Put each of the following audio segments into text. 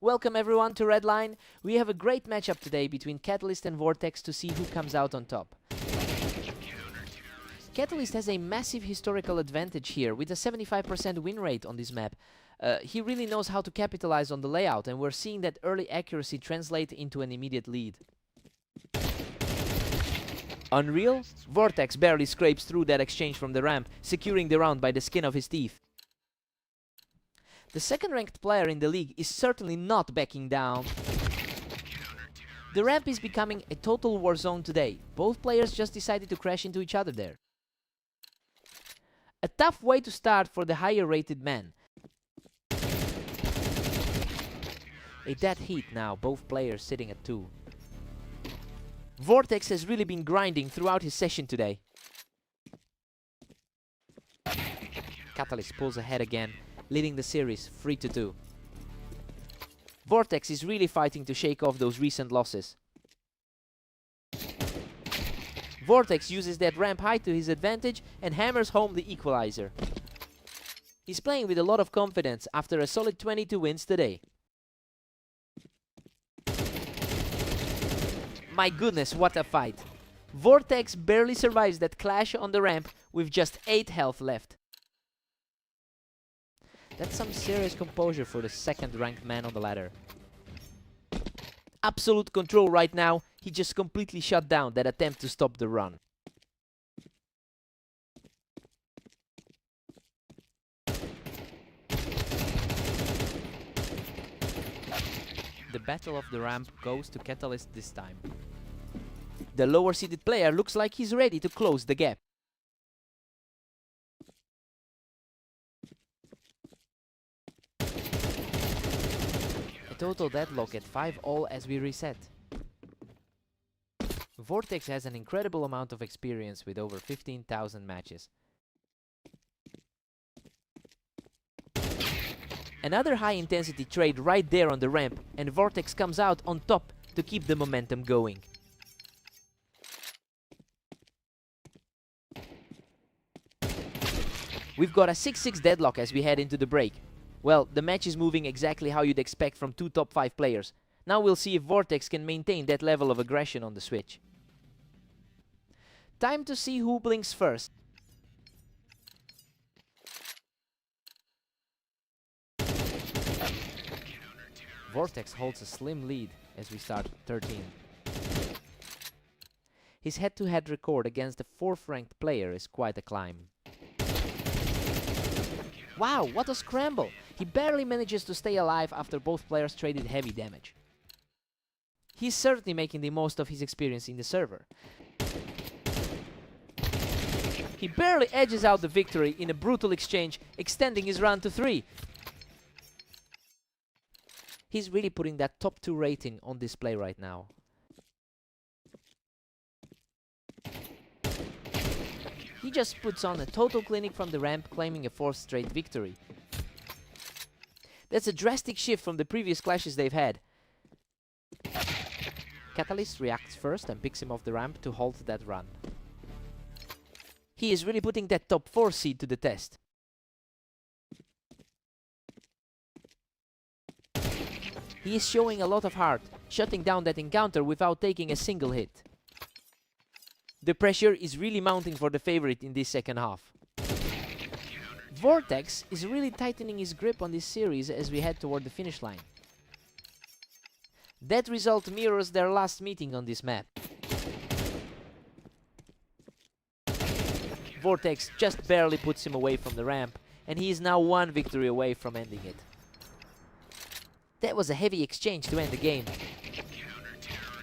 Welcome everyone to Redline. We have a great matchup today between Catalyst and Vortex to see who comes out on top. Catalyst has a massive historical advantage here with a 75% win rate on this map. He really knows how to capitalize on the layout, and we're seeing that early accuracy translate into an immediate lead. Unreal, Vortex barely scrapes through that exchange from the ramp, securing the round by the skin of his teeth. The second-ranked player in the league is certainly not backing down. The ramp is becoming a total war zone today. Both players just decided to crash into each other there. A tough way to start for the higher-rated man. A dead heat now, both players sitting at 2. Vortex has really been grinding throughout his session today. Catalyst pulls ahead again, leading the series 3-2. Vortex is really fighting to shake off those recent losses. Vortex uses that ramp height to his advantage and hammers home the equalizer. He's playing with a lot of confidence after a solid 22 wins today. My goodness, what a fight. Vortex barely survives that clash on the ramp with just 8 health left. That's some serious composure for the second-ranked man on the ladder. Absolute control right now. He just completely shut down that attempt to stop the run. The battle of the ramp goes to Catalyst this time. The lower-seeded player looks like he's ready to close the gap. Total deadlock at 5-all as we reset. Vortex has an incredible amount of experience with over 15,000 matches. Another high-intensity trade right there on the ramp, and Vortex comes out on top to keep the momentum going. We've got a 6-6 deadlock as we head into the break. Well, the match is moving exactly how you'd expect from 2 top 5 players. Now we'll see if Vortex can maintain that level of aggression on the switch. Time to see who blinks first. Vortex holds a slim lead as we start 13. His head-to-head record against the 4th-ranked player is quite a climb. Wow, what a scramble! He barely manages to stay alive after both players traded heavy damage. He's certainly making the most of his experience in the server. He barely edges out the victory in a brutal exchange, extending his run to 3. He's really putting that top 2 rating on display right now. He just puts on a total clinic from the ramp, claiming a 4th straight victory. That's a drastic shift from the previous clashes they've had. Catalyst reacts first and picks him off the ramp to halt that run. He is really putting that top 4 seed to the test. He is showing a lot of heart, shutting down that encounter without taking a single hit. The pressure is really mounting for the favorite in this second half. Vortex is really tightening his grip on this series as we head toward the finish line. That result mirrors their last meeting on this map. Vortex just barely puts him away from the ramp, and he is now 1 victory away from ending it. That was a heavy exchange to end the game.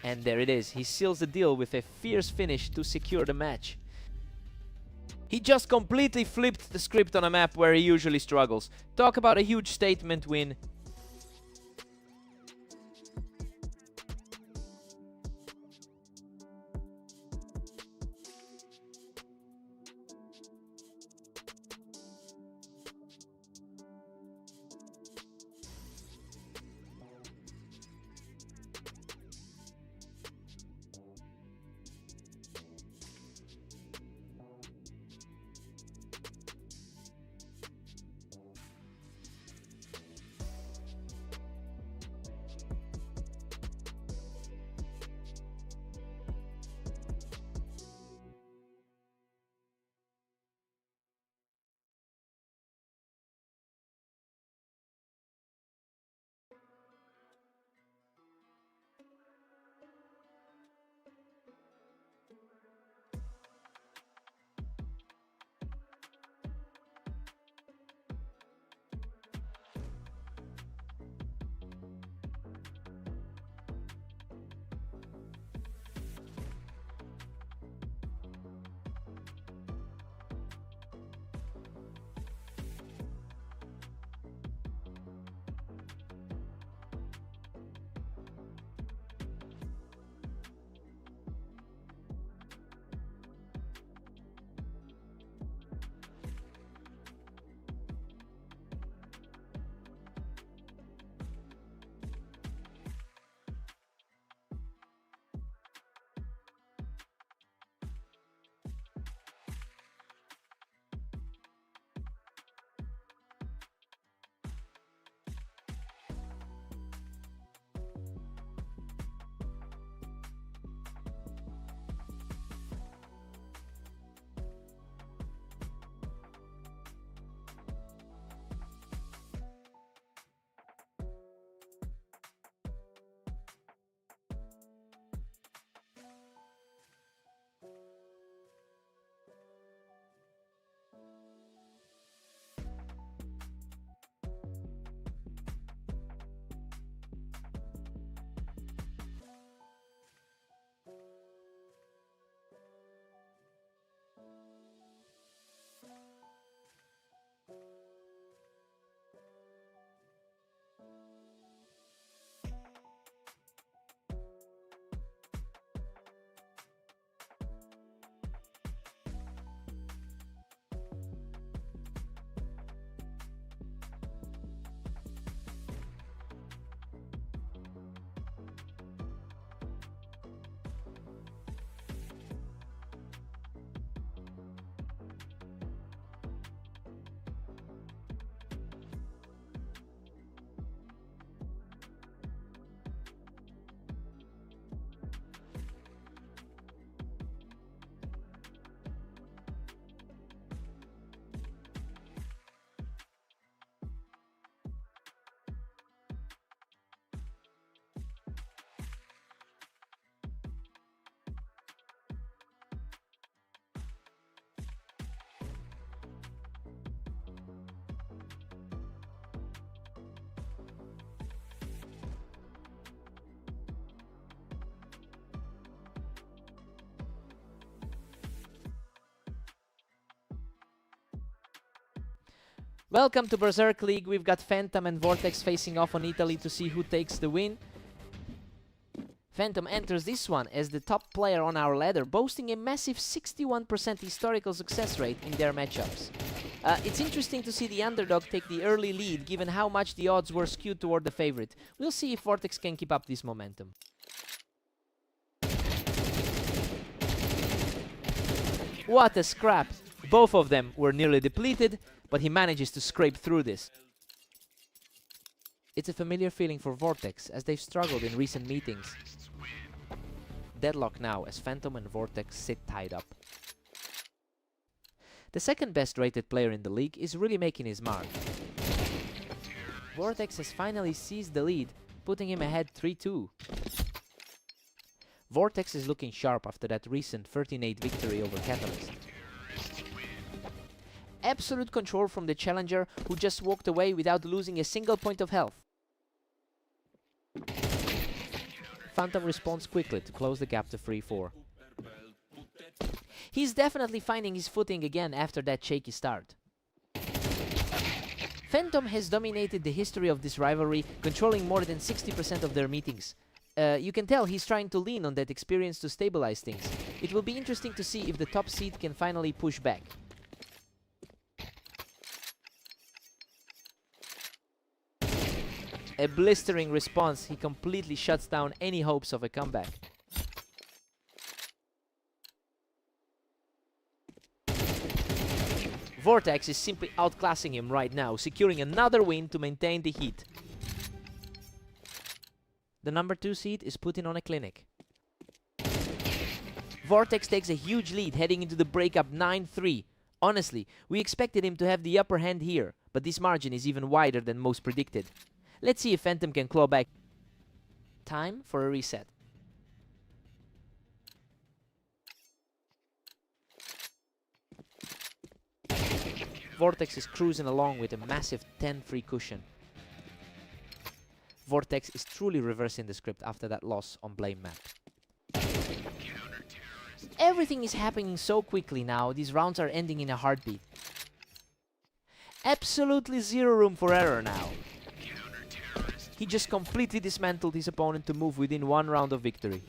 And there it is, he seals the deal with a fierce finish to secure the match. He just completely flipped the script on a map where he usually struggles. Talk about a huge statement win. Welcome to Berserk League. We've got Phantom and Vortex facing off on Italy to see who takes the win. Phantom enters this one as the top player on our ladder, boasting a massive 61% historical success rate in their matchups. It's interesting to see the underdog take the early lead, given how much the odds were skewed toward the favorite. We'll see if Vortex can keep up this momentum. What a scrap! Both of them were nearly depleted, but he manages to scrape through this. It's a familiar feeling for Vortex, as they've struggled in recent meetings. Deadlock now, as Phantom and Vortex sit tied up. The second best rated player in the league is really making his mark. Vortex has finally seized the lead, putting him ahead 3-2. Vortex is looking sharp after that recent 13-8 victory over Catalyst. Absolute control from the challenger, who just walked away without losing a single point of health. Phantom responds quickly to close the gap to 3-4. He's definitely finding his footing again after that shaky start. Phantom has dominated the history of this rivalry, controlling more than 60% of their meetings. You can tell he's trying to lean on that experience to stabilize things. It will be interesting to see if the top seed can finally push back. A blistering response, he completely shuts down any hopes of a comeback. Vortex is simply outclassing him right now, securing another win to maintain the heat. The number 2 seed is putting on a clinic. Vortex takes a huge lead heading into the breakup 9-3. Honestly, we expected him to have the upper hand here, but this margin is even wider than most predicted. Let's see if Phantom can claw back. Time for a reset. Vortex is cruising along with a massive 10 free cushion. Vortex is truly reversing the script after that loss on Blame Map. Everything is happening so quickly now, these rounds are ending in a heartbeat. Absolutely zero room for error now. He just completely dismantled his opponent to move within one round of victory.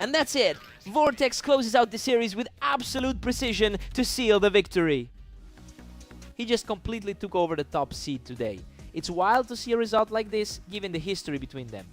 And that's it! Vortex closes out the series with absolute precision to seal the victory. He just completely took over the top seed today. It's wild to see a result like this, given the history between them.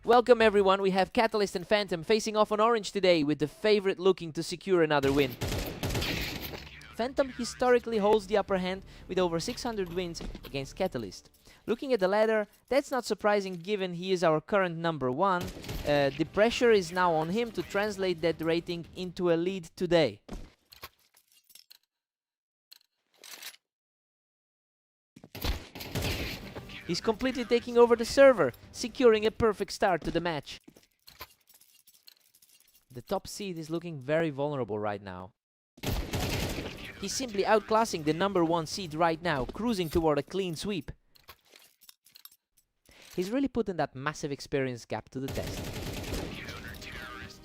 Welcome everyone, we have Catalyst and Phantom facing off on Orange today, with the favorite looking to secure another win. Phantom historically holds the upper hand with over 600 wins against Catalyst. Looking at the ladder, that's not surprising given he is our current number 1. The pressure is now on him to translate that rating into a lead today. He's completely taking over the server, securing a perfect start to the match. The top seed is looking very vulnerable right now. He's simply outclassing the number 1 seed right now, cruising toward a clean sweep. He's really putting that massive experience gap to the test.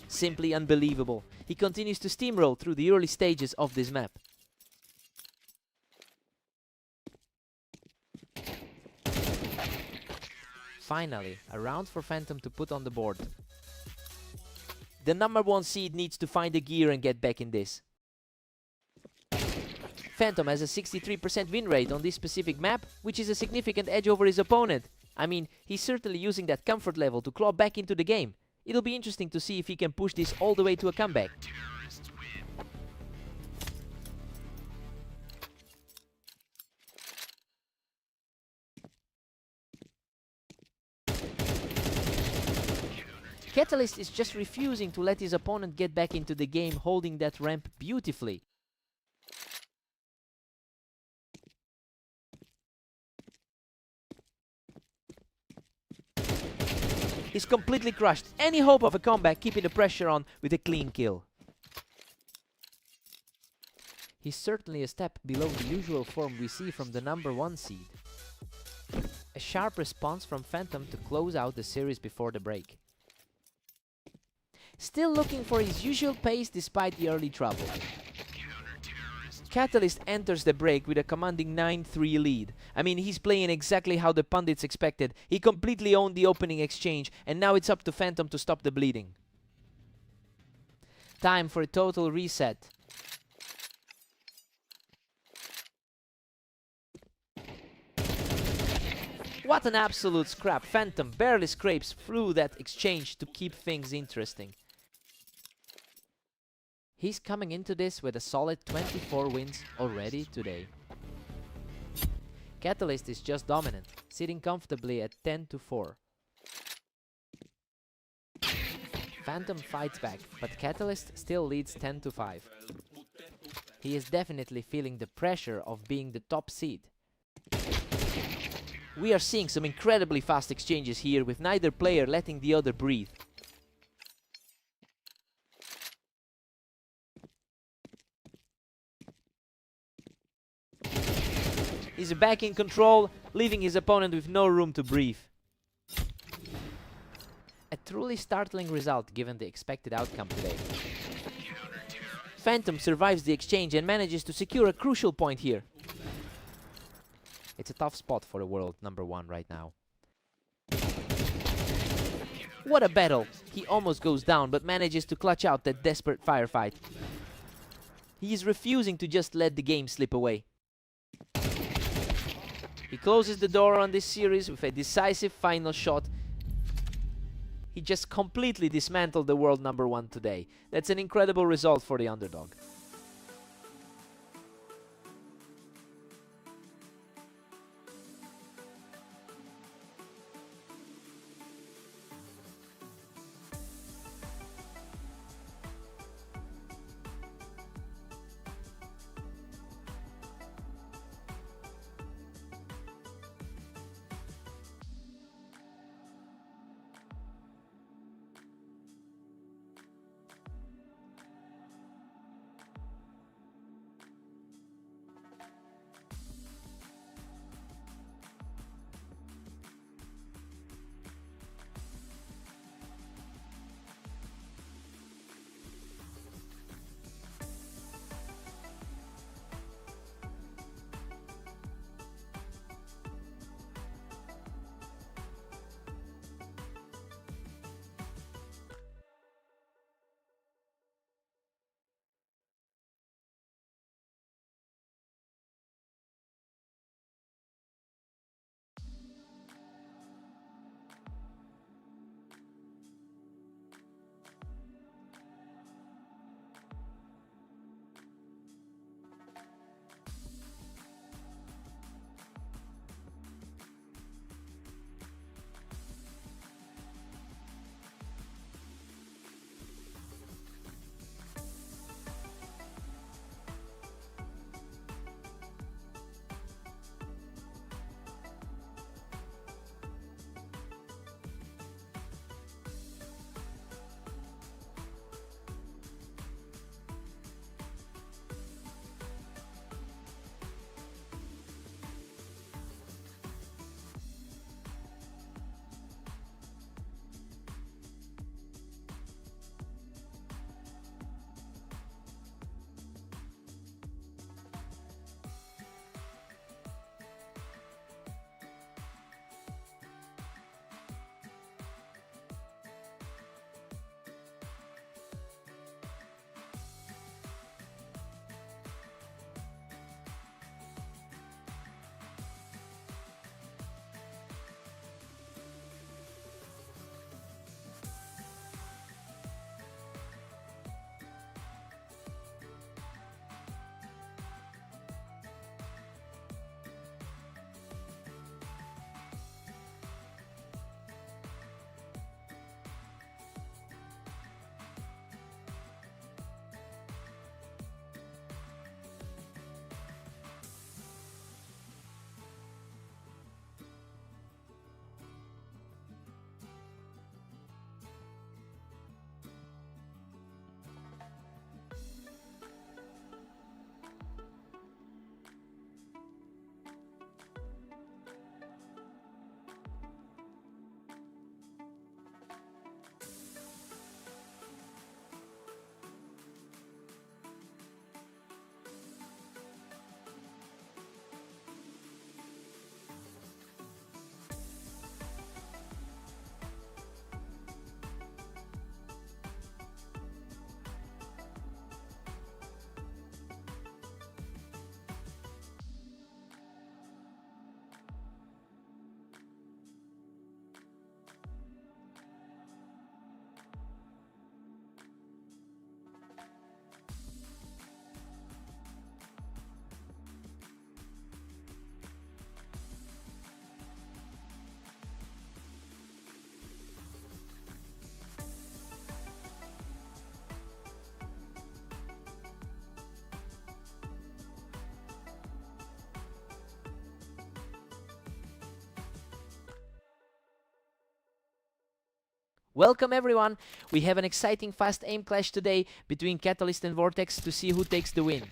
Simply unbelievable. He continues to steamroll through the early stages of this map. Finally, a round for Phantom to put on the board. The number 1 seed needs to find the gear and get back in this. Phantom has a 63% win rate on this specific map, which is a significant edge over his opponent. I mean, he's certainly using that comfort level to claw back into the game. It'll be interesting to see if he can push this all the way to a comeback. Catalyst is just refusing to let his opponent get back into the game, holding that ramp beautifully. He's completely crushed any hope of a comeback, keeping the pressure on with a clean kill. He's certainly a step below the usual form we see from the number 1 seed. A sharp response from Phantom to close out the series before the break. Still looking for his usual pace despite the early trouble. Catalyst enters the break with a commanding 9-3 lead. I mean, he's playing exactly how the pundits expected. He completely owned the opening exchange, and now it's up to Phantom to stop the bleeding. Time for a total reset. What an absolute scrap. Phantom barely scrapes through that exchange to keep things interesting. He's coming into this with a solid 24 wins already today. Catalyst is just dominant, sitting comfortably at 10-4. Phantom fights back, but Catalyst still leads 10-5. He is definitely feeling the pressure of being the top seed. We are seeing some incredibly fast exchanges here, with neither player letting the other breathe. He's back in control, leaving his opponent with no room to breathe. A truly startling result given the expected outcome today. Phantom survives the exchange and manages to secure a crucial point here. It's a tough spot for the world number 1 right now. What a battle! He almost goes down but manages to clutch out that desperate firefight. He is refusing to just let the game slip away. He closes the door on this series with a decisive final shot. He just completely dismantled the world number 1 today. That's an incredible result for the underdog. Welcome everyone! We have an exciting fast aim clash today between Catalyst and Vortex to see who takes the win.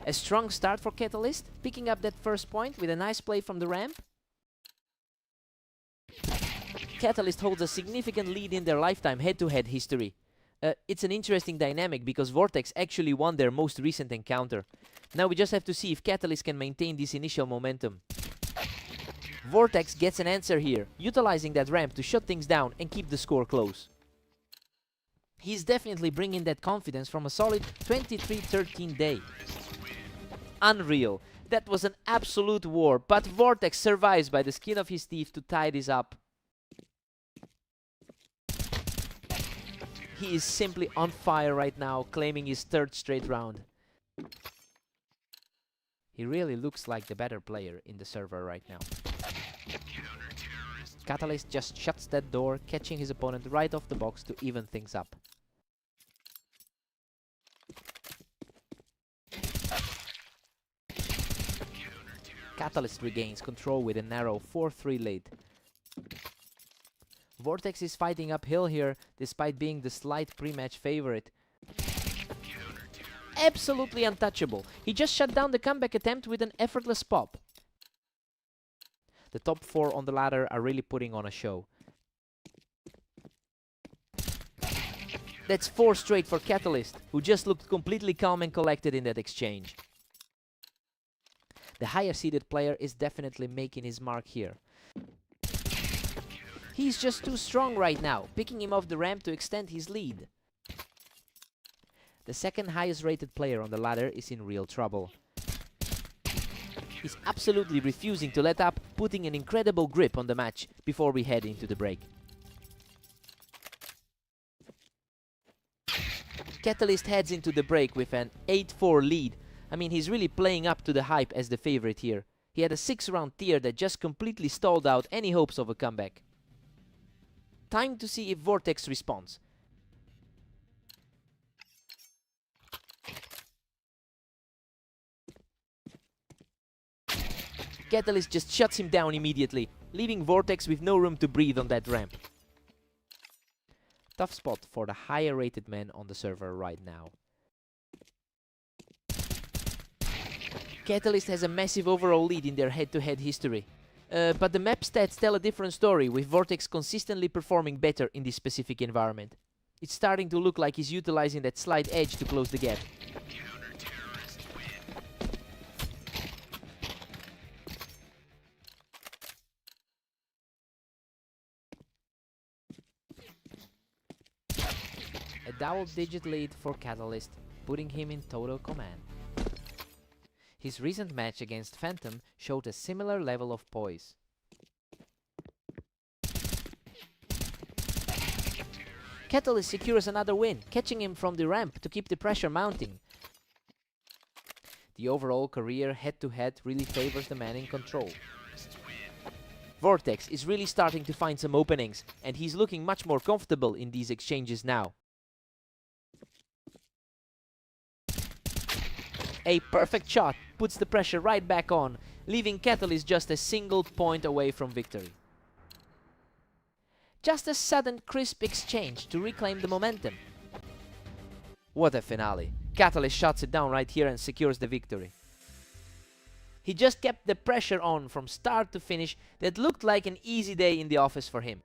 A strong start for Catalyst, picking up that first point with a nice play from the ramp. Catalyst holds a significant lead in their lifetime head-to-head history. It's an interesting dynamic because Vortex actually won their most recent encounter. Now we just have to see if Catalyst can maintain this initial momentum. Vortex gets an answer here, utilizing that ramp to shut things down and keep the score close. He's definitely bringing that confidence from a solid 23-13 day. Unreal. That was an absolute war, but Vortex survives by the skin of his teeth to tie this up. He is simply on fire right now, claiming his third straight round. He really looks like the better player in the server right now. Catalyst just shuts that door, catching his opponent right off the box to even things up. Catalyst regains control with a narrow 4-3 lead. Vortex is fighting uphill here, despite being the slight pre-match favorite. Absolutely untouchable. He just shut down the comeback attempt with an effortless pop. The top 4 on the ladder are really putting on a show. That's 4 straight for Catalyst, who just looked completely calm and collected in that exchange. The higher seeded player is definitely making his mark here. He's just too strong right now, picking him off the ramp to extend his lead. The second highest rated player on the ladder is in real trouble. He's absolutely refusing to let up, putting an incredible grip on the match before we head into the break. Catalyst heads into the break with an 8-4 lead. I mean, he's really playing up to the hype as the favorite here. He had a 6-round tier that just completely stalled out any hopes of a comeback. Time to see if Vortex responds. Catalyst just shuts him down immediately, leaving Vortex with no room to breathe on that ramp. Tough spot for the higher rated man on the server right now. Catalyst has a massive overall lead in their head-to-head history. But the map stats tell a different story, with Vortex consistently performing better in this specific environment. It's starting to look like he's utilizing that slight edge to close the gap. A double-digit lead for Catalyst, putting him in total command. His recent match against Phantom showed a similar level of poise. Catalyst secures another win, catching him from the ramp to keep the pressure mounting. The overall career head-to-head really favors the man in control. Vortex is really starting to find some openings, and he's looking much more comfortable in these exchanges now. A perfect shot puts the pressure right back on, leaving Catalyst just a single point away from victory. Just a sudden, crisp exchange to reclaim the momentum. What a finale. Catalyst shuts it down right here and secures the victory. He just kept the pressure on from start to finish. That looked like an easy day in the office for him.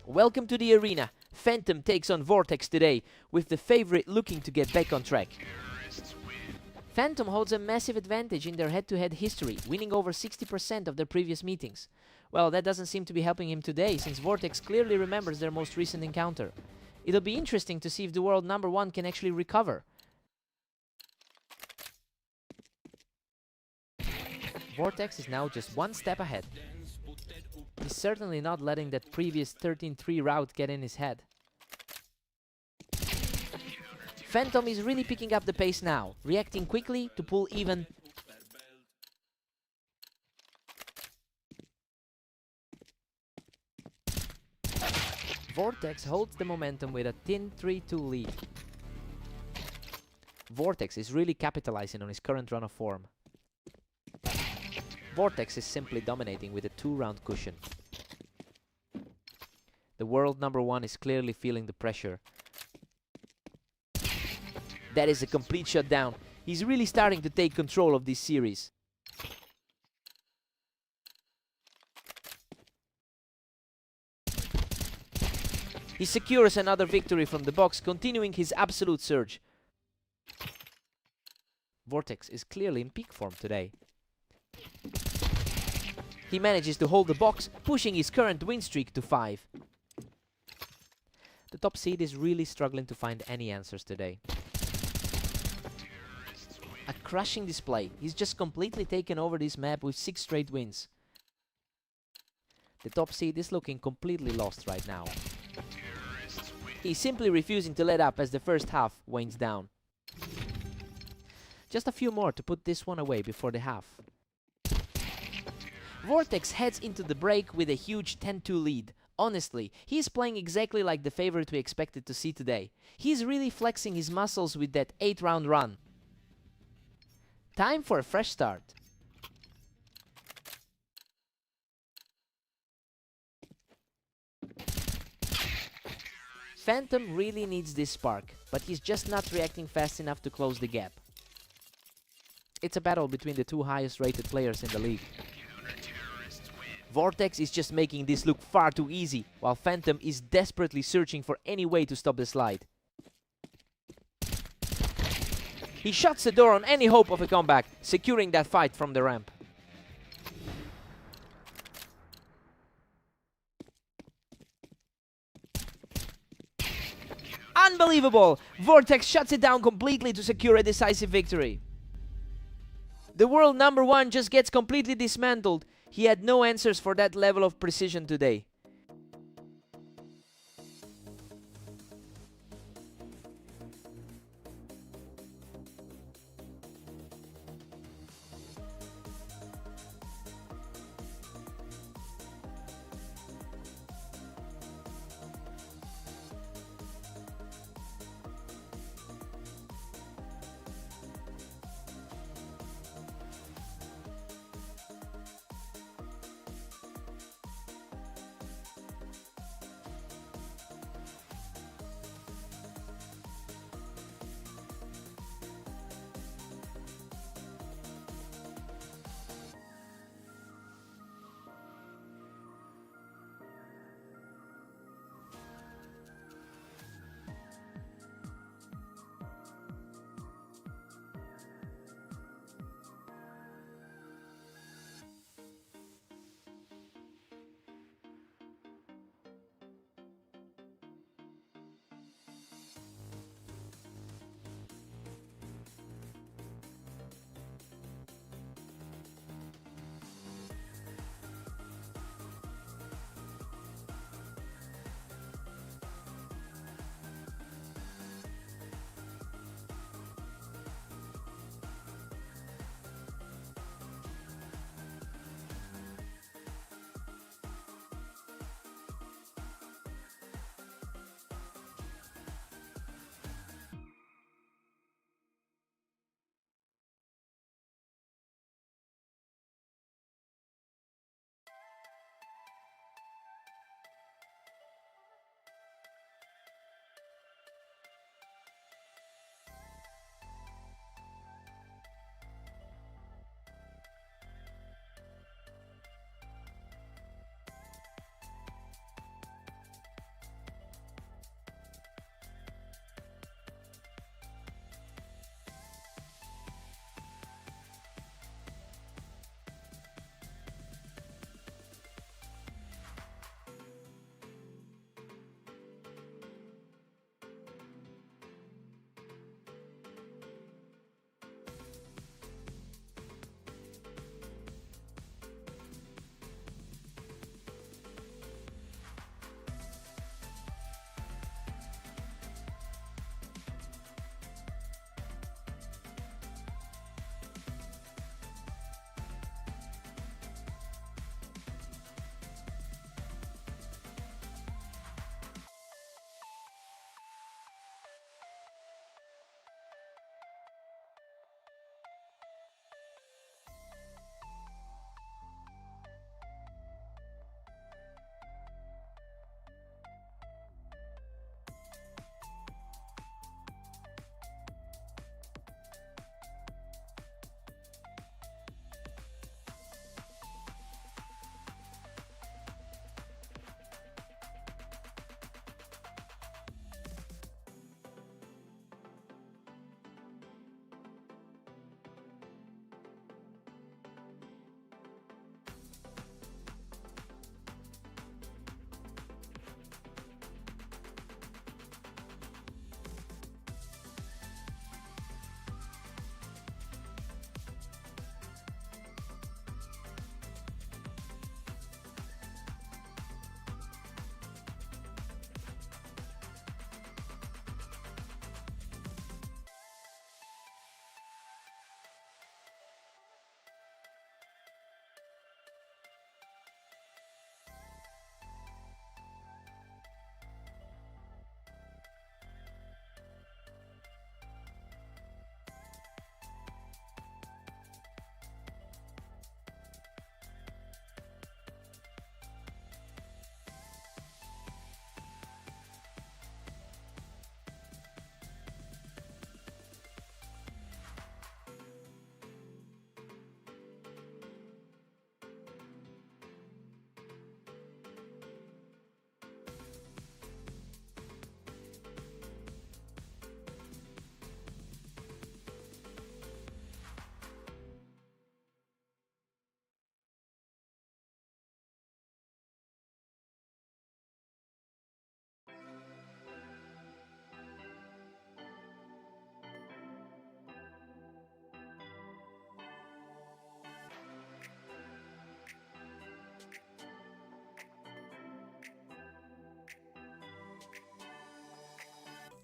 Welcome to the arena. Phantom takes on Vortex today, with the favorite looking to get back on track. Phantom holds a massive advantage in their head-to-head history, winning over 60% of their previous meetings. Well, that doesn't seem to be helping him today, since Vortex clearly remembers their most recent encounter. It'll be interesting to see if the world number 1 can actually recover. Vortex is now just one step ahead. He's certainly not letting that previous 13-3 route get in his head. Phantom is really picking up the pace now, reacting quickly to pull even. Vortex holds the momentum with a thin 3-2 lead. Vortex is really capitalizing on his current run of form. Vortex is simply dominating with a 2-round cushion. The world number 1 is clearly feeling the pressure. That is a complete shutdown. He's really starting to take control of this series. He secures another victory from the box, continuing his absolute surge. Vortex is clearly in peak form today. He manages to hold the box, pushing his current win streak to 5. The top seed is really struggling to find any answers today. A crushing display. He's just completely taken over this map with 6 straight wins. The top seed is looking completely lost right now. He's simply refusing to let up as the first half wanes down. Just a few more to put this one away before the half. Vortex heads into the break with a huge 10-2 lead. Honestly, he is playing exactly like the favorite we expected to see today. He's really flexing his muscles with that 8-round run. Time for a fresh start. Phantom really needs this spark, but he's just not reacting fast enough to close the gap. It's a battle between the 2 highest rated players in the league. Vortex is just making this look far too easy, while Phantom is desperately searching for any way to stop the slide. He shuts the door on any hope of a comeback, securing that fight from the ramp. Unbelievable! Vortex shuts it down completely to secure a decisive victory. The world number 1 just gets completely dismantled. He had no answers for that level of precision today.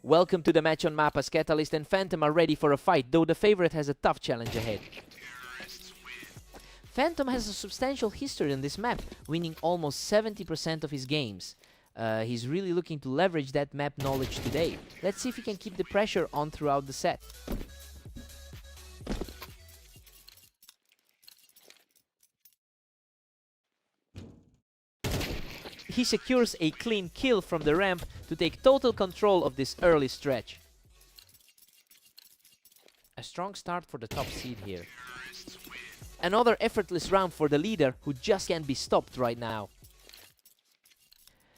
Welcome to the match on map, as Catalyst and Phantom are ready for a fight, though the favorite has a tough challenge ahead. Phantom has a substantial history on this map, winning almost 70% of his games. He's really looking to leverage that map knowledge today. Let's see if he can keep the pressure on throughout the set. He secures a clean kill from the ramp to take total control of this early stretch. A strong start for the top seed here. Another effortless round for the leader, who just can't be stopped right now.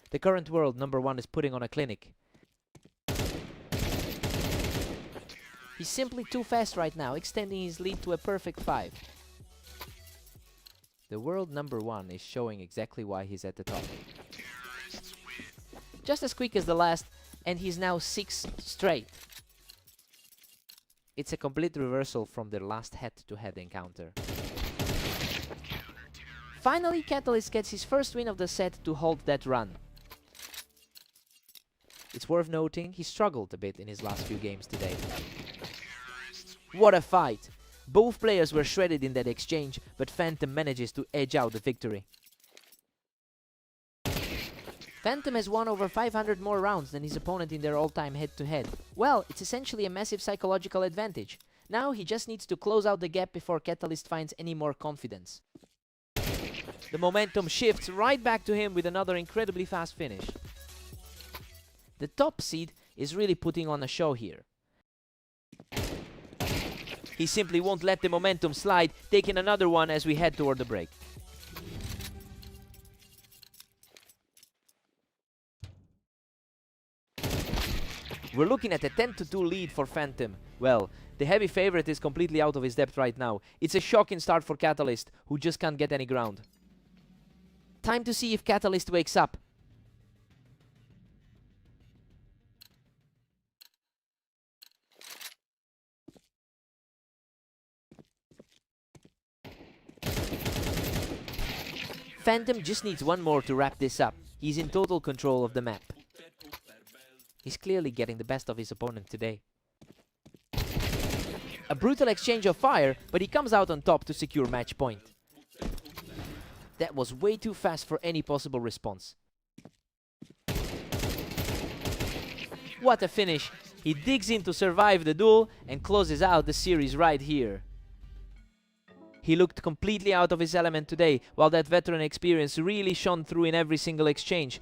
The current world #1 is putting on a clinic. He's simply too fast right now, extending his lead to a perfect 5. The world #1 is showing exactly why he's at the top. Just as quick as the last, and he's now 6 straight. It's a complete reversal from their last head-to-head encounter. Finally, Catalyst gets his first win of the set to halt that run. It's worth noting he struggled a bit in his last few games today. What a fight! Both players were shredded in that exchange, but Phantom manages to edge out the victory. Phantom has won over 500 more rounds than his opponent in their all-time head-to-head. Well, it's essentially a massive psychological advantage. Now he just needs to close out the gap before Catalyst finds any more confidence. The momentum shifts right back to him with another incredibly fast finish. The top seed is really putting on a show here. He simply won't let the momentum slide, taking another one as we head toward the break. We're looking at a 10-2 lead for Phantom. Well, the heavy favorite is completely out of his depth right now. It's a shocking start for Catalyst, who just can't get any ground. Time to see if Catalyst wakes up. Phantom just needs one more to wrap this up. He's in total control of the map. He's clearly getting the best of his opponent today. A brutal exchange of fire, but he comes out on top to secure match point. That was way too fast for any possible response. What a finish! He digs in to survive the duel and closes out the series right here. He looked completely out of his element today, while that veteran experience really shone through in every single exchange.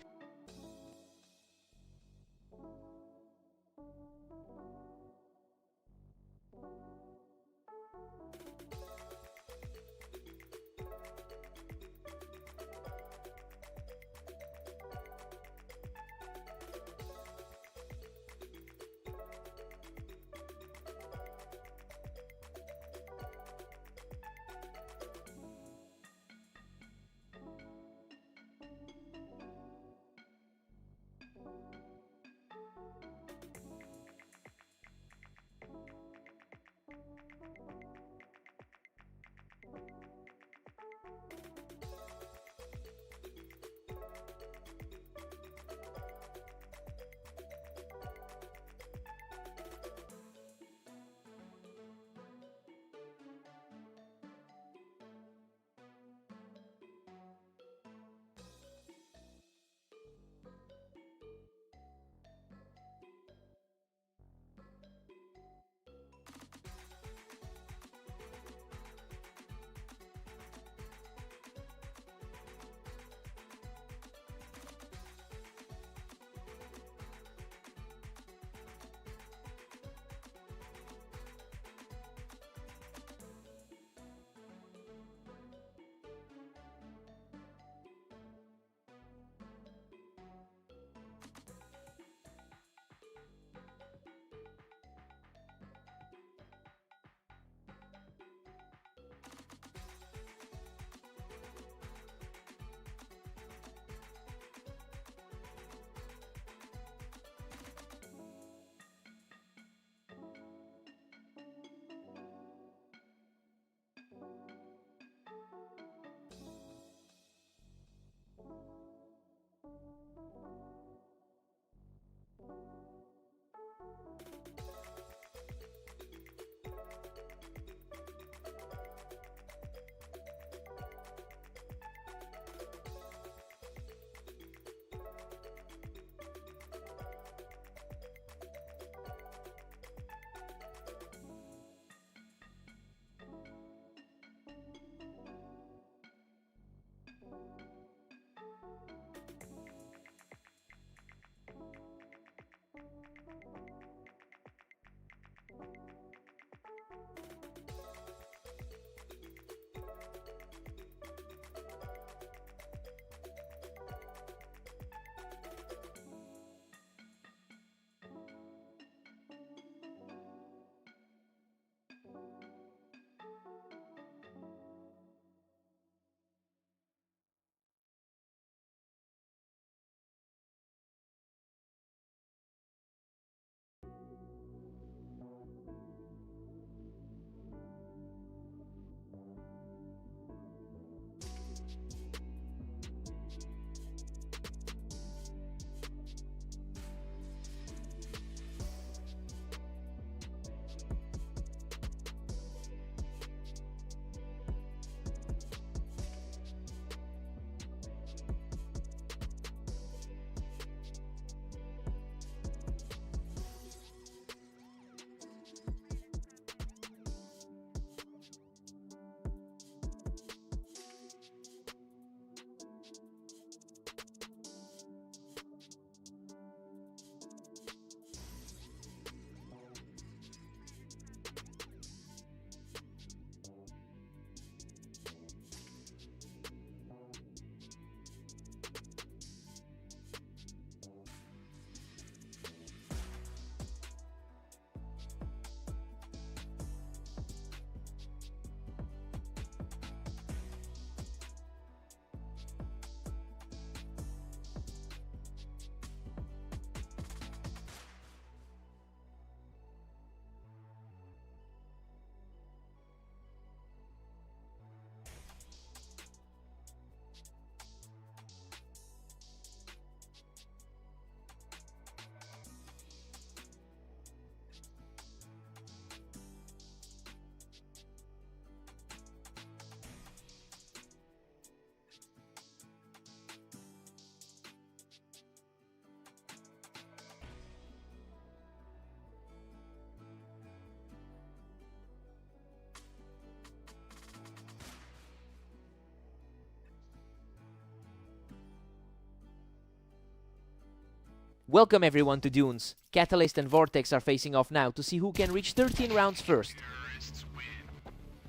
Welcome everyone to Dunes. Catalyst and Vortex are facing off now to see who can reach 13 rounds first.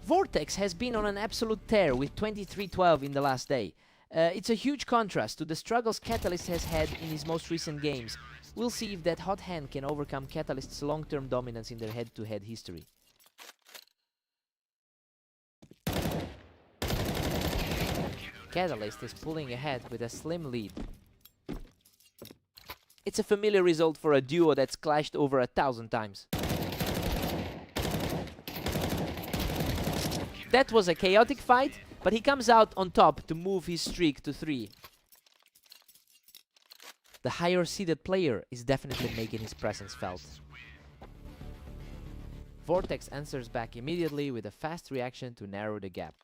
Vortex has been on an absolute tear with 23-12 in the last day. It's a huge contrast to the struggles Catalyst has had in his most recent games. We'll see if that hot hand can overcome Catalyst's long-term dominance in their head-to-head history. Catalyst is pulling ahead with a slim lead. It's a familiar result for a duo that's clashed over 1,000 times. That was a chaotic fight, but he comes out on top to move his streak to 3. The higher seeded player is definitely making his presence felt. Vortex answers back immediately with a fast reaction to narrow the gap.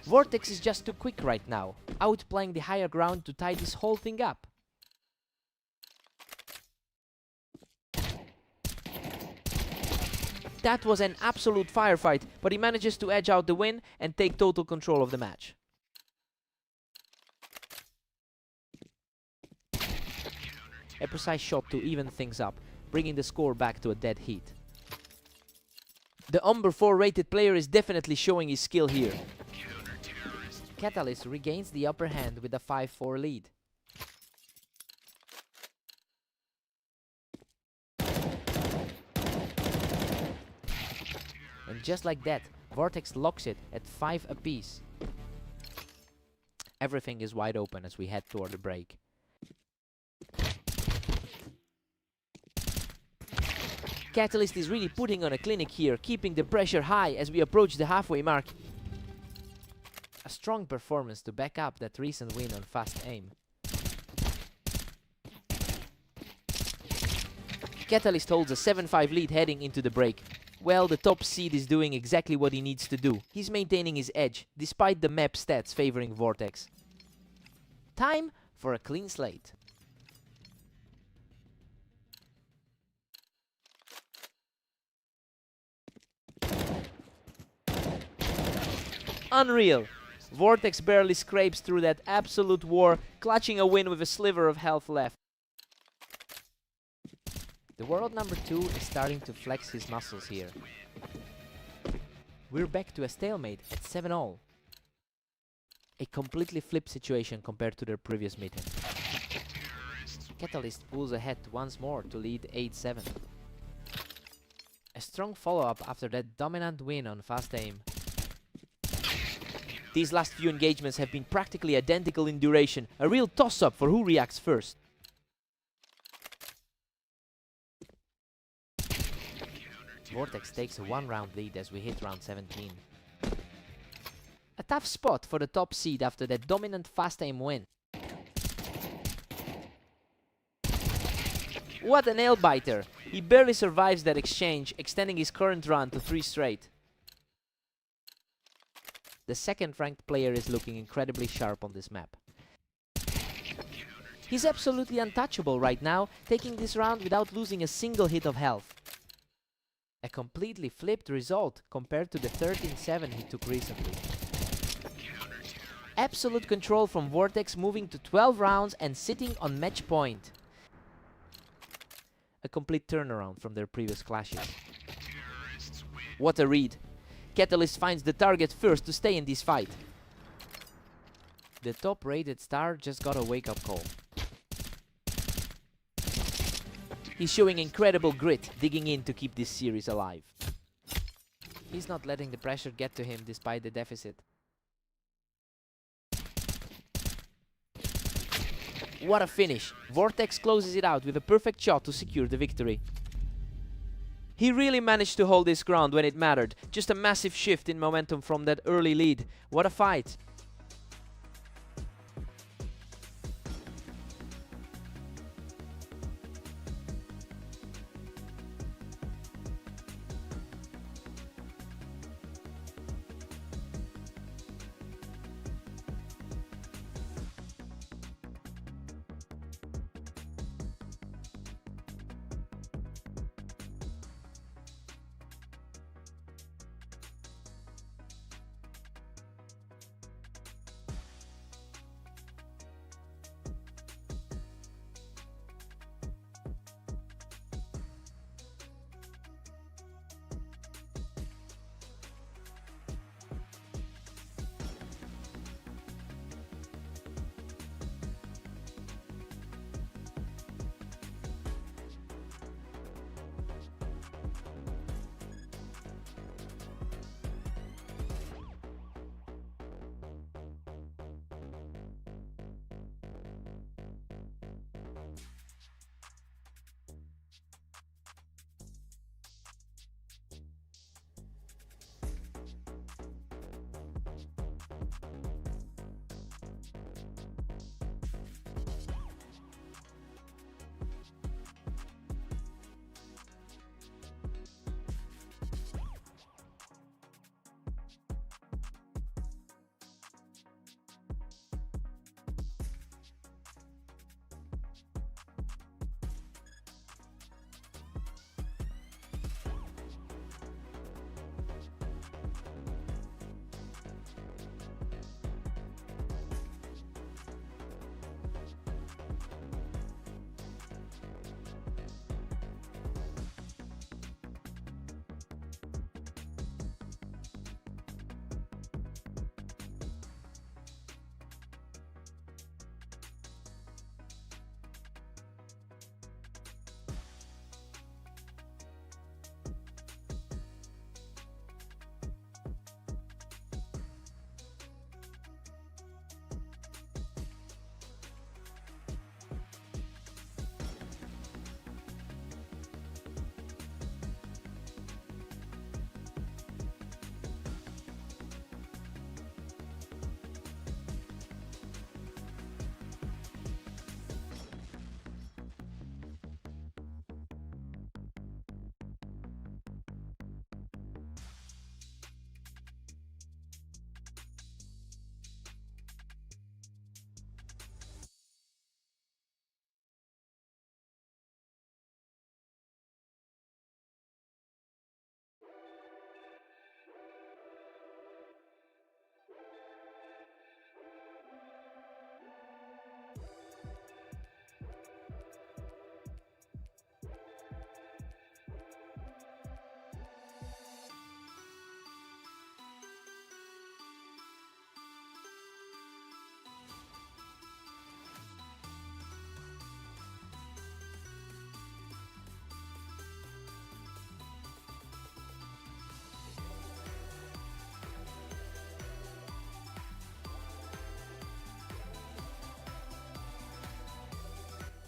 Vortex is just too quick right now, outplaying the higher ground to tie this whole thing up. That was an absolute firefight, but he manages to edge out the win and take total control of the match. A precise shot to even things up, bringing the score back to a dead heat. The Umber 4 rated player is definitely showing his skill here. Catalyst regains the upper hand with a 5-4 lead. And just like that, Vortex locks it at 5 apiece. Everything is wide open as we head toward the break. Catalyst is really putting on a clinic here, keeping the pressure high as we approach the halfway mark. A strong performance to back up that recent win on fast aim. Catalyst holds a 7-5 lead heading into the break. Well, the top seed is doing exactly what he needs to do. He's maintaining his edge, despite the map stats favoring Vortex. Time for a clean slate. Unreal! Vortex barely scrapes through that absolute war, clutching a win with a sliver of health left. The world number 2 is starting to flex his muscles here. We're back to a stalemate at 7-all. A completely flipped situation compared to their previous meeting. Catalyst pulls ahead once more to lead 8-7. A strong follow-up after that dominant win on fast aim. These last few engagements have been practically identical in duration, a real toss-up for who reacts first. Vortex takes a 1-round lead as we hit round 17. A tough spot for the top seed after that dominant fast aim win. What a nail-biter! He barely survives that exchange, extending his current run to 3 straight. The second-ranked player is looking incredibly sharp on this map. He's absolutely untouchable right now, taking this round without losing a single hit of health. A completely flipped result compared to the 13-7 he took recently. Absolute control from Vortex, moving to 12 rounds and sitting on match point. A complete turnaround from their previous clashes. What a read! Catalyst finds the target first to stay in this fight. The top-rated star just got a wake-up call. He's showing incredible grit, digging in to keep this series alive. He's not letting the pressure get to him despite the deficit. What a finish! Vortex closes it out with a perfect shot to secure the victory. He really managed to hold his ground when it mattered. Just a massive shift in momentum from that early lead. What a fight!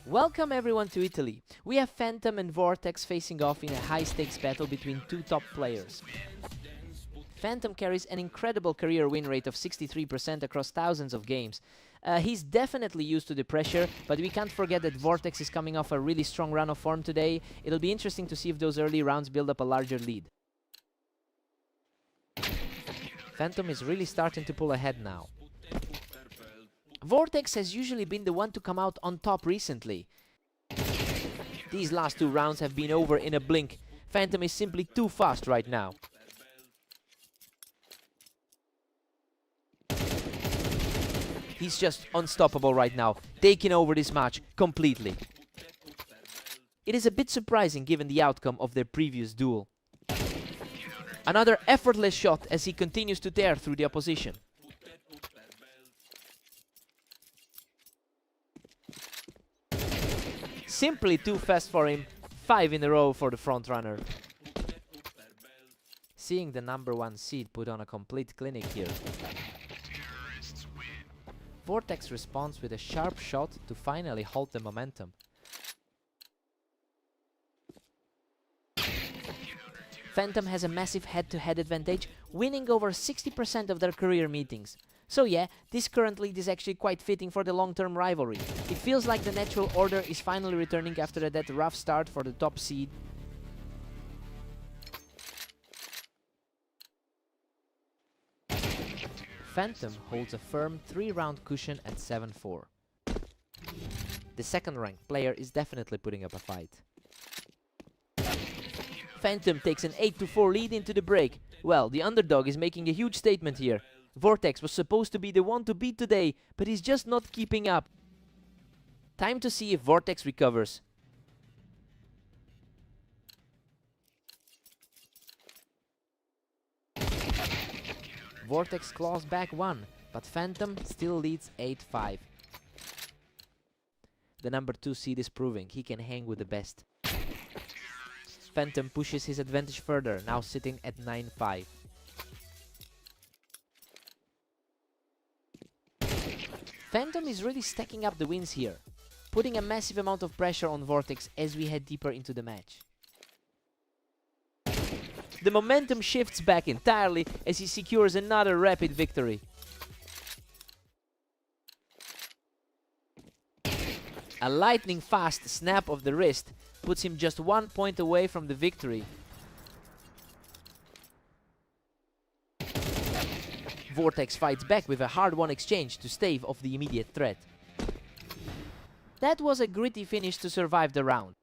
Welcome everyone to Italy. We have Phantom and Vortex facing off in a high-stakes battle between two top players. Phantom carries an incredible career win rate of 63% across thousands of games. He's definitely used to the pressure, but we can't forget that Vortex is coming off a really strong run of form today. It'll be interesting to see if those early rounds build up a larger lead. Phantom is really starting to pull ahead now. Vortex has usually been the one to come out on top recently. These last two rounds have been over in a blink. Phantom is simply too fast right now. He's just unstoppable right now, taking over this match completely. It is a bit surprising given the outcome of their previous duel. Another effortless shot as he continues to tear through the opposition. Simply too fast for him. 5 in a row for the frontrunner. Seeing the #1 seed put on a complete clinic here. Vortex responds with a sharp shot to finally halt the momentum. Phantom has a massive head-to-head advantage, winning over 60% of their career meetings. So yeah, this current lead is actually quite fitting for the long-term rivalry. It feels like the natural order is finally returning after that rough start for the top seed. Phantom holds a firm 3-round cushion at 7-4. The second-ranked player is definitely putting up a fight. Phantom takes an 8-4 lead into the break. Well, the underdog is making a huge statement here. Vortex was supposed to be the one to beat today, but he's just not keeping up. Time to see if Vortex recovers. Vortex claws back 1, but Phantom still leads 8-5. The #2 seed is proving he can hang with the best. Phantom pushes his advantage further, now sitting at 9-5. Phantom is really stacking up the wins here, putting a massive amount of pressure on Vortex as we head deeper into the match. The momentum shifts back entirely as he secures another rapid victory. A lightning-fast snap of the wrist puts him just 1 point away from the victory. Vortex fights back with a hard-won exchange to stave off the immediate threat. That was a gritty finish to survive the round.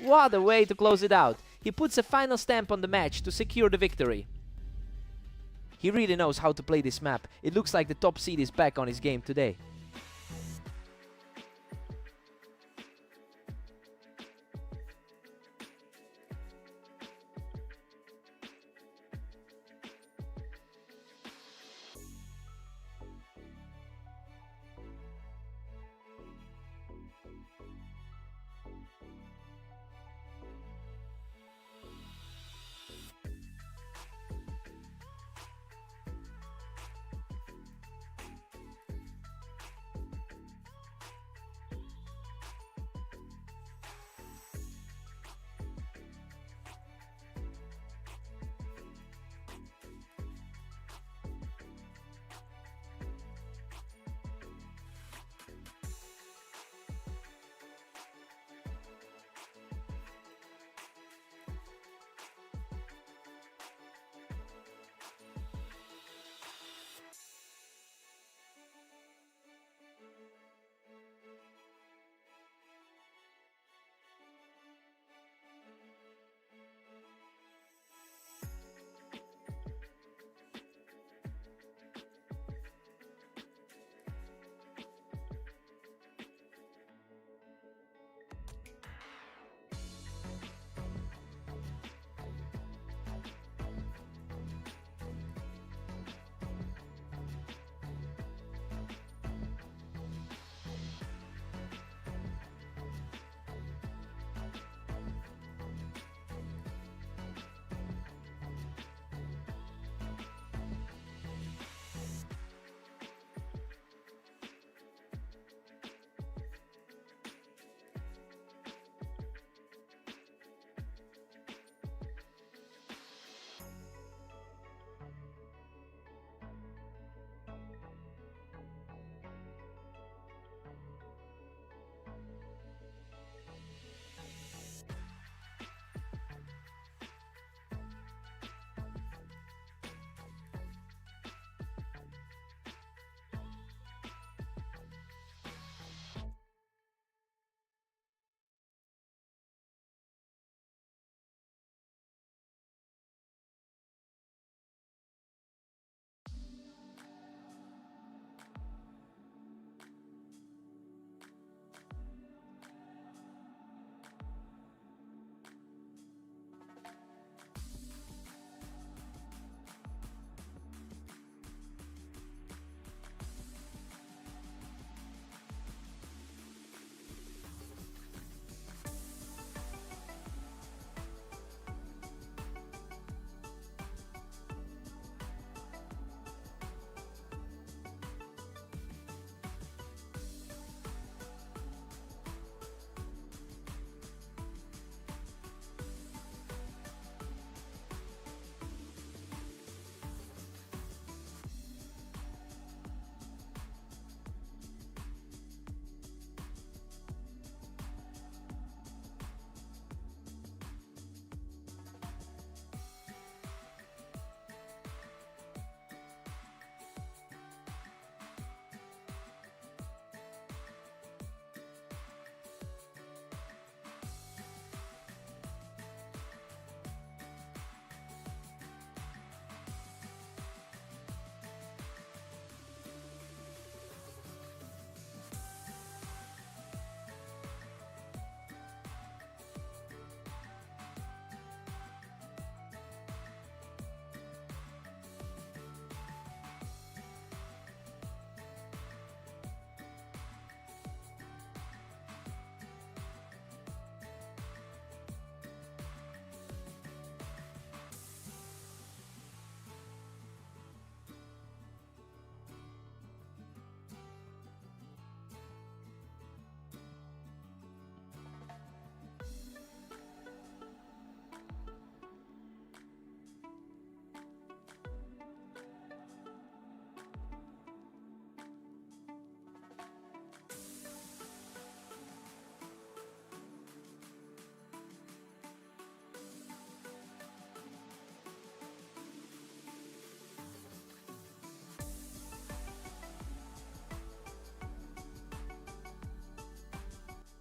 What a way to close it out. He puts a final stamp on the match to secure the victory. He really knows how to play this map. It looks like the top seed is back on his game today.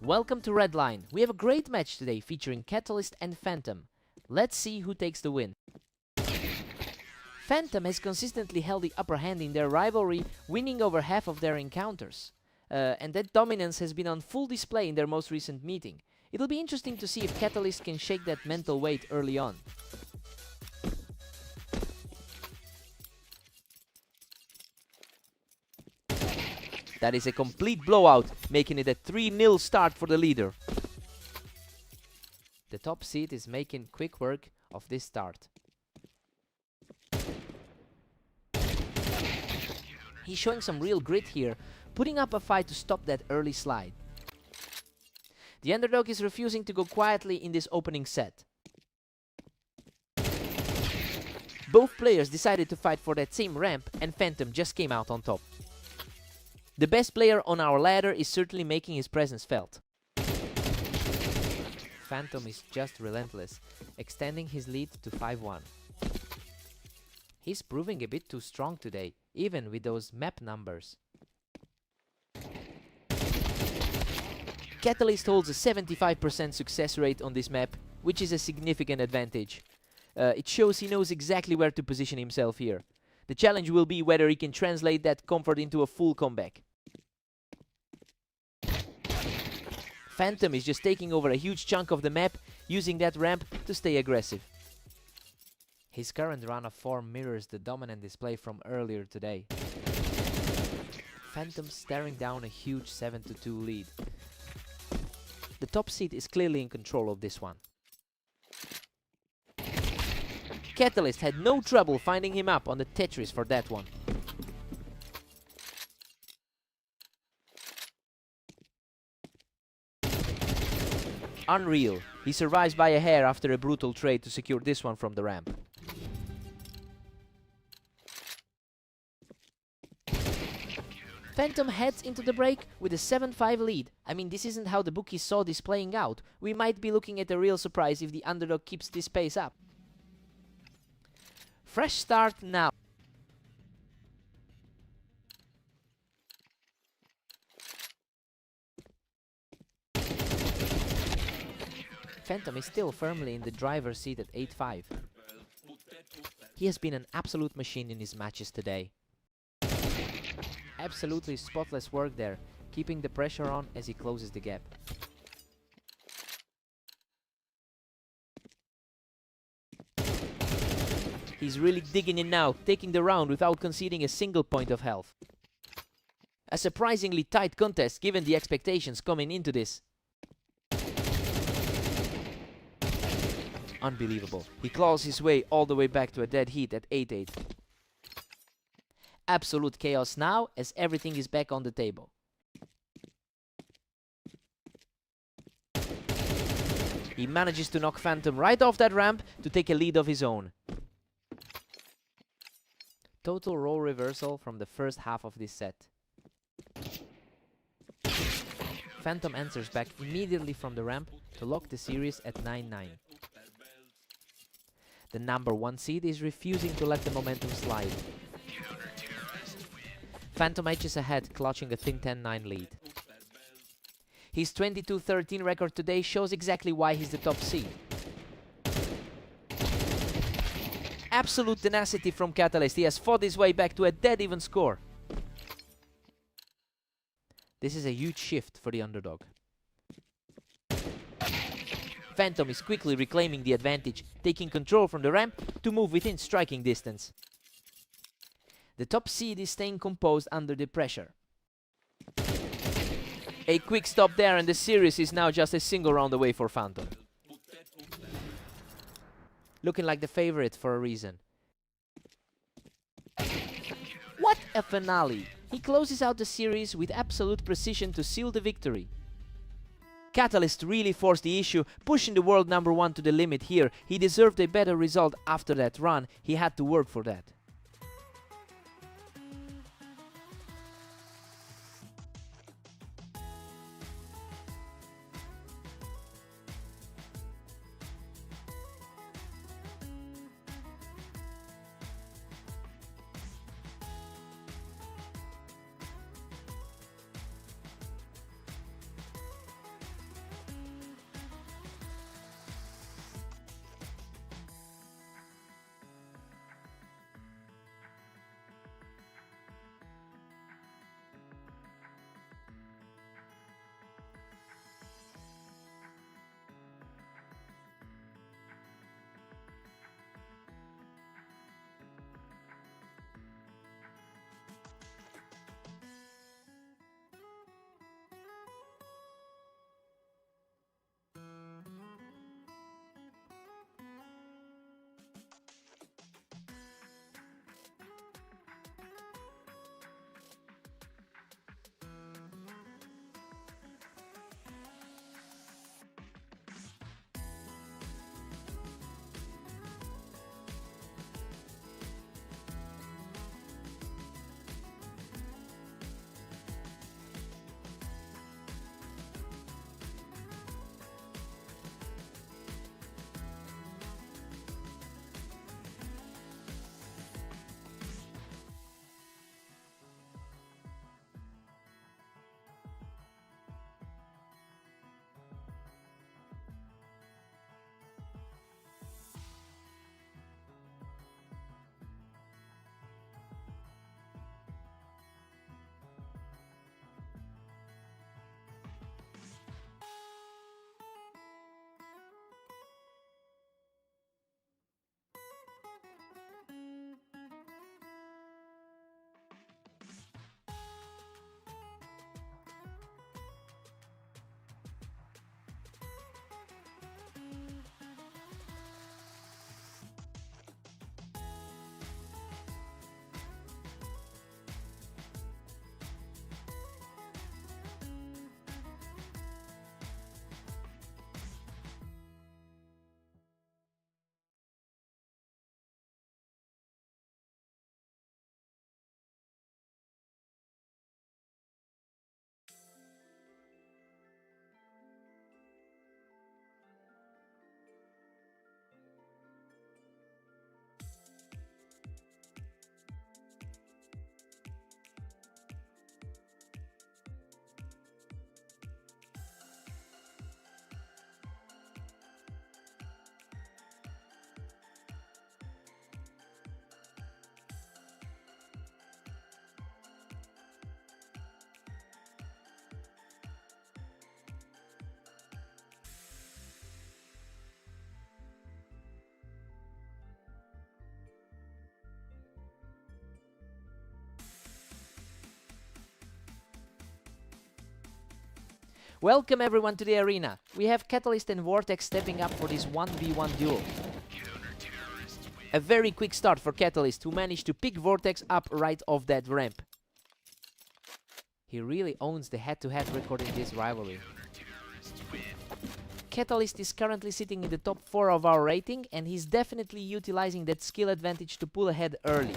Welcome to Redline. We have a great match today featuring Catalyst and Phantom. Let's see who takes the win. Phantom has consistently held the upper hand in their rivalry, winning over half of their encounters. And that dominance has been on full display in their most recent meeting. It'll be interesting to see if Catalyst can shake that mental weight early on. That is a complete blowout, making it a 3-0 start for the leader. The top seed is making quick work of this start. He's showing some real grit here, putting up a fight to stop that early slide. The underdog is refusing to go quietly in this opening set. Both players decided to fight for that same ramp, and Phantom just came out on top. The best player on our ladder is certainly making his presence felt. Phantom is just relentless, extending his lead to 5-1. He's proving a bit too strong today, even with those map numbers. Catalyst holds a 75% success rate on this map, which is a significant advantage. It shows he knows exactly where to position himself here. The challenge will be whether he can translate that comfort into a full comeback. Phantom is just taking over a huge chunk of the map, using that ramp to stay aggressive. His current run of form mirrors the dominant display from earlier today. Phantom staring down a huge 7-2 lead. The top seed is clearly in control of this one. Catalyst had no trouble finding him up on the Tetris for that one. Unreal. He survives by a hair after a brutal trade to secure this one from the ramp. Phantom heads into the break with a 7-5 lead. I mean, this isn't how the bookies saw this playing out. We might be looking at a real surprise if the underdog keeps this pace up. Fresh start now. Phantom is still firmly in the driver's seat at 8-5. He has been an absolute machine in his matches today. Absolutely spotless work there, keeping the pressure on as he closes the gap. He's really digging in now, taking the round without conceding a single point of health. A surprisingly tight contest given the expectations coming into this. Unbelievable. He claws his way all the way back to a dead heat at 8-8. Absolute chaos now, as everything is back on the table. He manages to knock Phantom right off that ramp to take a lead of his own. Total role reversal from the first half of this set. Phantom answers back immediately from the ramp to lock the series at 9-9. The number 1 seed is refusing to let the momentum slide. Phantom edges ahead, clutching a thin 10-9 lead. His 22-13 record today shows exactly why he's the top seed. Absolute tenacity from Catalyst. He has fought his way back to a dead-even score. This is a huge shift for the underdog. Phantom is quickly reclaiming the advantage, taking control from the ramp to move within striking distance. The top seed is staying composed under the pressure. A quick stop there and the series is now just a single round away for Phantom. Looking like the favorite for a reason. What a finale! He closes out the series with absolute precision to seal the victory. Catalyst really forced the issue, pushing the world number 1 to the limit here. He deserved a better result after that run. He had to work for that. Welcome everyone to the arena. We have Catalyst and Vortex stepping up for this 1v1 duel. A very quick start for Catalyst, who managed to pick Vortex up right off that ramp. He really owns the head-to-head record in this rivalry. Catalyst is currently sitting in the top 4 of our rating, and he's definitely utilizing that skill advantage to pull ahead early.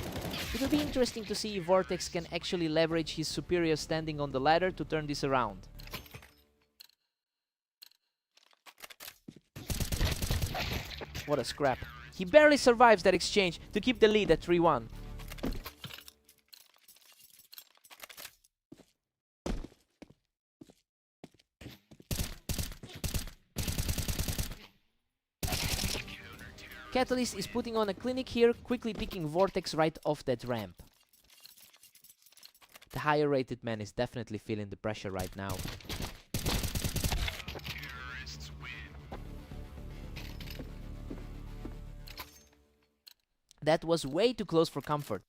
It will be interesting to see if Vortex can actually leverage his superior standing on the ladder to turn this around. What a scrap. He barely survives that exchange to keep the lead at 3-1. Catalyst is putting on a clinic here, quickly picking Vortex right off that ramp. The higher rated man is definitely feeling the pressure right now. That was way too close for comfort.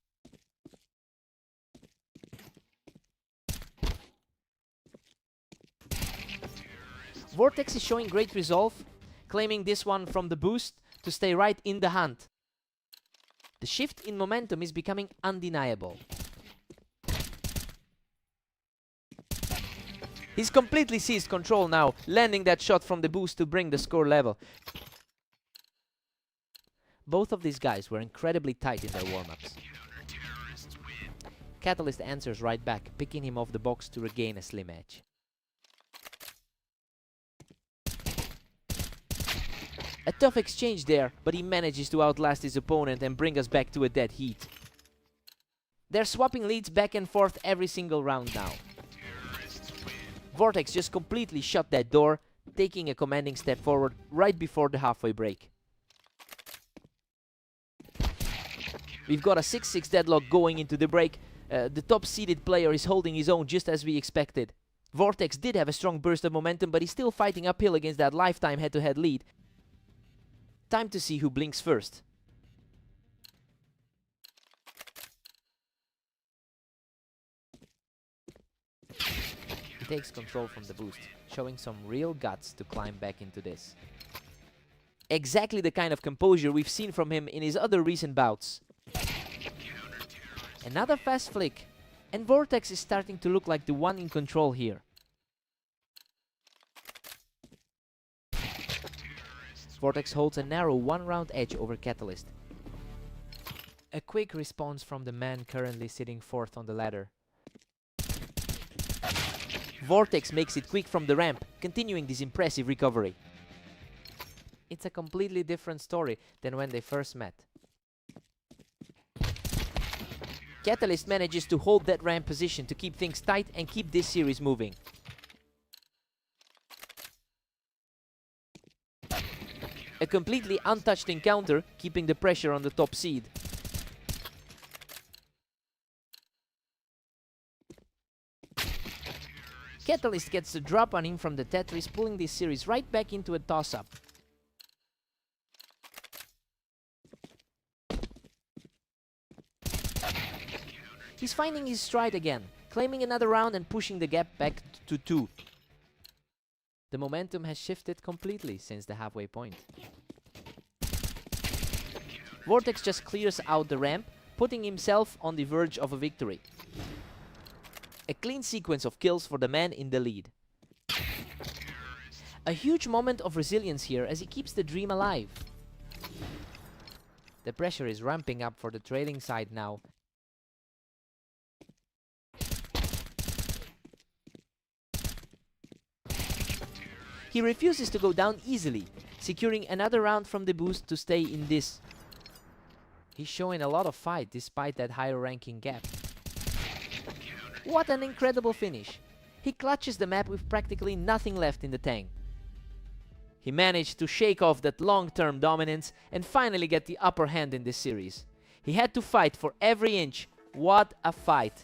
Vortex is showing great resolve, claiming this one from the boost to stay right in the hunt. The shift in momentum is becoming undeniable. He's completely seized control now, landing that shot from the boost to bring the score level. Both of these guys were incredibly tight in their warm-ups. Catalyst answers right back, picking him off the box to regain a slim edge. A tough exchange there, but he manages to outlast his opponent and bring us back to a dead heat. They're swapping leads back and forth every single round now. Vortex just completely shut that door, taking a commanding step forward right before the halfway break. We've got a 6-6 deadlock going into the break. The top-seeded player is holding his own just as we expected. Vortex did have a strong burst of momentum, but he's still fighting uphill against that lifetime head-to-head lead. Time to see who blinks first. He takes control from the boost, showing some real guts to climb back into this. Exactly the kind of composure we've seen from him in his other recent bouts. Another fast flick, and Vortex is starting to look like the one in control here. Vortex holds a narrow one-round edge over Catalyst. A quick response from the man currently sitting fourth on the ladder. Vortex makes it quick from the ramp, continuing this impressive recovery. It's a completely different story than when they first met. Catalyst manages to hold that ramp position to keep things tight and keep this series moving. A completely untouched encounter, keeping the pressure on the top seed. Catalyst gets the drop on him from the Tetris, pulling this series right back into a toss-up. He's finding his stride again, claiming another round and pushing the gap back to 2. The momentum has shifted completely since the halfway point. Vortex just clears out the ramp, putting himself on the verge of a victory. A clean sequence of kills for the man in the lead. A huge moment of resilience here as he keeps the dream alive. The pressure is ramping up for the trailing side now. He refuses to go down easily, securing another round from the boost to stay in this. He's showing a lot of fight despite that higher ranking gap. What an incredible finish! He clutches the map with practically nothing left in the tank. He managed to shake off that long-term dominance and finally get the upper hand in this series. He had to fight for every inch. What a fight!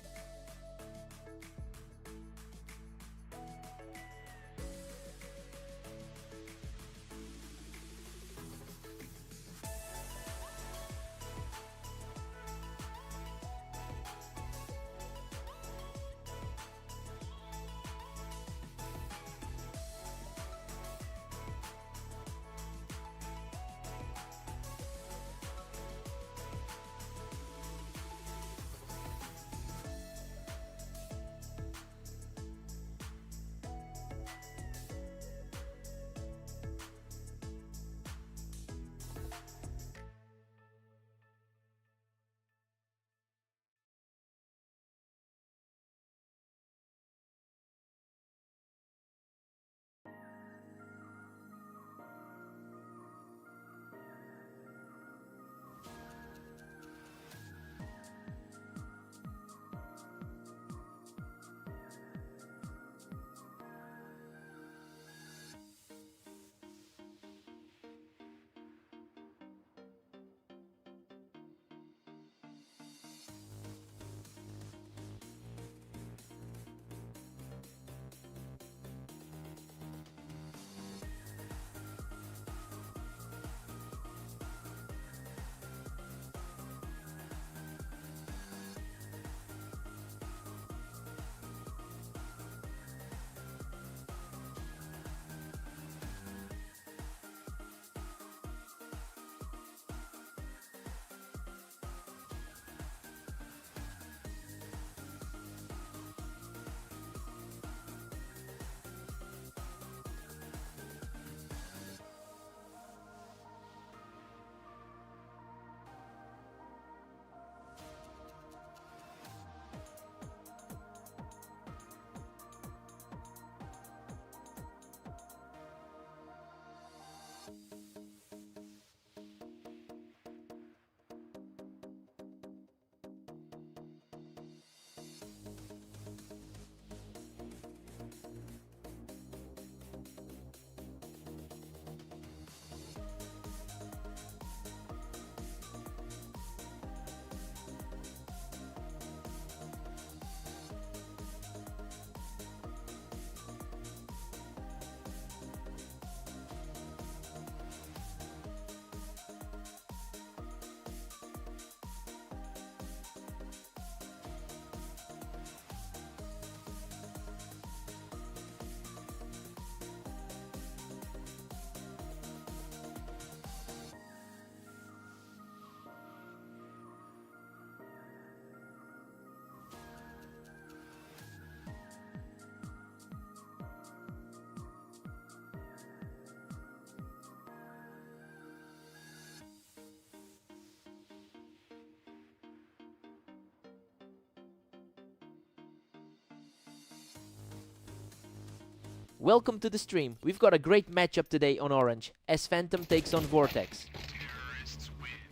Welcome to the stream. We've got a great matchup today on Orange, as Phantom takes on Vortex.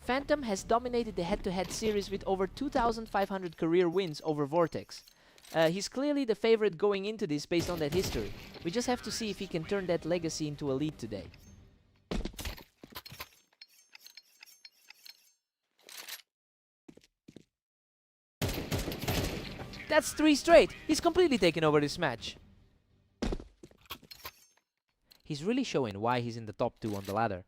Phantom has dominated the head-to-head series with over 2,500 career wins over Vortex. He's clearly the favorite going into this based on that history. We just have to see if he can turn that legacy into a lead today. That's 3 straight! He's completely taken over this match. He's really showing why he's in the top 2 on the ladder.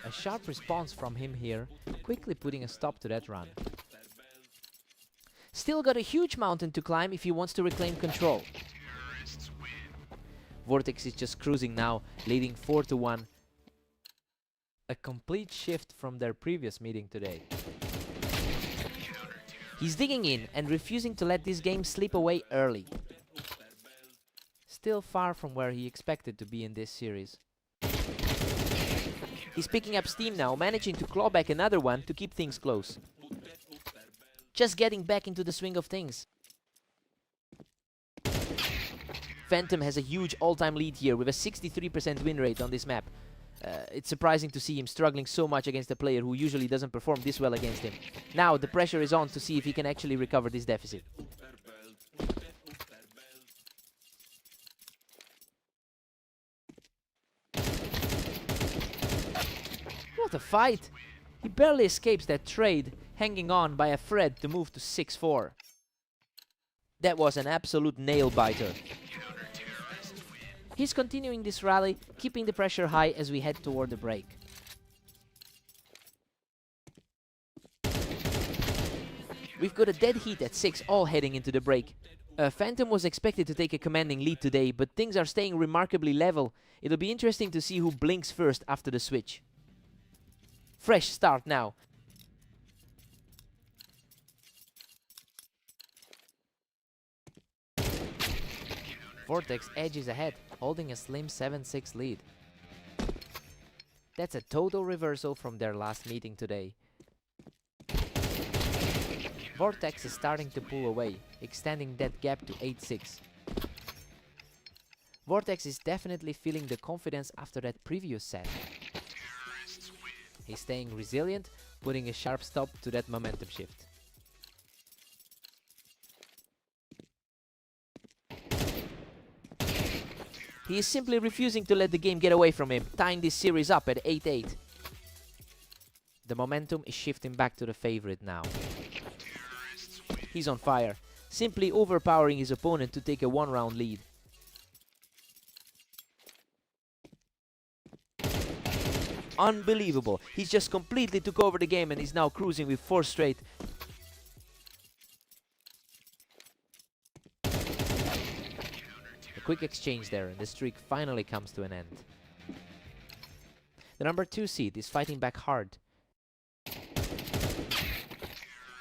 A sharp response from him here, quickly putting a stop to that run. Still got a huge mountain to climb if he wants to reclaim control. Vortex is just cruising now, leading 4-1. A complete shift from their previous meeting today. He's digging in and refusing to let this game slip away early. Still far from where he expected to be in this series. He's picking up steam now, managing to claw back another one to keep things close. Just getting back into the swing of things. Phantom has a huge all-time lead here with a 63% win rate on this map. It's surprising to see him struggling so much against a player who usually doesn't perform this well against him. Now the pressure is on to see if he can actually recover this deficit. What a fight! He barely escapes that trade, hanging on by a thread to move to 6-4. That was an absolute nail-biter. He's continuing this rally, keeping the pressure high as we head toward the break. We've got a dead heat at 6, all heading into the break. Phantom was expected to take a commanding lead today, but things are staying remarkably level. It'll be interesting to see who blinks first after the switch. Fresh start now. Vortex edges ahead, holding a slim 7-6 lead. That's a total reversal from their last meeting today. Vortex is starting to pull away, extending that gap to 8-6. Vortex is definitely feeling the confidence after that previous set. He's staying resilient, putting a sharp stop to that momentum shift. He is simply refusing to let the game get away from him, tying this series up at 8-8. The momentum is shifting back to the favorite now. He's on fire, simply overpowering his opponent to take a 1-round lead. Unbelievable. He's just completely took over the game and is now cruising with 4 straight. A quick exchange there and the streak finally comes to an end. The number 2 seed is fighting back hard.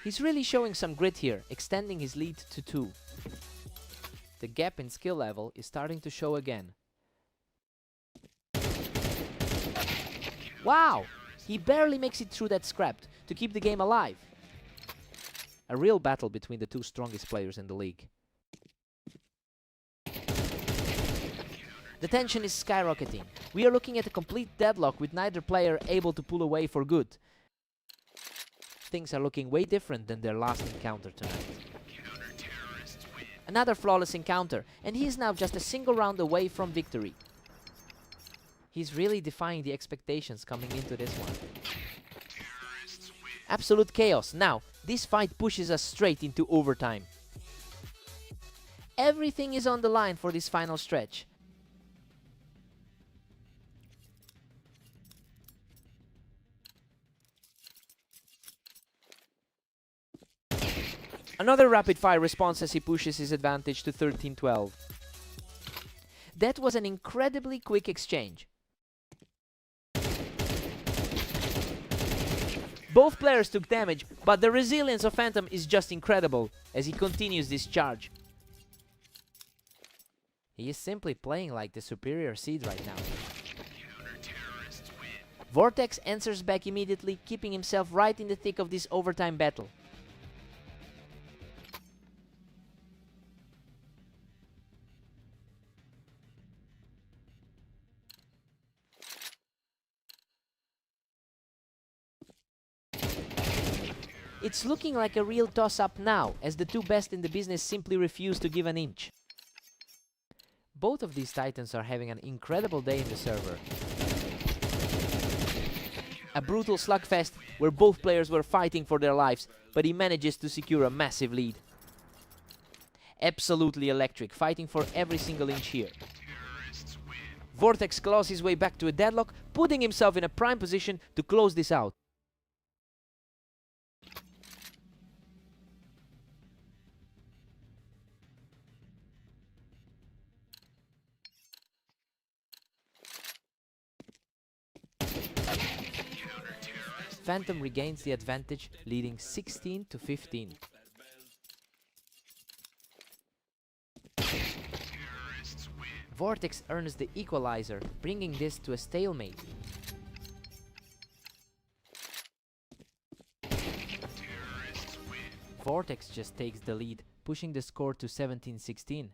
He's really showing some grit here, extending his lead to 2. The gap in skill level is starting to show again. Wow! He barely makes it through that scrap to keep the game alive. A real battle between the 2 strongest players in the league. The tension is skyrocketing. We are looking at a complete deadlock with neither player able to pull away for good. Things are looking way different than their last encounter tonight. Another flawless encounter, and he is now just a single round away from victory. He's really defying the expectations coming into this one. Absolute chaos. Now, this fight pushes us straight into overtime. Everything is on the line for this final stretch. Another rapid-fire response as he pushes his advantage to 13-12. That was an incredibly quick exchange. Both players took damage, but the resilience of Phantom is just incredible as he continues this charge. He is simply playing like the superior seed right now. Vortex answers back immediately, keeping himself right in the thick of this overtime battle. It's looking like a real toss-up now, as the two best in the business simply refuse to give an inch. Both of these titans are having an incredible day in the server. A brutal slugfest where both players were fighting for their lives, but he manages to secure a massive lead. Absolutely electric, fighting for every single inch here. Vortex claws his way back to a deadlock, putting himself in a prime position to close this out. Phantom regains the advantage, leading 16 to 15. Vortex earns the equalizer, bringing this to a stalemate. Vortex just takes the lead, pushing the score to 17-16.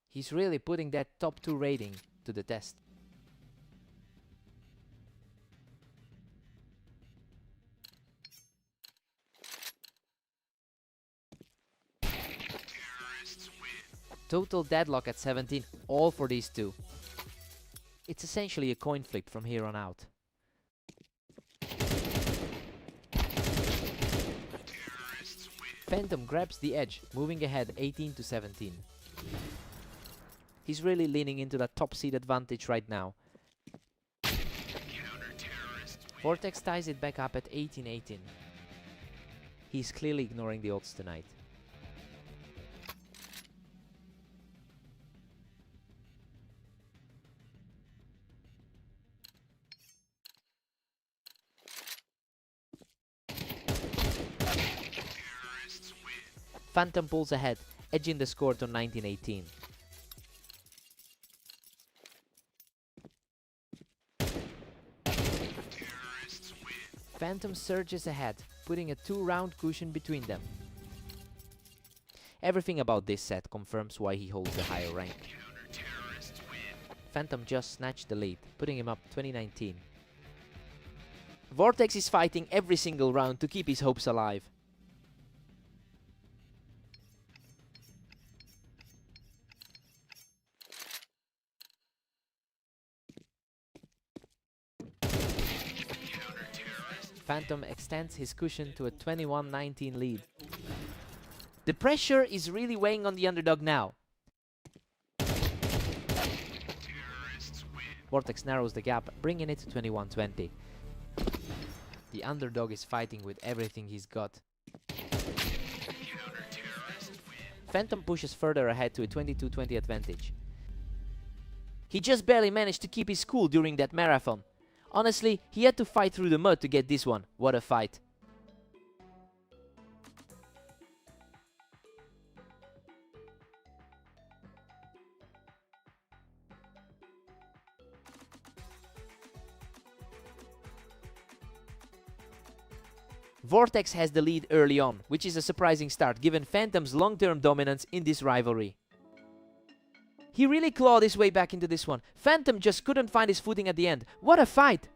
He's really putting that top 2 rating to the test. Total deadlock at 17, all for these two. It's essentially a coin flip from here on out. Phantom grabs the edge, moving ahead 18 to 17. He's really leaning into that top seed advantage right now. Vortex ties it back up at 18-18. He's clearly ignoring the odds tonight. Phantom pulls ahead, edging the score to 19-18. Phantom surges ahead, putting a 2-round cushion between them. Everything about this set confirms why he holds the higher rank. Phantom just snatched the lead, putting him up 20-19. Vortex is fighting every single round to keep his hopes alive. Phantom extends his cushion to a 21-19 lead. The pressure is really weighing on the underdog now. Vortex narrows the gap, bringing it to 21-20. The underdog is fighting with everything he's got. Phantom pushes further ahead to a 22-20 advantage. He just barely managed to keep his cool during that marathon. Honestly, he had to fight through the mud to get this one. What a fight. Vortex has the lead early on, which is a surprising start given Phantom's long-term dominance in this rivalry. He really clawed his way back into this one. Phantom just couldn't find his footing at the end. What a fight!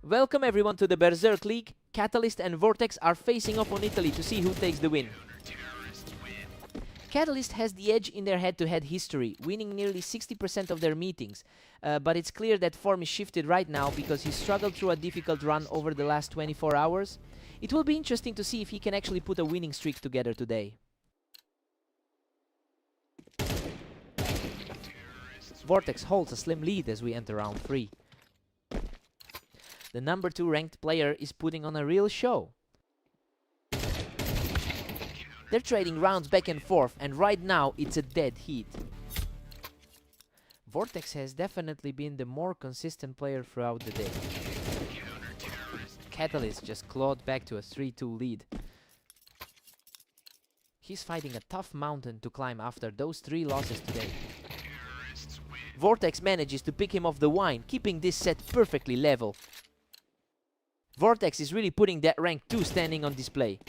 Welcome everyone to the Berserk League. Catalyst and Vortex are facing off on Italy to see who takes the win. Catalyst has the edge in their head-to-head history, winning nearly 60% of their meetings. But it's clear that form is shifted right now because he struggled through a difficult run over the last 24 hours. It will be interesting to see if he can actually put a winning streak together today. Vortex holds a slim lead as we enter round 3. The number 2 ranked player is putting on a real show. They're trading rounds back and forth, and right now it's a dead heat. Vortex has definitely been the more consistent player throughout the day. Catalyst just clawed back to a 3-2 lead. He's fighting a tough mountain to climb after those 3 losses today. Vortex manages to pick him off the wine, keeping this set perfectly level. Vortex is really putting that rank 2 standing on display.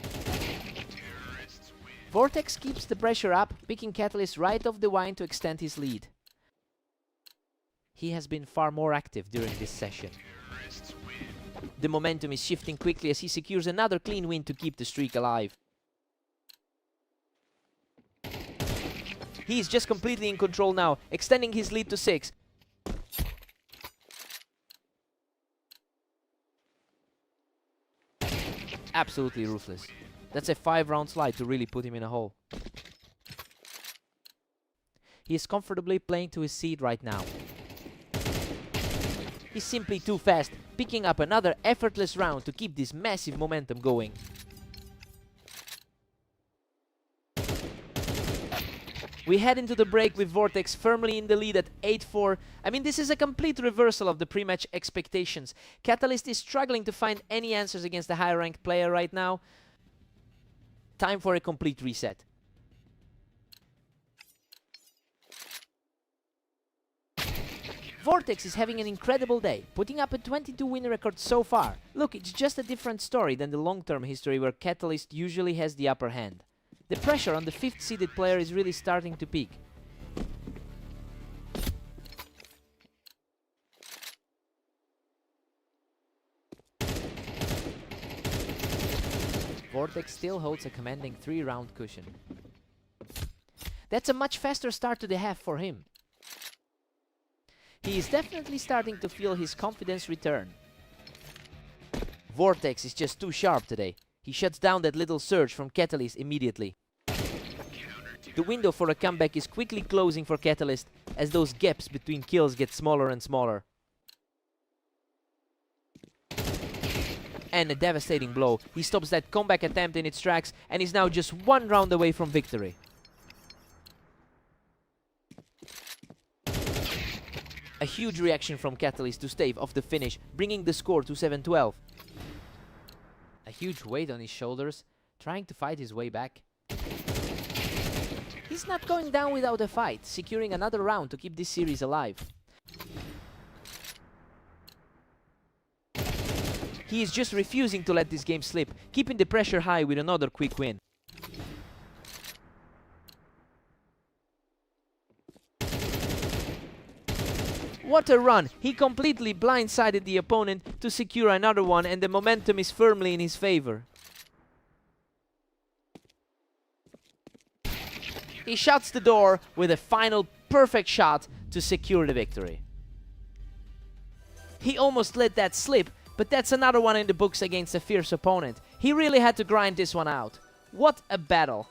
Vortex keeps the pressure up, picking Catalyst right off the wine to extend his lead. He has been far more active during this session. The momentum is shifting quickly as he secures another clean win to keep the streak alive. He is just completely in control now, extending his lead to 6. Absolutely ruthless. That's a 5-round slide to really put him in a hole. He is comfortably playing to his seed right now. He's simply too fast, picking up another effortless round to keep this massive momentum going. We head into the break with Vortex firmly in the lead at 8-4. I mean, this is a complete reversal of the pre-match expectations. Catalyst is struggling to find any answers against the higher-ranked player right now. Time for a complete reset. Vortex is having an incredible day, putting up a 22-win record so far. Look, it's just a different story than the long-term history where Catalyst usually has the upper hand. The pressure on the 5th-seeded player is really starting to peak. Vortex still holds a commanding 3-round cushion. That's a much faster start to the half for him. He is definitely starting to feel his confidence return. Vortex is just too sharp today. He shuts down that little surge from Catalyst immediately. The window for a comeback is quickly closing for Catalyst as those gaps between kills get smaller and smaller. And a devastating blow. He stops that comeback attempt in its tracks and is now just 1 round away from victory. A huge reaction from Catalyst to stave off the finish, bringing the score to 7-12. A huge weight on his shoulders, trying to fight his way back. He's not going down without a fight, securing another round to keep this series alive. He is just refusing to let this game slip, keeping the pressure high with another quick win. What a run! He completely blindsided the opponent to secure another one, and the momentum is firmly in his favor. He shuts the door with a final perfect shot to secure the victory. He almost let that slip, but that's another one in the books against a fierce opponent. He really had to grind this one out. What a battle!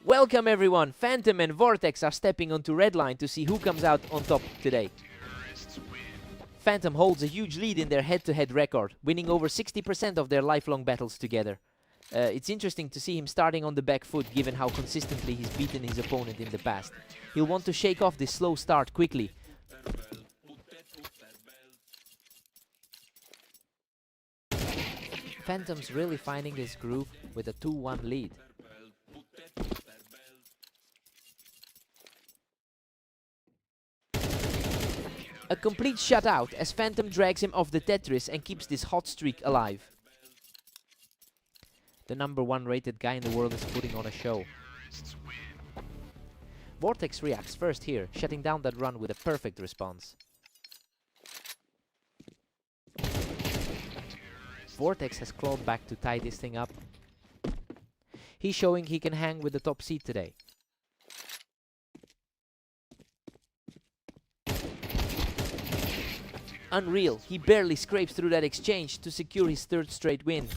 Welcome everyone, Phantom and Vortex are stepping onto red line to see who comes out on top today. Phantom holds a huge lead in their head-to-head record, winning over 60% of their lifelong battles together. It's interesting to see him starting on the back foot given how consistently he's beaten his opponent in the past. He'll want to shake off this slow start quickly. Phantom's really finding his groove with a 2-1 lead. A complete shutout as Phantom drags him off the Tetris and keeps this hot streak alive. The #1 rated guy in the world is putting on a show. Vortex reacts first here, shutting down that run with a perfect response. Vortex has clawed back to tie this thing up. He's showing he can hang with the top seed today. Unreal, he barely scrapes through that exchange to secure his 3rd straight win.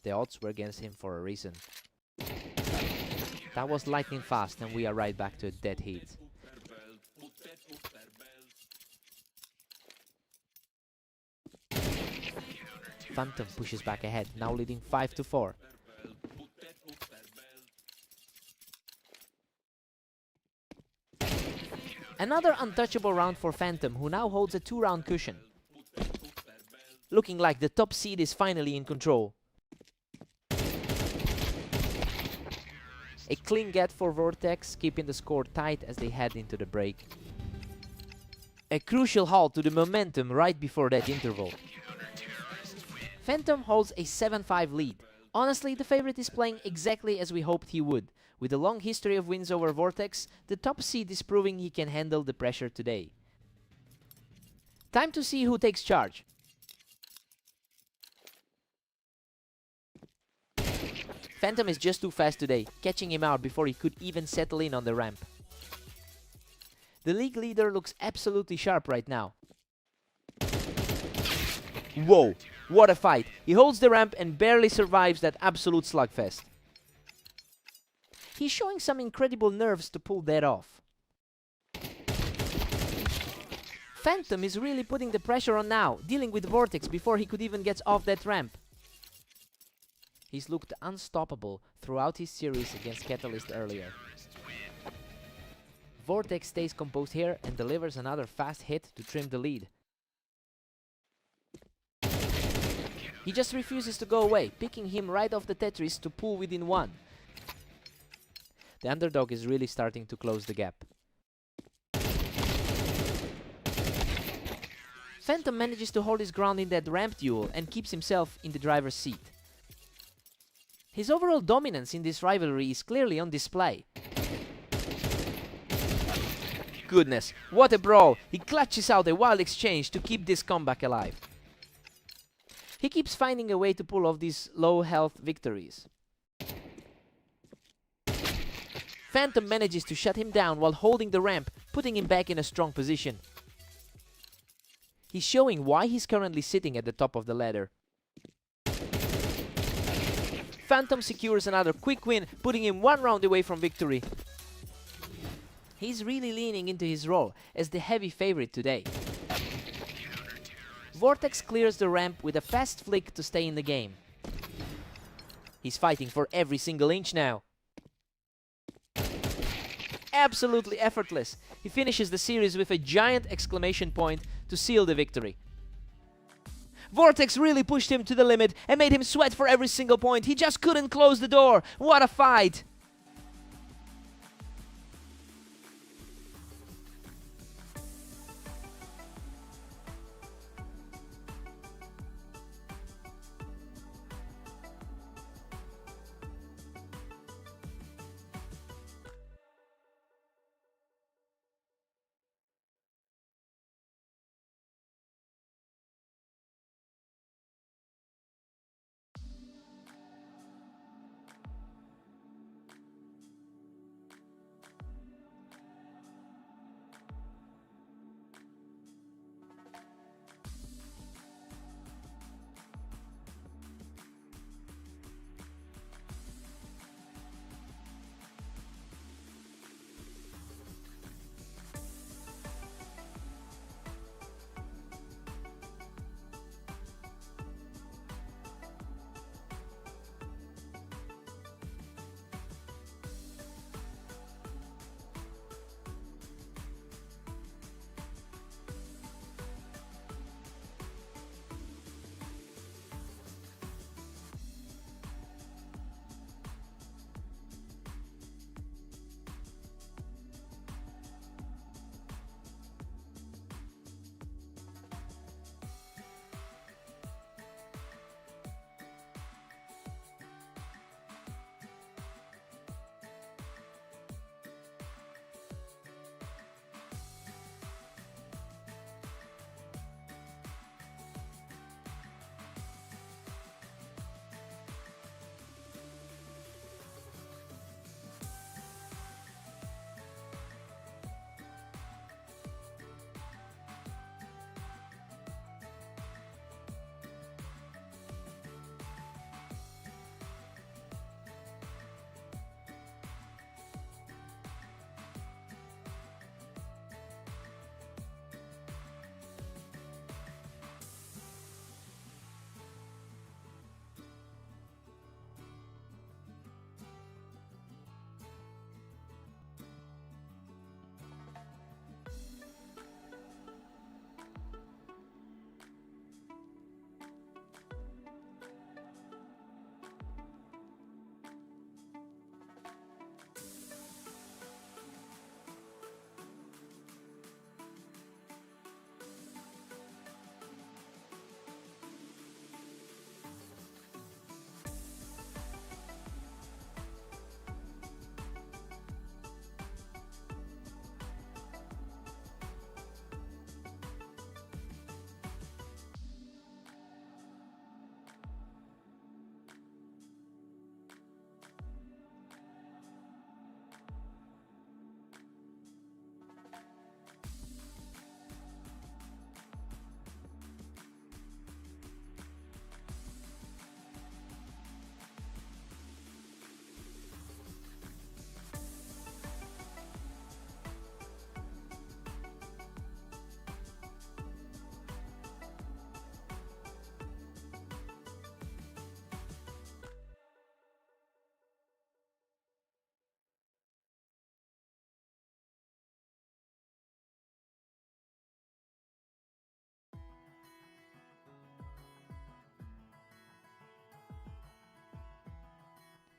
The odds were against him for a reason. That was lightning fast and we are right back to a dead heat. Phantom pushes back ahead, now leading 5-4. Another untouchable round for Phantom, who now holds a 2-round cushion. Looking like the top seed is finally in control. A clean get for Vortex, keeping the score tight as they head into the break. A crucial halt to the momentum right before that interval. Phantom holds a 7-5 lead. Honestly, the favorite is playing exactly as we hoped he would. With a long history of wins over Vortex, the top seed is proving he can handle the pressure today. Time to see who takes charge. Phantom is just too fast today, catching him out before he could even settle in on the ramp. The league leader looks absolutely sharp right now. Whoa, what a fight! He holds the ramp and barely survives that absolute slugfest. He's showing some incredible nerves to pull that off. Phantom is really putting the pressure on now, dealing with Vortex before he could even get off that ramp. He's looked unstoppable throughout his series against Catalyst earlier. Vortex stays composed here and delivers another fast hit to trim the lead. He just refuses to go away, picking him right off the Tetris to pull within 1. The underdog is really starting to close the gap. Phantom manages to hold his ground in that ramp duel and keeps himself in the driver's seat. His overall dominance in this rivalry is clearly on display. Goodness, what a brawl! He clutches out a wild exchange to keep this comeback alive. He keeps finding a way to pull off these low health victories. Phantom manages to shut him down while holding the ramp, putting him back in a strong position. He's showing why he's currently sitting at the top of the ladder. Phantom secures another quick win, putting him 1 round away from victory. He's really leaning into his role as the heavy favorite today. Vortex clears the ramp with a fast flick to stay in the game. He's fighting for every single inch now. Absolutely effortless. He finishes the series with a giant exclamation point to seal the victory. Vortex really pushed him to the limit and made him sweat for every single point. He just couldn't close the door. What a fight!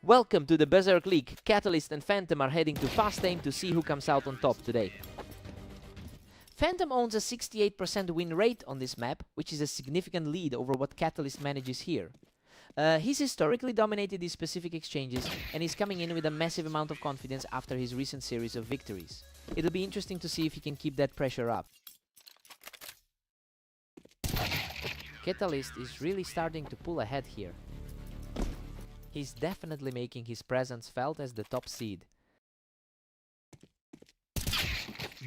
Welcome to the Berserk League. Catalyst and Phantom are heading to fast aim to see who comes out on top today. Phantom owns a 68% win rate on this map, which is a significant lead over what Catalyst manages here. He's historically dominated these specific exchanges, and he's coming in with a massive amount of confidence after his recent series of victories. It'll be interesting to see if he can keep that pressure up. Catalyst is really starting to pull ahead here. He's definitely making his presence felt as the top seed.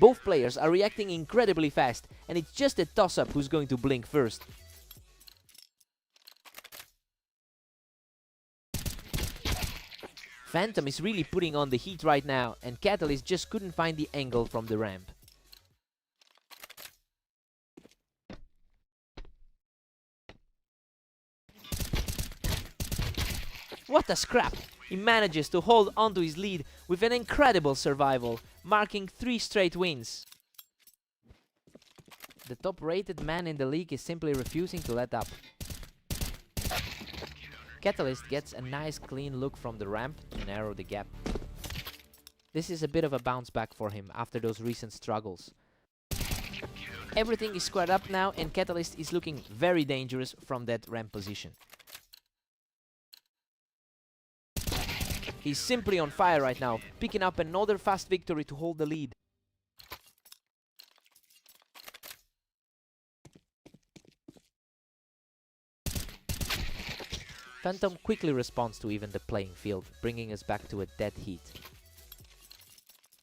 Both players are reacting incredibly fast, and it's just a toss-up who's going to blink first. Phantom is really putting on the heat right now, and Catalyst just couldn't find the angle from the ramp. What a scrap! He manages to hold onto his lead with an incredible survival, marking 3 straight wins. The top-rated man in the league is simply refusing to let up. Catalyst gets a nice clean look from the ramp to narrow the gap. This is a bit of a bounce back for him after those recent struggles. Everything is squared up now, and Catalyst is looking very dangerous from that ramp position. He's simply on fire right now, picking up another fast victory to hold the lead. Phantom quickly responds to even the playing field, bringing us back to a dead heat.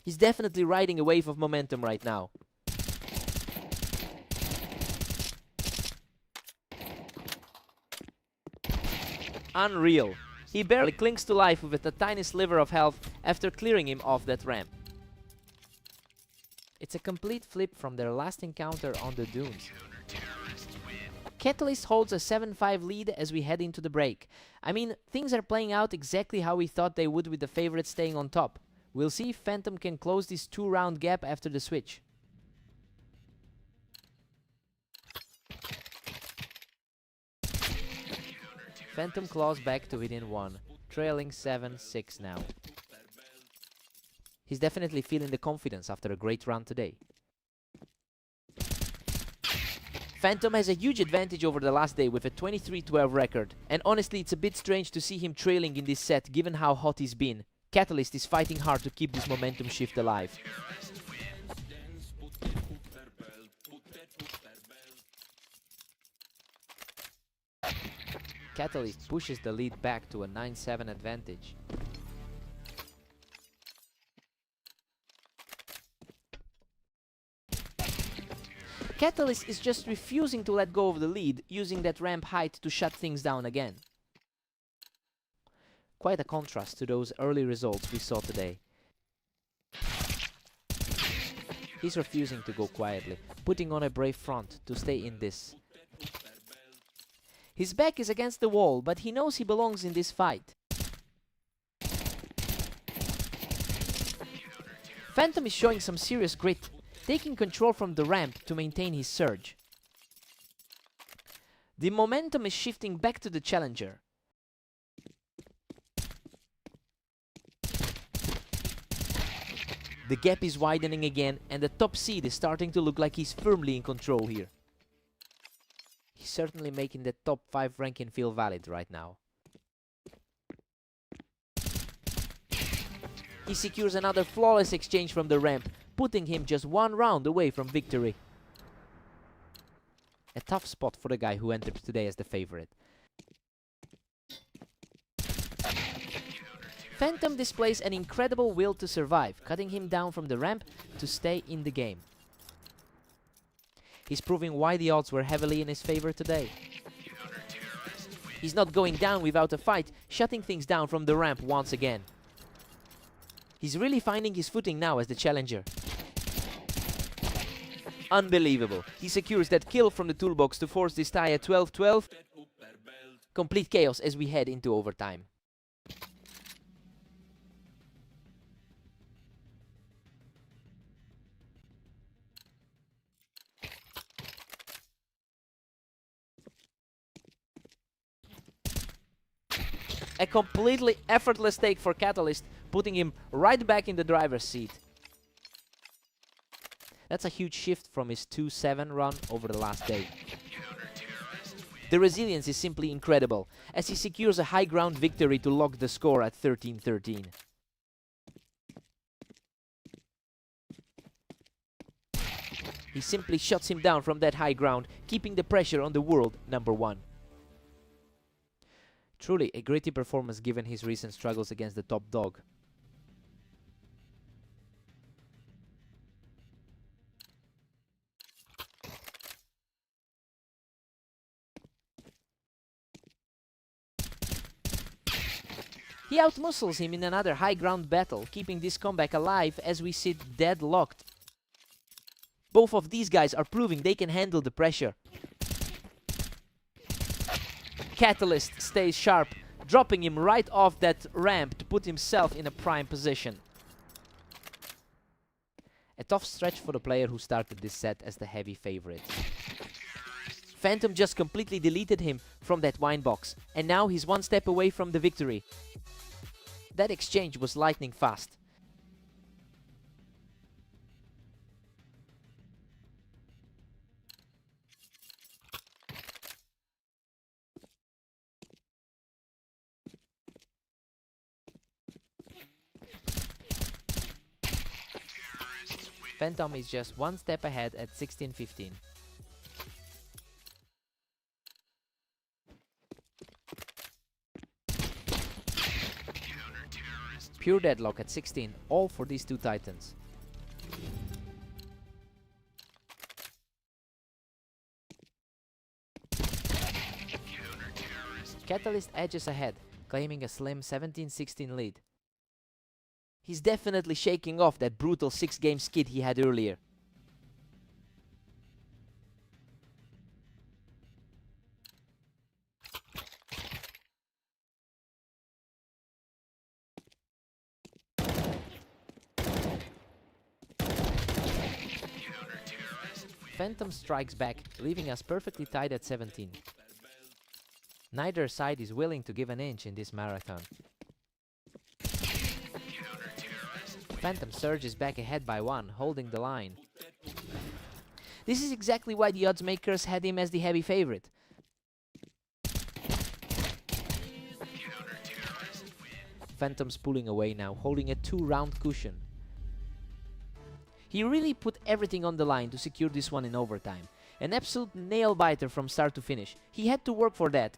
He's definitely riding a wave of momentum right now. Unreal. He barely clings to life with a tiny sliver of health after clearing him off that ramp. It's a complete flip from their last encounter on the dunes. Catalyst holds a 7-5 lead as we head into the break. I mean, things are playing out exactly how we thought they would with the favorite staying on top. We'll see if Phantom can close this 2-round gap after the switch. Phantom claws back to within 1, trailing 7-6 now. He's definitely feeling the confidence after a great run today. Phantom has a huge advantage over the last day with a 23-12 record, and honestly it's a bit strange to see him trailing in this set given how hot he's been. Catalyst is fighting hard to keep this momentum shift alive. Catalyst pushes the lead back to a 9-7 advantage. Catalyst is just refusing to let go of the lead, using that ramp height to shut things down again. Quite a contrast to those early results we saw today. He's refusing to go quietly, putting on a brave front to stay in this. His back is against the wall, but he knows he belongs in this fight. Phantom is showing some serious grit, taking control from the ramp to maintain his surge. The momentum is shifting back to the challenger. The gap is widening again, and the top seed is starting to look like he's firmly in control here. He's certainly making the top 5 ranking feel valid right now. He secures another flawless exchange from the ramp, putting him just 1 round away from victory. A tough spot for the guy who entered today as the favorite. Phantom displays an incredible will to survive, cutting him down from the ramp to stay in the game. He's proving why the odds were heavily in his favor today. He's not going down without a fight, shutting things down from the ramp once again. He's really finding his footing now as the challenger. Unbelievable. He secures that kill from the toolbox to force this tie at 12-12. Complete chaos as we head into overtime. A completely effortless take for Catalyst, putting him right back in the driver's seat. That's a huge shift from his 2-7 run over the last day. The resilience is simply incredible, as he secures a high ground victory to lock the score at 13-13. He simply shuts him down from that high ground, keeping the pressure on the world number 1. Truly a gritty performance given his recent struggles against the top dog. He outmuscles him in another high ground battle, keeping this comeback alive as we sit deadlocked. Both of these guys are proving they can handle the pressure. Catalyst stays sharp, dropping him right off that ramp to put himself in a prime position. A tough stretch for the player who started this set as the heavy favorite. Phantom just completely deleted him from that wine box, and now he's one step away from the victory. That exchange was lightning fast. Phantom is just one step ahead at 16-15. Pure deadlock at 16, all for these two titans. Catalyst edges ahead, claiming a slim 17-16 lead. He's definitely shaking off that brutal 6-game skid he had earlier. Phantom strikes back, leaving us perfectly tied at 17. Neither side is willing to give an inch in this marathon. Phantom surges back ahead by 1, holding the line. This is exactly why the odds makers had him as the heavy favorite. Phantom's pulling away now, holding a 2-round cushion. He really put everything on the line to secure this one in overtime. An absolute nail-biter from start to finish. He had to work for that.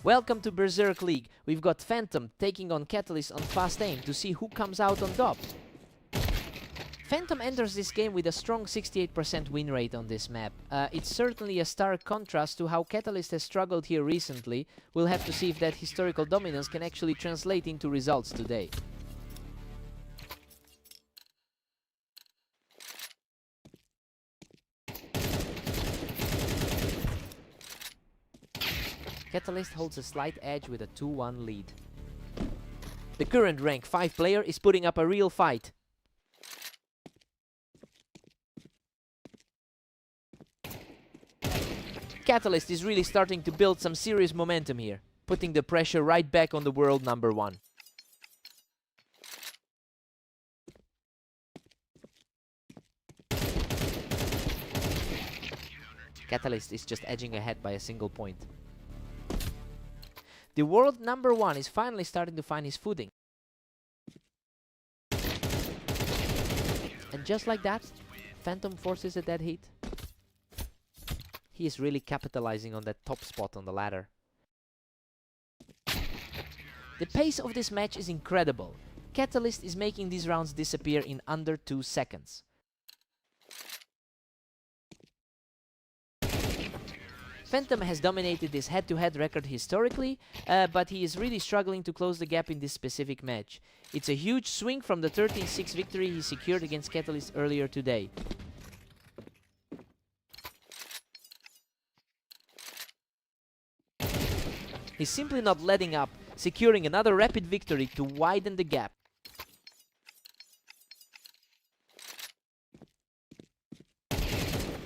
Welcome to Berserk League. We've got Phantom taking on Catalyst on fast aim to see who comes out on top. Phantom enters this game with a strong 68% win rate on this map. It's certainly a stark contrast to how Catalyst has struggled here recently. We'll have to see if that historical dominance can actually translate into results today. Catalyst holds a slight edge with a 2-1 lead. The current rank 5 player is putting up a real fight. Catalyst is really starting to build some serious momentum here, putting the pressure right back on the world number 1. Catalyst is just edging ahead by a single point. The world number 1 is finally starting to find his footing. And just like that, Phantom forces a dead heat. He is really capitalizing on that top spot on the ladder. The pace of this match is incredible. Catalyst is making these rounds disappear in under 2 seconds. Phantom has dominated this head-to-head record historically, but he is really struggling to close the gap in this specific match. It's a huge swing from the 13-6 victory he secured against Catalyst earlier today. He's simply not letting up, securing another rapid victory to widen the gap.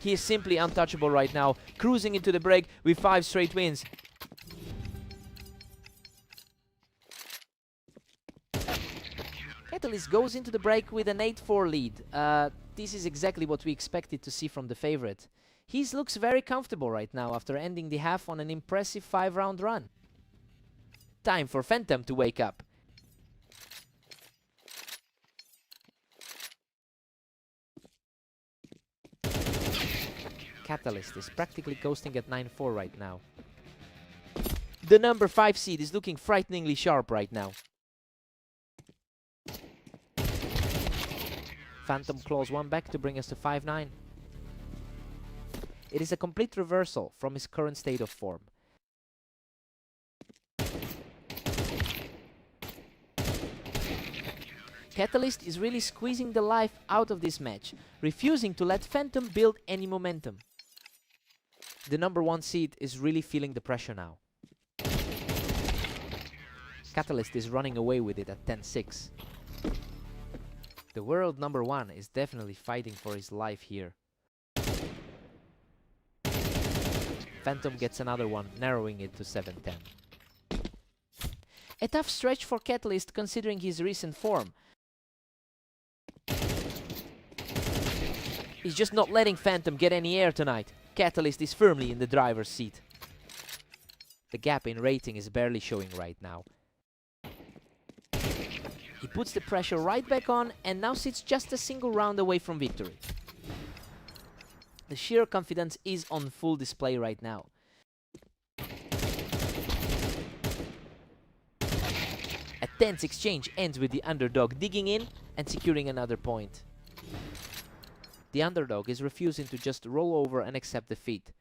He is simply untouchable right now, cruising into the break with 5 straight wins. Catalyst goes into the break with an 8-4 lead. This is exactly what we expected to see from the favorite. He looks very comfortable right now after ending the half on an impressive 5-round run. Time for Phantom to wake up. Catalyst is practically coasting at 9-4 right now. The number 5 seed is looking frighteningly sharp right now. Phantom claws one back to bring us to 5-9. It is a complete reversal from his current state of form. Catalyst is really squeezing the life out of this match, refusing to let Phantom build any momentum. The number 1 seed is really feeling the pressure now. Catalyst is running away with it at 10-6. The world number 1 is definitely fighting for his life here. Phantom gets another one, narrowing it to 7-10. A tough stretch for Catalyst considering his recent form. He's just not letting Phantom get any air tonight. Catalyst is firmly in the driver's seat. The gap in rating is barely showing right now. He puts the pressure right back on and now sits just a single round away from victory. The sheer confidence is on full display right now. A tense exchange ends with the underdog digging in and securing another point. The underdog is refusing to just roll over and accept defeat.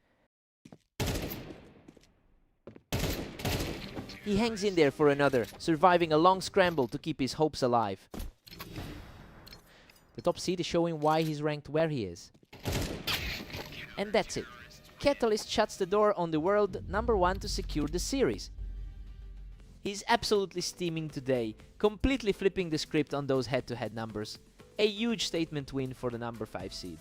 He hangs in there for another, surviving a long scramble to keep his hopes alive. The top seed is showing why he's ranked where he is. And that's it. Catalyst shuts the door on the world number 1 to secure the series. He's absolutely steaming today, completely flipping the script on those head-to-head numbers. A huge statement win for the number 5 seed.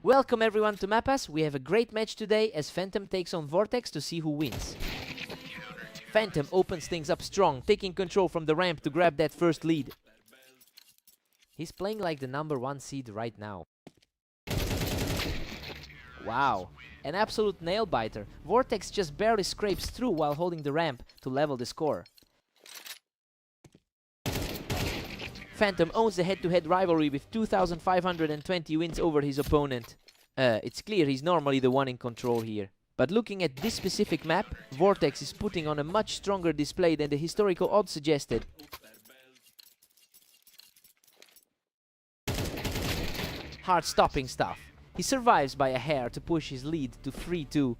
Welcome everyone to Mapas. We have a great match today as Phantom takes on Vortex to see who wins. Phantom opens things up strong, taking control from the ramp to grab that first lead. He's playing like the #1 seed right now. Wow, an absolute nail-biter. Vortex just barely scrapes through while holding the ramp to level the score. Phantom owns the head-to-head rivalry with 2,520 wins over his opponent. It's clear he's normally the one in control here. But looking at this specific map, Vortex is putting on a much stronger display than the historical odds suggested. Hard-stopping stuff. He survives by a hair to push his lead to 3-2.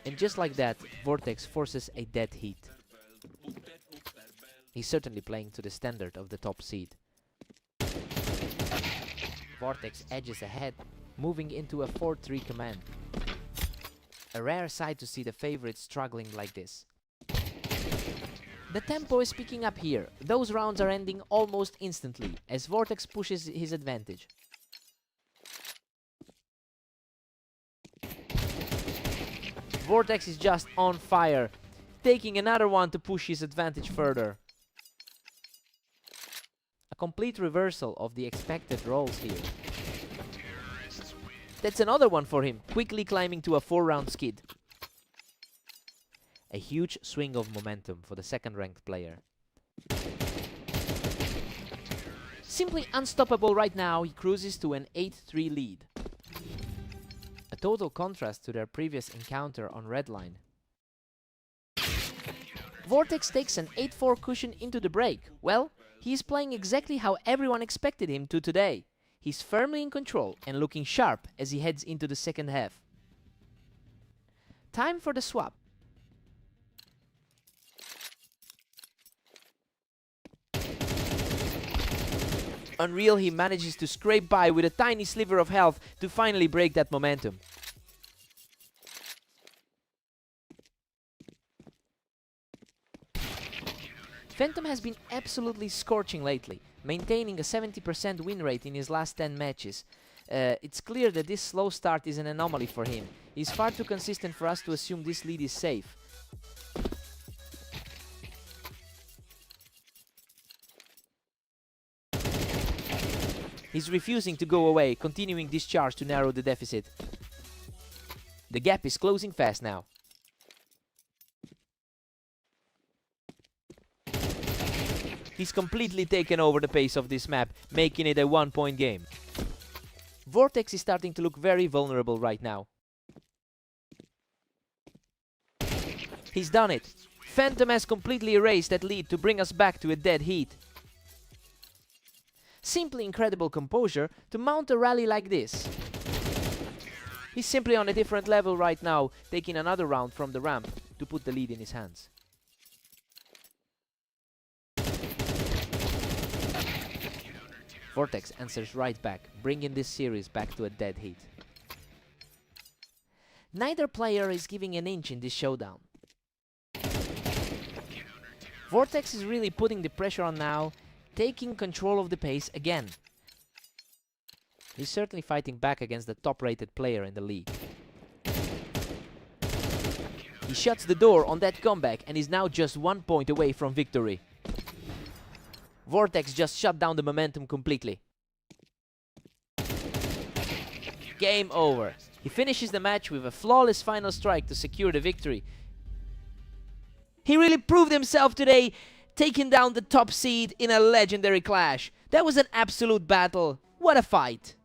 And just like that, Vortex forces a dead heat. He's certainly playing to the standard of the top seed. Vortex edges ahead, moving into a 4-3 command. A rare sight to see the favorites struggling like this. The tempo is picking up here. Those rounds are ending almost instantly, as Vortex pushes his advantage. Vortex is just on fire, taking another one to push his advantage further. A complete reversal of the expected roles here. That's another one for him, quickly climbing to a 4-round skid. A huge swing of momentum for the second-ranked player. Simply unstoppable right now, he cruises to an 8-3 lead. A total contrast to their previous encounter on Redline. Vortex takes an 8-4 cushion into the break. Well, he's playing exactly how everyone expected him to today. He's firmly in control and looking sharp as he heads into the second half. Time for the swap. Unreal, he manages to scrape by with a tiny sliver of health to finally break that momentum. Phantom has been absolutely scorching lately, maintaining a 70% win rate in his last 10 matches. It's clear that this slow start is an anomaly for him. He's far too consistent for us to assume this lead is safe. He's refusing to go away, continuing this charge to narrow the deficit. The gap is closing fast now. He's completely taken over the pace of this map, making it a 1-point game. Vortex is starting to look very vulnerable right now. He's done it. Phantom has completely erased that lead to bring us back to a dead heat. Simply incredible composure to mount a rally like this. He's simply on a different level right now, taking another round from the ramp to put the lead in his hands. Vortex answers right back, bringing this series back to a dead heat. Neither player is giving an inch in this showdown. Vortex is really putting the pressure on now, taking control of the pace again. He's certainly fighting back against the top-rated player in the league. He shuts the door on that comeback and is now just 1 point away from victory. Vortex just shut down the momentum completely. Game over. He finishes the match with a flawless final strike to secure the victory. He really proved himself today, taking down the top seed in a legendary clash. That was an absolute battle. What a fight!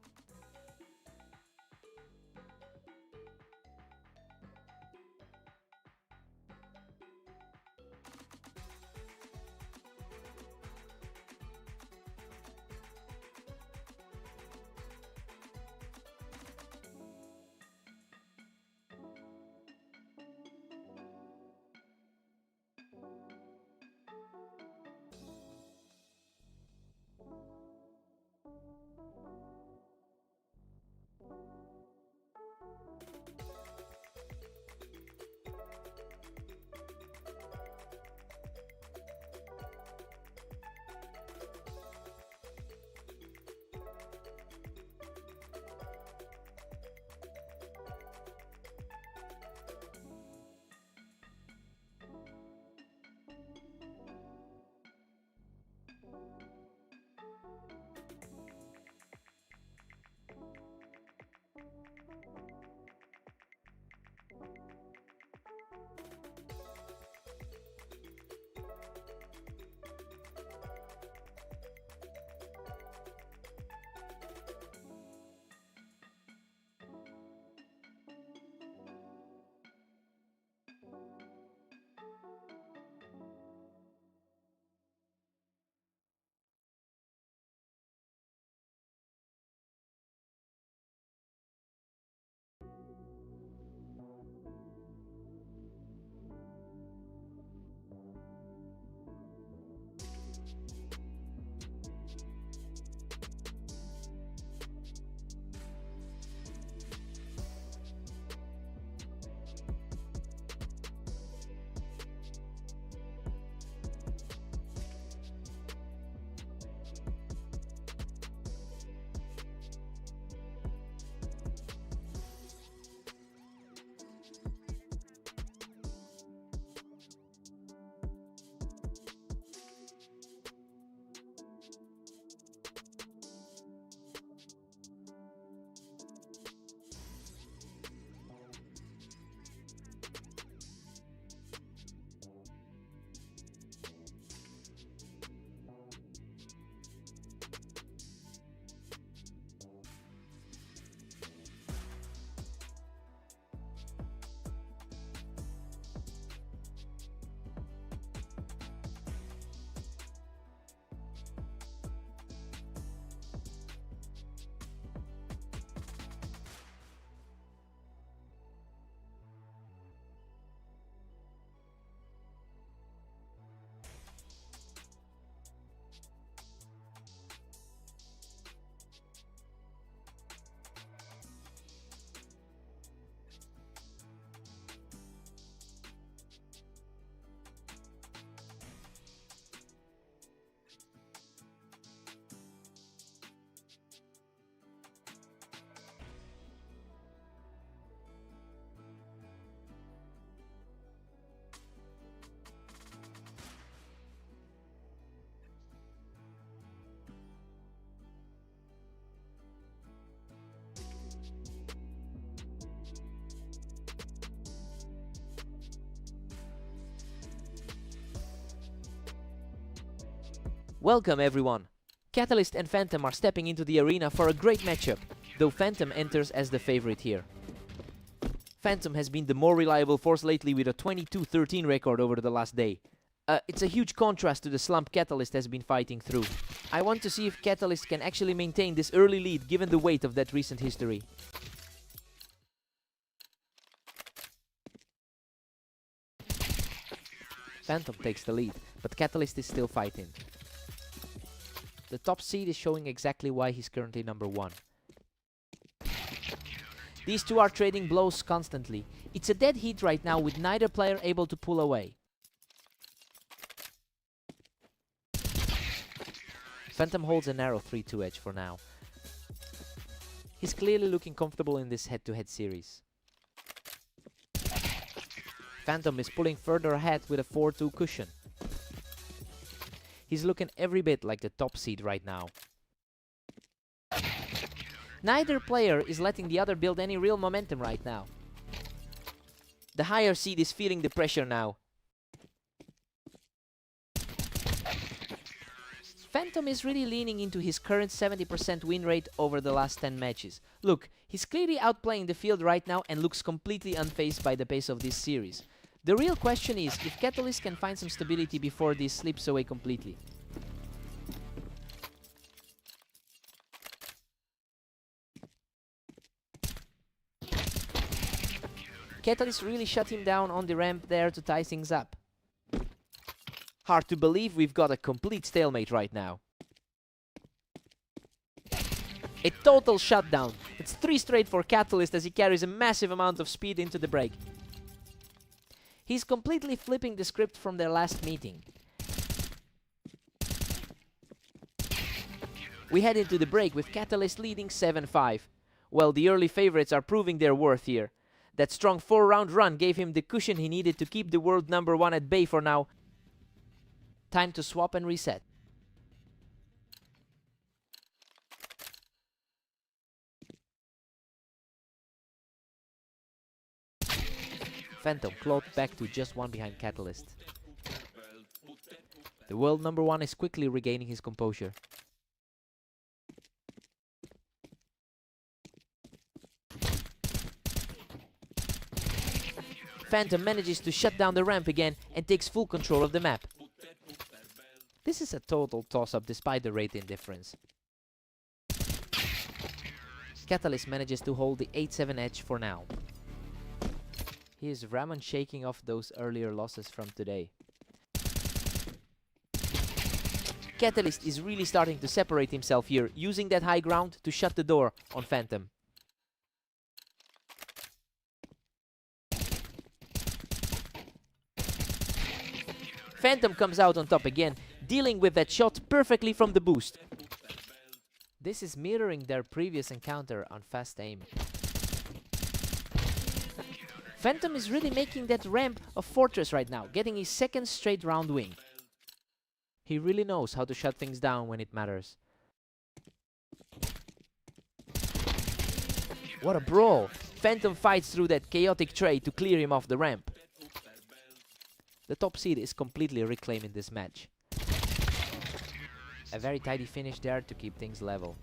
Welcome everyone! Catalyst and Phantom are stepping into the arena for a great matchup, though Phantom enters as the favorite here. Phantom has been the more reliable force lately with a 22-13 record over the last day. It's a huge contrast to the slump Catalyst has been fighting through. I want to see if Catalyst can actually maintain this early lead given the weight of that recent history. Phantom takes the lead, but Catalyst is still fighting. The top seed is showing exactly why he's currently number 1. These two are trading blows constantly. It's a dead heat right now with neither player able to pull away. Phantom holds a narrow 3-2 edge for now. He's clearly looking comfortable in this head-to-head series. Phantom is pulling further ahead with a 4-2 cushion. He's looking every bit like the top seed right now. Neither player is letting the other build any real momentum right now. The higher seed is feeling the pressure now. Phantom is really leaning into his current 70% win rate over the last 10 matches. Look, he's clearly outplaying the field right now and looks completely unfazed by the pace of this series. The real question is if Catalyst can find some stability before this slips away completely. Catalyst really shut him down on the ramp there to tie things up. Hard to believe we've got a complete stalemate right now. A total shutdown. It's 3 straight for Catalyst as he carries a massive amount of speed into the break. He's completely flipping the script from their last meeting. We head into the break with Catalyst leading 7-5. Well, the early favorites are proving their worth here. That strong 4-round run gave him the cushion he needed to keep the world number 1 at bay for now. Time to swap and reset. Phantom clawed back to just 1 behind Catalyst. The world number 1 is quickly regaining his composure. Phantom manages to shut down the ramp again and takes full control of the map. This is a total toss-up despite the rating difference. Catalyst manages to hold the 8-7 edge for now. He is ramen shaking off those earlier losses from today. Catalyst is really starting to separate himself here, using that high ground to shut the door on Phantom. Phantom comes out on top again, dealing with that shot perfectly from the boost. This is mirroring their previous encounter on fast aim. Phantom is really making that ramp a fortress right now, getting his 2nd straight round win. He really knows how to shut things down when it matters. What a brawl! Phantom fights through that chaotic trade to clear him off the ramp. The top seed is completely reclaiming this match. A very tidy finish there to keep things level.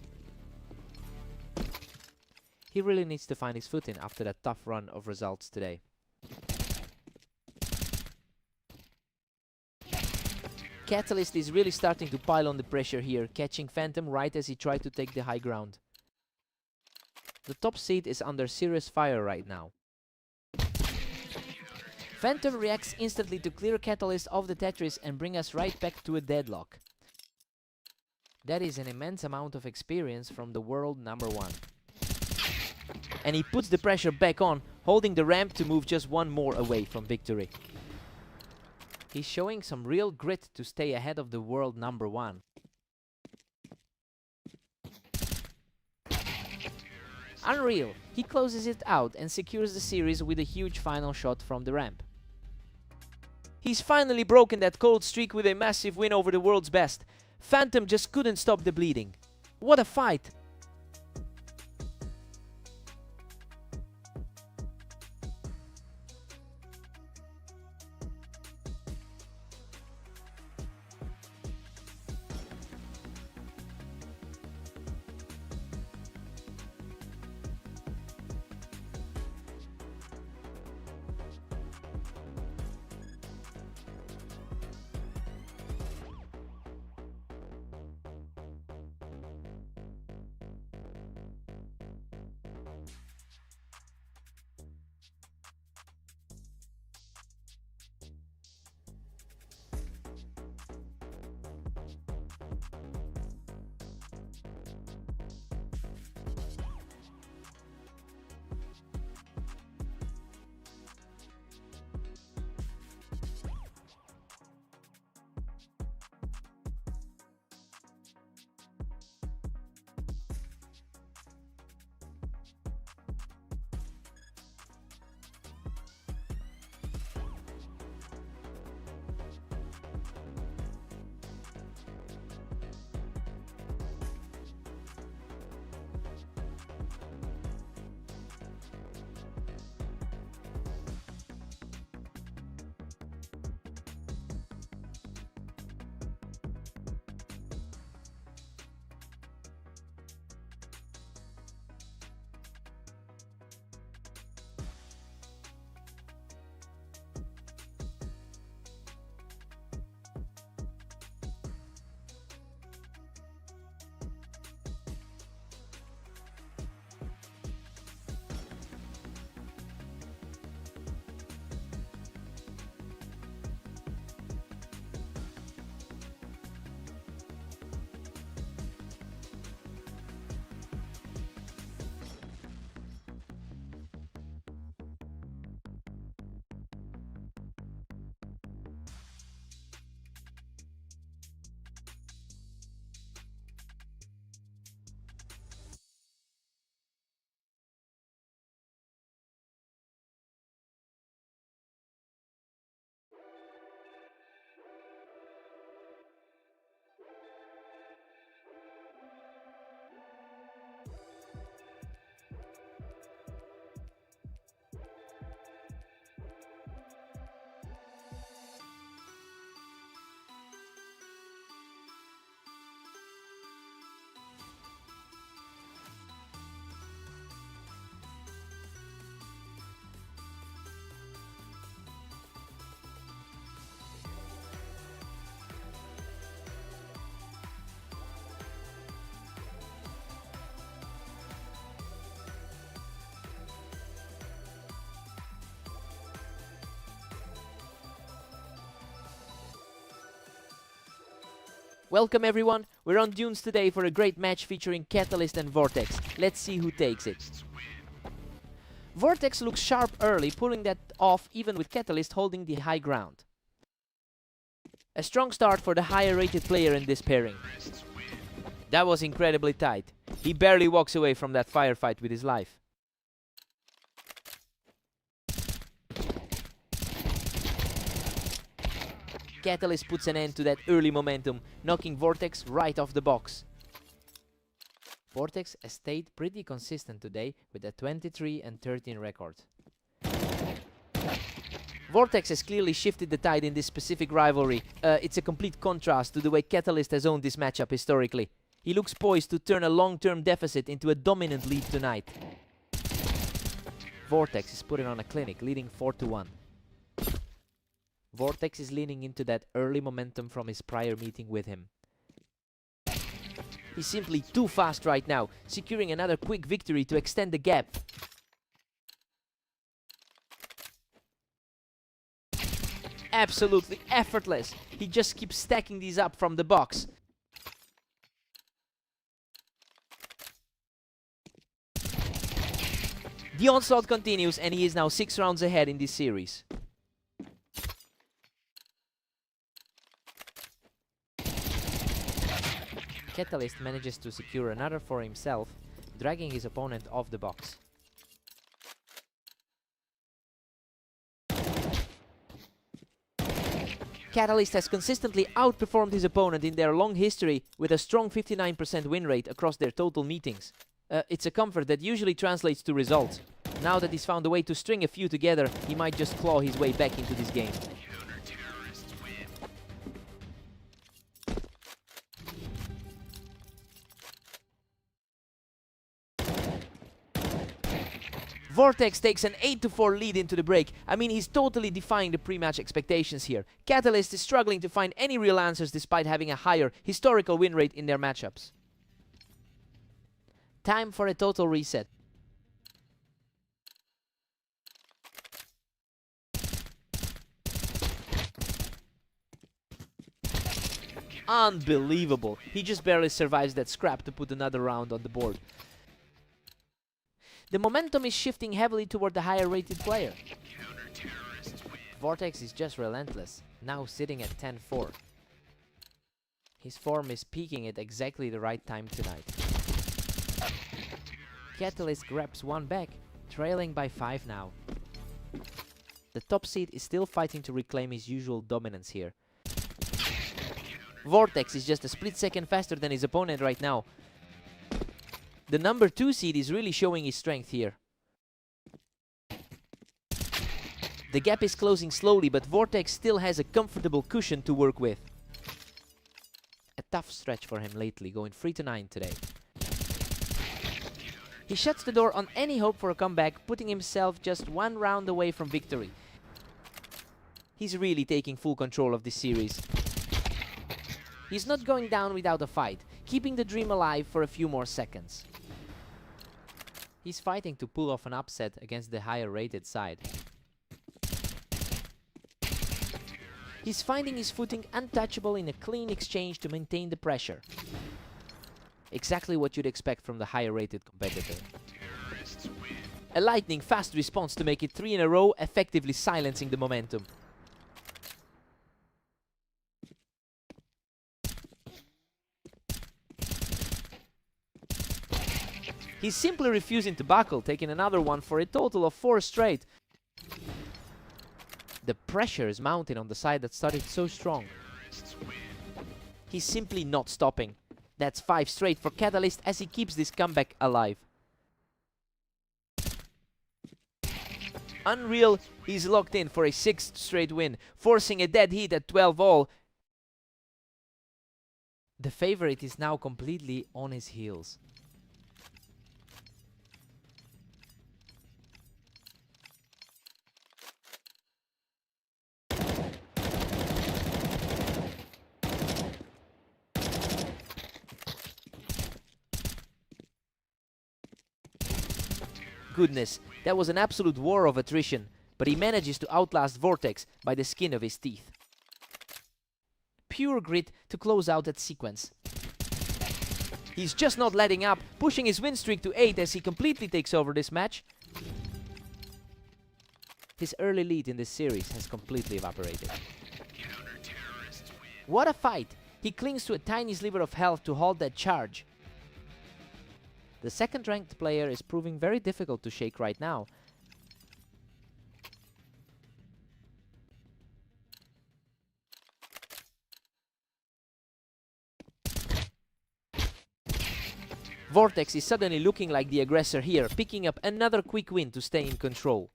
He really needs to find his footing after that tough run of results today. Catalyst is really starting to pile on the pressure here, catching Phantom right as he tried to take the high ground. The top seed is under serious fire right now. Phantom reacts instantly to clear Catalyst off the Tetris and bring us right back to a deadlock. That is an immense amount of experience from the world number 1. And he puts the pressure back on, holding the ramp to move just 1 more away from victory. He's showing some real grit to stay ahead of the world number 1. Unreal! He closes it out and secures the series with a huge final shot from the ramp. He's finally broken that cold streak with a massive win over the world's best. Phantom just couldn't stop the bleeding. What a fight! Welcome everyone, we're on Dunes today for a great match featuring Catalyst and Vortex. Let's see who takes it. Vortex looks sharp early, pulling that off even with Catalyst holding the high ground. A strong start for the higher rated player in this pairing. That was incredibly tight. He barely walks away from that firefight with his life. Catalyst puts an end to that early momentum, knocking Vortex right off the box. Vortex has stayed pretty consistent today with a 23 and 13 record. Vortex has clearly shifted the tide in this specific rivalry. It's a complete contrast to the way Catalyst has owned this matchup historically. He looks poised to turn a long-term deficit into a dominant lead tonight. Vortex is putting on a clinic, leading 4-1. Vortex is leaning into that early momentum from his prior meeting with him. He's simply too fast right now, securing another quick victory to extend the gap. Absolutely effortless. He just keeps stacking these up from the box. The onslaught continues and he is now 6 rounds ahead in this series. Catalyst manages to secure another for himself, dragging his opponent off the box. Catalyst has consistently outperformed his opponent in their long history with a strong 59% win rate across their total meetings. It's a comfort that usually translates to results. Now that he's found a way to string a few together, he might just claw his way back into this game. Vortex takes an 8-4 lead into the break. I mean, he's totally defying the pre-match expectations here. Catalyst is struggling to find any real answers despite having a higher historical win rate in their matchups. Time for a total reset. Unbelievable. He just barely survives that scrap to put another round on the board. The momentum is shifting heavily toward the higher rated player. Vortex is just relentless, now sitting at 10-4. His form is peaking at exactly the right time tonight. Catalyst grabs one back, trailing by 5 now. The top seed is still fighting to reclaim his usual dominance here. Vortex is just a split second faster than his opponent right now. The number 2 seed is really showing his strength here. The gap is closing slowly, but Vortex still has a comfortable cushion to work with. A tough stretch for him lately, going 3-9 today. He shuts the door on any hope for a comeback, putting himself just 1 round away from victory. He's really taking full control of this series. He's not going down without a fight, keeping the dream alive for a few more seconds. He's fighting to pull off an upset against the higher rated side. He's finding his footing untouchable in a clean exchange to maintain the pressure. Exactly what you'd expect from the higher rated competitor. A lightning fast response to make it 3 in a row, effectively silencing the momentum. He's simply refusing to buckle, taking another one for a total of 4 straight. The pressure is mounting on the side that started so strong. He's simply not stopping. That's 5 straight for Catalyst as he keeps this comeback alive. Unreal, he's locked in for a 6th straight win, forcing a dead heat at 12-all. The favorite is now completely on his heels. Goodness, that was an absolute war of attrition, but he manages to outlast Vortex by the skin of his teeth. pure grit to close out that sequence. He's just not letting up, pushing his win streak to 8 as he completely takes over this match. His early lead in this series has completely evaporated. What a fight! He clings to a tiny sliver of health to halt that charge. The second ranked player is proving very difficult to shake right now. Vortex is suddenly looking like the aggressor here, picking up another quick win to stay in control.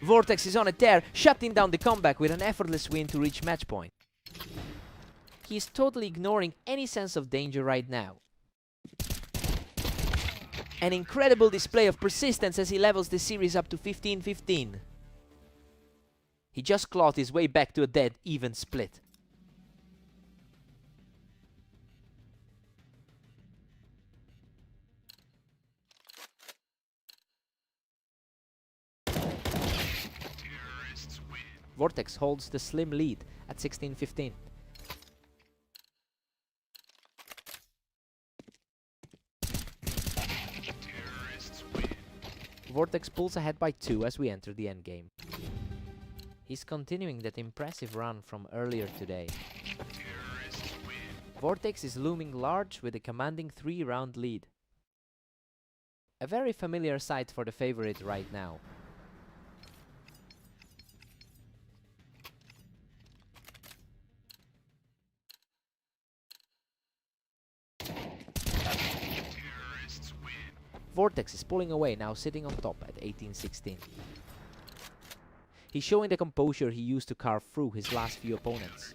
Vortex is on a tear, shutting down the comeback with an effortless win to reach match point. He is totally ignoring any sense of danger right now. An incredible display of persistence as he levels the series up to 15-15. He just clawed his way back to a dead even split. Vortex holds the slim lead at 16-15. Vortex pulls ahead by 2 as we enter the endgame. He's continuing that impressive run from earlier today. Vortex is looming large with a commanding 3-round lead. A very familiar sight for the favorite right now. Vortex is pulling away, now sitting on top at 18-16. He's showing the composure he used to carve through his last few opponents.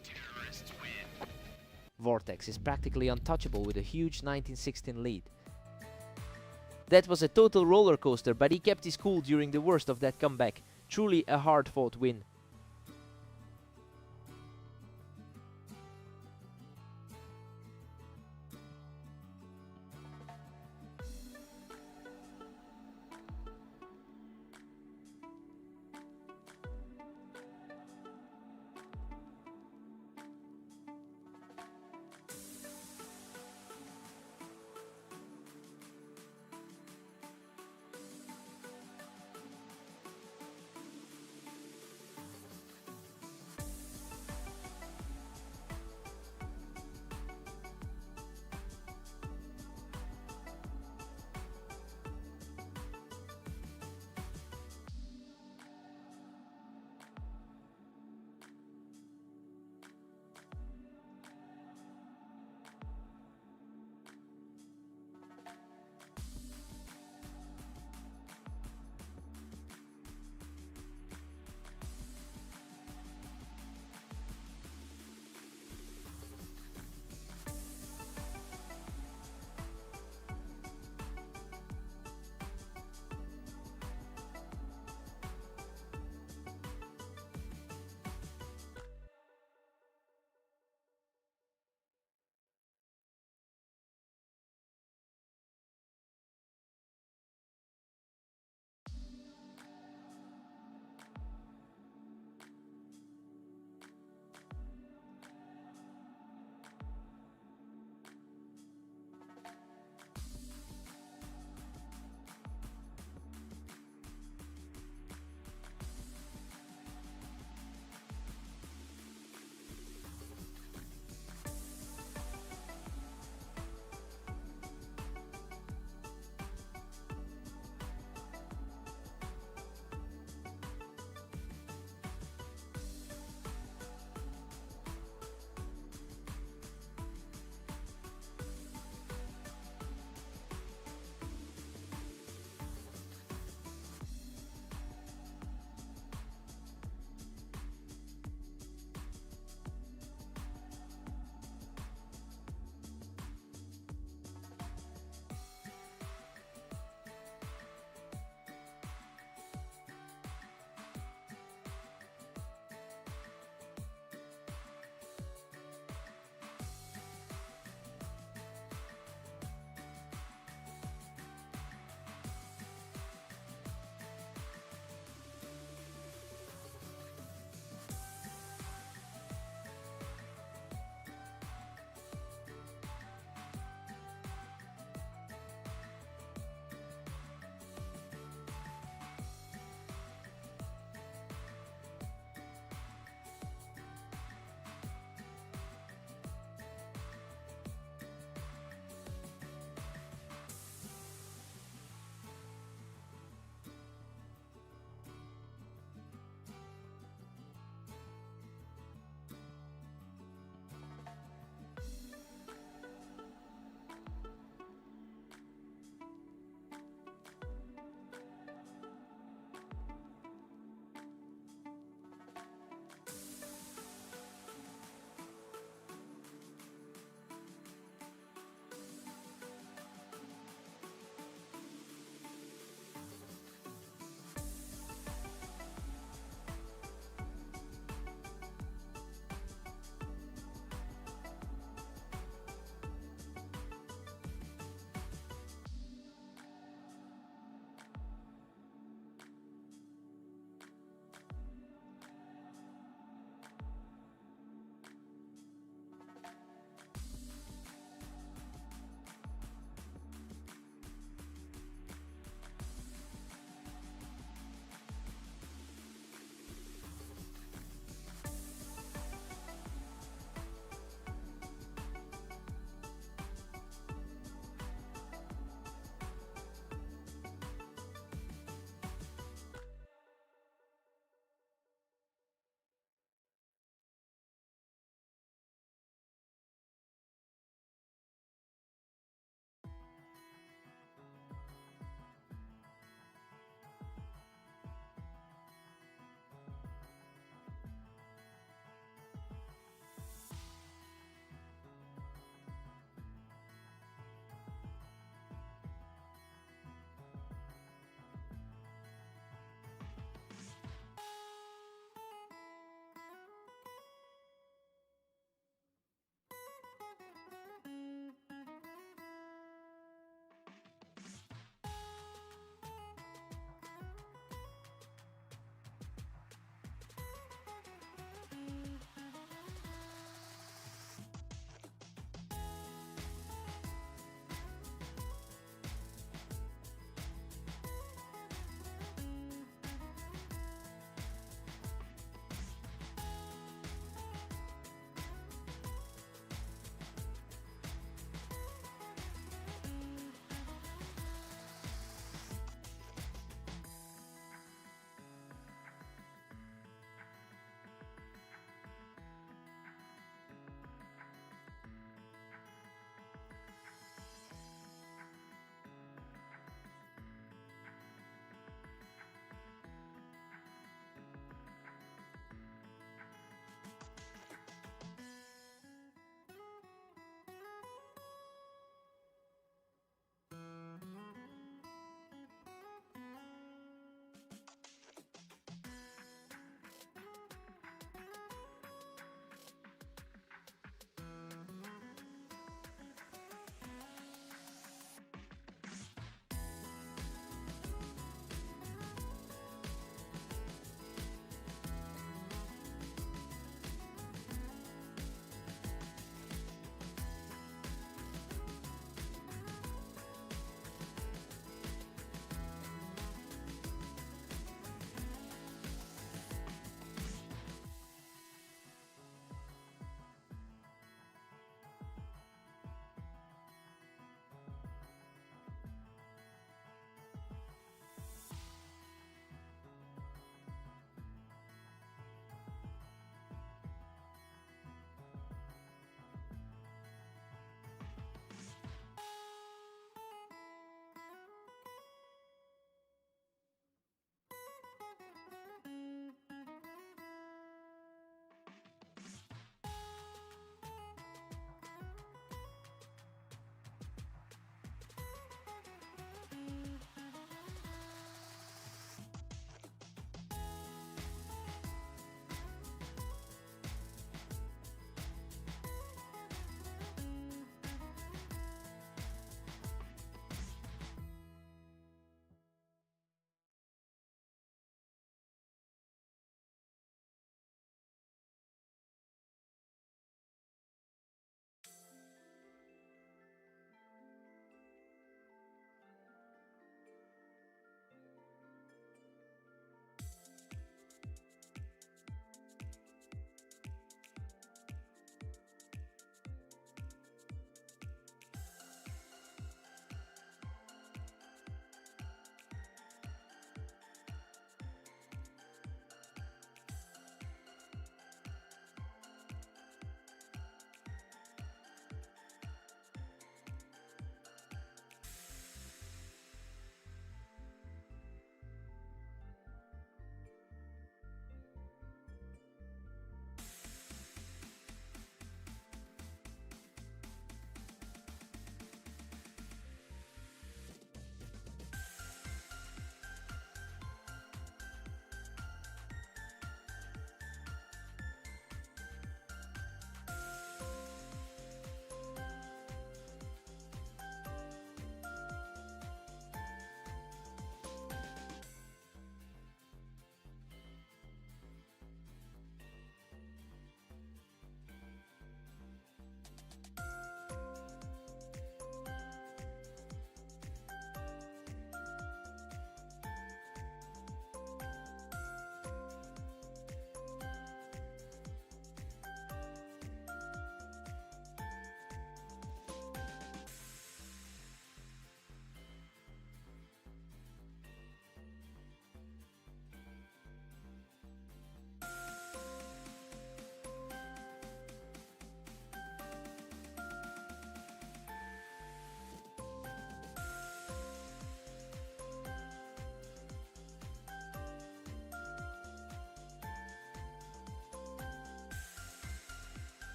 Vortex is practically untouchable with a huge 19-16 lead. That was a total roller coaster, but he kept his cool during the worst of that comeback. Truly a hard-fought win.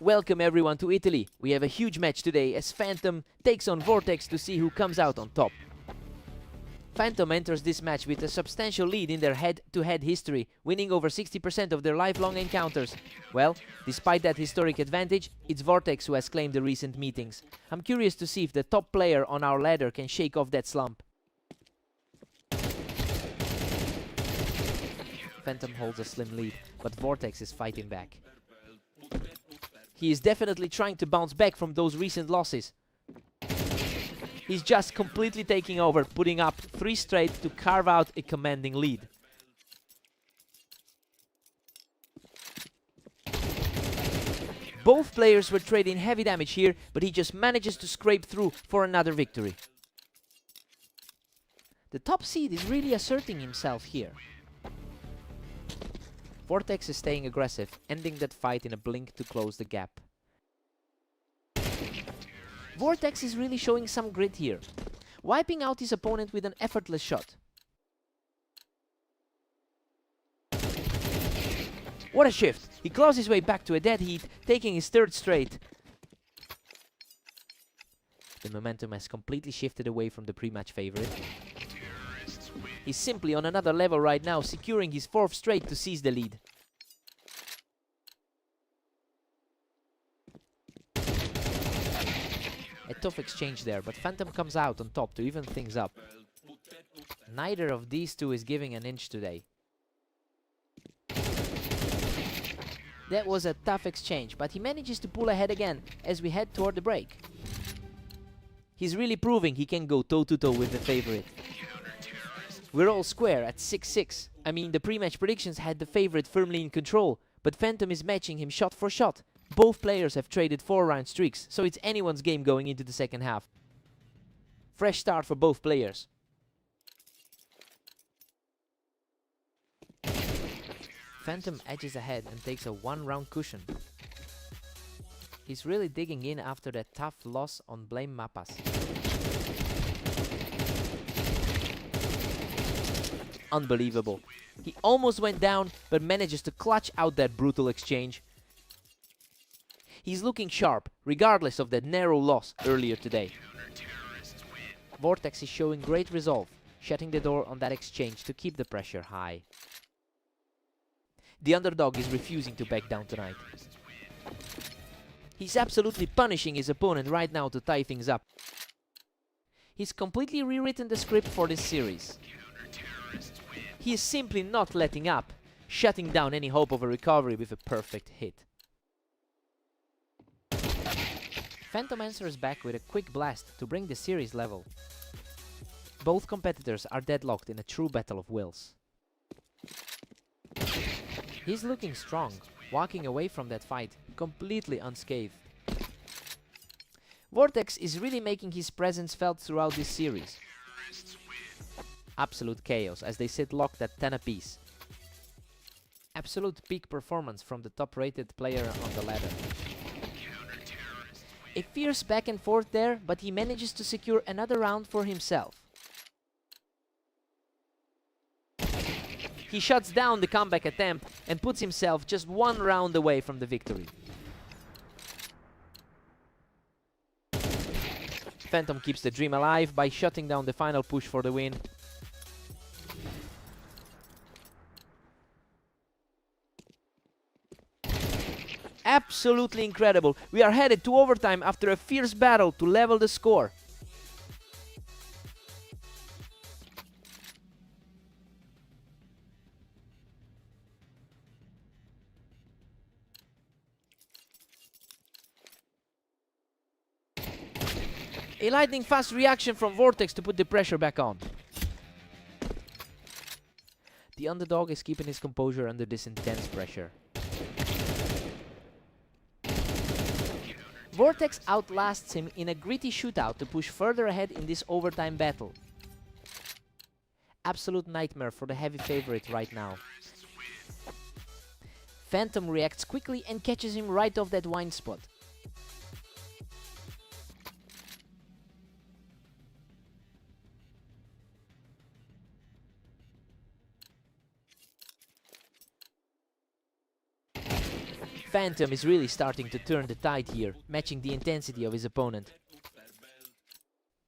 Welcome everyone to Italy. We have a huge match today as Phantom takes on Vortex to see who comes out on top. Phantom enters this match with a substantial lead in their head-to-head history, winning over 60% of their lifelong encounters. Well, despite that historic advantage, it's Vortex who has claimed the recent meetings. I'm curious to see if the top player on our ladder can shake off that slump. Phantom holds a slim lead, but Vortex is fighting back. He is definitely trying to bounce back from those recent losses. He's just completely taking over, putting up 3 straight to carve out a commanding lead. Both players were trading heavy damage here, but he just manages to scrape through for another victory. The top seed is really asserting himself here. Vortex is staying aggressive, ending that fight in a blink to close the gap. Vortex is really showing some grit here, wiping out his opponent with an effortless shot. What a shift! He claws his way back to a dead heat, taking his 3rd straight. The momentum has completely shifted away from the pre-match favorite. He's simply on another level right now, securing his 4th straight to seize the lead. A tough exchange there, but Phantom comes out on top to even things up. Neither of these two is giving an inch today. That was a tough exchange, but he manages to pull ahead again as we head toward the break. He's really proving he can go toe-to-toe with the favorite. We're all square at 6-6. I mean, the pre-match predictions had the favorite firmly in control, but Phantom is matching him shot for shot. Both players have traded 4-round streaks, so it's anyone's game going into the second half. Fresh start for both players. Phantom edges ahead and takes a 1-round cushion. He's really digging in after that tough loss on Blame Mappas. Unbelievable. He almost went down, but manages to clutch out that brutal exchange. He's looking sharp, regardless of that narrow loss earlier today. Vortex is showing great resolve, shutting the door on that exchange to keep the pressure high. The underdog is refusing to back down tonight. He's absolutely punishing his opponent right now to tie things up. He's completely rewritten the script for this series. He is simply not letting up, shutting down any hope of a recovery with a perfect hit. Phantom answers back with a quick blast to bring the series level. Both competitors are deadlocked in a true battle of wills. He's looking strong, walking away from that fight, completely unscathed. Vortex is really making his presence felt throughout this series. Absolute chaos as they sit locked at 10 apiece. Absolute peak performance from the top-rated player on the ladder. A fierce back and forth there, but he manages to secure another round for himself. He shuts down the comeback attempt and puts himself just 1 round away from the victory. Phantom keeps the dream alive by shutting down the final push for the win. Absolutely incredible. We are headed to overtime after a fierce battle to level the score. A lightning fast reaction from Vortex to put the pressure back on. The underdog is keeping his composure under this intense pressure. Vortex outlasts him in a gritty shootout to push further ahead in this overtime battle. Absolute nightmare for the heavy favorite right now. Phantom reacts quickly and catches him right off that wine spot. Phantom is really starting to turn the tide here, matching the intensity of his opponent.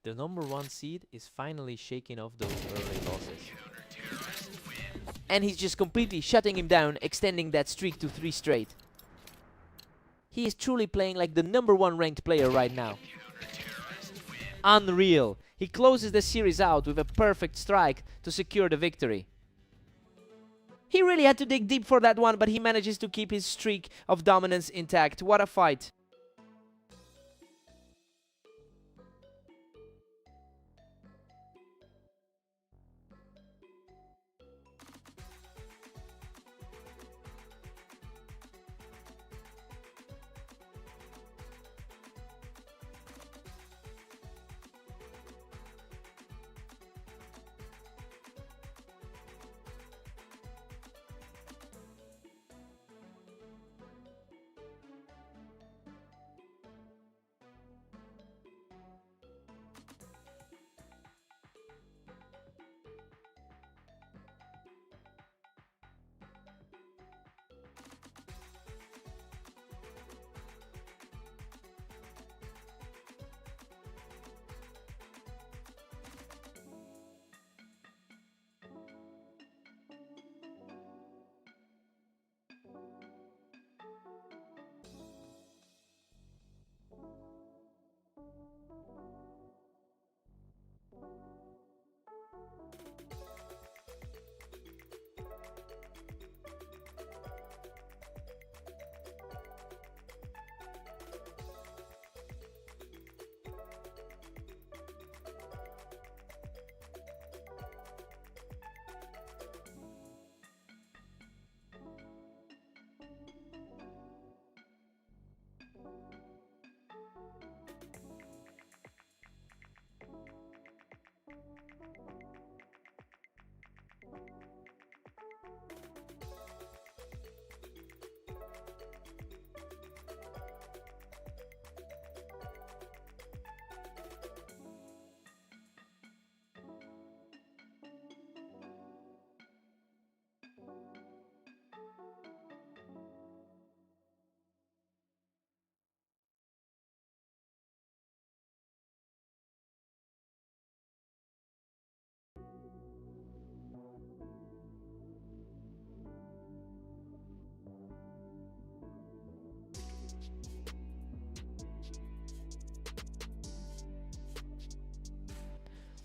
The number 1 seed is finally shaking off those early losses. And he's just completely shutting him down, extending that streak to 3 straight. He is truly playing like the number 1 ranked player right now. Unreal. He closes the series out with a perfect strike to secure the victory. He really had to dig deep for that one, but he manages to keep his streak of dominance intact. What a fight.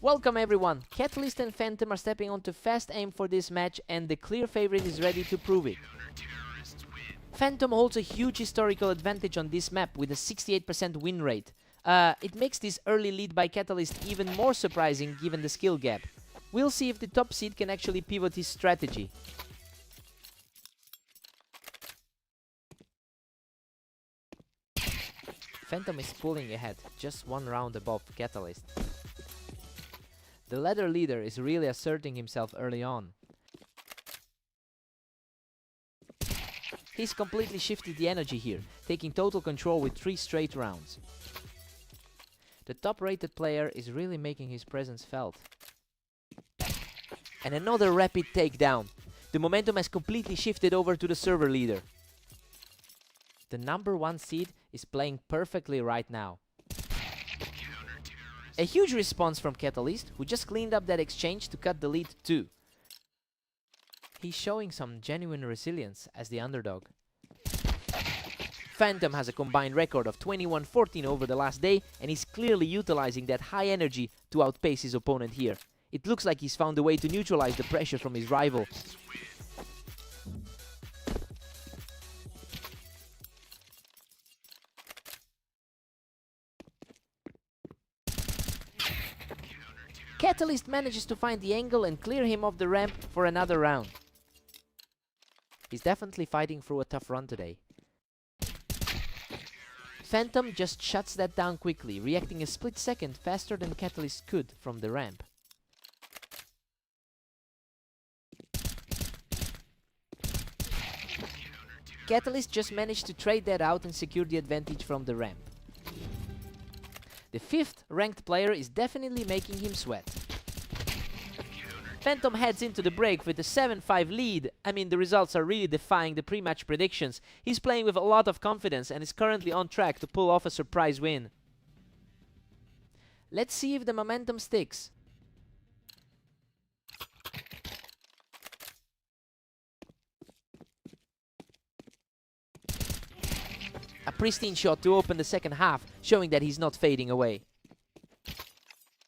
Welcome everyone, Catalyst and Phantom are stepping onto fast aim for this match and the clear favorite is ready to prove it. Phantom holds a huge historical advantage on this map with a 68% win rate. It makes this early lead by Catalyst even more surprising given the skill gap. We'll see if the top seed can actually pivot his strategy. Phantom is pulling ahead, just 1 round above Catalyst. The ladder leader is really asserting himself early on. He's completely shifted the energy here, taking total control with 3 straight rounds. The top rated player is really making his presence felt. And another rapid takedown. The momentum has completely shifted over to the server leader. The number 1 seed is playing perfectly right now. A huge response from Catalyst, who just cleaned up that exchange to cut the lead too. He's showing some genuine resilience as the underdog. Phantom has a combined record of 21-14 over the last day and is clearly utilizing that high energy to outpace his opponent here. It looks like he's found a way to neutralize the pressure from his rival. Catalyst manages to find the angle and clear him off the ramp for another round. He's definitely fighting through a tough run today. Phantom just shuts that down quickly, reacting a split second faster than Catalyst could from the ramp. Catalyst just managed to trade that out and secure the advantage from the ramp. The 5th ranked player is definitely making him sweat. Phantom heads into the break with a 7-5 lead. I mean, the results are really defying the pre-match predictions. He's playing with a lot of confidence and is currently on track to pull off a surprise win. Let's see if the momentum sticks. A pristine shot to open the second half, showing that he's not fading away.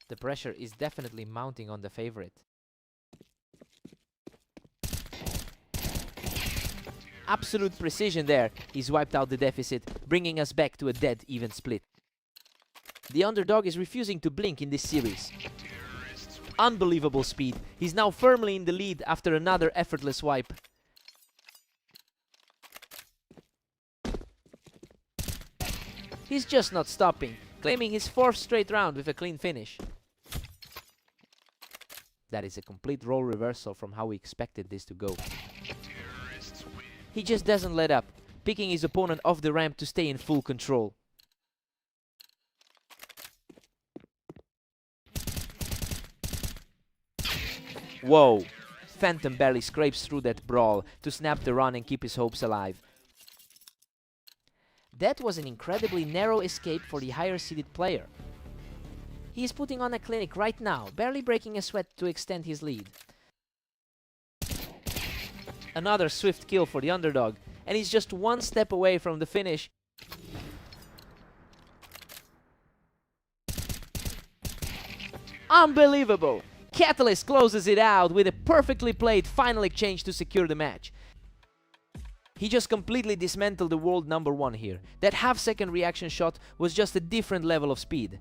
The pressure is definitely mounting on the favorite. Absolute precision there. He's wiped out the deficit, bringing us back to a dead even split. The underdog is refusing to blink in this series. Unbelievable speed. He's now firmly in the lead after another effortless wipe. He's just not stopping, claiming his 4th straight round with a clean finish. That is a complete role reversal from how we expected this to go. He just doesn't let up, picking his opponent off the ramp to stay in full control. Whoa! Phantom barely scrapes through that brawl to snap the run and keep his hopes alive. That was an incredibly narrow escape for the higher-seeded player. He is putting on a clinic right now, barely breaking a sweat to extend his lead. Another swift kill for the underdog, and he's just one step away from the finish. Unbelievable! Catalyst closes it out with a perfectly played final exchange to secure the match. He just completely dismantled the world #1 here. That half-second reaction shot was just a different level of speed.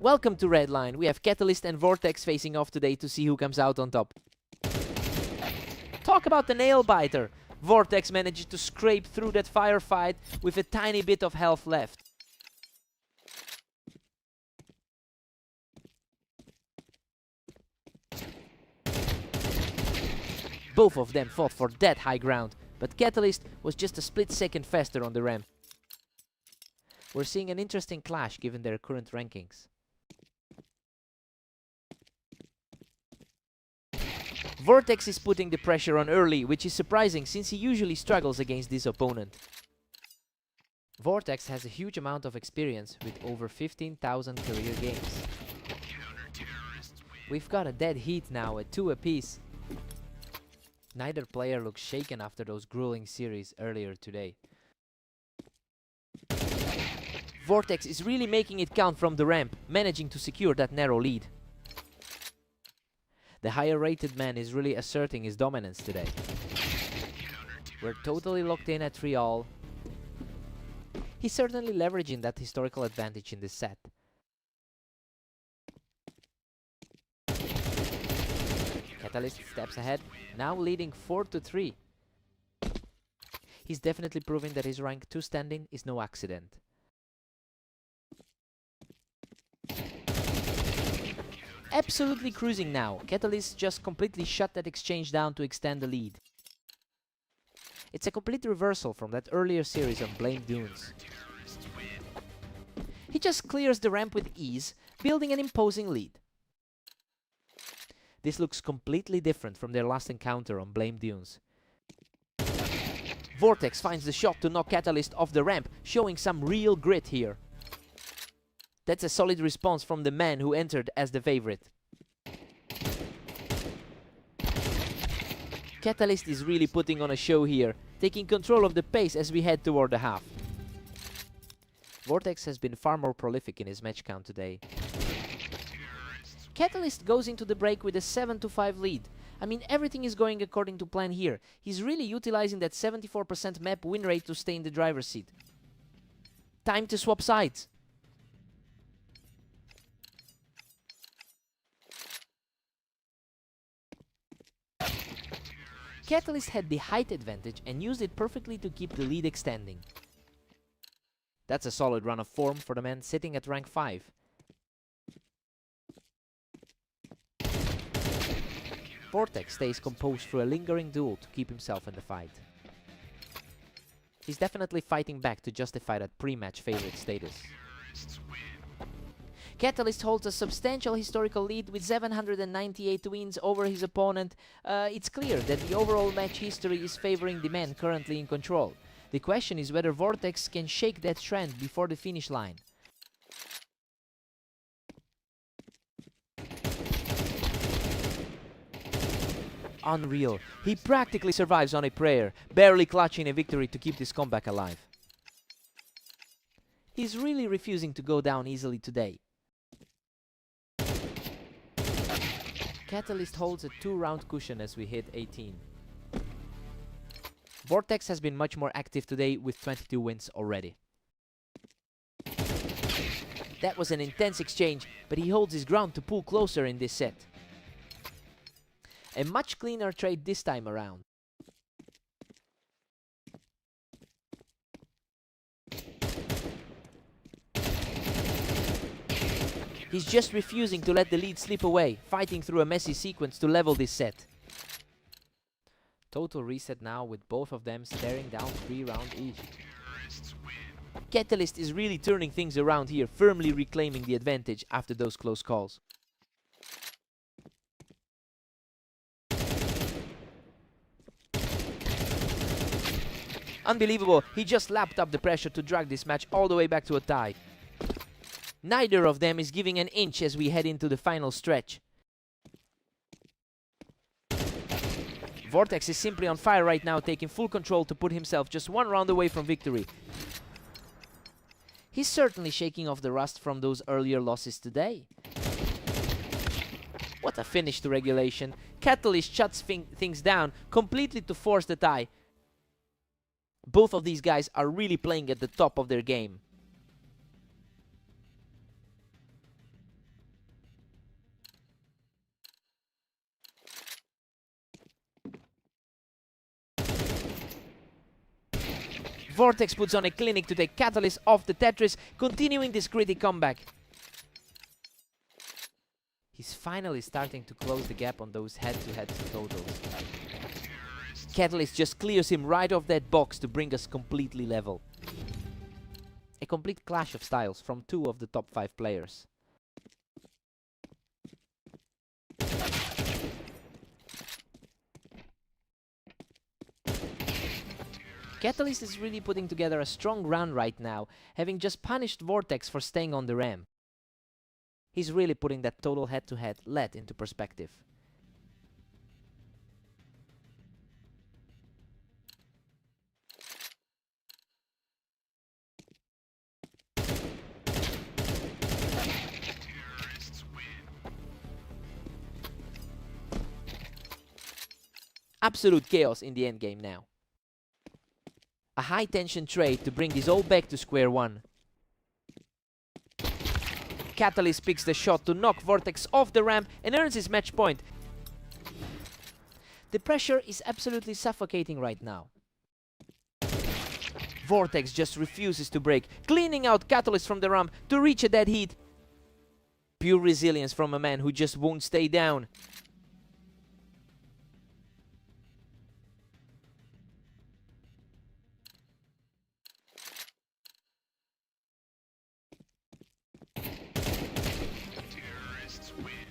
Welcome to Red Line. We have Catalyst and Vortex facing off today to see who comes out on top. Talk about the nail biter. Vortex managed to scrape through that firefight with a tiny bit of health left. Both of them fought for that high ground, but Catalyst was just a split second faster on the ramp. We're seeing an interesting clash given their current rankings. Vortex is putting the pressure on early, which is surprising since he usually struggles against this opponent. Vortex has a huge amount of experience with over 15,000 career games. We've got a dead heat now at 2 apiece. Neither player looks shaken after those grueling series earlier today. Vortex is really making it count from the ramp, managing to secure that narrow lead. The higher rated man is really asserting his dominance today. We're totally locked in at 3-all. He's certainly leveraging that historical advantage in this set. Catalyst steps ahead, now leading 4-3. He's definitely proving that his rank 2 standing is no accident. Absolutely cruising now. Catalyst just completely shut that exchange down to extend the lead. It's a complete reversal from that earlier series on Blame Dunes. He just clears the ramp with ease, building an imposing lead. This looks completely different from their last encounter on Blame Dunes. Vortex finds the shot to knock Catalyst off the ramp, showing some real grit here. That's a solid response from the man who entered as the favorite. Catalyst is really putting on a show here, taking control of the pace as we head toward the half. Vortex has been far more prolific in his match count today. Catalyst goes into the break with a 7-5 lead. I mean, everything is going according to plan here. He's really utilizing that 74% map win rate to stay in the driver's seat. Time to swap sides. Catalyst had the height advantage and used it perfectly to keep the lead extending. That's a solid run of form for the man sitting at rank 5. Vortex stays composed through a lingering duel to keep himself in the fight. He's definitely fighting back to justify that pre-match favorite status. Catalyst holds a substantial historical lead with 798 wins over his opponent. It's clear that the overall match history is favoring the man currently in control. The question is whether Vortex can shake that trend before the finish line. Unreal. He practically survives on a prayer, barely clutching a victory to keep this comeback alive. He's really refusing to go down easily today. Catalyst holds a 2-round cushion as we hit 18. Vortex has been much more active today with 22 wins already. That was an intense exchange, but he holds his ground to pull closer in this set. A much cleaner trade this time around. He's just refusing to let the lead slip away, fighting through a messy sequence to level this set. Total reset now with both of them staring down 3 rounds each. Catalyst is really turning things around here, firmly reclaiming the advantage after those close calls. Unbelievable, he just lapped up the pressure to drag this match all the way back to a tie. Neither of them is giving an inch as we head into the final stretch. Vortex is simply on fire right now, taking full control to put himself just 1 round away from victory. He's certainly shaking off the rust from those earlier losses today. What a finish to regulation. Catalyst shuts things down completely to force the tie. Both of these guys are really playing at the top of their game. Vortex puts on a clinic to take Catalyst off the Tetris, continuing this gritty comeback. He's finally starting to close the gap on those head-to-head totals. Catalyst just clears him right off that box to bring us completely level. A complete clash of styles from two of the top 5 players. Catalyst is really putting together a strong run right now, having just punished Vortex for staying on the ramp. He's really putting that total head-to-head lead into perspective. Absolute chaos in the endgame now. A high-tension trade to bring this all back to square one. Catalyst picks the shot to knock Vortex off the ramp and earns his match point. The pressure is absolutely suffocating right now. Vortex just refuses to break, cleaning out Catalyst from the ramp to reach a dead heat. Pure resilience from a man who just won't stay down.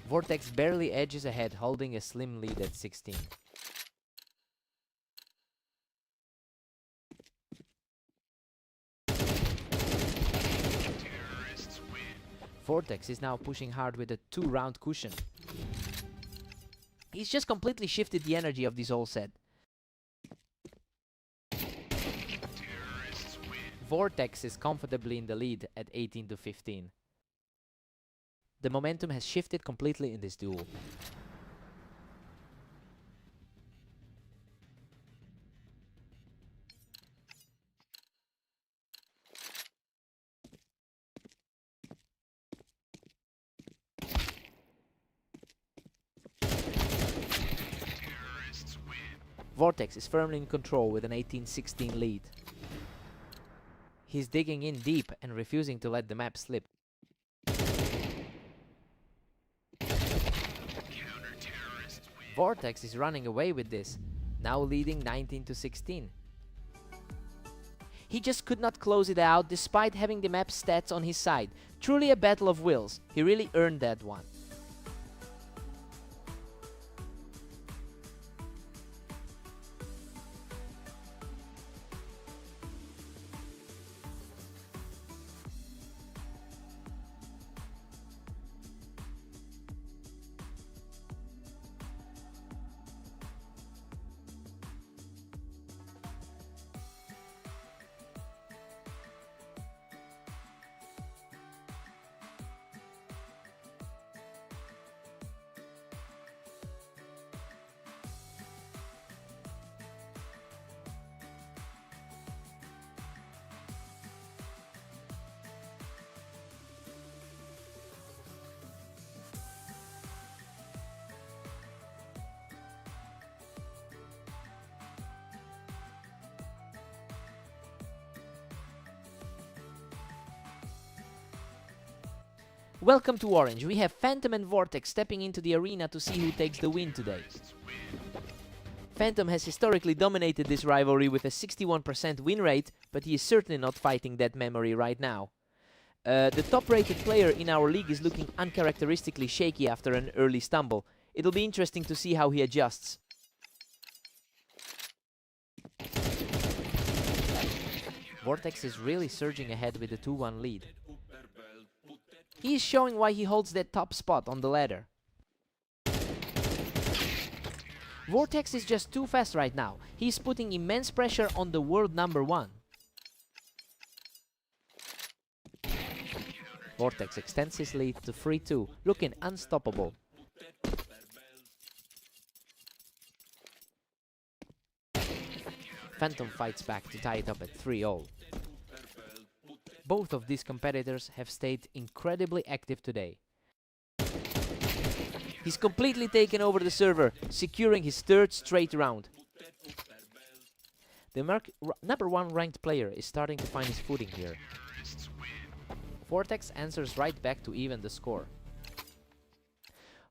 Vortex barely edges ahead, holding a slim lead at 16. Vortex is now pushing hard with a 2-round cushion. He's just completely shifted the energy of this whole set. Vortex is comfortably in the lead at 18-15. The momentum has shifted completely in this duel. Vortex is firmly in control with an 18-16 lead. He's digging in deep and refusing to let the map slip. Vortex is running away with this, now leading 19-16. He just could not close it out despite having the map stats on his side. Truly a battle of wills. He really earned that one. Welcome to Orange. We have Phantom and Vortex stepping into the arena to see who takes the win today. Phantom has historically dominated this rivalry with a 61% win rate, but he is certainly not fighting that memory right now. The top-rated player in our league is looking uncharacteristically shaky after an early stumble. It'll be interesting to see how he adjusts. Vortex is really surging ahead with a 2-1 lead. He is showing why he holds that top spot on the ladder. Vortex is just too fast right now. He's putting immense pressure on the world #1. Vortex extends his lead to 3-2, looking unstoppable. Phantom fights back to tie it up at 3-all. Both of these competitors have stayed incredibly active today. He's completely taken over the server, securing his 3rd straight round. The number 1 ranked player is starting to find his footing here. Vortex answers right back to even the score.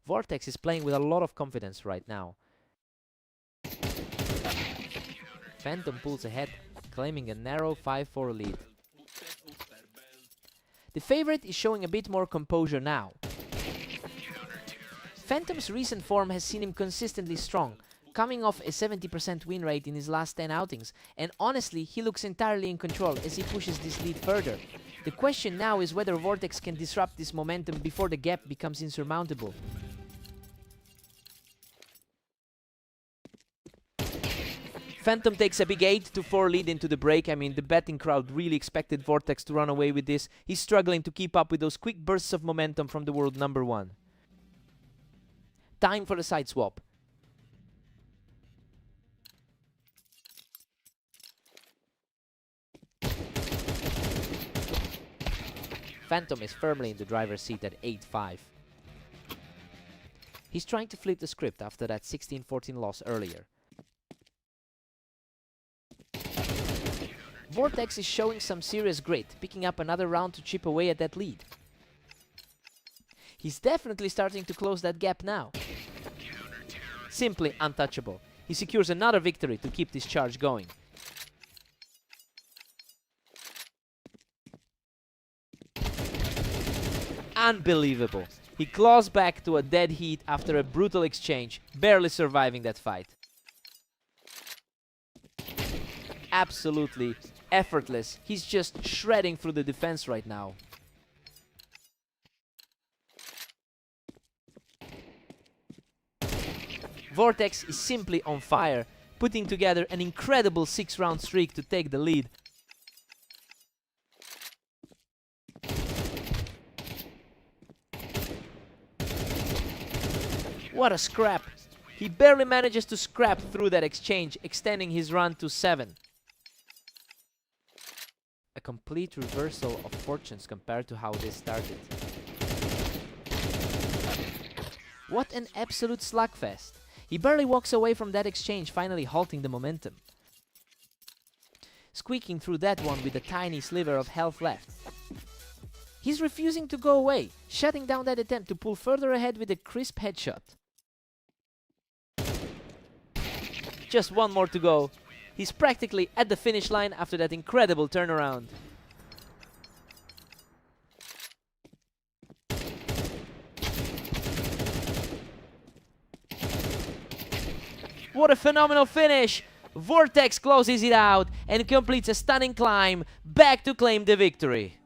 Vortex is playing with a lot of confidence right now. Phantom pulls ahead, claiming a narrow 5-4 lead. The favorite is showing a bit more composure now. Phantom's recent form has seen him consistently strong, coming off a 70% win rate in his last 10 outings, and honestly, he looks entirely in control as he pushes this lead further. The question now is whether Vortex can disrupt this momentum before the gap becomes insurmountable. Phantom takes a big 8-4 lead into the break. I mean, the betting crowd really expected Vortex to run away with this. He's struggling to keep up with those quick bursts of momentum from the world number 1. Time for the side swap. Phantom is firmly in the driver's seat at 8-5. He's trying to flip the script after that 16-14 loss earlier. Vortex is showing some serious grit, picking up another round to chip away at that lead. He's definitely starting to close that gap now. Simply untouchable. He secures another victory to keep this charge going. Unbelievable. He claws back to a dead heat after a brutal exchange, barely surviving that fight. Absolutely effortless. He's just shredding through the defense right now. Vortex is simply on fire, putting together an incredible 6-round streak to take the lead. What a scrap! He barely manages to scrap through that exchange, extending his run to 7. A complete reversal of fortunes compared to how this started. What an absolute slugfest! He barely walks away from that exchange, finally halting the momentum. Squeaking through that one with a tiny sliver of health left. He's refusing to go away, shutting down that attempt to pull further ahead with a crisp headshot. Just one more to go. He's practically at the finish line after that incredible turnaround. What a phenomenal finish! Vortex closes it out and completes a stunning climb back to claim the victory.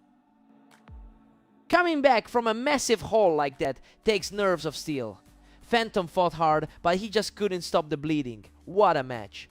Coming back from a massive haul like that takes nerves of steel. Phantom fought hard, but he just couldn't stop the bleeding. What a match.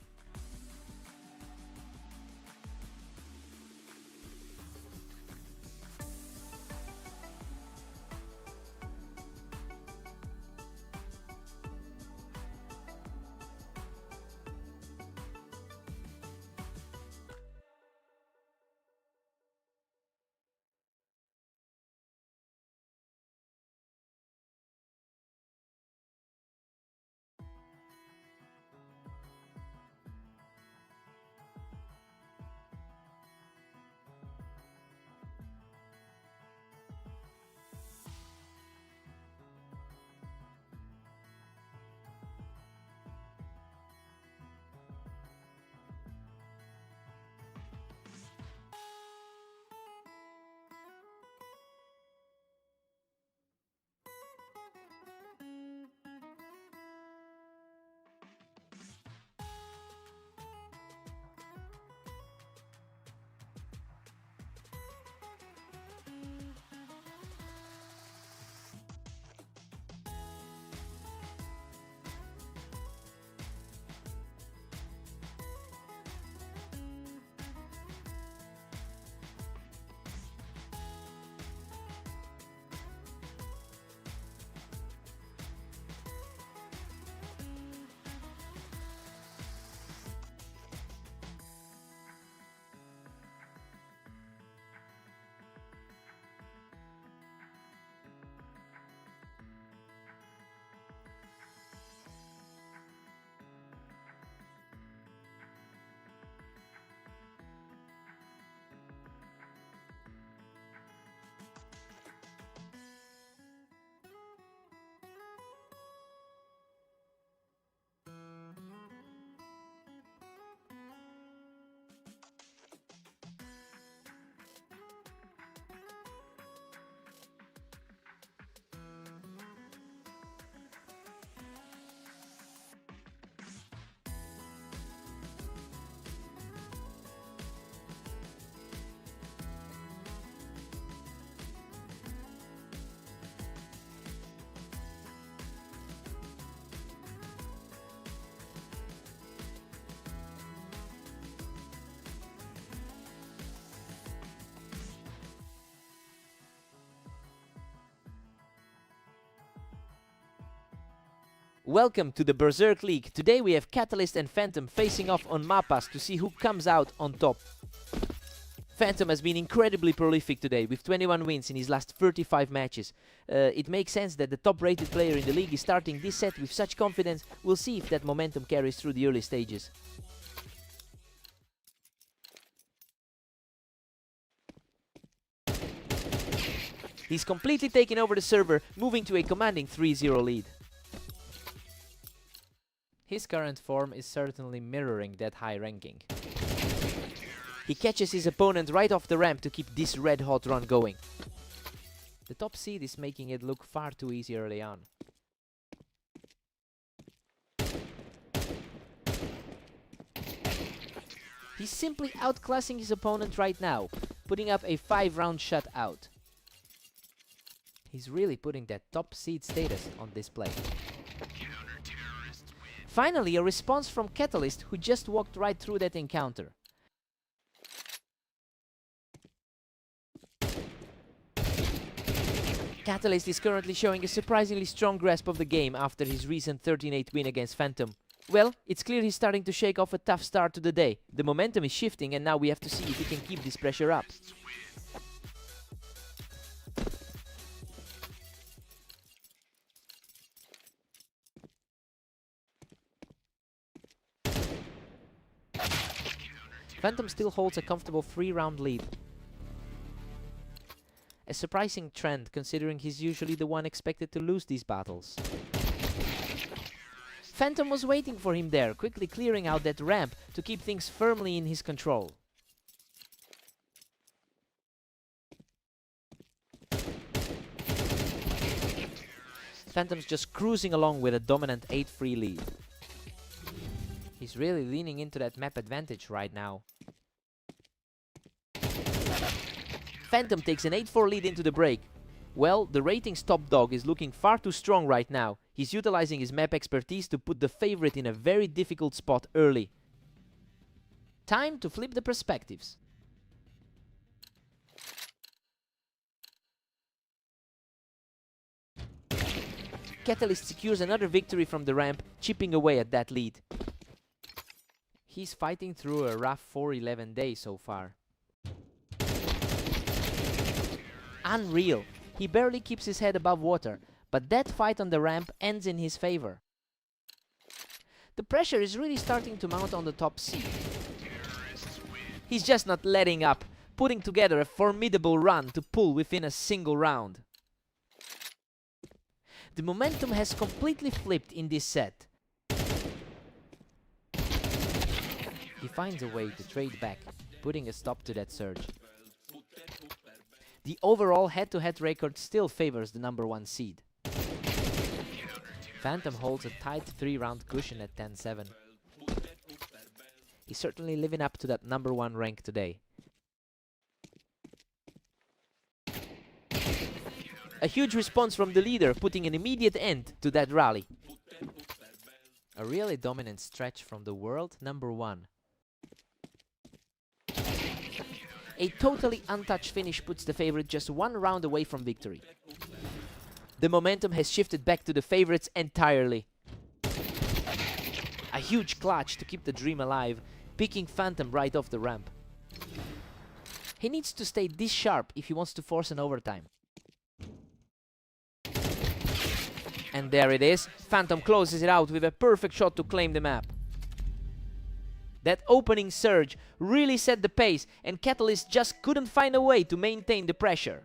Welcome to the Berserk League. Today we have Catalyst and Phantom facing off on Mappas to see who comes out on top. Phantom has been incredibly prolific today with 21 wins in his last 35 matches. It makes sense that the top rated player in the league is starting this set with such confidence. We'll see if that momentum carries through the early stages. He's completely taken over the server, moving to a commanding 3-0 lead. His current form is certainly mirroring that high ranking. He catches his opponent right off the ramp to keep this red-hot run going. The top seed is making it look far too easy early on. He's simply outclassing his opponent right now, putting up a 5-round shutout. He's really putting that top seed status on display. Finally, a response from Catalyst, who just walked right through that encounter. Catalyst is currently showing a surprisingly strong grasp of the game after his recent 13-8 win against Phantom. Well, it's clear he's starting to shake off a tough start to the day. The momentum is shifting and now we have to see if he can keep this pressure up. Phantom still holds a comfortable 3-round lead. A surprising trend considering he's usually the one expected to lose these battles. Phantom was waiting for him there, quickly clearing out that ramp to keep things firmly in his control. Phantom's just cruising along with a dominant 8-3 lead. He's really leaning into that map advantage right now. Phantom takes an 8-4 lead into the break. Well, the ratings top dog is looking far too strong right now. He's utilizing his map expertise to put the favorite in a very difficult spot early. Time to flip the perspectives. Catalyst secures another victory from the ramp, chipping away at that lead. He's fighting through a rough 4-11 day so far. Unreal. He barely keeps his head above water, but that fight on the ramp ends in his favor. The pressure is really starting to mount on the top seed. He's just not letting up, putting together a formidable run to pull within a single round. The momentum has completely flipped in this set. He finds a way to trade back, putting a stop to that surge. The overall head-to-head record still favors the number 1 seed. Phantom holds a tight 3-round cushion at 10-7. He's certainly living up to that number 1 rank today. A huge response from the leader, putting an immediate end to that rally. A really dominant stretch from the world number 1. A totally untouched finish puts the favorite just 1 round away from victory. The momentum has shifted back to the favorites entirely. A huge clutch to keep the dream alive, picking Phantom right off the ramp. He needs to stay this sharp if he wants to force an overtime. And there it is. Phantom closes it out with a perfect shot to claim the map. That opening surge really set the pace, and Catalyst just couldn't find a way to maintain the pressure.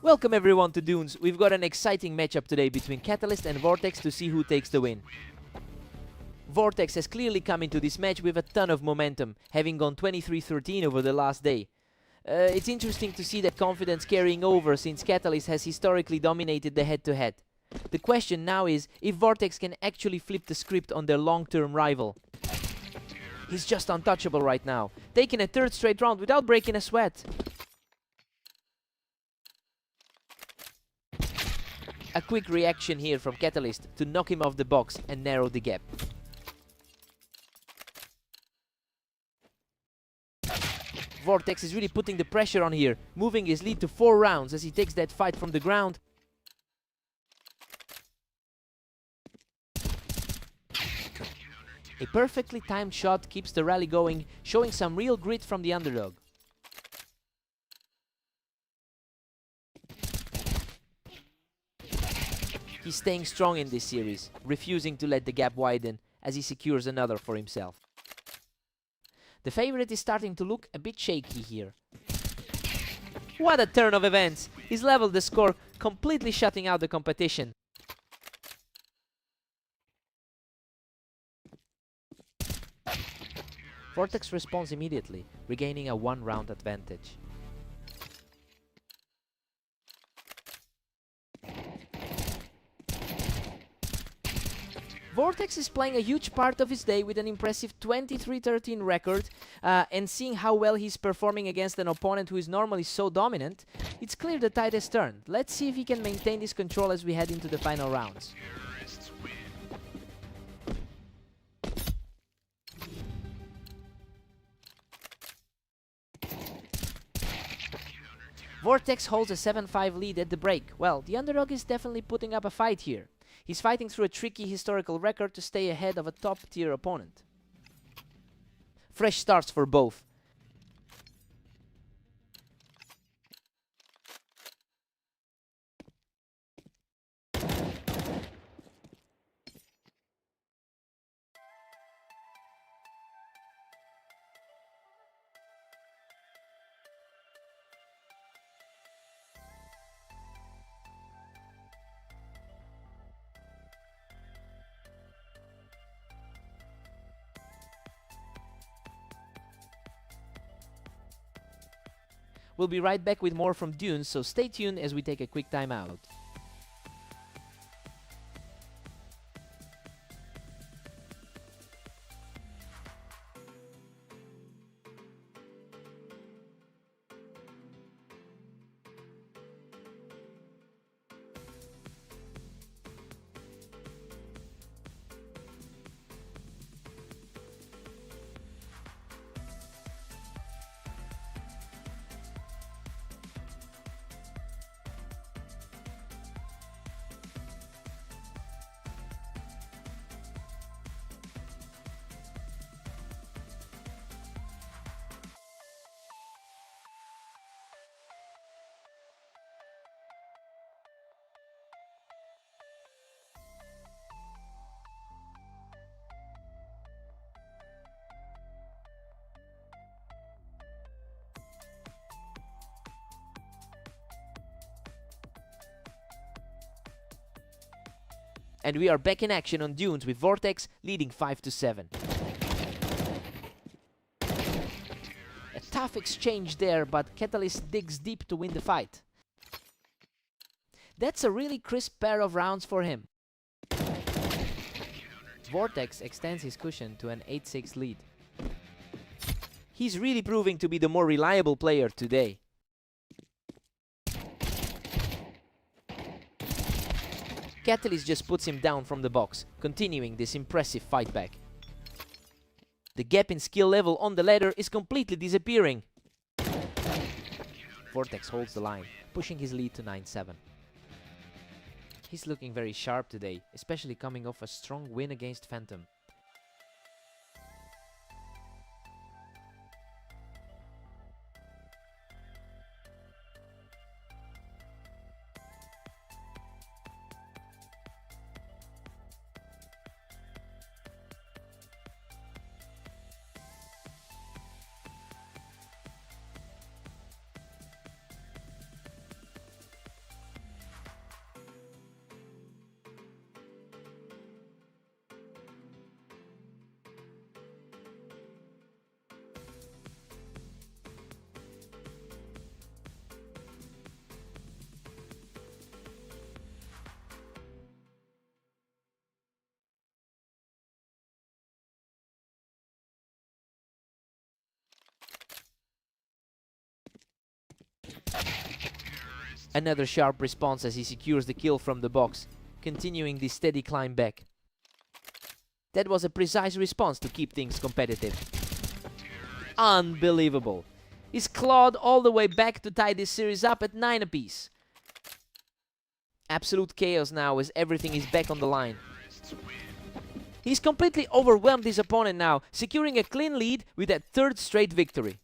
Welcome everyone to Dunes. We've got an exciting matchup today between Catalyst and Vortex to see who takes the win. Vortex has clearly come into this match with a ton of momentum, having gone 23-13 over the last day. It's interesting to see that confidence carrying over since Catalyst has historically dominated the head-to-head. The question now is if Vortex can actually flip the script on their long-term rival. He's just untouchable right now, taking a third straight round without breaking a sweat. A quick reaction here from Catalyst to knock him off the box and narrow the gap. Vortex is really putting the pressure on here, moving his lead to 4 rounds as he takes that fight from the ground. A perfectly timed shot keeps the rally going, showing some real grit from the underdog. He's staying strong in this series, refusing to let the gap widen as he secures another for himself. The favorite is starting to look a bit shaky here. What a turn of events! He's leveled the score, completely shutting out the competition. Vortex responds immediately, regaining a 1-round advantage. Vortex is playing a huge part of his day with an impressive 23-13 record, and seeing how well he's performing against an opponent who is normally so dominant, it's clear the tide has turned. Let's see if he can maintain this control as we head into the final rounds. Vortex holds a 7-5 lead at the break. Well, the underdog is definitely putting up a fight here. He's fighting through a tricky historical record to stay ahead of a top-tier opponent. Fresh starts for both. We'll be right back with more from Dunes, so stay tuned as we take a quick time out. And we are back in action on Dunes with Vortex leading 5-7. A tough exchange there, but Catalyst digs deep to win the fight. That's a really crisp pair of rounds for him. Vortex extends his cushion to an 8-6 lead. He's really proving to be the more reliable player today. Catalyst just puts him down from the box, continuing this impressive fight back. The gap in skill level on the ladder is completely disappearing. Vortex holds the line, pushing his lead to 9-7. He's looking very sharp today, especially coming off a strong win against Phantom. Another sharp response as he secures the kill from the box, continuing the steady climb back. That was a precise response to keep things competitive. Unbelievable. He's clawed all the way back to tie this series up at 9 apiece. Absolute chaos now as everything is back on the line. He's completely overwhelmed his opponent now, securing a clean lead with that third straight victory.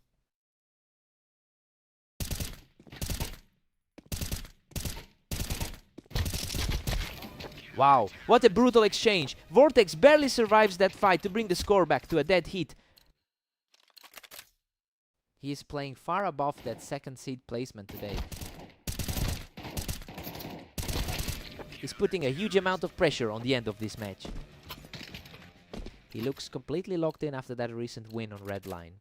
Wow, what a brutal exchange. Vortex barely survives that fight to bring the score back to a dead heat. He is playing far above that second seed placement today. He's putting a huge amount of pressure on the end of this match. He looks completely locked in after that recent win on red line.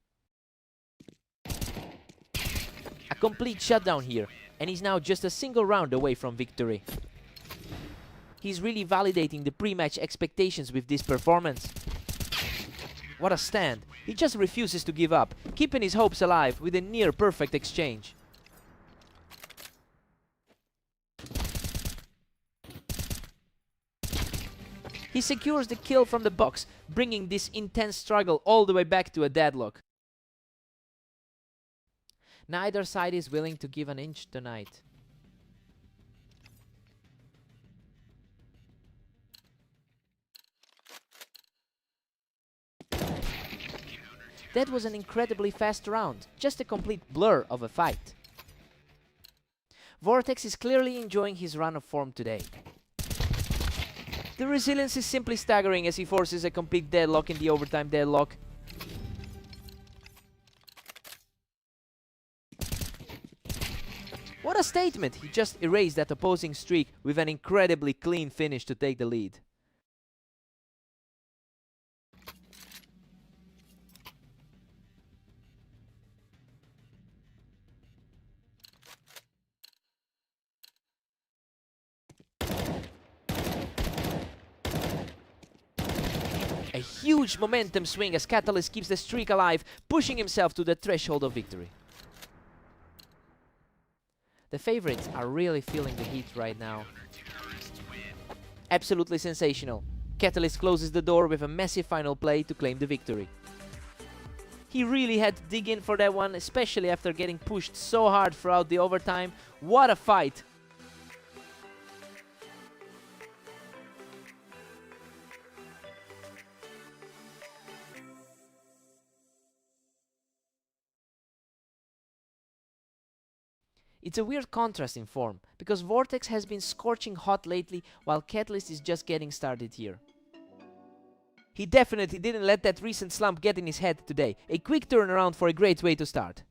A complete shutdown here, and he's now just a single round away from victory. He's really validating the pre-match expectations with this performance. What a stand. He just refuses to give up, keeping his hopes alive with a near-perfect exchange. He secures the kill from the box, bringing this intense struggle all the way back to a deadlock. Neither side is willing to give an inch tonight. That was an incredibly fast round, just a complete blur of a fight. Vortex is clearly enjoying his run of form today. The resilience is simply staggering as he forces a complete deadlock in the overtime deadlock. What a statement! He just erased that opposing streak with an incredibly clean finish to take the lead. A huge momentum swing as Catalyst keeps the streak alive, pushing himself to the threshold of victory. The favorites are really feeling the heat right now. Absolutely sensational. Catalyst closes the door with a massive final play to claim the victory. He really had to dig in for that one, especially after getting pushed so hard throughout the overtime. What a fight! It's a weird contrast in form, because Vortex has been scorching hot lately while Catalyst is just getting started here. He definitely didn't let that recent slump get in his head today. A quick turnaround for a great way to start.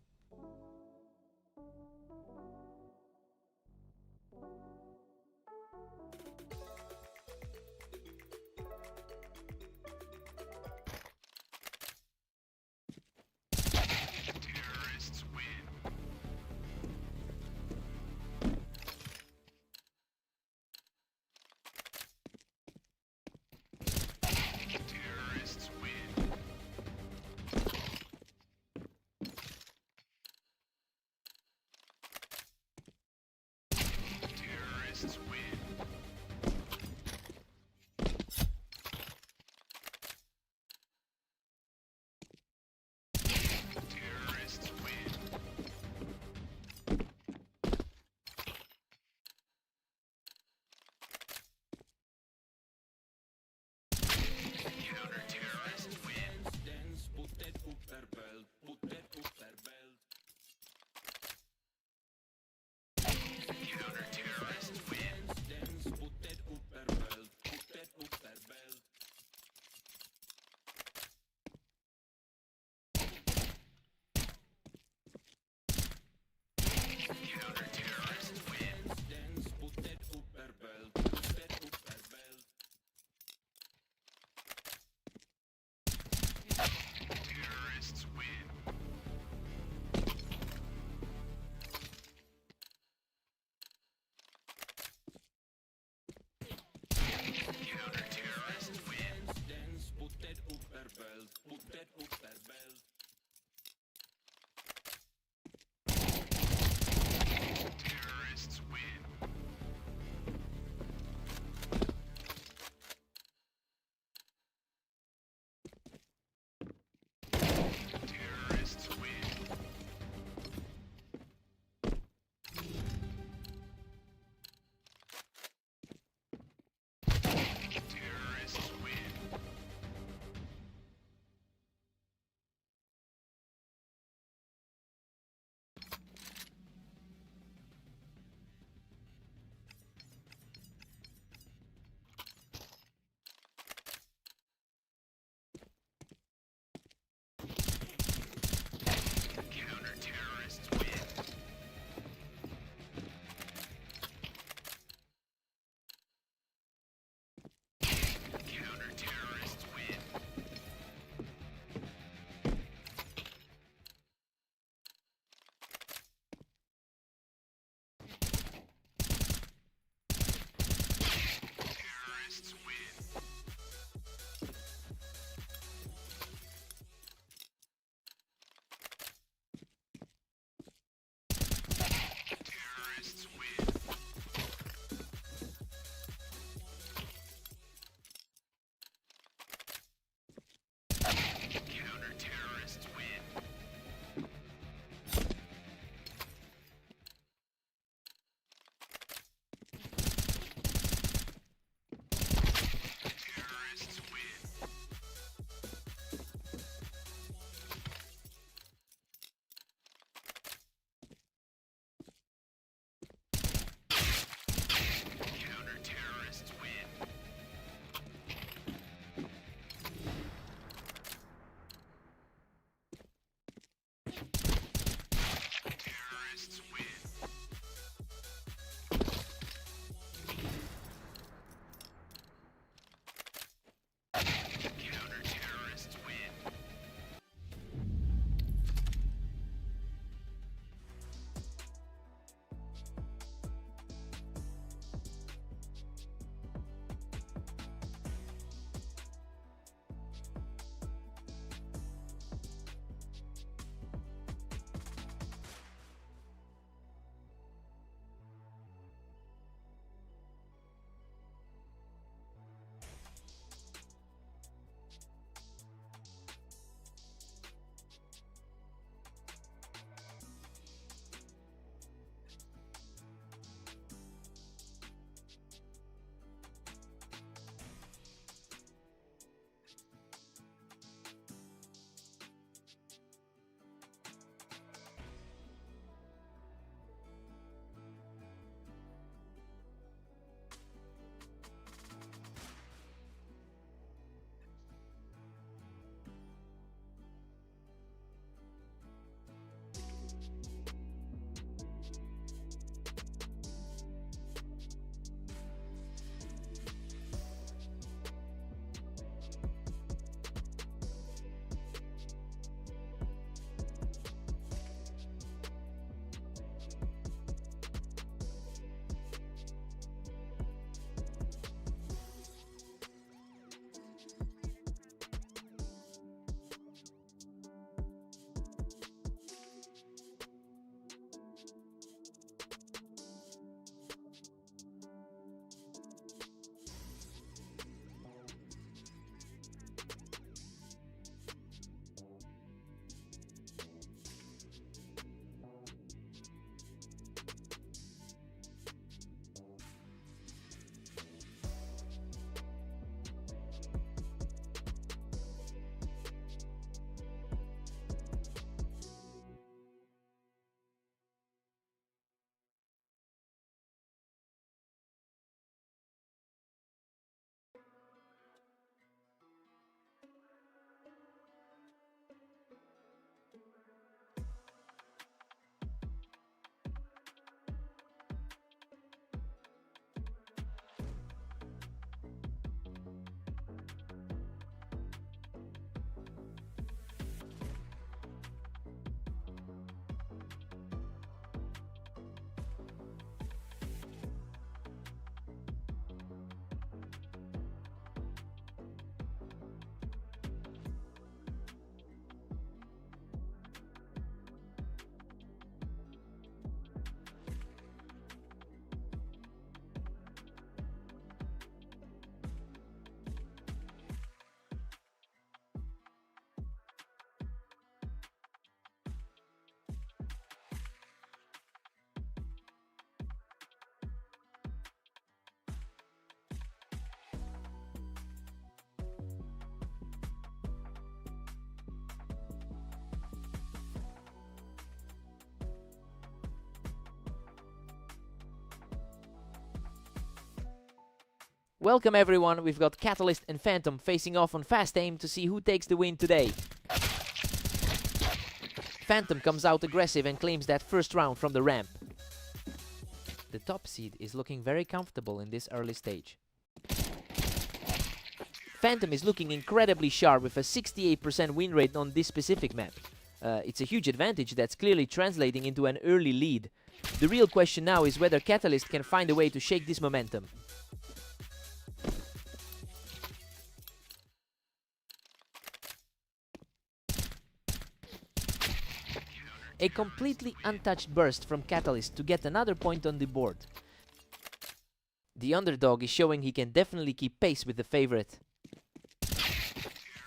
Welcome everyone, we've got Catalyst and Phantom facing off on fast aim to see who takes the win today. Phantom comes out aggressive and claims that first round from the ramp. The top seed is looking very comfortable in this early stage. Phantom is looking incredibly sharp with a 68% win rate on this specific map. It's a huge advantage that's clearly translating into an early lead. The real question now is whether Catalyst can find a way to shake this momentum. A completely untouched burst from Catalyst to get another point on the board. The underdog is showing he can definitely keep pace with the favorite.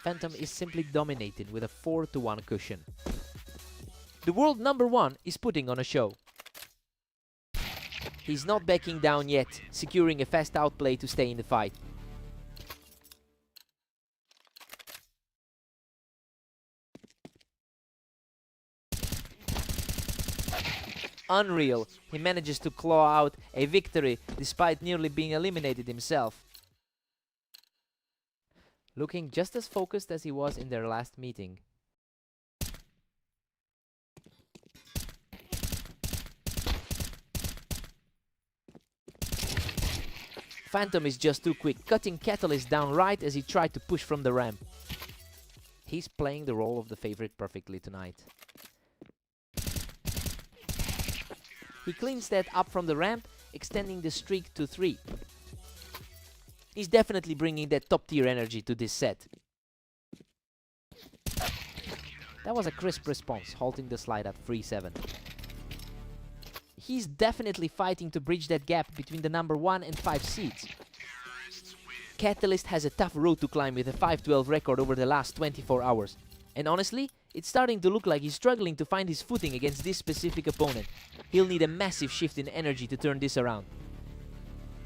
Phantom is simply dominated with a 4-1 cushion. The world number 1 is putting on a show. He's not backing down yet, securing a fast outplay to stay in the fight. Unreal, he manages to claw out a victory despite nearly being eliminated himself. Looking just as focused as he was in their last meeting. Phantom is just too quick, cutting Catalyst down right as he tried to push from the ramp. He's playing the role of the favorite perfectly tonight. He cleans that up from the ramp, extending the streak to 3. He's definitely bringing that top tier energy to this set. That was a crisp response, halting the slide at 3-7. He's definitely fighting to bridge that gap between the number 1 and 5 seeds. Catalyst has a tough road to climb with a 5-12 record over the last 24 hours. And honestly, it's starting to look like he's struggling to find his footing against this specific opponent. He'll need a massive shift in energy to turn this around.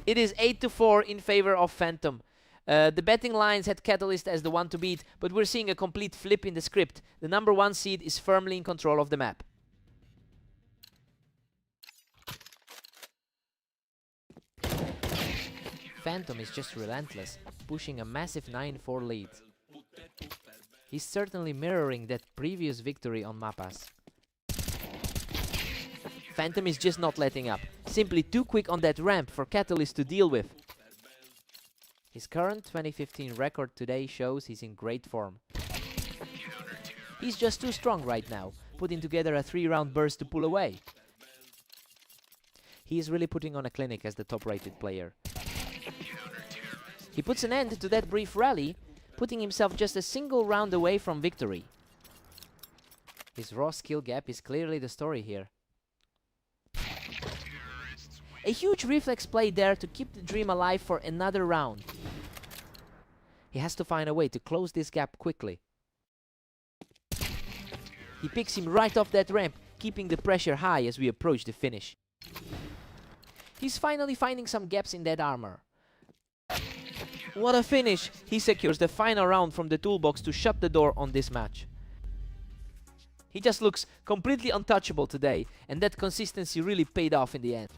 It is 8-4 in favor of Phantom. The betting lines had Catalyst as the one to beat, but we're seeing a complete flip in the script. The number 1 seed is firmly in control of the map. Phantom is just relentless, pushing a massive 9-4 lead. He's certainly mirroring that previous victory on Mapas. Phantom is just not letting up, simply too quick on that ramp for Catalyst to deal with. His current 2015 record today shows he's in great form. He's just too strong right now, putting together a 3-round burst to pull away. He is really putting on a clinic as the top-rated player. He puts an end to that brief rally, putting himself just a single round away from victory. His raw skill gap is clearly the story here. A huge reflex play there to keep the dream alive for another round. He has to find a way to close this gap quickly. He picks him right off that ramp, keeping the pressure high as we approach the finish. He's finally finding some gaps in that armor. What a finish! He secures the final round from the toolbox to shut the door on this match. He just looks completely untouchable today, and that consistency really paid off in the end.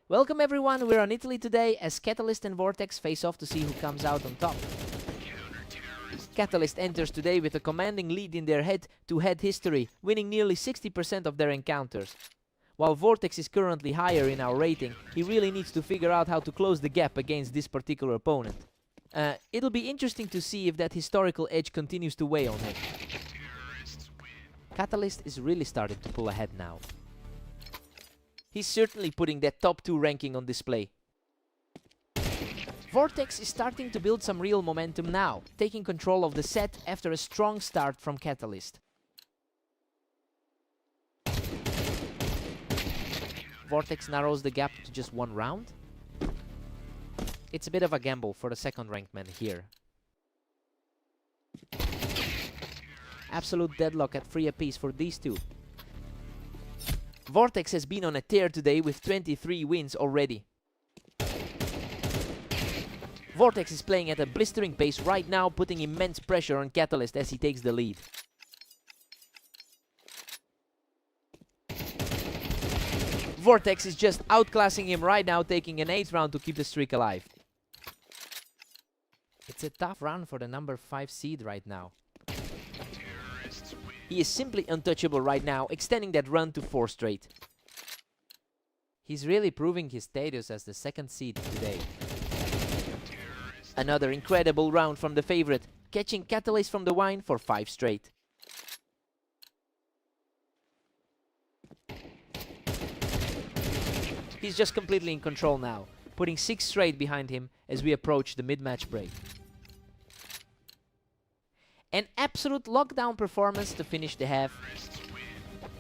Welcome everyone, we're on Italy today as Catalyst and Vortex face off to see who comes out on top. Catalyst enters today with a commanding lead in their head-to-head history, winning nearly 60% of their encounters. While Vortex is currently higher in our rating, he really needs to figure out how to close the gap against this particular opponent. It'll be interesting to see if that historical edge continues to weigh on him. Catalyst is really starting to pull ahead now. He's certainly putting that top 2 ranking on display. Vortex is starting to build some real momentum now, taking control of the set after a strong start from Catalyst. Vortex narrows the gap to just 1 round. It's a bit of a gamble for the second ranked man here. Absolute deadlock at 3 apiece for these two. Vortex has been on a tear today with 23 wins already. Vortex is playing at a blistering pace right now, putting immense pressure on Catalyst as he takes the lead. Vortex is just outclassing him right now, taking an 8th round to keep the streak alive. It's a tough round for the number 5 seed right now. He is simply untouchable right now, extending that run to 4 straight. He's really proving his status as the 2nd seed today. Another incredible round from the favorite, catching Catalyst from the wine for 5 straight. He's just completely in control now, putting 6 straight behind him as we approach the mid-match break. An absolute lockdown performance to finish the half.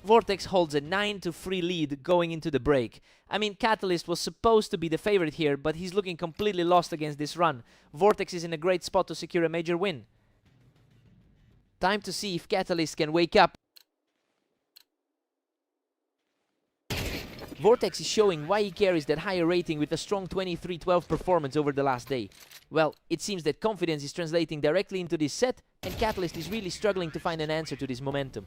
Vortex holds a 9-3 lead going into the break. I mean, Catalyst was supposed to be the favorite here, but he's looking completely lost against this run. Vortex is in a great spot to secure a major win. Time to see if Catalyst can wake up. Vortex is showing why he carries that higher rating with a strong 23-12 performance over the last day. Well, it seems that confidence is translating directly into this set, and Catalyst is really struggling to find an answer to this momentum.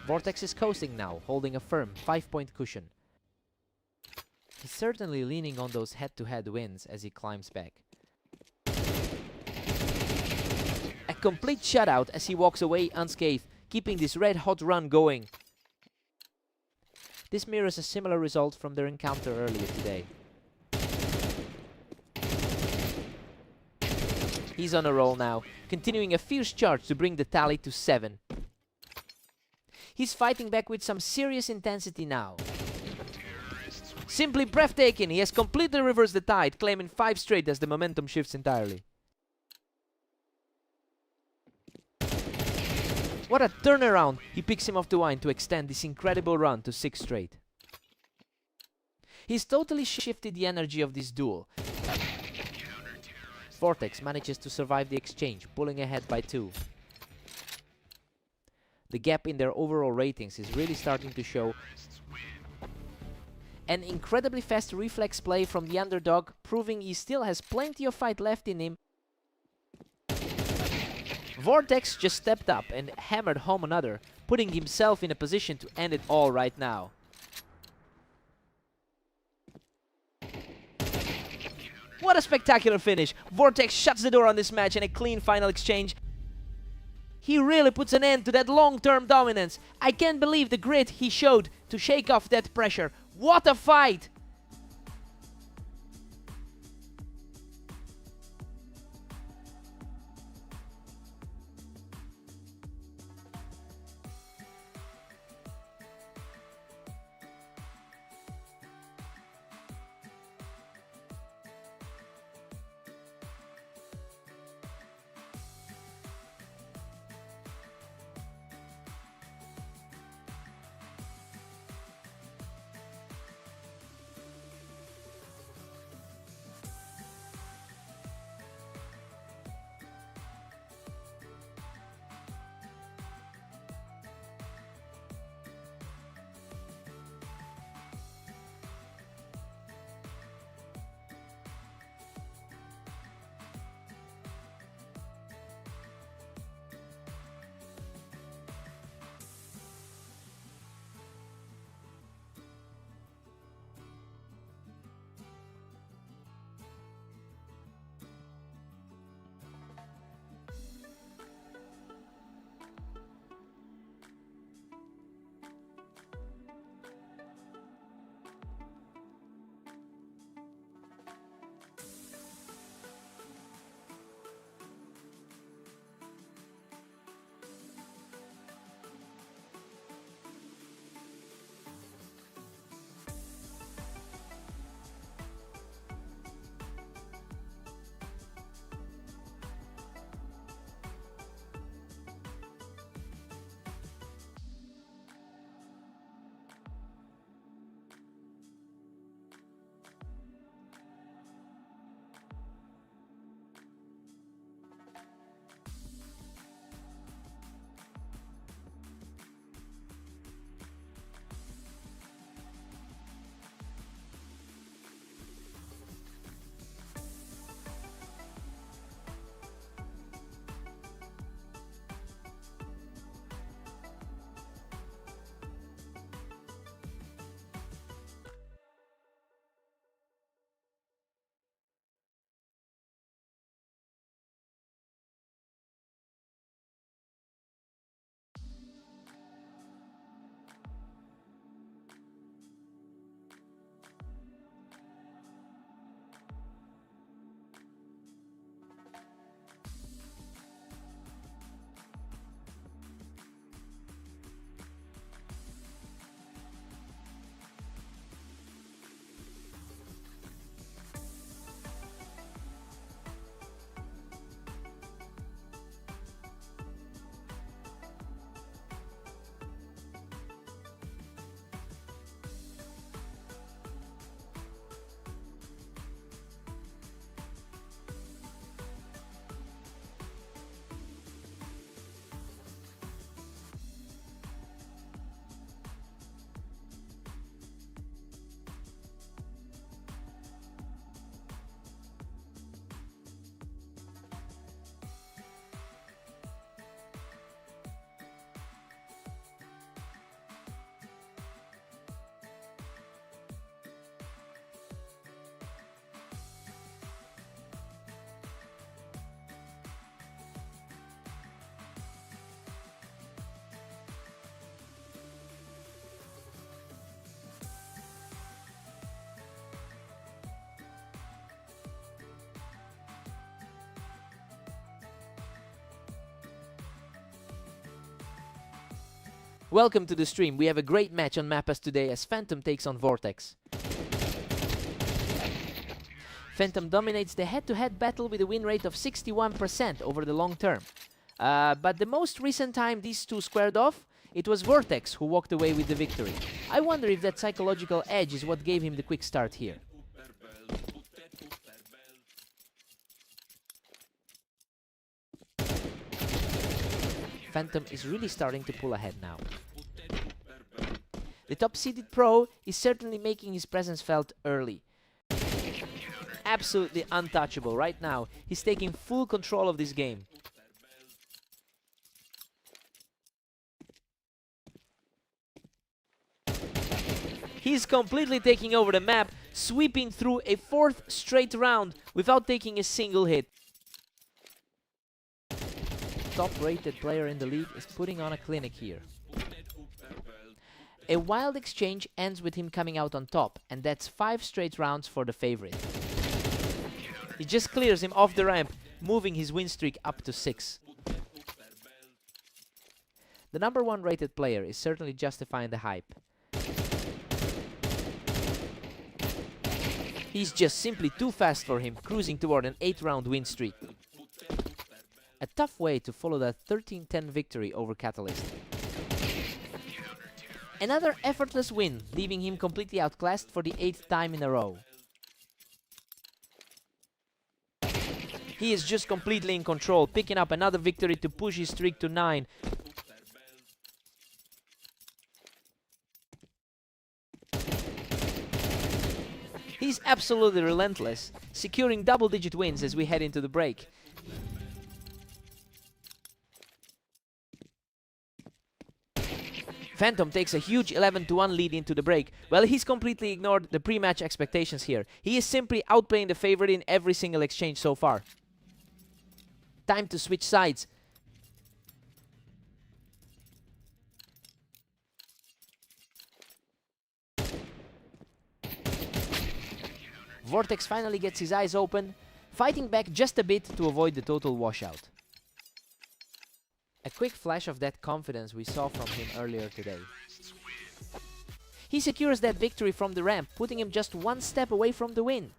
Vortex is coasting now, holding a firm 5-point cushion. He's certainly leaning on those head-to-head wins as he climbs back. A complete shutout as he walks away unscathed, keeping this red-hot run going. This mirrors a similar result from their encounter earlier today. He's on a roll now, continuing a fierce charge to bring the tally to 7. He's fighting back with some serious intensity now. Simply breathtaking, he has completely reversed the tide, claiming 5 straight as the momentum shifts entirely. What a turnaround! He picks him off the wine to extend this incredible run to 6 straight. He's totally shifted the energy of this duel. Vortex manages to survive the exchange, pulling ahead by 2. The gap in their overall ratings is really starting to show. An incredibly fast reflex play from the underdog, proving he still has plenty of fight left in him. Vortex just stepped up and hammered home another, putting himself in a position to end it all right now. What a spectacular finish! Vortex shuts the door on this match and a clean final exchange. He really puts an end to that long-term dominance. I can't believe the grit he showed to shake off that pressure. What a fight! Welcome to the stream. We have a great match on Mappas today as Phantom takes on Vortex. Phantom dominates the head-to-head battle with a win rate of 61% over the long term. But the most recent time these two squared off, it was Vortex who walked away with the victory. I wonder if that psychological edge is what gave him the quick start here. Phantom is really starting to pull ahead now. The top-seeded pro is certainly making his presence felt early. Absolutely untouchable right now. He's taking full control of this game. He's completely taking over the map, sweeping through a 4th straight round without taking a single hit. Top-rated player in the league is putting on a clinic here. A wild exchange ends with him coming out on top, and that's 5 straight rounds for the favorite. He just clears him off the ramp, moving his win streak up to 6. The number 1 rated player is certainly justifying the hype. He's just simply too fast for him, cruising toward an 8-round win streak. A tough way to follow that 13-10 victory over Catalyst. Another effortless win, leaving him completely outclassed for the 8th time in a row. He is just completely in control, picking up another victory to push his streak to 9. He's absolutely relentless, securing double-digit wins as we head into the break. Phantom takes a huge 11-1 lead into the break. Well, he's completely ignored the pre-match expectations here. He is simply outplaying the favorite in every single exchange so far. Time to switch sides. Vortex finally gets his eyes open, fighting back just a bit to avoid the total washout. A quick flash of that confidence we saw from him earlier today. He secures that victory from the ramp, putting him just 1 step away from the win.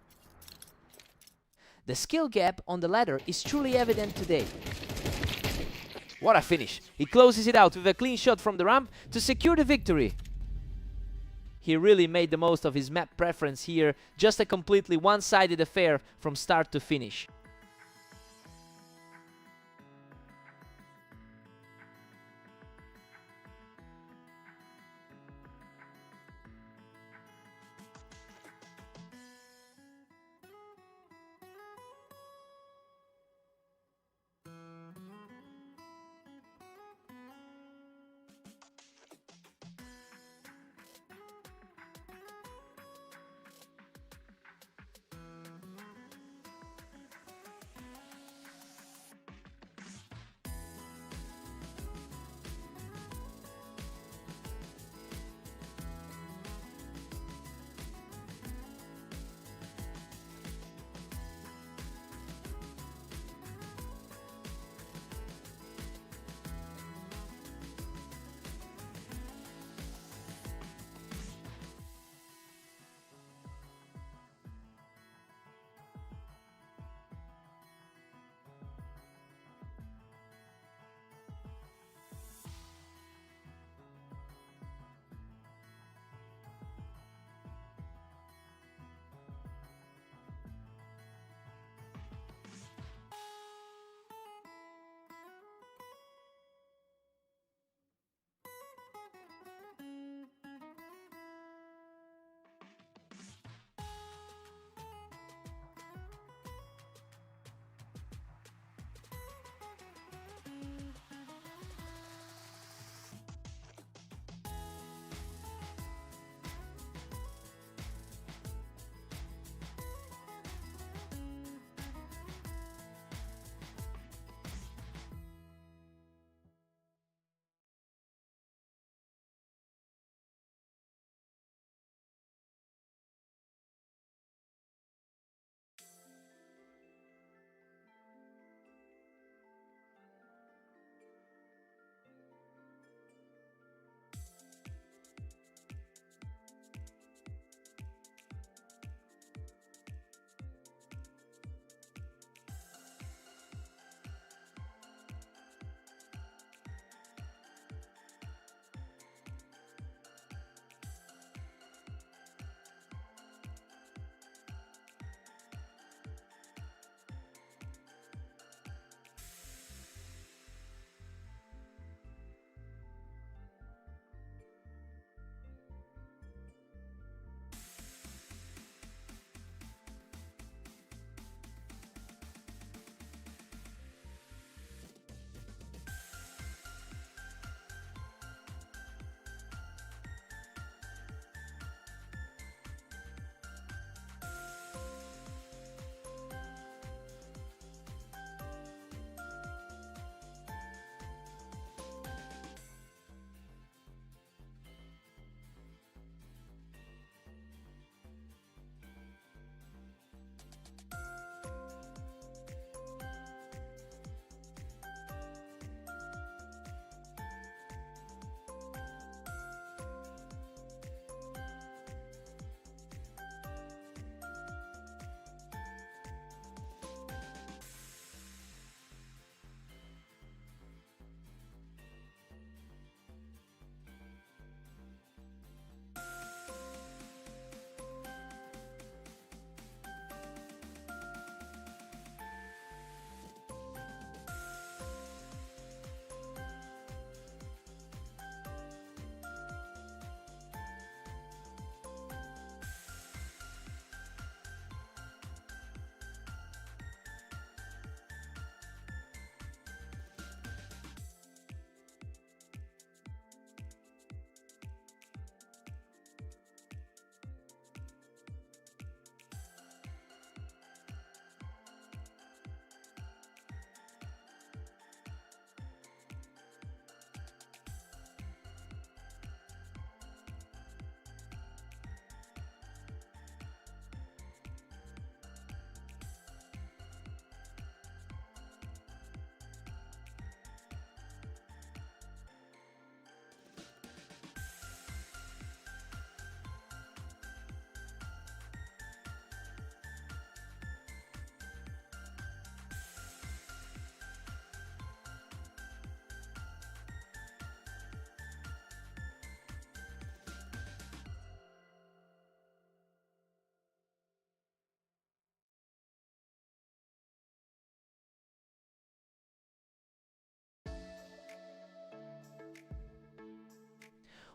The skill gap on the ladder is truly evident today. What a finish! He closes it out with a clean shot from the ramp to secure the victory. He really made the most of his map preference here, just a completely one-sided affair from start to finish.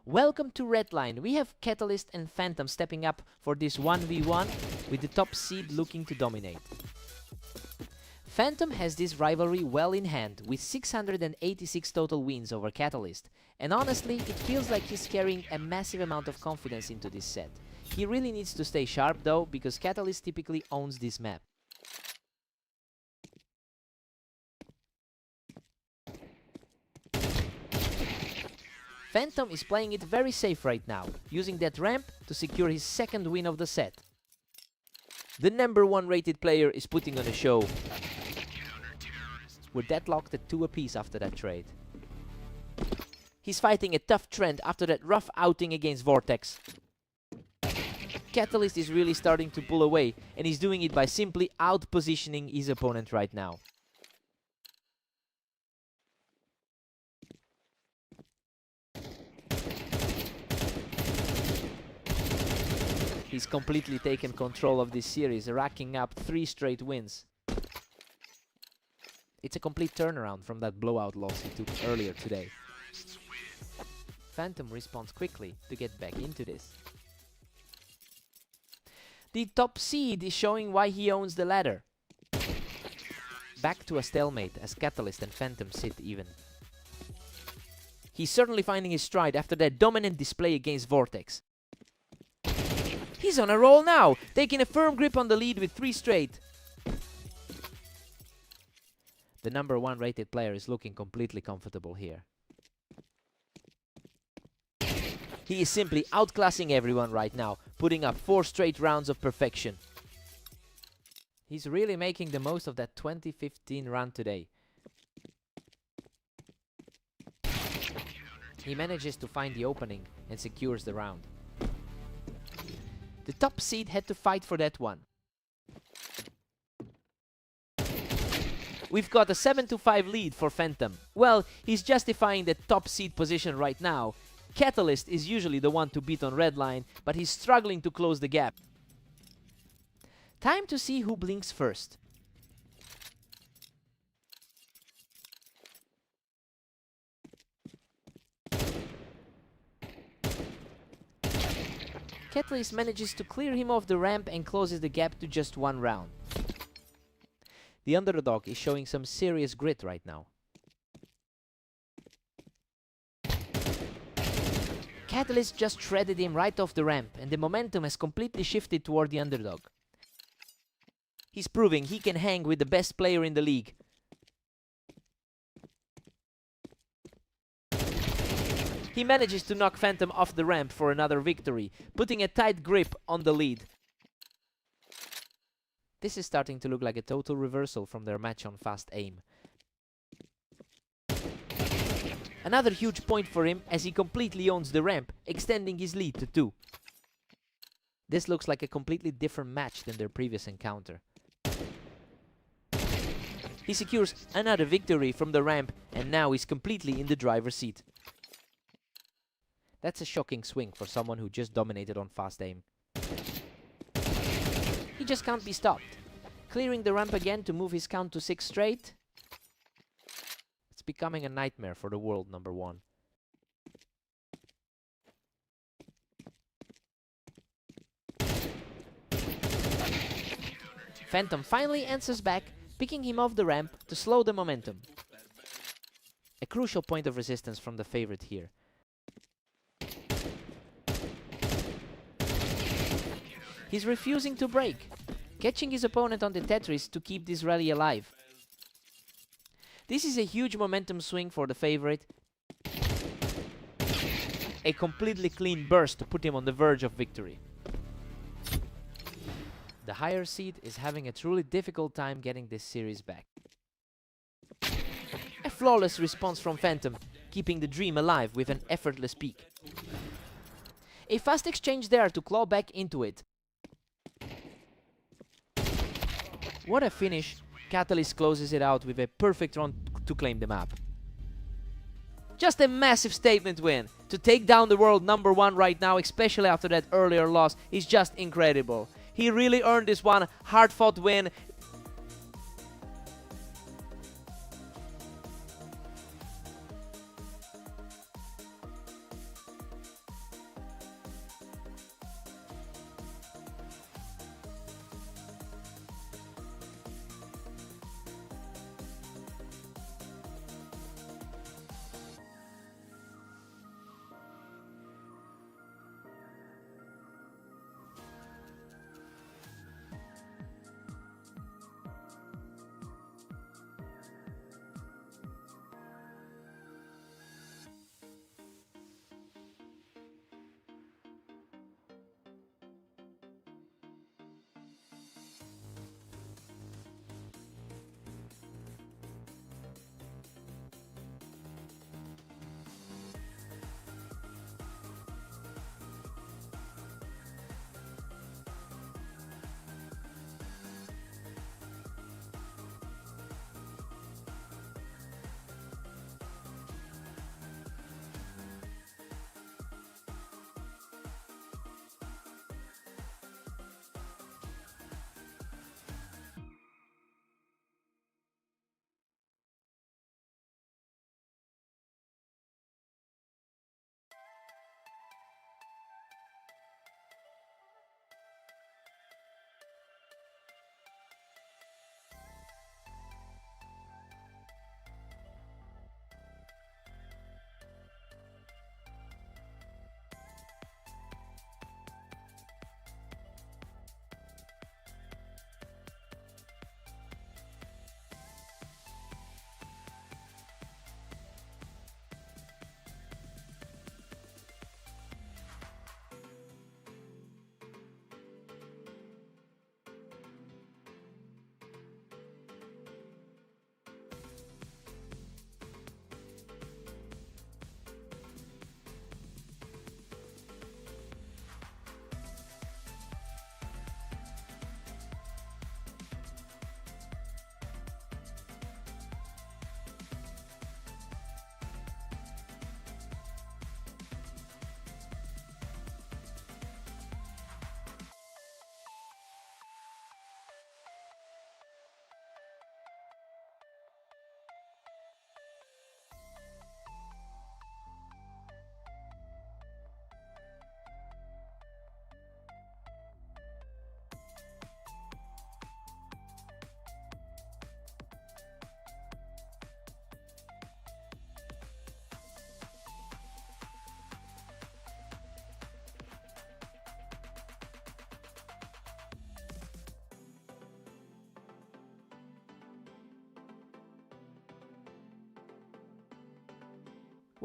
Welcome to Redline. We have Catalyst and Phantom stepping up for this 1v1 with the top seed looking to dominate. Phantom has this rivalry well in hand with 686 total wins over Catalyst, and honestly it feels like he's carrying a massive amount of confidence into this set. He really needs to stay sharp though, because Catalyst typically owns this map. Phantom is playing it very safe right now, using that ramp to secure his second win of the set. The #1 rated player is putting on a show. We're deadlocked at 2 apiece after that trade. He's fighting a tough trend after that rough outing against Vortex. Catalyst is really starting to pull away, and he's doing it by simply out-positioning his opponent right now. He's completely taken control of this series, racking up 3 straight wins. It's a complete turnaround from that blowout loss he took earlier today. Phantom responds quickly to get back into this. The top seed is showing why he owns the ladder. Back to a stalemate as Catalyst and Phantom sit even. He's certainly finding his stride after that dominant display against Vortex. He's on a roll now, taking a firm grip on the lead with 3 straight. The #1 rated player is looking completely comfortable here. He is simply outclassing everyone right now, putting up 4 straight rounds of perfection. He's really making the most of that 2015 run today. He manages to find the opening and secures the round. The top seed had to fight for that one. We've got a 7-5 lead for Phantom. Well, he's justifying the top seed position right now. Catalyst is usually the one to beat on Redline, but he's struggling to close the gap. Time to see who blinks first. Catalyst manages to clear him off the ramp and closes the gap to just 1 round. The underdog is showing some serious grit right now. Catalyst just shredded him right off the ramp, and the momentum has completely shifted toward the underdog. He's proving he can hang with the best player in the league. He manages to knock Phantom off the ramp for another victory, putting a tight grip on the lead. This is starting to look like a total reversal from their match on Fast Aim. Another huge point for him as he completely owns the ramp, extending his lead to 2. This looks like a completely different match than their previous encounter. He secures another victory from the ramp, and now he's completely in the driver's seat. That's a shocking swing for someone who just dominated on Fast Aim. He just can't be stopped. Clearing the ramp again to move his count to 6 straight. It's becoming a nightmare for the world #1. Phantom finally answers back, picking him off the ramp to slow the momentum. A crucial point of resistance from the favorite here. He's refusing to break, catching his opponent on the Tetris to keep this rally alive. This is a huge momentum swing for the favorite. A completely clean burst to put him on the verge of victory. The higher seed is having a truly difficult time getting this series back. A flawless response from Phantom, keeping the dream alive with an effortless peak. A fast exchange there to claw back into it. What a finish. Catalyst closes it out with a perfect run to claim the map. Just a massive statement win. To take down the world #1 right now, especially after that earlier loss, is just incredible. He really earned this one. Hard-fought win.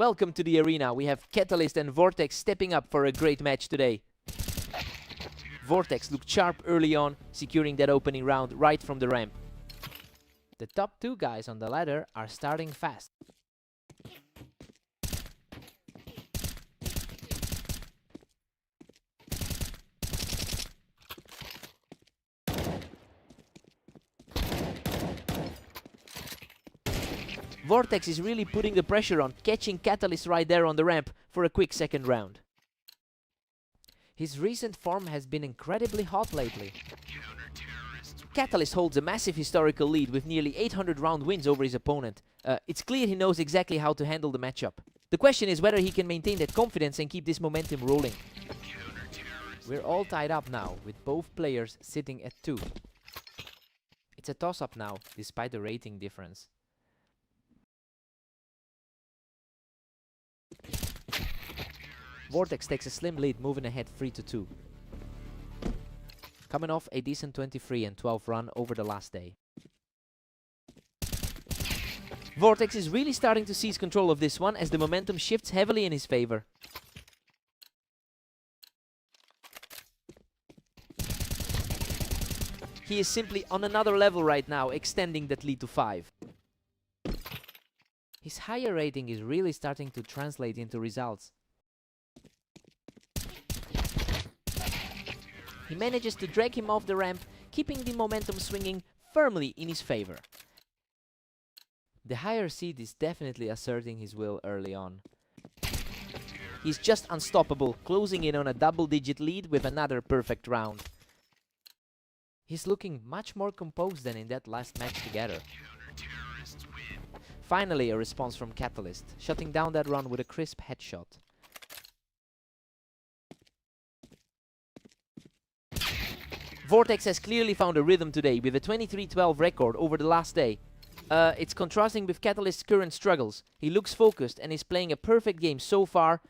Welcome to the arena. We have Catalyst and Vortex stepping up for a great match today. Vortex looked sharp early on, securing that opening round right from the ramp. The top two guys on the ladder are starting fast. Vortex is really putting the pressure on, catching Catalyst right there on the ramp for a quick second round. His recent form has been incredibly hot lately. Catalyst holds a massive historical lead with nearly 800 round wins over his opponent. It's clear he knows exactly how to handle the matchup. The question is whether he can maintain that confidence and keep this momentum rolling. We're all tied up now, with both players sitting at 2. It's a toss-up now, despite the rating difference. Vortex takes a slim lead, moving ahead 3-2. Coming off a decent 23 and 12 run over the last day. Vortex is really starting to seize control of this one as the momentum shifts heavily in his favor. He is simply on another level right now, extending that lead to 5. His higher rating is really starting to translate into results. He manages to drag him off the ramp, keeping the momentum swinging firmly in his favor. The higher seed is definitely asserting his will early on. He's just unstoppable, closing in on a double-digit lead with another perfect round. He's looking much more composed than in that last match together. Finally, a response from Catalyst, shutting down that run with a crisp headshot. Vortex has clearly found a rhythm today with a 23-12 record over the last day. It's contrasting with Catalyst's current struggles. He looks focused and is playing a perfect game so far.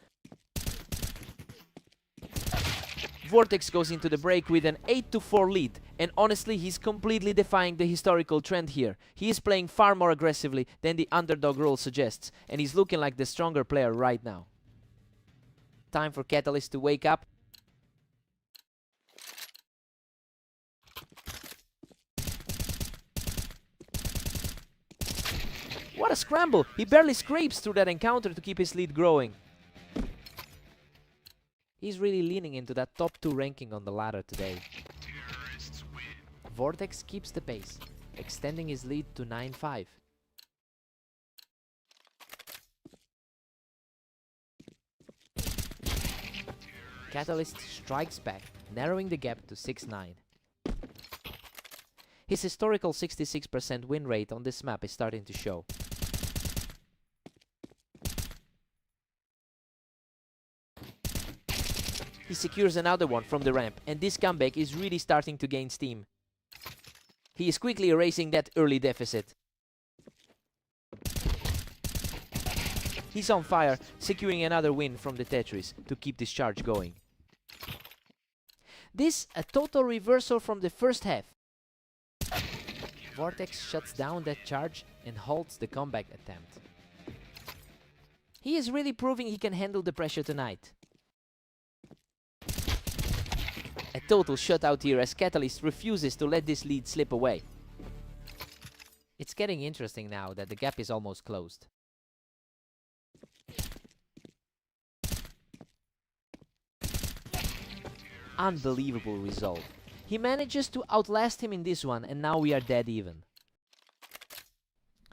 Vortex goes into the break with an 8-4 lead, and honestly he's completely defying the historical trend here. He is playing far more aggressively than the underdog role suggests, and he's looking like the stronger player right now. Time for Catalyst to wake up. What a scramble! He barely scrapes through that encounter to keep his lead growing. He's really leaning into that top 2 ranking on the ladder today. Vortex keeps the pace, extending his lead to 9-5. Catalyst strikes back, narrowing the gap to 6-9. His historical 66% win rate on this map is starting to show. He secures another one from the ramp, and this comeback is really starting to gain steam. He is quickly erasing that early deficit. He's on fire, securing another win from the Tetris to keep this charge going. This a total reversal from the first half. Vortex shuts down that charge and halts the comeback attempt. He is really proving he can handle the pressure tonight. A total shutout here as Catalyst refuses to let this lead slip away. It's getting interesting now that the gap is almost closed. Unbelievable result. He manages to outlast him in this one, and now we are dead even.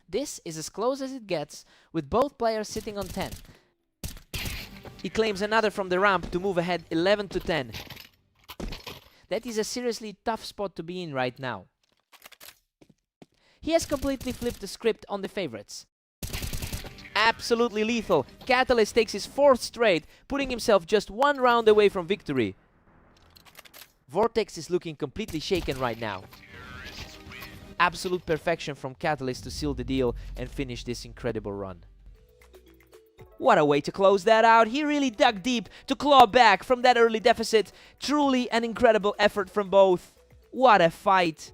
This is as close as it gets, with both players sitting on 10. He claims another from the ramp to move ahead 11-10. That is a seriously tough spot to be in right now. He has completely flipped the script on the favorites. Absolutely lethal. Catalyst takes his 4th straight, putting himself just 1 round away from victory. Vortex is looking completely shaken right now. Absolute perfection from Catalyst to seal the deal and finish this incredible run. What a way to close that out. He really dug deep to claw back from that early deficit. Truly an incredible effort from both. What a fight.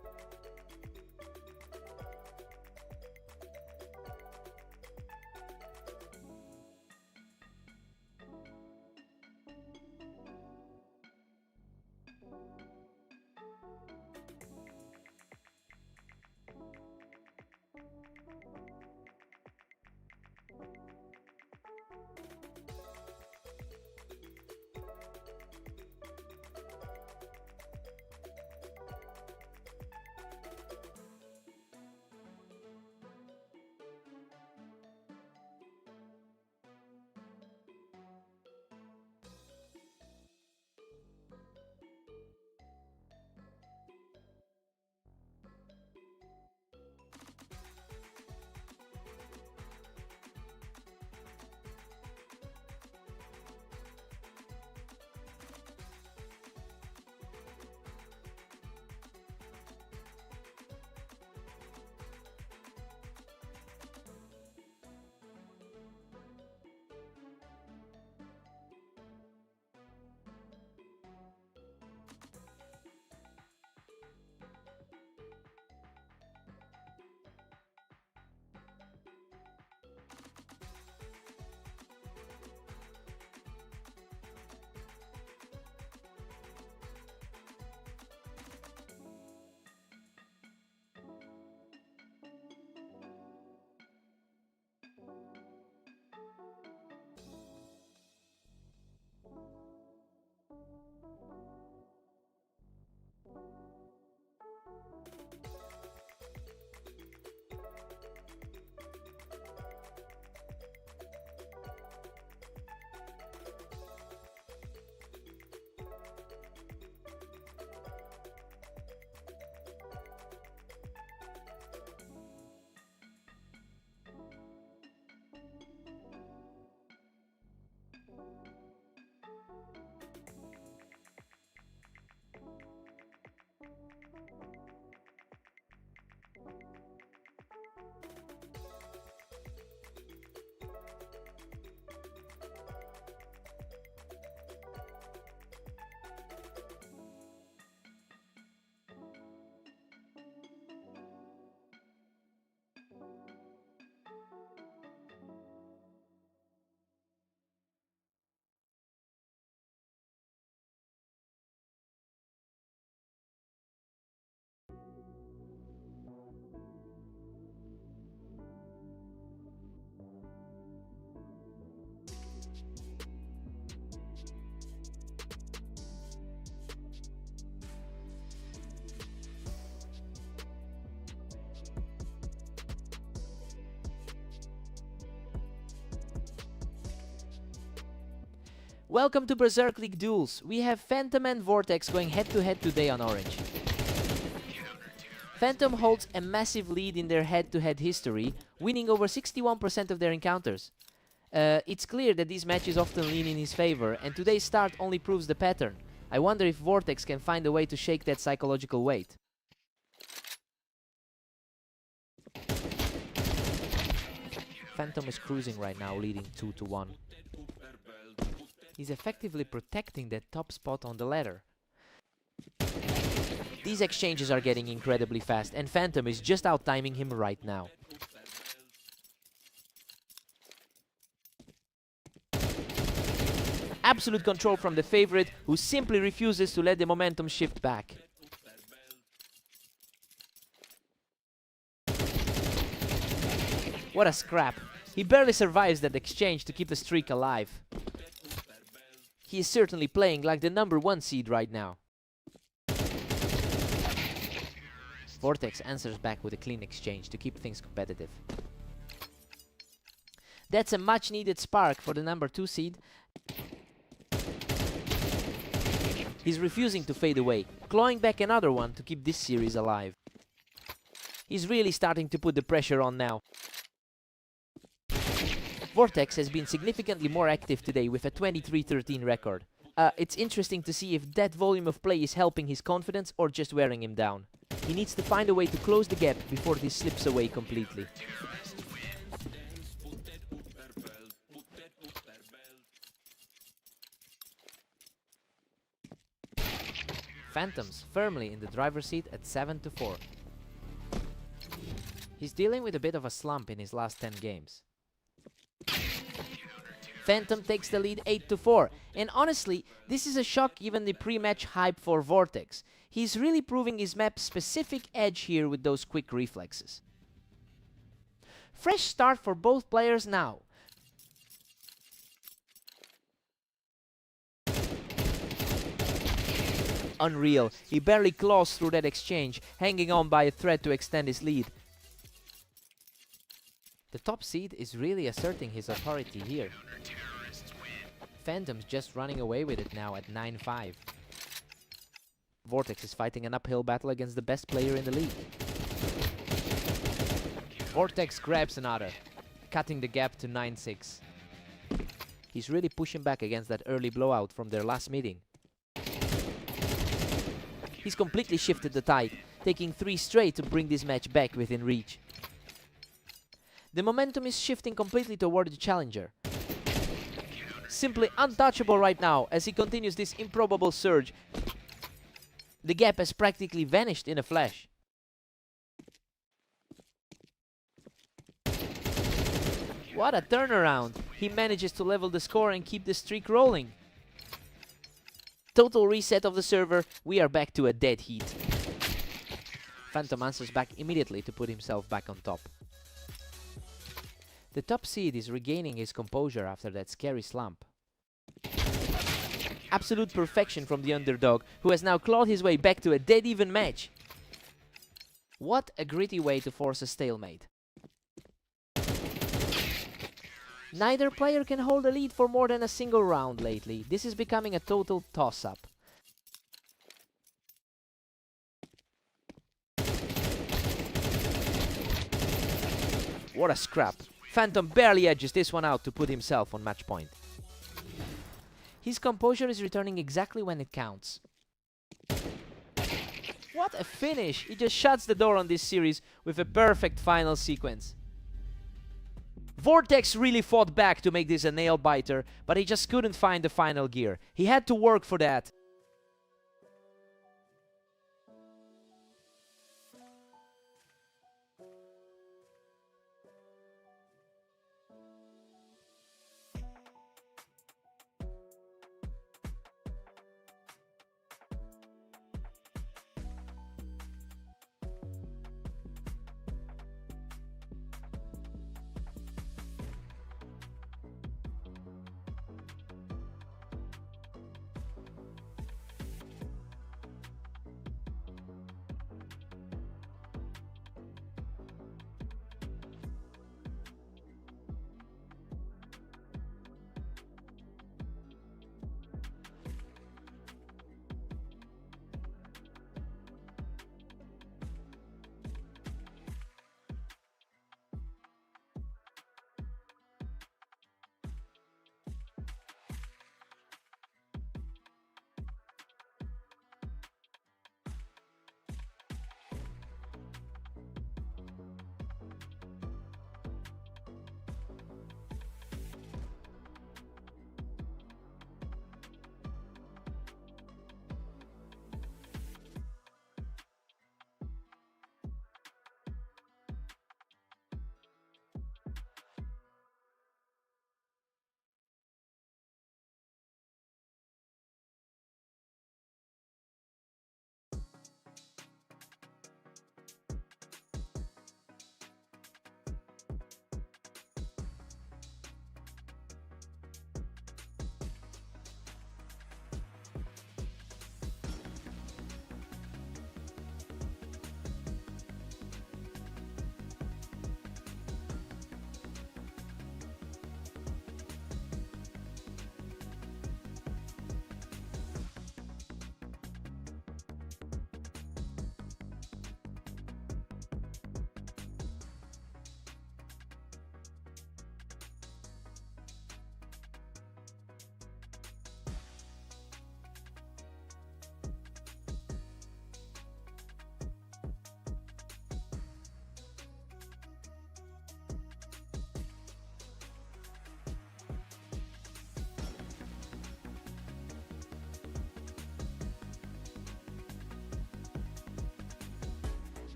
Welcome to Berserk League duels. We have Phantom and Vortex going head-to-head today on Orange. Phantom holds a massive lead in their head-to-head history, winning over 61% of their encounters. It's clear that these matches often lean in his favor, and today's start only proves the pattern. I wonder if Vortex can find a way to shake that psychological weight. Phantom is cruising right now, leading 2-1. He's effectively protecting that top spot on the ladder. These exchanges are getting incredibly fast, and Phantom is just out-timing him right now. Absolute control from the favorite, who simply refuses to let the momentum shift back. What a scrap. He barely survives that exchange to keep the streak alive. He is certainly playing like the #1 seed right now. Vortex answers back with a clean exchange to keep things competitive. That's a much needed spark for the #2 seed. He's refusing to fade away, clawing back another one to keep this series alive. He's really starting to put the pressure on now. Vortex has been significantly more active today with a 23-13 record. It's interesting to see if that volume of play is helping his confidence or just wearing him down. He needs to find a way to close the gap before this slips away completely. Phantom's firmly in the driver's seat at 7-4. He's dealing with a bit of a slump in his last 10 games. Phantom takes the lead 8-4, and honestly, this is a shock given the pre-match hype for Vortex. He's really proving his map's specific edge here with those quick reflexes. Fresh start for both players now. Unreal, he barely claws through that exchange, hanging on by a thread to extend his lead. The top seed is really asserting his authority here. Phantom's just running away with it now at 9-5. Vortex is fighting an uphill battle against the best player in the league. Vortex grabs another, cutting the gap to 9-6. He's really pushing back against that early blowout from their last meeting. He's completely shifted the tide, taking 3 straight to bring this match back within reach. The momentum is shifting completely toward the challenger. Simply untouchable right now as he continues this improbable surge. The gap has practically vanished in a flash. What a turnaround! He manages to level the score and keep the streak rolling. Total reset of the server, we are back to a dead heat. Phantom answers back immediately to put himself back on top. The top seed is regaining his composure after that scary slump. Absolute perfection from the underdog, who has now clawed his way back to a dead-even match. What a gritty way to force a stalemate. Neither player can hold a lead for more than a single round lately. This is becoming a total toss-up. What a scrap. Phantom barely edges this one out to put himself on match point. His composure is returning exactly when it counts. What a finish! He just shuts the door on this series with a perfect final sequence. Vortex really fought back to make this a nail-biter, but he just couldn't find the final gear. He had to work for that.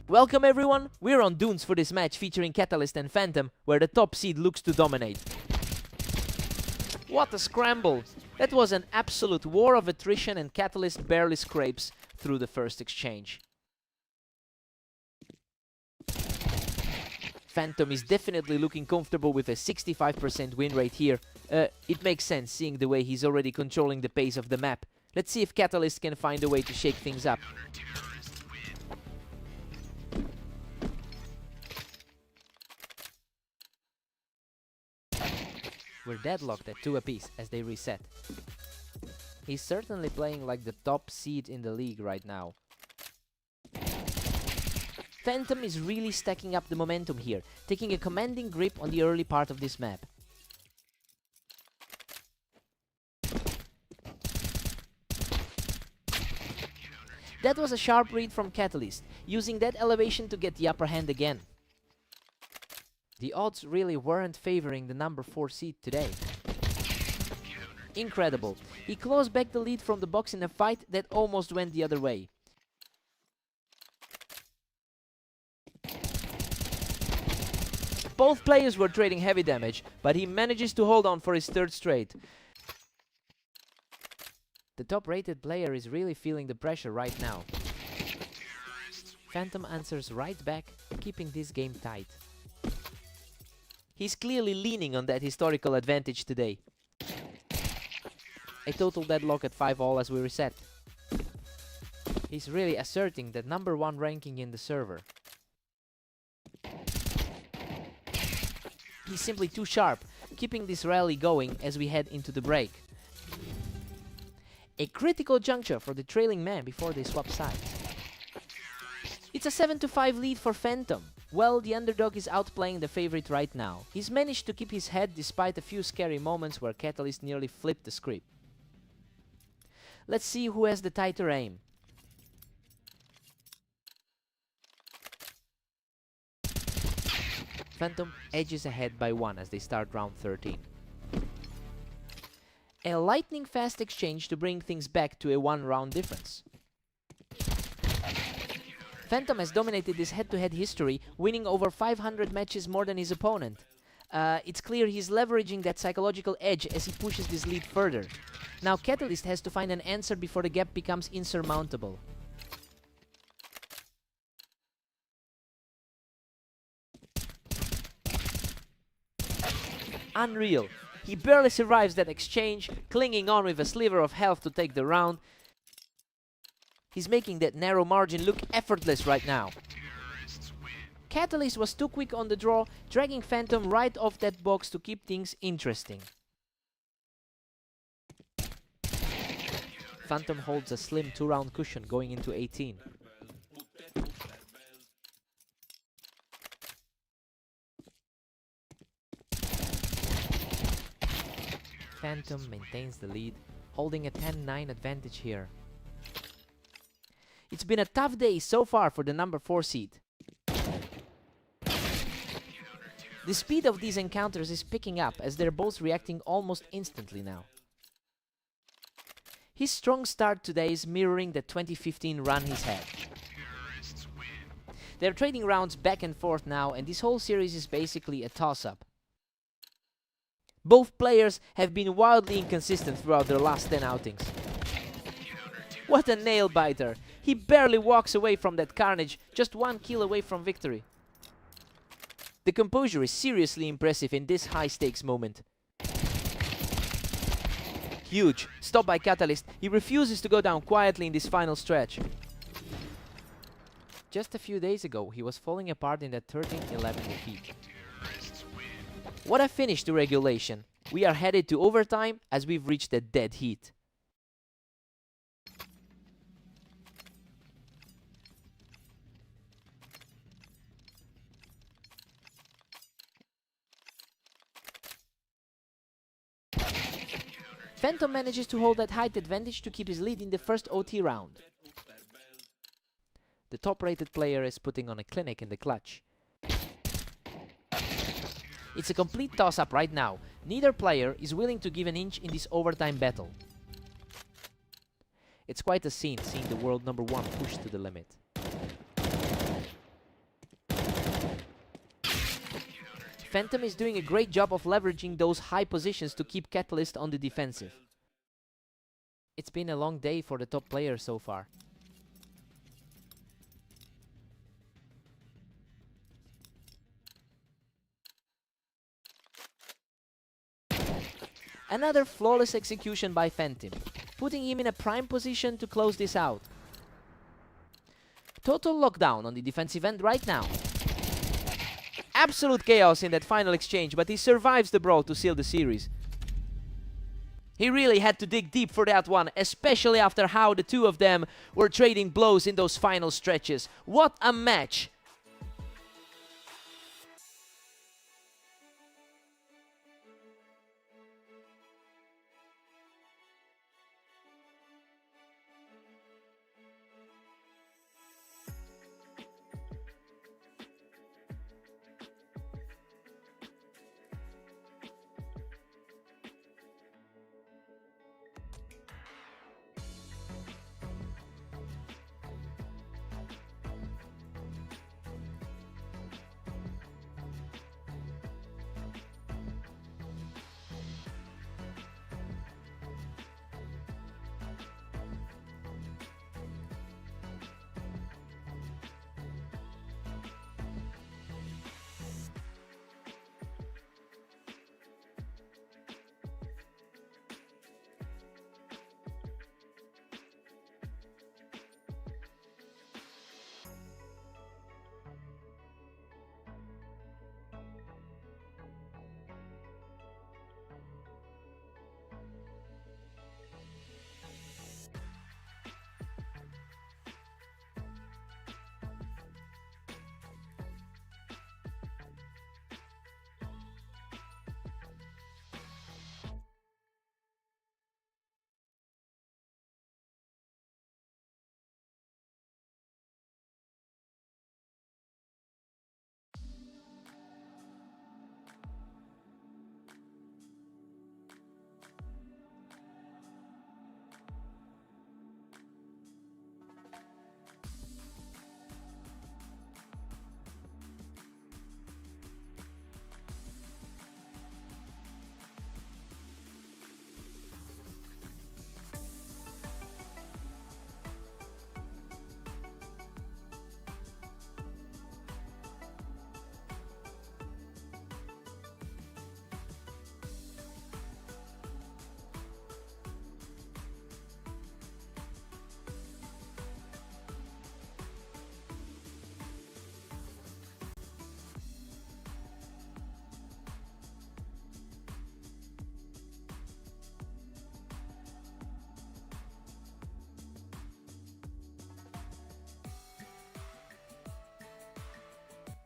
Welcome everyone, we're on Dunes for this match featuring Catalyst and Phantom, where the top seed looks to dominate. What a scramble! That was an absolute war of attrition and Catalyst barely scrapes through the first exchange. Phantom is definitely looking comfortable with a 65% win rate here. It makes sense seeing the way he's already controlling the pace of the map. Let's see if Catalyst can find a way to shake things up. We're deadlocked at 2 apiece as they reset. He's certainly playing like the top seed in the league right now. Phantom is really stacking up the momentum here, taking a commanding grip on the early part of this map. That was a sharp read from Catalyst, using that elevation to get the upper hand again. The odds really weren't favoring the number 4 seed today. Incredible. He closed back the lead from the box in a fight that almost went the other way. Both players were trading heavy damage, but he manages to hold on for his 3rd straight. The top-rated player is really feeling the pressure right now. Phantom answers right back, keeping this game tight. He's clearly leaning on that historical advantage today. A total deadlock at 5-all as we reset. He's really asserting that number 1 ranking in the server. He's simply too sharp, keeping this rally going as we head into the break. A critical juncture for the trailing man before they swap sides. It's a 7-5 lead for Phantom. Well, the underdog is outplaying the favorite right now. He's managed to keep his head despite a few scary moments where Catalyst nearly flipped the script. Let's see who has the tighter aim. Phantom edges ahead by 1 as they start round 13. A lightning fast exchange to bring things back to a 1-round difference. Phantom has dominated this head-to-head history, winning over 500 matches more than his opponent. It's clear he's leveraging that psychological edge as he pushes this lead further. Now Catalyst has to find an answer before the gap becomes insurmountable. Unreal. He barely survives that exchange, clinging on with a sliver of health to take the round. He's making that narrow margin look effortless right now. Catalyst was too quick on the draw, dragging Phantom right off that box to keep things interesting. Phantom holds a slim 2-round cushion going into 18. Phantom maintains the lead, holding a 10-9 advantage here. It's been a tough day so far for the number 4 seed. The speed of these encounters is picking up as they're both reacting almost instantly now. His strong start today is mirroring the 2015 run he's had. They're trading rounds back and forth now, and this whole series is basically a toss-up. Both players have been wildly inconsistent throughout their last 10 outings. What a nail-biter! He barely walks away from that carnage, just 1 kill away from victory. The composure is seriously impressive in this high-stakes moment. Huge. Stopped by Catalyst. He refuses to go down quietly in this final stretch. Just a few days ago, he was falling apart in that 13-11 defeat. What a finish to regulation. We are headed to overtime as we've reached a dead heat. Phantom manages to hold that height advantage to keep his lead in the first OT round. The top-rated player is putting on a clinic in the clutch. It's a complete toss-up right now. Neither player is willing to give an inch in this overtime battle. It's quite a scene seeing the world number 1 pushed to the limit. Phantom is doing a great job of leveraging those high positions to keep Catalyst on the defensive. It's been a long day for the top player so far. Another flawless execution by Phantom, putting him in a prime position to close this out. Total lockdown on the defensive end right now. Absolute chaos in that final exchange, but he survives the brawl to seal the series. He really had to dig deep for that one, especially after how the two of them were trading blows in those final stretches. What a match!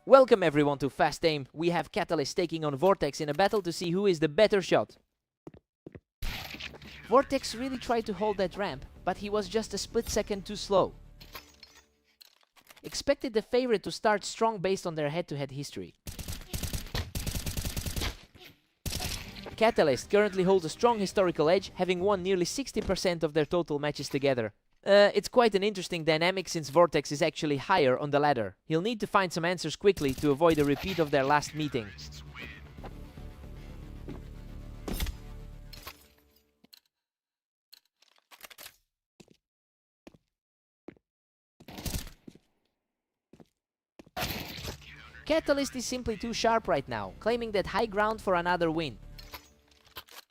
Welcome everyone to Fast Aim. We have Catalyst taking on Vortex in a battle to see who is the better shot. Vortex really tried to hold that ramp, but he was just a split second too slow. Expected the favorite to start strong based on their head-to-head history. Catalyst currently holds a strong historical edge, having won nearly 60% of their total matches together. It's quite an interesting dynamic since Vortex is actually higher on the ladder. He'll need to find some answers quickly to avoid a repeat of their last meeting. Catalyst is simply too sharp right now, claiming that high ground for another win.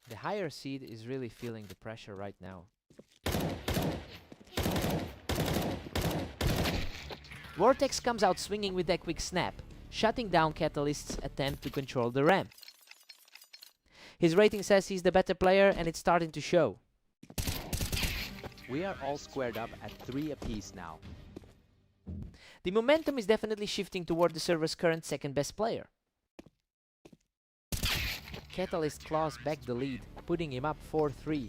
The higher seed is really feeling the pressure right now. Vortex comes out swinging with that quick snap, shutting down Catalyst's attempt to control the ramp. His rating says he's the better player, and it's starting to show. We are all squared up at 3 apiece now. The momentum is definitely shifting toward the server's current second best player. Catalyst claws back the lead, putting him up 4-3.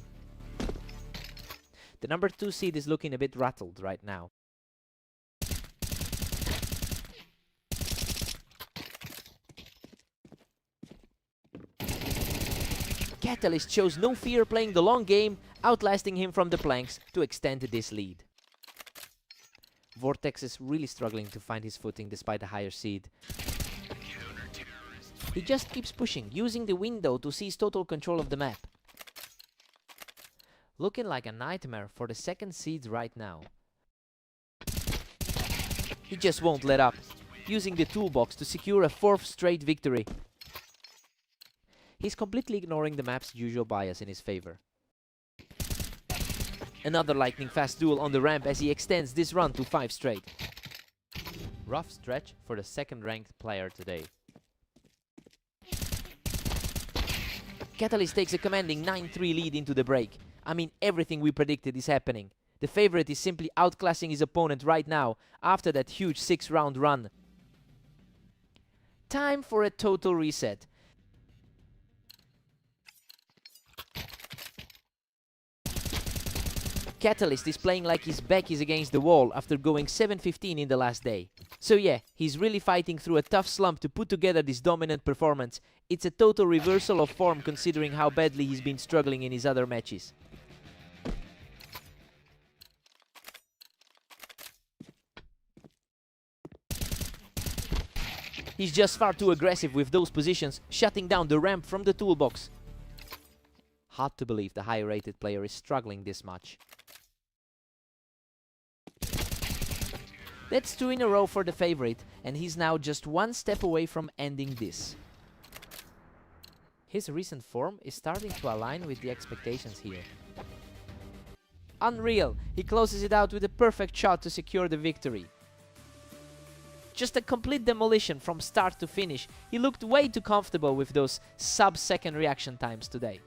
The number 2 seed is looking a bit rattled right now. Catalyst shows no fear playing the long game, outlasting him from the planks to extend this lead. Vortex is really struggling to find his footing despite the higher seed. He just keeps pushing, using the window to seize total control of the map. Looking like a nightmare for the second seeds right now. He just won't let up, using the toolbox to secure a 4th straight victory. He's completely ignoring the map's usual bias in his favor. Another lightning fast duel on the ramp as he extends this run to 5 straight. Rough stretch for the second ranked player today. Catalyst takes a commanding 9-3 lead into the break. I mean, everything we predicted is happening. The favorite is simply outclassing his opponent right now after that huge 6-round run. Time for a total reset. Catalyst is playing like his back is against the wall after going 7-15 in the last day. So yeah, he's really fighting through a tough slump to put together this dominant performance. It's a total reversal of form considering how badly he's been struggling in his other matches. He's just far too aggressive with those positions, shutting down the ramp from the toolbox. Hard to believe the high-rated player is struggling this much. That's 2 in a row for the favorite, and he's now just 1 step away from ending this. His recent form is starting to align with the expectations here. Unreal! He closes it out with a perfect shot to secure the victory. Just a complete demolition from start to finish. He looked way too comfortable with those sub-second reaction times today.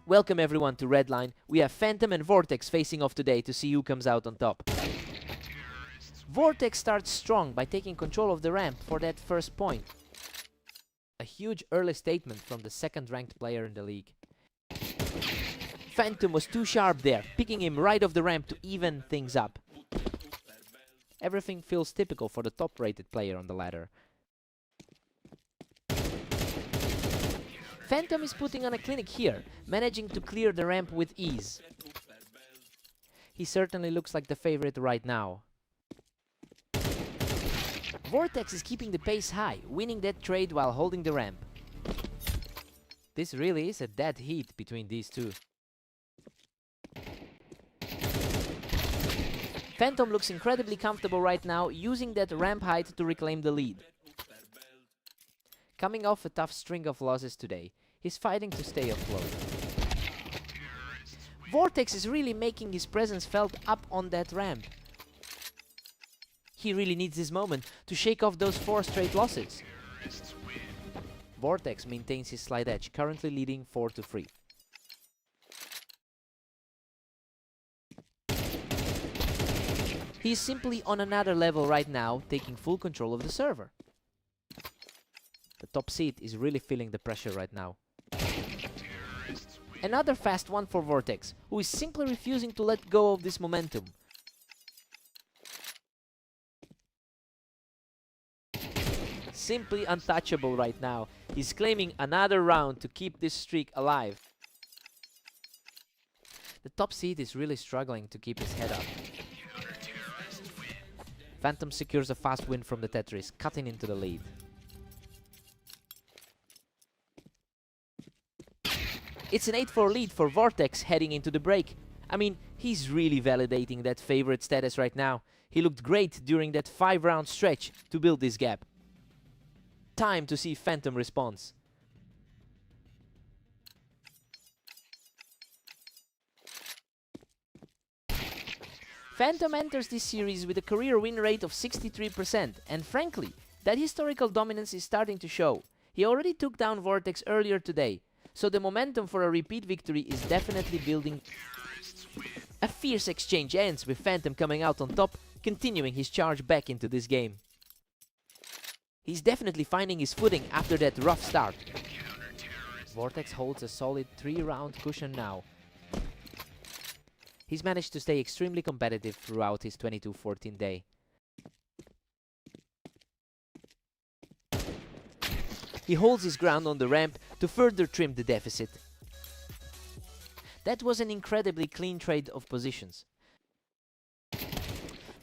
Welcome everyone to Redline. We have Phantom and Vortex facing off today to see who comes out on top. Vortex starts strong by taking control of the ramp for that first point. A huge early statement from the second ranked player in the league. Phantom was too sharp there, picking him right off the ramp to even things up. Everything feels typical for the top rated player on the ladder. Phantom is putting on a clinic here, managing to clear the ramp with ease. He certainly looks like the favorite right now. Vortex is keeping the pace high, winning that trade while holding the ramp. This really is a dead heat between these two. Phantom looks incredibly comfortable right now, using that ramp height to reclaim the lead. Coming off a tough string of losses today, he's fighting to stay afloat. Vortex is really making his presence felt up on that ramp. He really needs this moment to shake off those 4 straight losses. Vortex maintains his slight edge, currently leading 4-3. He is simply on another level right now, taking full control of the server. The top seed is really feeling the pressure right now. Another fast one for Vortex, who is simply refusing to let go of this momentum. Simply untouchable right now. He's claiming another round to keep this streak alive. The top seed is really struggling to keep his head up. Phantom secures a fast win from the Tetris, cutting into the lead. It's an 8-4 lead for Vortex heading into the break. I mean, he's really validating that favorite status right now. He looked great during that 5-round stretch to build this gap. Time to see Phantom response. Phantom enters this series with a career win rate of 63%, and frankly, that historical dominance is starting to show. He already took down Vortex earlier today, so the momentum for a repeat victory is definitely building. A fierce exchange ends with Phantom coming out on top, continuing his charge back into this game. He's definitely finding his footing after that rough start. Vortex holds a solid 3-round cushion now. He's managed to stay extremely competitive throughout his 22-14 day. He holds his ground on the ramp to further trim the deficit. That was an incredibly clean trade of positions.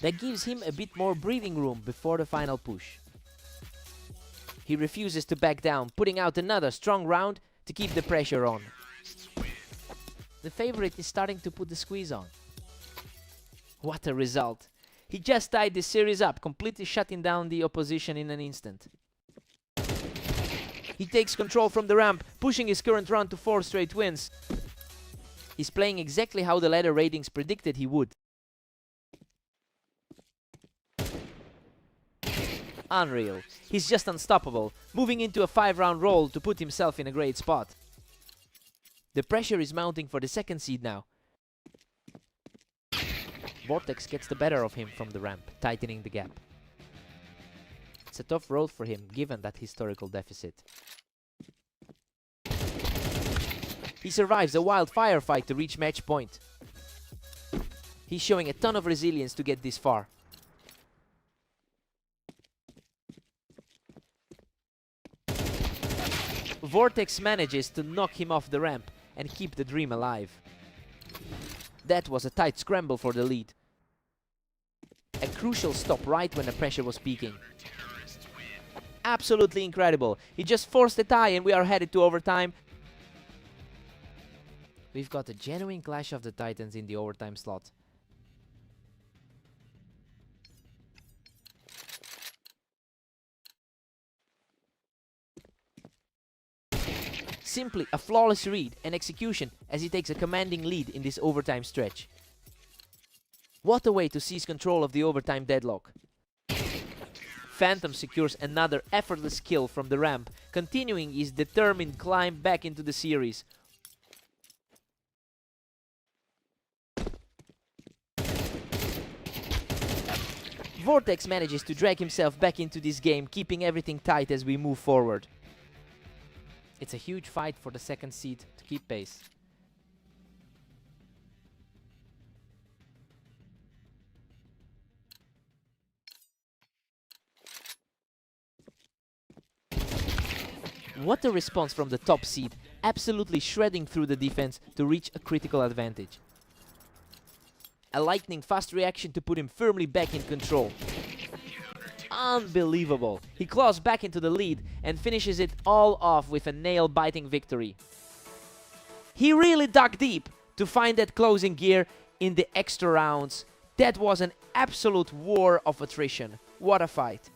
That gives him a bit more breathing room before the final push. He refuses to back down, putting out another strong round to keep the pressure on. The favorite is starting to put the squeeze on. What a result! He just tied this series up, completely shutting down the opposition in an instant. He takes control from the ramp, pushing his current run to 4 straight wins. He's playing exactly how the ladder ratings predicted he would. Unreal. He's just unstoppable, moving into a 5-round roll to put himself in a great spot. The pressure is mounting for the second seed now. Vortex gets the better of him from the ramp, tightening the gap. It's a tough road for him, given that historical deficit. He survives a wild firefight to reach match point. He's showing a ton of resilience to get this far. Vortex manages to knock him off the ramp and keep the dream alive. That was a tight scramble for the lead. A crucial stop right when the pressure was peaking. Absolutely incredible. He just forced a tie and we are headed to overtime. We've got a genuine clash of the titans in the overtime slot. Simply a flawless read and execution as he takes a commanding lead in this overtime stretch. What a way to seize control of the overtime deadlock. Phantom secures another effortless kill from the ramp, continuing his determined climb back into the series. Vortex manages to drag himself back into this game, keeping everything tight as we move forward. It's a huge fight for the second seed to keep pace. What a response from the top seed, absolutely shredding through the defense to reach a critical advantage. A lightning fast reaction to put him firmly back in control. Unbelievable! He claws back into the lead and finishes it all off with a nail-biting victory. He really dug deep to find that closing gear in the extra rounds. That was an absolute war of attrition. What a fight!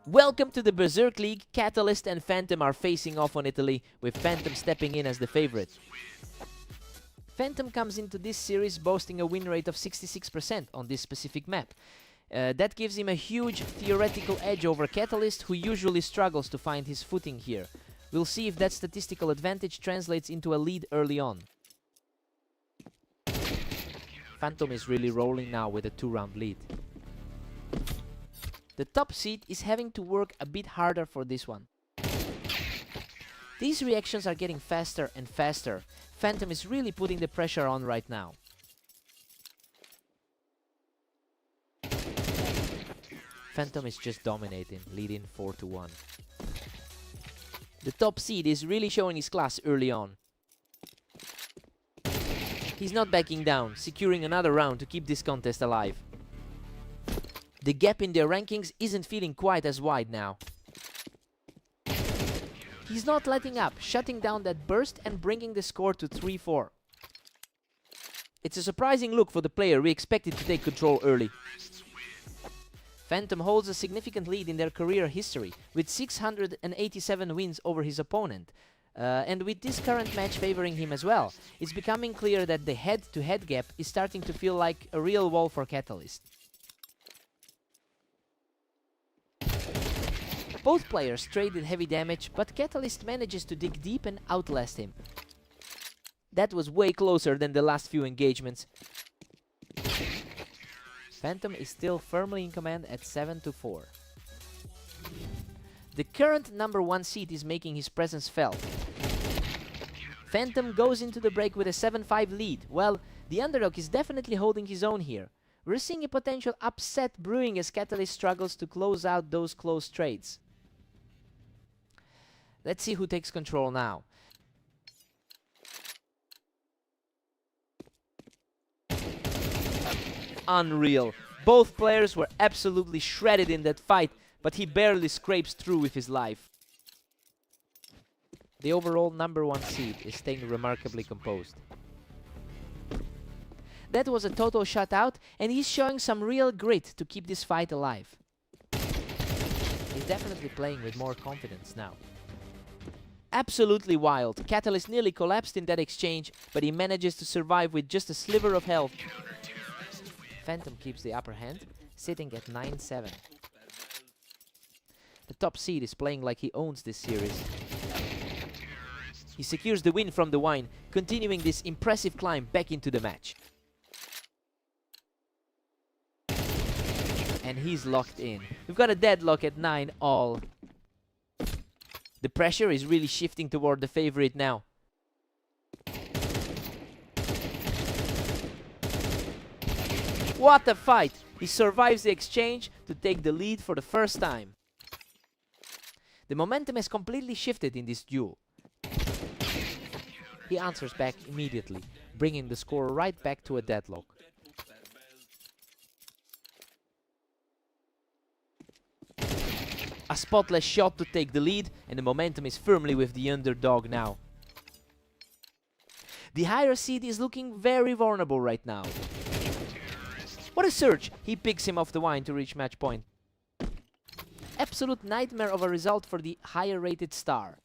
Welcome to the Berserk League. Catalyst and Phantom are facing off on Italy, with Phantom stepping in as the favorite. Phantom comes into this series boasting a win rate of 66% on this specific map. That gives him a huge theoretical edge over Catalyst, who usually struggles to find his footing here. We'll see if that statistical advantage translates into a lead early on. Phantom is really rolling now with a 2-round lead. The top seed is having to work a bit harder for this one. These reactions are getting faster and faster. Phantom is really putting the pressure on right now. Phantom is just dominating, leading 4-1. The top seed is really showing his class early on. He's not backing down, securing another round to keep this contest alive. The gap in their rankings isn't feeling quite as wide now. He's not letting up, shutting down that burst and bringing the score to 3-4. It's a surprising look for the player we expected to take control early. Phantom holds a significant lead in their career history, with 687 wins over his opponent. And with this current match favoring him as well, it's becoming clear that the head-to-head gap is starting to feel like a real wall for Catalyst. Both players traded heavy damage, but Catalyst manages to dig deep and outlast him. That was way closer than the last few engagements. Phantom is still firmly in command at 7-4. The current #1 seed is making his presence felt. Phantom goes into the break with a 7-5 lead. Well, the underdog is definitely holding his own here. We're seeing a potential upset brewing as Catalyst struggles to close out those close trades. Let's see who takes control now. Unreal. Both players were absolutely shredded in that fight, but he barely scrapes through with his life. The overall #1 seed is staying remarkably composed. That was a total shutout, and he's showing some real grit to keep this fight alive. He's definitely playing with more confidence now. Absolutely wild. Catalyst nearly collapsed in that exchange, but he manages to survive with just a sliver of health. Phantom keeps the upper hand, sitting at 9-7. The top seed is playing like he owns this series. He secures the win from the wine, continuing this impressive climb back into the match. And he's locked in. We've got a deadlock at 9-all. The pressure is really shifting toward the favorite now. What a fight! He survives the exchange to take the lead for the first time. The momentum has completely shifted in this duel. He answers back immediately, bringing the score right back to a deadlock. A spotless shot to take the lead, and the momentum is firmly with the underdog now. The higher seed is looking very vulnerable right now. What a surge! He picks him off the wine to reach match point. Absolute nightmare of a result for the higher rated star.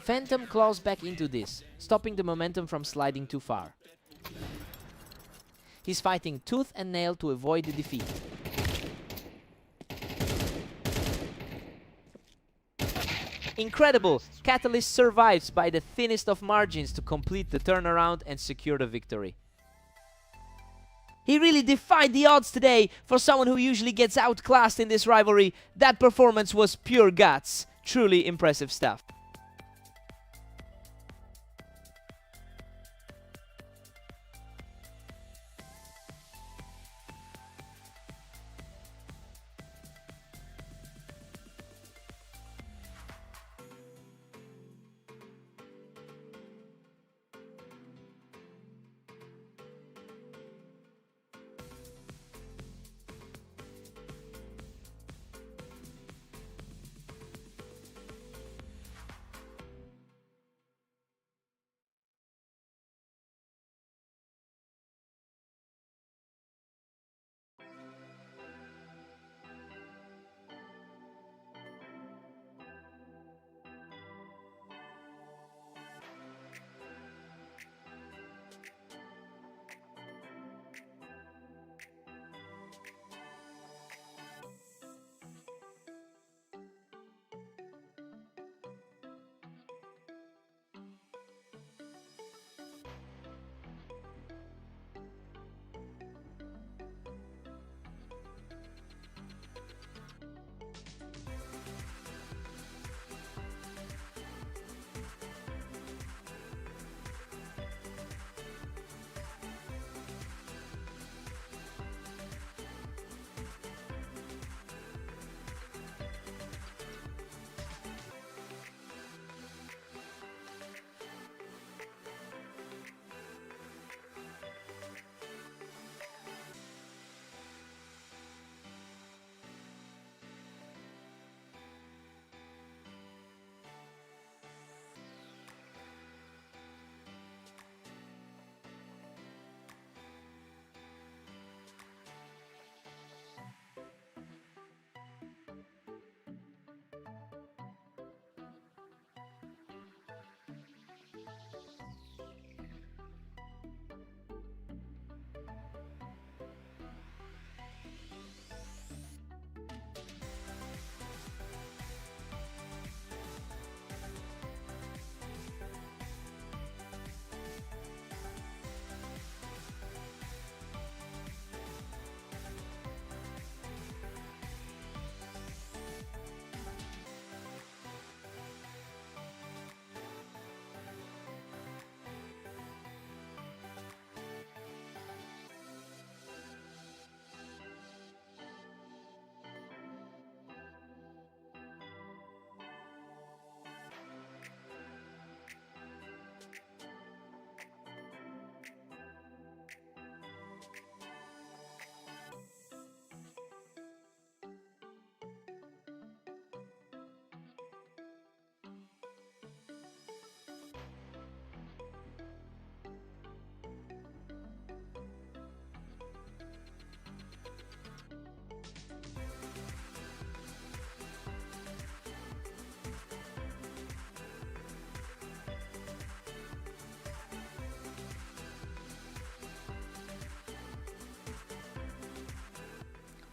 Phantom claws back into this, stopping the momentum from sliding too far. He's fighting tooth and nail to avoid the defeat. Incredible! Catalyst survives by the thinnest of margins to complete the turnaround and secure the victory. He really defied the odds today. For someone who usually gets outclassed in this rivalry, that performance was pure guts. Truly impressive stuff.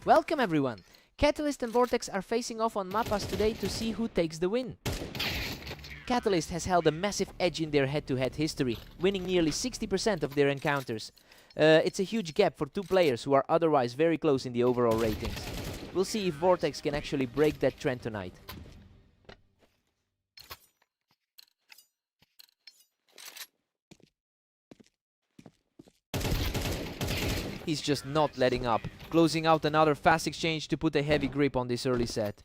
Welcome everyone! Catalyst and Vortex are facing off on Mapas today to see who takes the win. Catalyst has held a massive edge in their head-to-head history, winning nearly 60% of their encounters. It's a huge gap for two players who are otherwise very close in the overall ratings. We'll see if Vortex can actually break that trend tonight. He's just not letting up, closing out another fast exchange to put a heavy grip on this early set.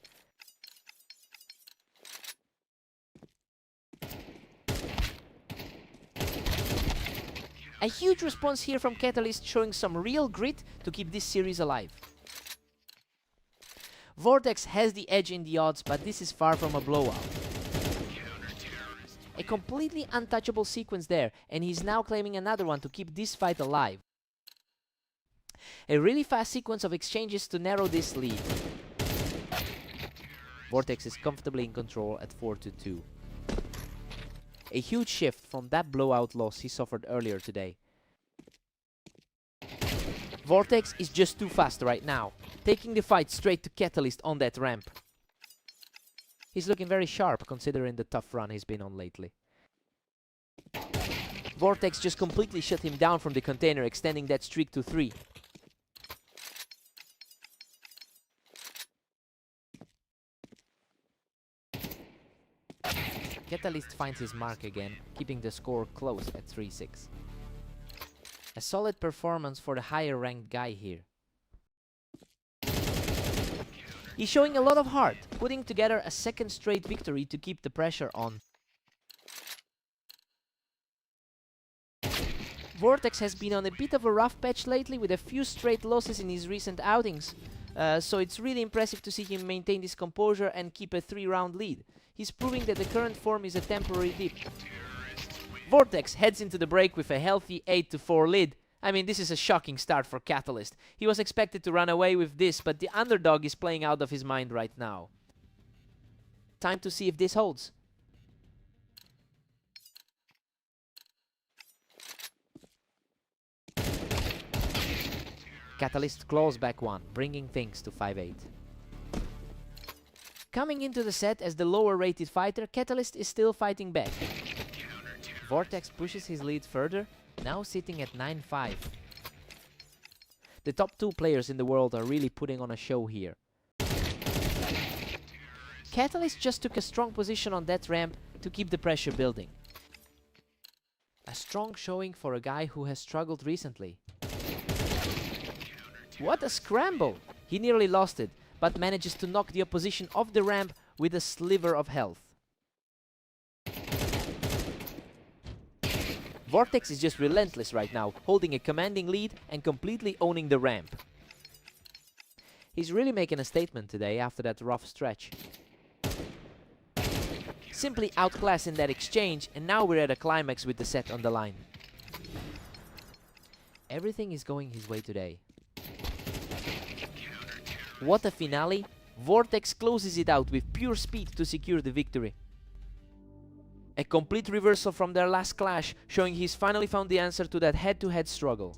A huge response here from Catalyst, showing some real grit to keep this series alive. Vortex has the edge in the odds, but this is far from a blowout. A completely untouchable sequence there, and he's now claiming another one to keep this fight alive. A really fast sequence of exchanges to narrow this lead. Vortex is comfortably in control at 4-2. A huge shift from that blowout loss he suffered earlier today. Vortex is just too fast right now, taking the fight straight to Catalyst on that ramp. He's looking very sharp considering the tough run he's been on lately. Vortex just completely shut him down from the container, extending that streak to 3. Catalyst finds his mark again, keeping the score close at 3-6. A solid performance for the higher ranked guy here. He's showing a lot of heart, putting together a second straight victory to keep the pressure on. Vortex has been on a bit of a rough patch lately with a few straight losses in his recent outings. So it's really impressive to see him maintain this composure and keep a 3-round lead. He's proving that the current form is a temporary dip. Vortex heads into the break with a healthy 8-4 lead. I mean, this is a shocking start for Catalyst. He was expected to run away with this, but the underdog is playing out of his mind right now. Time to see if this holds. Catalyst claws back one, bringing things to 5-8. Coming into the set as the lower rated fighter, Catalyst is still fighting back. Vortex pushes his lead further, now sitting at 9-5. The top two players in the world are really putting on a show here. Catalyst just took a strong position on that ramp to keep the pressure building. A strong showing for a guy who has struggled recently. What a scramble! He nearly lost it, but manages to knock the opposition off the ramp with a sliver of health. Vortex is just relentless right now, holding a commanding lead and completely owning the ramp. He's really making a statement today after that rough stretch. Simply outclassed in that exchange, and now we're at a climax with the set on the line. Everything is going his way today. What a finale! Vortex closes it out with pure speed to secure the victory. A complete reversal from their last clash, showing he's finally found the answer to that head-to-head struggle.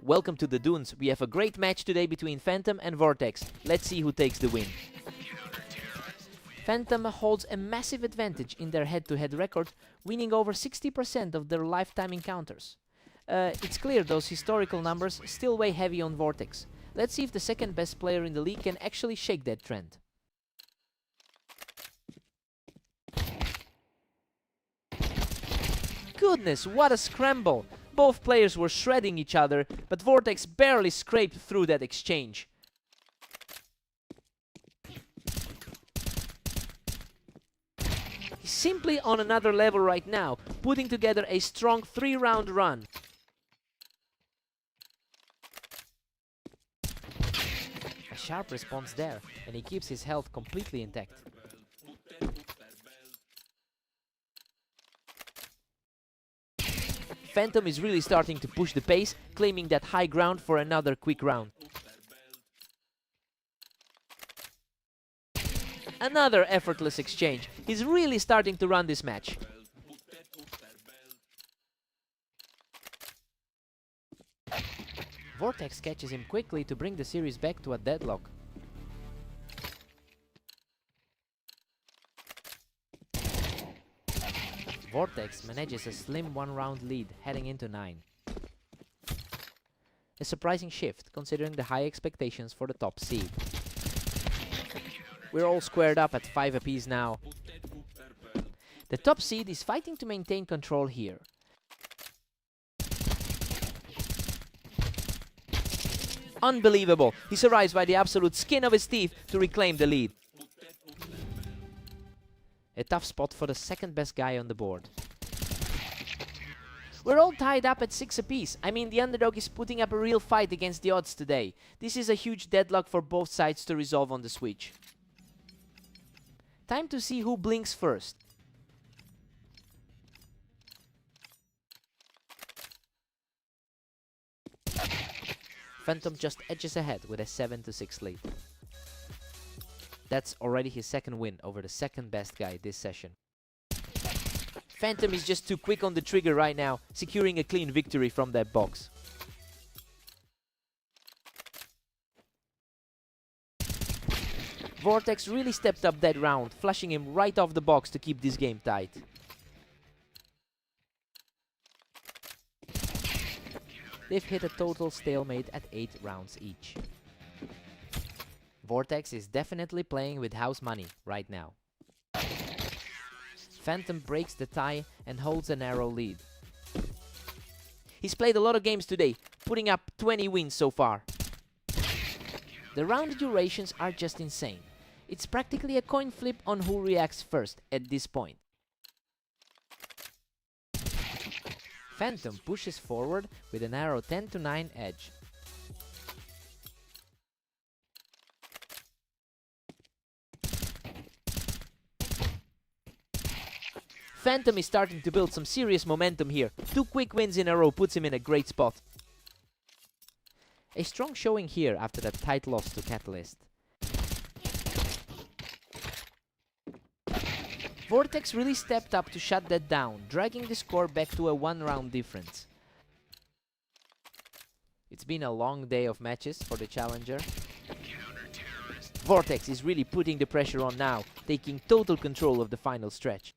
welcome to the Dunes. We have a great match today between Phantom and Vortex. Let's see who takes the win. Phantom holds a massive advantage in their head-to-head record, winning over 60% of their lifetime encounters. It's clear those historical numbers still weigh heavy on Vortex. Let's see if the second best player in the league can actually shake that trend. Goodness, what a scramble! Both players were shredding each other, but Vortex barely scraped through that exchange. He's simply on another level right now, putting together a strong 3-round run. A sharp response there, and he keeps his health completely intact. Phantom is really starting to push the pace, claiming that high ground for another quick round. Another effortless exchange. He's really starting to run this match. Vortex catches him quickly to bring the series back to a deadlock. Vortex manages a slim 1-round lead heading into 9. A surprising shift considering the high expectations for the top seed. We're all squared up at 5 apiece now. The top seed is fighting to maintain control here. Unbelievable! He survives by the absolute skin of his teeth to reclaim the lead. A tough spot for the second best guy on the board. We're all tied up at 6 apiece. I mean, the underdog is putting up a real fight against the odds today. This is a huge deadlock for both sides to resolve on the switch. Time to see who blinks first. Phantom just edges ahead with a 7-6 lead. That's already his second win over the second best guy this session. Phantom is just too quick on the trigger right now, securing a clean victory from that box. Vortex really stepped up that round, flushing him right off the box to keep this game tight. They've hit a total stalemate at 8 rounds each. Vortex is definitely playing with house money right now. Phantom breaks the tie and holds a narrow lead. He's played a lot of games today, putting up 20 wins so far. The round durations are just insane. It's practically a coin flip on who reacts first at this point. Phantom pushes forward with a narrow 10-9 edge. Phantom is starting to build some serious momentum here. 2 quick wins in a row puts him in a great spot. A strong showing here after that tight loss to Catalyst. Vortex really stepped up to shut that down, dragging the score back to a 1-round difference. It's been a long day of matches for the challenger. Vortex is really putting the pressure on now, taking total control of the final stretch.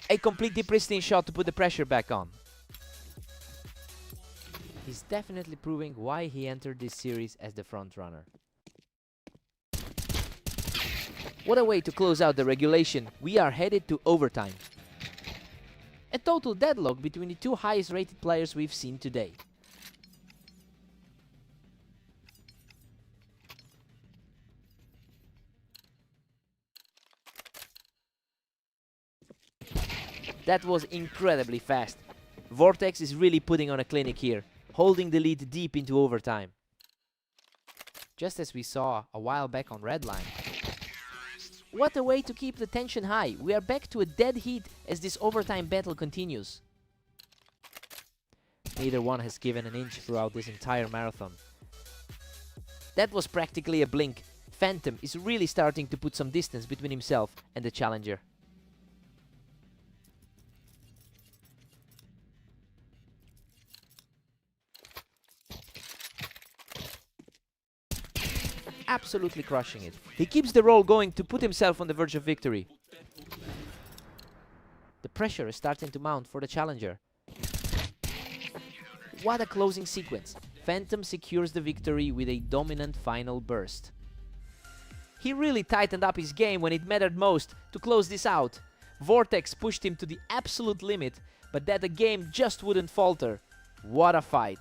A completely pristine shot to put the pressure back on. He's definitely proving why he entered this series as the front runner. What a way to close out the regulation. We are headed to overtime. A total deadlock between the 2 highest rated players we've seen today. That was incredibly fast. Vortex is really putting on a clinic here, holding the lead deep into overtime. Just as we saw a while back on Redline. What a way to keep the tension high. We are back to a dead heat as this overtime battle continues. Neither one has given an inch throughout this entire marathon. That was practically a blink. Phantom is really starting to put some distance between himself and the challenger. absolutely crushing it. He keeps the roll going to put himself on the verge of victory. The pressure is starting to mount for the challenger. What a closing sequence. Phantom secures the victory with a dominant final burst. He really tightened up his game when it mattered most to close this out. Vortex pushed him to the absolute limit, but that the game just wouldn't falter. What a fight.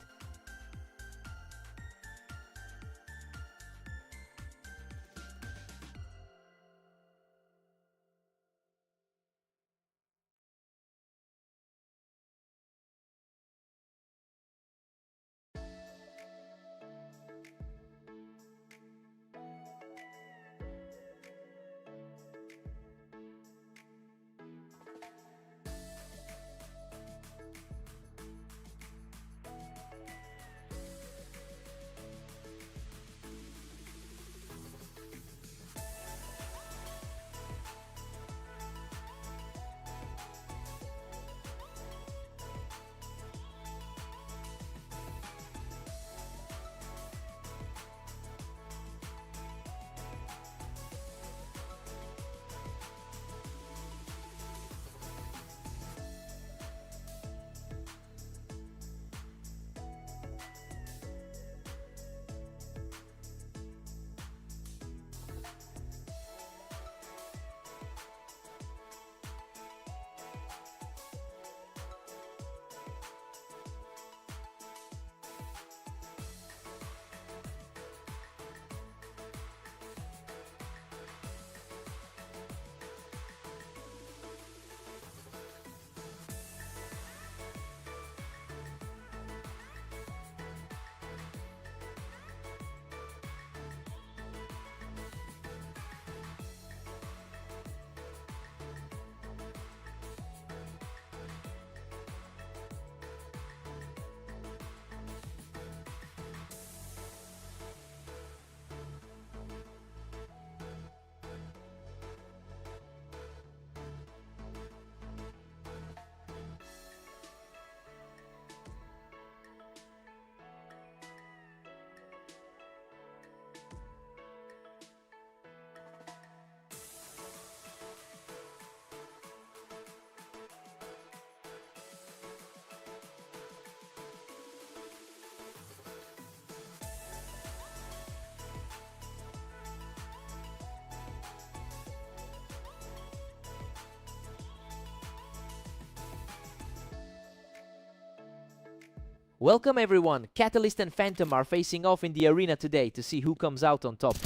Welcome everyone, Catalyst and Phantom are facing off in the arena today to see who comes out on top.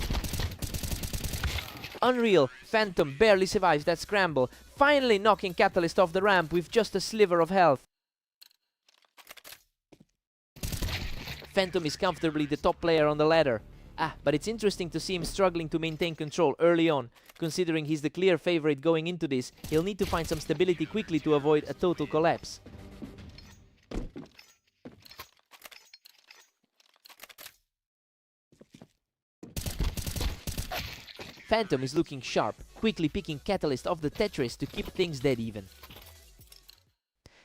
Unreal, Phantom barely survives that scramble, finally knocking Catalyst off the ramp with just a sliver of health. Phantom is comfortably the top player on the ladder. But it's interesting to see him struggling to maintain control early on. Considering he's the clear favorite going into this, he'll need to find some stability quickly to avoid a total collapse. Phantom is looking sharp, quickly picking Catalyst off the Tetris to keep things dead even.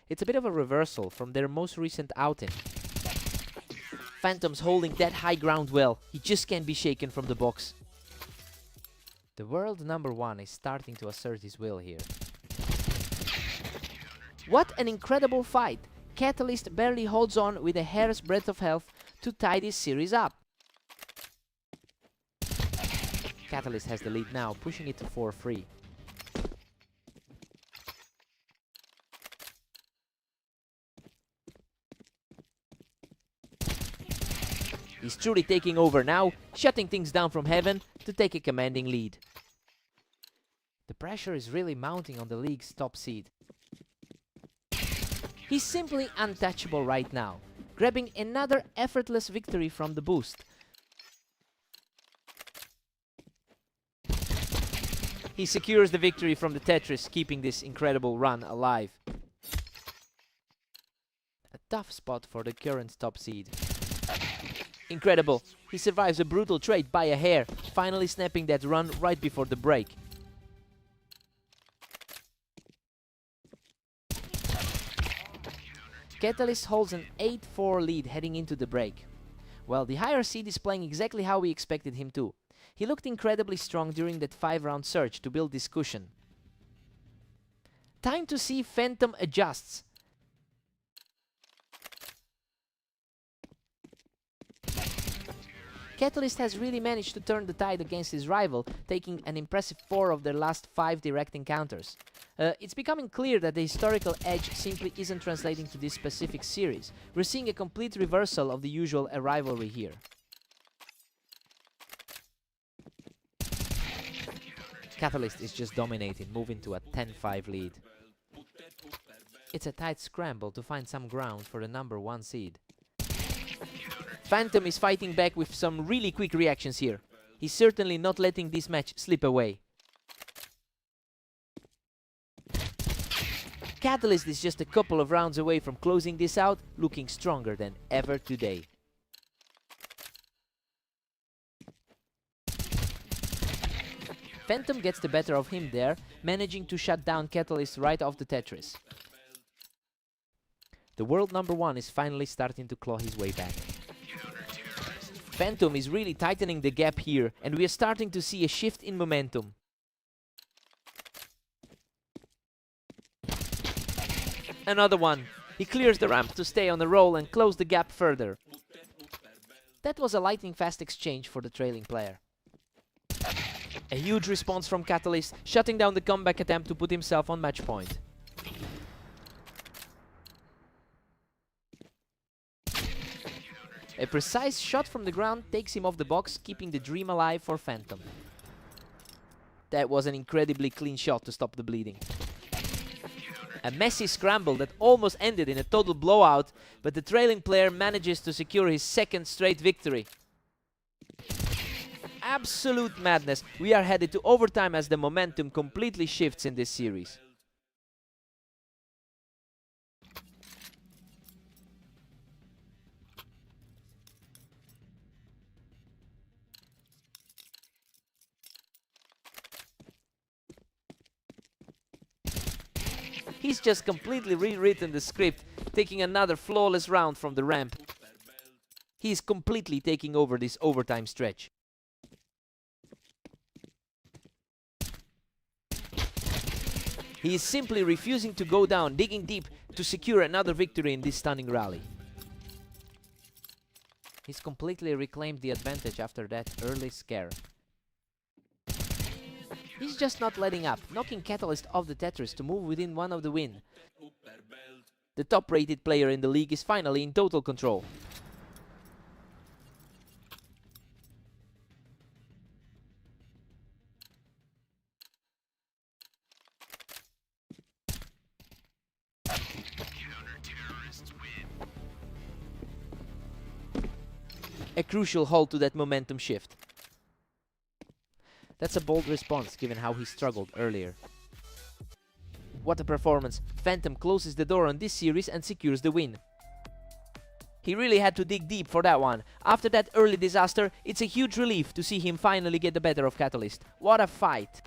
It's a bit of a reversal from their most recent outing. Phantom's holding that high ground well, he just can't be shaken from the box. The world number one is starting to assert his will here. What an incredible fight! Catalyst barely holds on with a hair's breadth of health to tie this series up. Catalyst has the lead now, pushing it to 4-3. He's truly taking over now, shutting things down from heaven to take a commanding lead. The pressure is really mounting on the league's top seed. He's simply untouchable right now, grabbing another effortless victory from the boost. He secures the victory from the Tetris, keeping this incredible run alive. A tough spot for the current top seed. Incredible, he survives a brutal trade by a hair, finally snapping that run right before the break. Catalyst holds an 8-4 lead heading into the break. Well, the higher seed is playing exactly how we expected him to. He looked incredibly strong during that 5-round search to build this cushion. Time to see Phantom adjusts. Catalyst has really managed to turn the tide against his rival, taking an impressive 4 of their last 5 direct encounters. It's becoming clear that the historical edge simply isn't translating to this specific series. We're seeing a complete reversal of the usual rivalry here. Catalyst is just dominating, moving to a 10-5 lead. It's a tight scramble to find some ground for the number 1 seed. Phantom is fighting back with some really quick reactions here. He's certainly not letting this match slip away. Catalyst is just a couple of rounds away from closing this out, looking stronger than ever today. Phantom gets the better of him there, managing to shut down Catalyst right off the Tetris. The world number 1 is finally starting to claw his way back. Phantom is really tightening the gap here, and we are starting to see a shift in momentum. Another one. He clears the ramp to stay on the roll and close the gap further. That was a lightning-fast exchange for the trailing player. A huge response from Catalyst, shutting down the comeback attempt to put himself on match point. A precise shot from the ground takes him off the box, keeping the dream alive for Phantom. That was an incredibly clean shot to stop the bleeding. A messy scramble that almost ended in a total blowout, but the trailing player manages to secure his 2nd straight victory. Absolute madness. We are headed to overtime as the momentum completely shifts in this series. He's just completely rewritten the script, taking another flawless round from the ramp. He's completely taking over this overtime stretch. He is simply refusing to go down, digging deep to secure another victory in this stunning rally. He's completely reclaimed the advantage after that early scare. He's just not letting up, knocking Catalyst off the Tetris to move within 1 of the win. The top-rated player in the league is finally in total control. A crucial halt to that momentum shift. That's a bold response, given how he struggled earlier. What a performance! Phantom closes the door on this series and secures the win. He really had to dig deep for that one. After that early disaster, it's a huge relief to see him finally get the better of Catalyst. What a fight!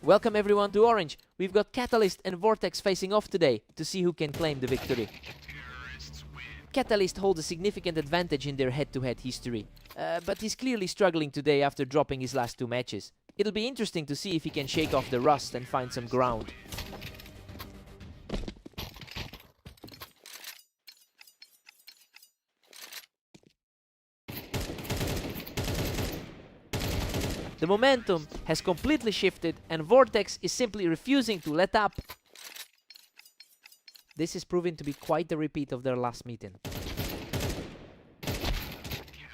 Welcome everyone to Orange. We've got Catalyst and Vortex facing off today to see who can claim the victory. Catalyst holds a significant advantage in their head-to-head history, but he's clearly struggling today after dropping his last 2 matches. It'll be interesting to see if he can shake off the rust and find some ground. The momentum has completely shifted and Vortex is simply refusing to let up. This is proving to be quite the repeat of their last meeting.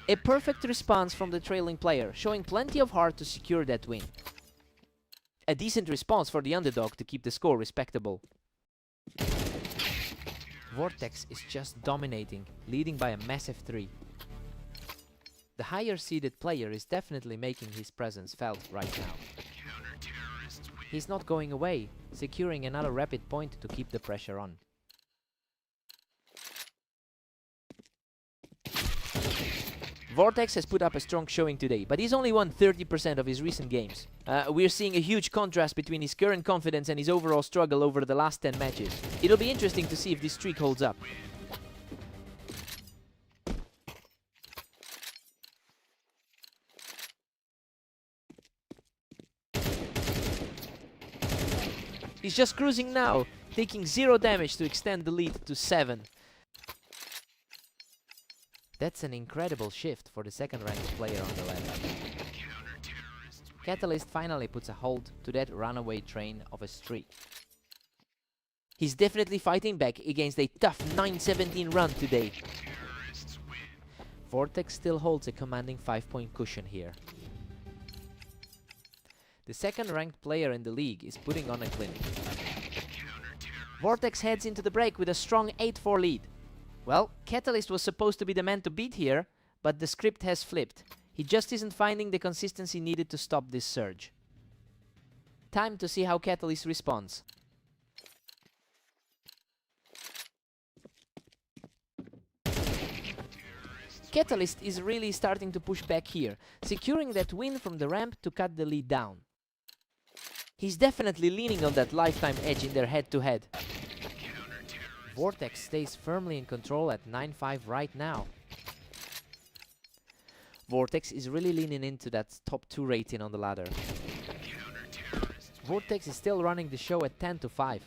A perfect response from the trailing player, showing plenty of heart to secure that win. A decent response for the underdog to keep the score respectable. Vortex is just dominating, leading by a massive 3. The higher seeded player is definitely making his presence felt right now. He's not going away, securing another rapid point to keep the pressure on. Vortex has put up a strong showing today, but he's only won 30% of his recent games. We're seeing a huge contrast between his current confidence and his overall struggle over the last 10 matches. It'll be interesting to see if this streak holds up. He's just cruising now, taking 0 damage to extend the lead to 7. That's an incredible shift for the second ranked player on the ladder. Catalyst finally puts a halt to that runaway train of a streak. He's definitely fighting back against a tough 9-17 run today. Vortex still holds a commanding 5-point cushion here. The second ranked player in the league is putting on a clinic. Vortex heads into the break with a strong 8-4 lead. Well, Catalyst was supposed to be the man to beat here, but the script has flipped. He just isn't finding the consistency needed to stop this surge. Time to see how Catalyst responds. Catalyst is really starting to push back here, securing that win from the ramp to cut the lead down. He's definitely leaning on that lifetime edge in their head-to-head. Vortex stays firmly in control at 9-5 right now. Vortex is really leaning into that top 2 rating on the ladder. Vortex is still running the show at 10-5.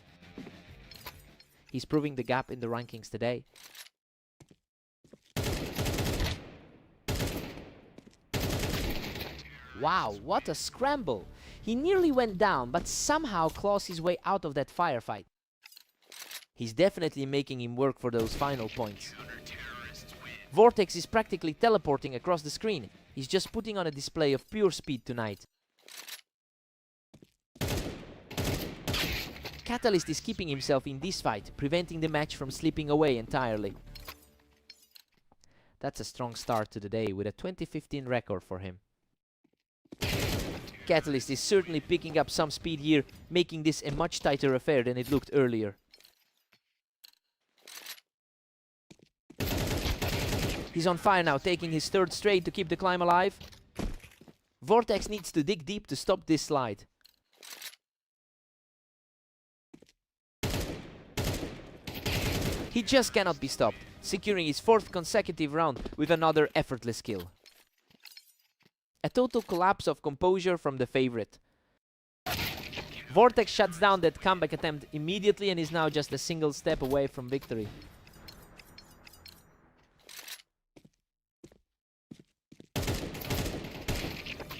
He's proving the gap in the rankings today. Wow, what a scramble! He nearly went down, but somehow claws his way out of that firefight. He's definitely making him work for those final points. Vortex is practically teleporting across the screen. He's just putting on a display of pure speed tonight. Catalyst is keeping himself in this fight, preventing the match from slipping away entirely. That's a strong start to the day with a 2015 record for him. Catalyst is certainly picking up some speed here, making this a much tighter affair than it looked earlier. He's on fire now, taking his 3rd straight to keep the climb alive. Vortex needs to dig deep to stop this slide. He just cannot be stopped, securing his 4th consecutive round with another effortless kill. A total collapse of composure from the favorite. Vortex shuts down that comeback attempt immediately and is now just a single step away from victory.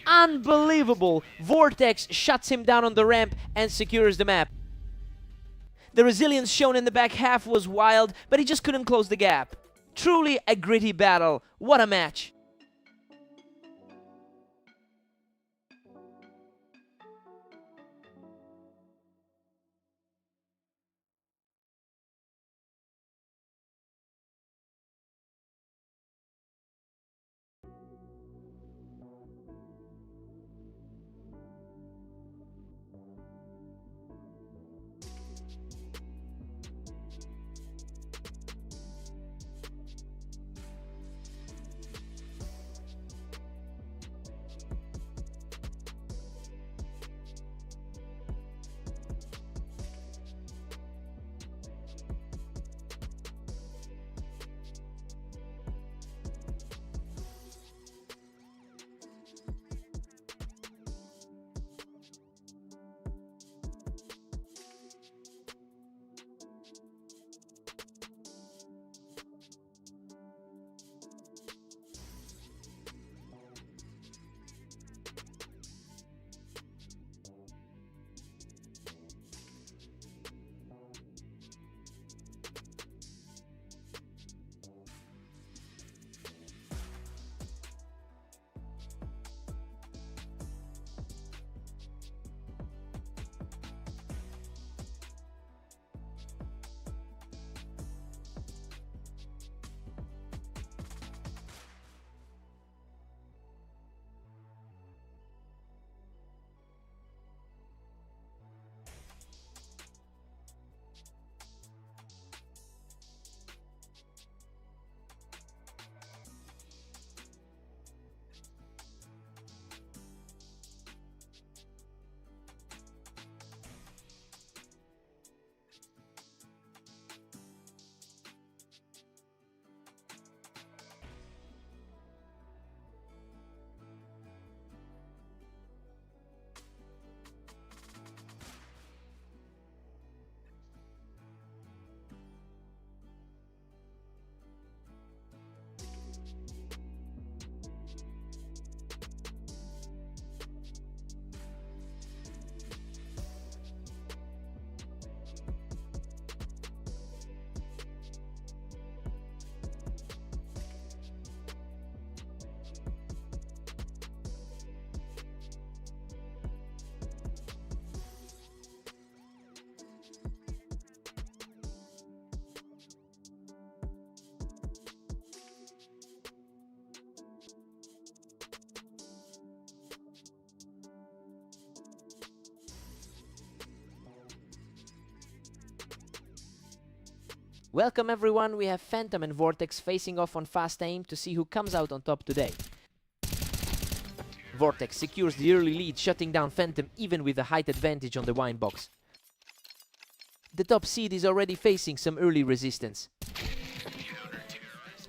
Unbelievable! Vortex shuts him down on the ramp and secures the map. The resilience shown in the back half was wild, but he just couldn't close the gap. Truly a gritty battle. What a match! Welcome everyone, we have Phantom and Vortex facing off on fast aim to see who comes out on top today. Vortex secures the early lead, shutting down Phantom even with a height advantage on the wine box. The top seed is already facing some early resistance.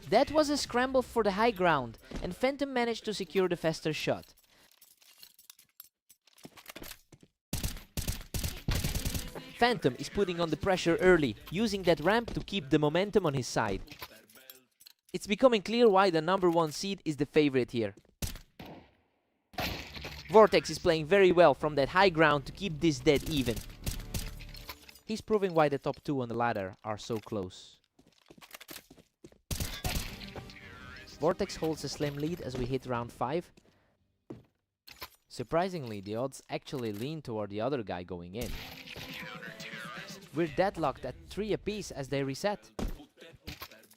That was a scramble for the high ground, and Phantom managed to secure the faster shot. Phantom is putting on the pressure early, using that ramp to keep the momentum on his side. It's becoming clear why the number 1 seed is the favorite here. Vortex is playing very well from that high ground to keep this dead even. He's proving why the top 2 on the ladder are so close. Vortex holds a slim lead as we hit round 5. Surprisingly, the odds actually lean toward the other guy going in. We're deadlocked at 3 apiece as they reset.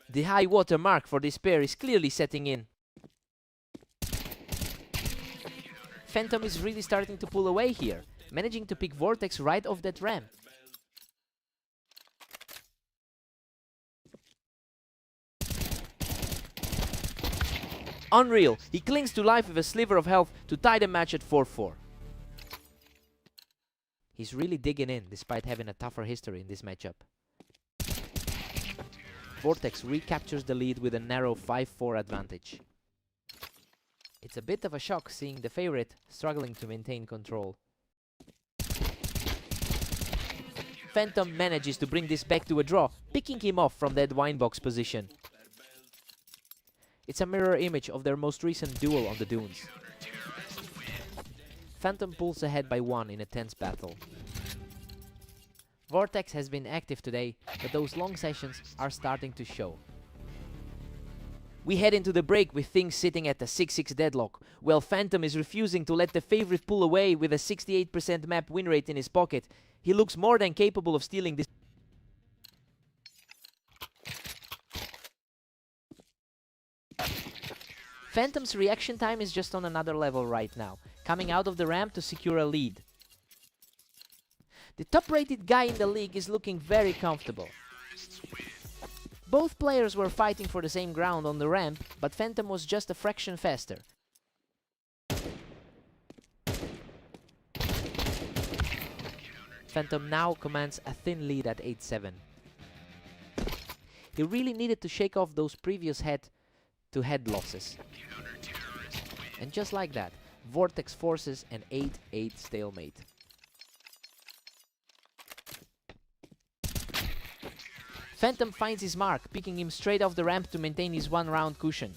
The high water mark for this pair is clearly setting in. Phantom is really starting to pull away here, managing to pick Vortex right off that ramp. Unreal, he clings to life with a sliver of health to tie the match at 4-4. He's really digging in despite having a tougher history in this matchup. Vortex recaptures the lead with a narrow 5-4 advantage. It's a bit of a shock seeing the favorite struggling to maintain control. Phantom manages to bring this back to a draw, picking him off from that wine box position. It's a mirror image of their most recent duel on the dunes. Phantom pulls ahead by 1 in a tense battle. Vortex has been active today, but those long sessions are starting to show. We head into the break with things sitting at a 6-6 deadlock, while Phantom is refusing to let the favorite pull away with a 68% map win rate in his pocket. He looks more than capable of stealing this. Phantom's reaction time is just on another level right now, coming out of the ramp to secure a lead. The top-rated guy in the league is looking very comfortable. Both players were fighting for the same ground on the ramp, but Phantom was just a fraction faster. Phantom now commands a thin lead at 8-7. He really needed to shake off those previous head-to-head losses. And just like that, Vortex forces an 8-8 stalemate. Phantom finds his mark, picking him straight off the ramp to maintain his 1-round cushion.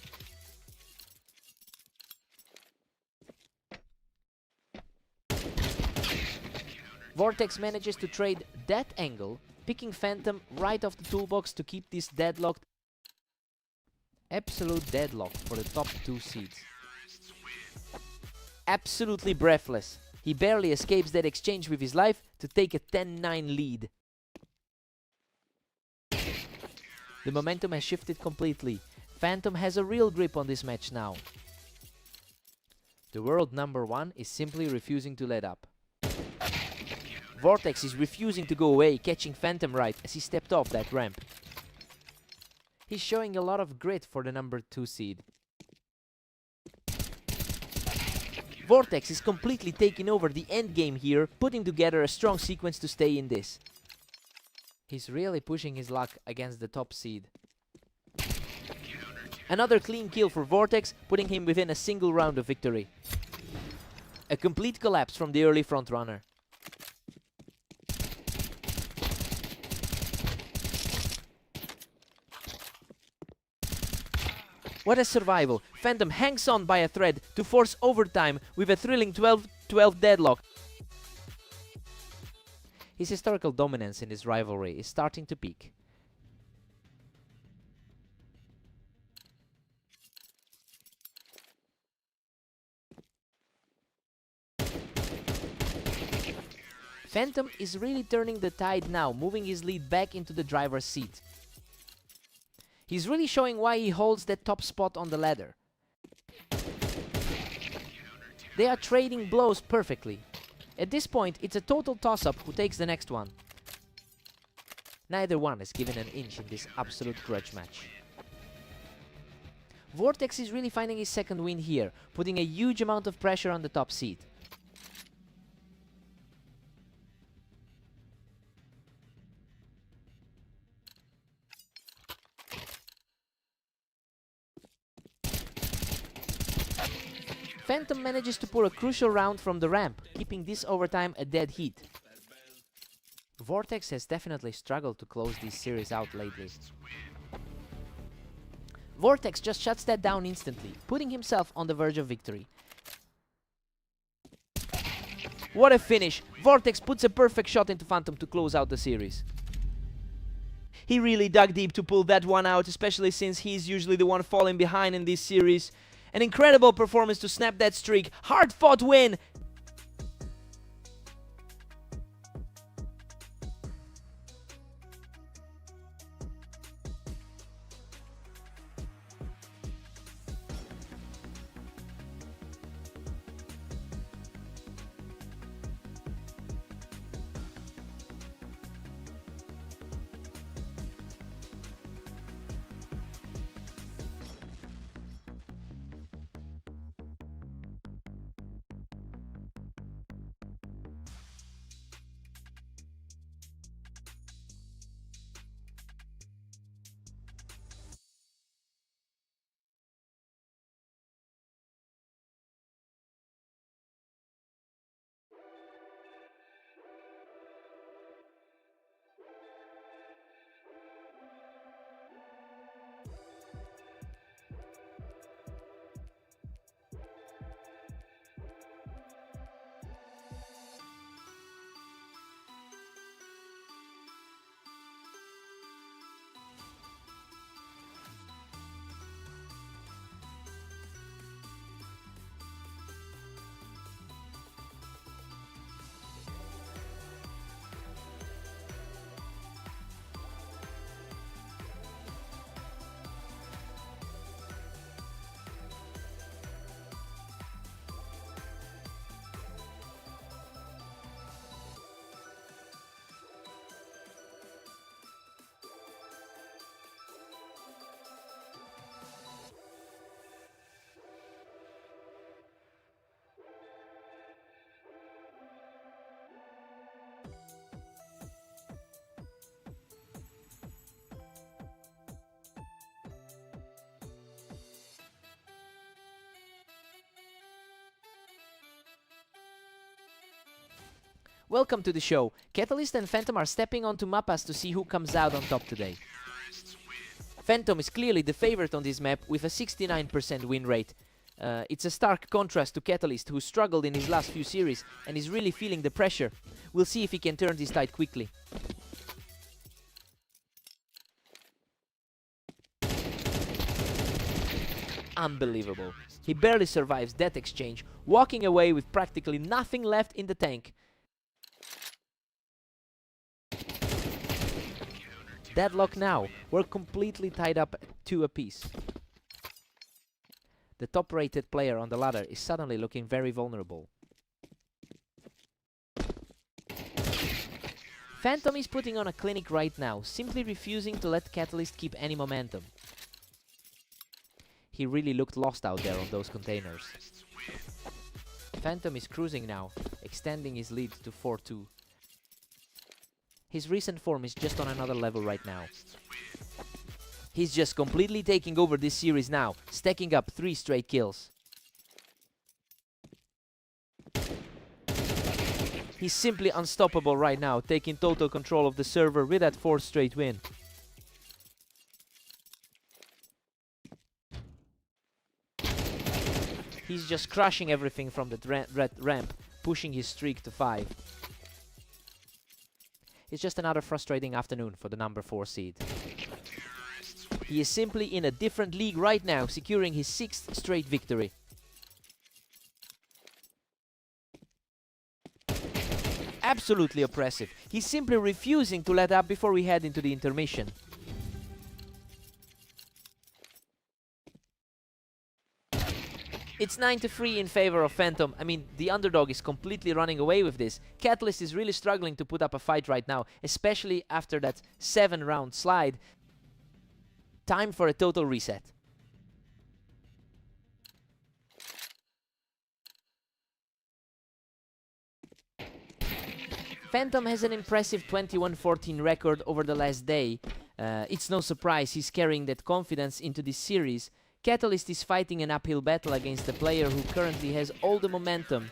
Vortex manages to trade that angle, picking Phantom right off the toolbox to keep this deadlocked. Absolute deadlock for the top 2 seeds. Absolutely breathless. He barely escapes that exchange with his life to take a 10-9 lead. The momentum has shifted completely. Phantom has a real grip on this match now. The world number 1 is simply refusing to let up. Vortex is refusing to go away, catching Phantom right as he stepped off that ramp. He's showing a lot of grit for the number 2 seed. Vortex is completely taking over the endgame here, putting together a strong sequence to stay in this. He's really pushing his luck against the top seed. Another clean kill for Vortex, putting him within a single round of victory. A complete collapse from the early frontrunner. What a survival! Phantom hangs on by a thread to force overtime with a thrilling 12-12 deadlock. His historical dominance in this rivalry is starting to peak. Phantom is really turning the tide now, moving his lead back into the driver's seat. He's really showing why he holds that top spot on the ladder. They are trading blows perfectly. At this point, it's a total toss-up who takes the next one. Neither one has given an inch in this absolute grudge match. Vortex is really finding his second win here, putting a huge amount of pressure on the top seed. Phantom manages to pull a crucial round from the ramp, keeping this overtime a dead heat. Vortex has definitely struggled to close this series out lately. Vortex just shuts that down instantly, putting himself on the verge of victory. What a finish! Vortex puts a perfect shot into Phantom to close out the series. He really dug deep to pull that one out, especially since he's usually the one falling behind in this series. An incredible performance to snap that streak. Hard-fought win. Welcome to the show. Catalyst and Phantom are stepping onto Mappas to see who comes out on top today. Phantom is clearly the favorite on this map with a 69% win rate. It's a stark contrast to Catalyst, who struggled in his last few series and is really feeling the pressure. We'll see if he can turn this tide quickly. Unbelievable. He barely survives that exchange, walking away with practically nothing left in the tank. Deadlock now. We're completely tied up at 2 apiece. The top-rated player on the ladder is suddenly looking very vulnerable. Phantom is putting on a clinic right now, simply refusing to let Catalyst keep any momentum. He really looked lost out there on those containers. Phantom is cruising now, extending his lead to 4-2. His recent form is just on another level right now. He's just completely taking over this series now, stacking up 3 straight kills. He's simply unstoppable right now, taking total control of the server with that 4th straight win. He's just crushing everything from the red ramp, pushing his streak to 5. It's just another frustrating afternoon for the number 4 seed. He is simply in a different league right now, securing his 6th straight victory. Absolutely oppressive. He's simply refusing to let up before we head into the intermission. It's 9-3 in favor of Phantom. I mean, the underdog is completely running away with this. Catalyst is really struggling to put up a fight right now, especially after that 7-round slide. Time for a total reset. Phantom has an impressive 21-14 record over the last day. It's no surprise he's carrying that confidence into this series. Catalyst is fighting an uphill battle against a player who currently has all the momentum.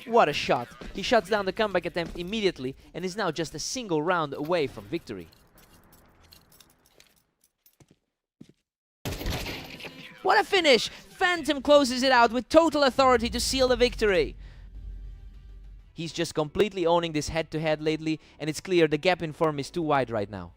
What a shot! He shuts down the comeback attempt immediately and is now just a single round away from victory. What a finish! Phantom closes it out with total authority to seal the victory. He's just completely owning this head-to-head lately, and it's clear the gap in form is too wide right now.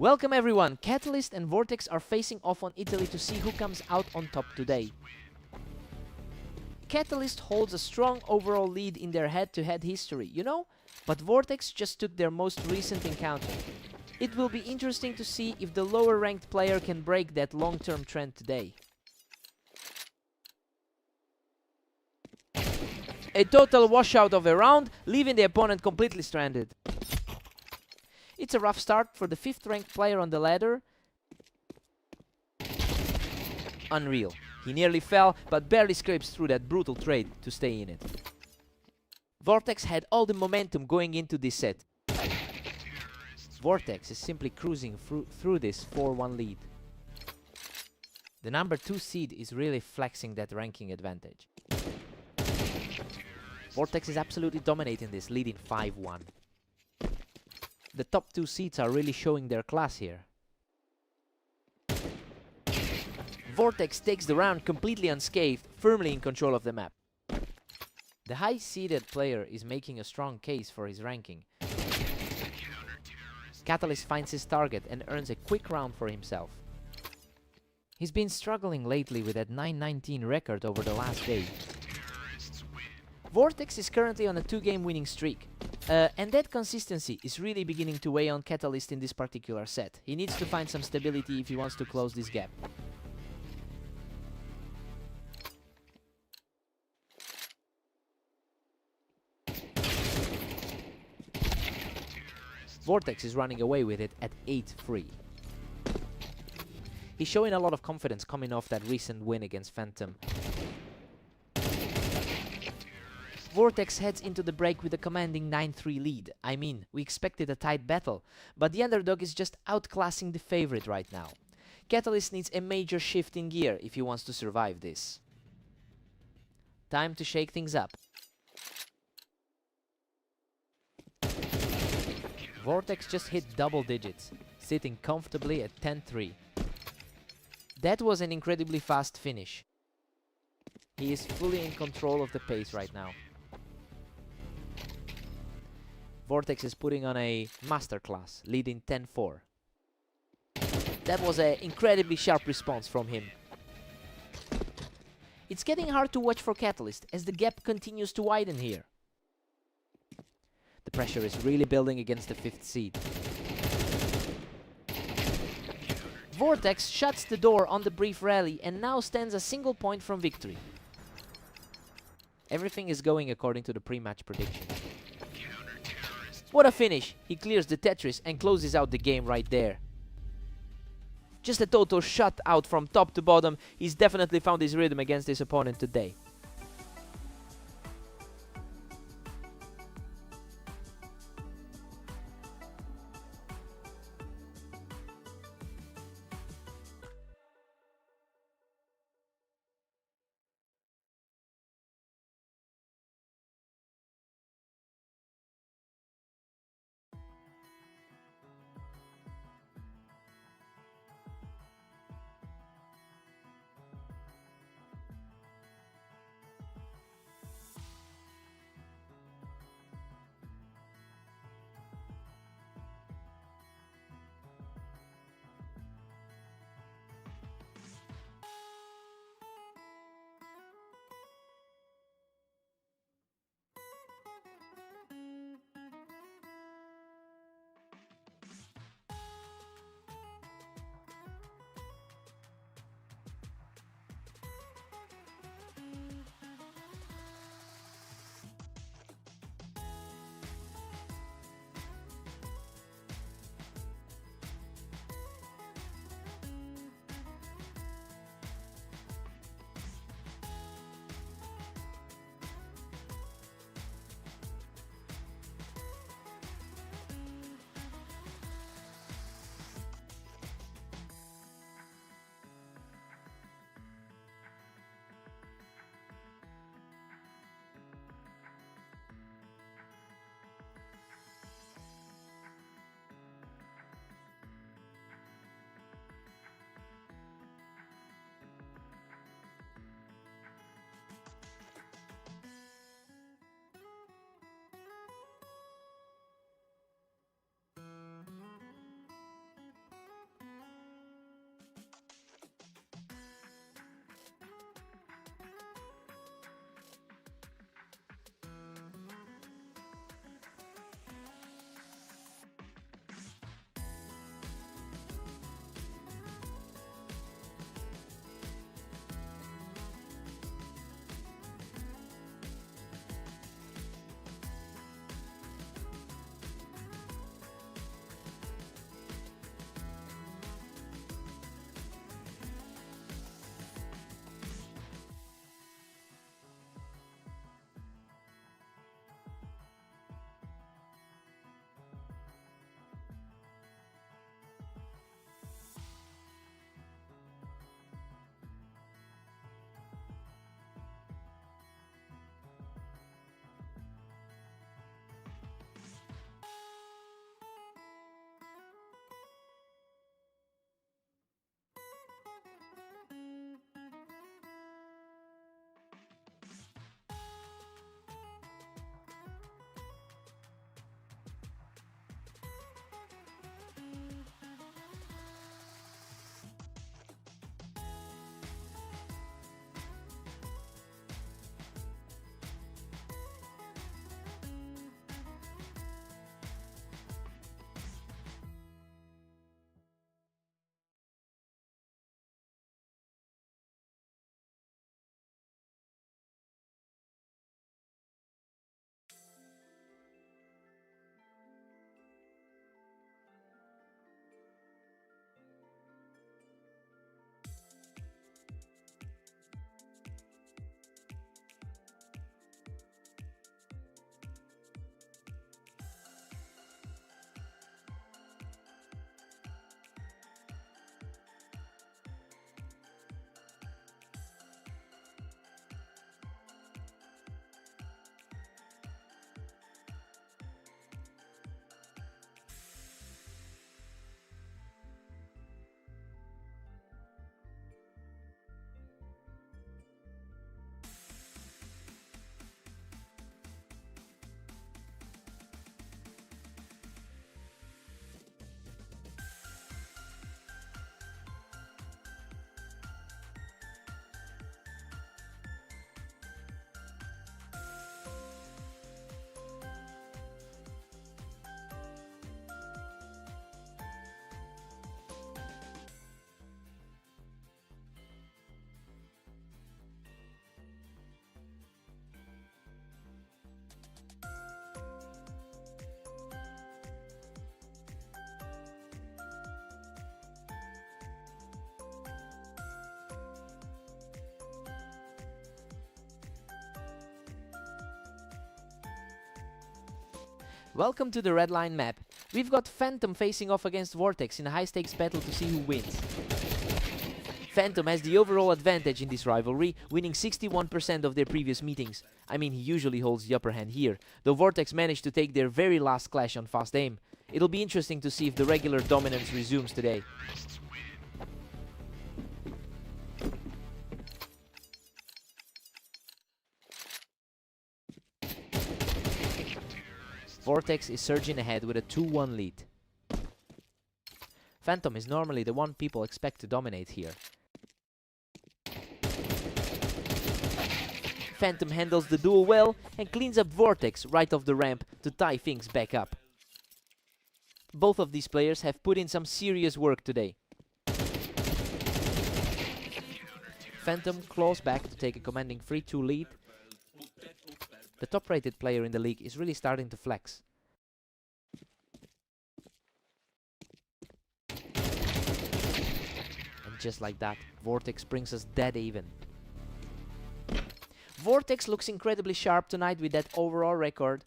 Welcome everyone! Catalyst and Vortex are facing off on Italy to see who comes out on top today. Catalyst holds a strong overall lead in their head-to-head history, you know? But Vortex just took their most recent encounter. It will be interesting to see if the lower-ranked player can break that long-term trend today. A total washout of a round, leaving the opponent completely stranded. It's a rough start for the 5th ranked player on the ladder. Unreal. He nearly fell, but barely scrapes through that brutal trade to stay in it. Vortex had all the momentum going into this set. Vortex is simply cruising through this 4-1 lead. The number 2 seed is really flexing that ranking advantage. Vortex is absolutely dominating this, leading 5-1. The top 2 seeds are really showing their class here. Vortex takes the round completely unscathed, firmly in control of the map. The high-seeded player is making a strong case for his ranking. Catalyst finds his target and earns a quick round for himself. He's been struggling lately with that 9-19 record over the last day. Vortex is currently on a 2-game winning streak. And that consistency is really beginning to weigh on Catalyst in this particular set. He needs to find some stability if he wants to close this gap. Vortex is running away with it at 8-3. He's showing a lot of confidence coming off that recent win against Phantom. Vortex heads into the break with a commanding 9-3 lead. I mean, we expected a tight battle, but the underdog is just outclassing the favorite right now. Catalyst needs a major shift in gear if he wants to survive this. Time to shake things up. Vortex just hit double digits, sitting comfortably at 10-3. That was an incredibly fast finish. He is fully in control of the pace right now. Vortex is putting on a masterclass, leading 10-4. That was an incredibly sharp response from him. It's getting hard to watch for Catalyst as the gap continues to widen here. The pressure is really building against the 5th seed. Vortex shuts the door on the brief rally and now stands a single point from victory. Everything is going according to the pre-match prediction. What a finish! He clears the Tetris and closes out the game right there. Just a total shutout from top to bottom. He's definitely found his rhythm against his opponent today. Welcome to the Red Line map. We've got Phantom facing off against Vortex in a high-stakes battle to see who wins. Phantom has the overall advantage in this rivalry, winning 61% of their previous meetings. I mean, he usually holds the upper hand here, though Vortex managed to take their very last clash on fast aim. It'll be interesting to see if the regular dominance resumes today. Vortex is surging ahead with a 2-1 lead. Phantom is normally the one people expect to dominate here. Phantom handles the duel well and cleans up Vortex right off the ramp to tie things back up. Both of these players have put in some serious work today. Phantom claws back to take a commanding 3-2 lead. The top-rated player in the league is really starting to flex. And just like that, Vortex brings us dead even. Vortex looks incredibly sharp tonight with that overall record.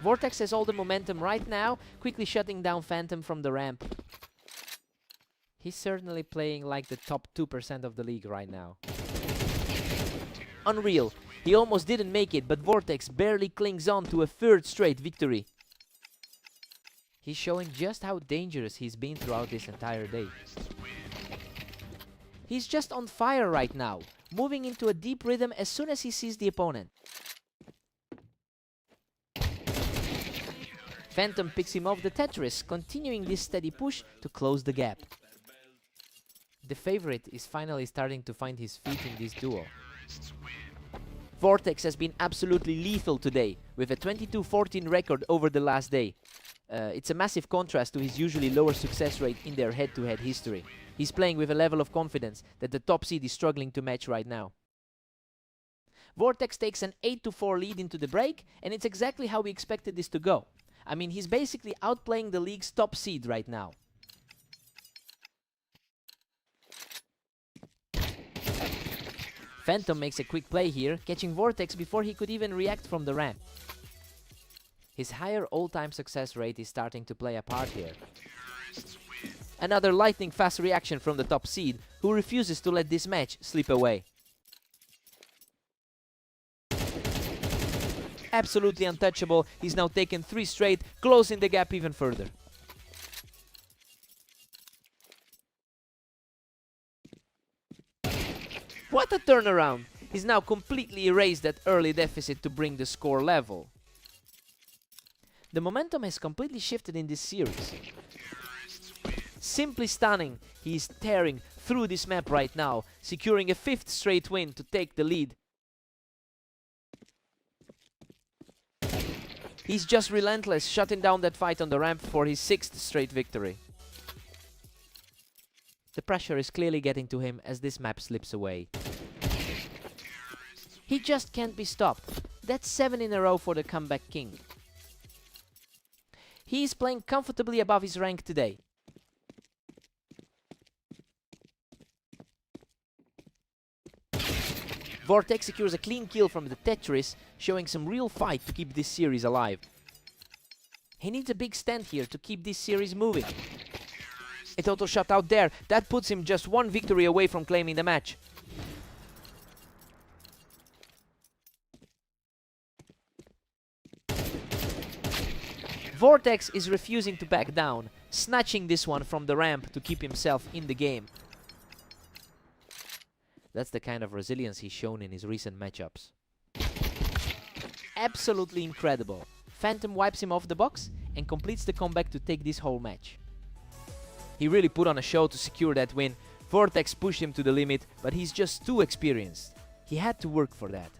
Vortex has all the momentum right now, quickly shutting down Phantom from the ramp. He's certainly playing like the top 2% of the league right now. Unreal. He almost didn't make it, but Vortex barely clings on to a third straight victory. He's showing just how dangerous he's been throughout this entire day. He's just on fire right now, moving into a deep rhythm as soon as he sees the opponent. Phantom picks him off the Tetris, continuing this steady push to close the gap. The favorite is finally starting to find his feet in this duel. Vortex has been absolutely lethal today, with a 22-14 record over the last day. It's a massive contrast to his usually lower success rate in their head-to-head history. He's playing with a level of confidence that the top seed is struggling to match right now. Vortex takes an 8-4 lead into the break, and it's exactly how we expected this to go. I mean, he's basically outplaying the league's top seed right now. Phantom makes a quick play here, catching Vortex before he could even react from the ramp. His higher all-time success rate is starting to play a part here. Another lightning-fast reaction from the top seed, who refuses to let this match slip away. Absolutely untouchable, he's now taken 3 straight, closing the gap even further. What a turnaround! He's now completely erased that early deficit to bring the score level. The momentum has completely shifted in this series. Simply stunning, he's tearing through this map right now, securing a 5th straight win to take the lead. He's just relentless, shutting down that fight on the ramp for his 6th straight victory. The pressure is clearly getting to him as this map slips away. He just can't be stopped. That's 7 in a row for the comeback king. He is playing comfortably above his rank today. Vortex secures a clean kill from the Tetris, showing some real fight to keep this series alive. He needs a big stand here to keep this series moving. A total shutout there. That puts him just 1 victory away from claiming the match. Vortex is refusing to back down, snatching this one from the ramp to keep himself in the game. That's the kind of resilience he's shown in his recent matchups. Absolutely incredible. Phantom wipes him off the box and completes the comeback to take this whole match. He really put on a show to secure that win. Vortex pushed him to the limit, but he's just too experienced. He had to work for that.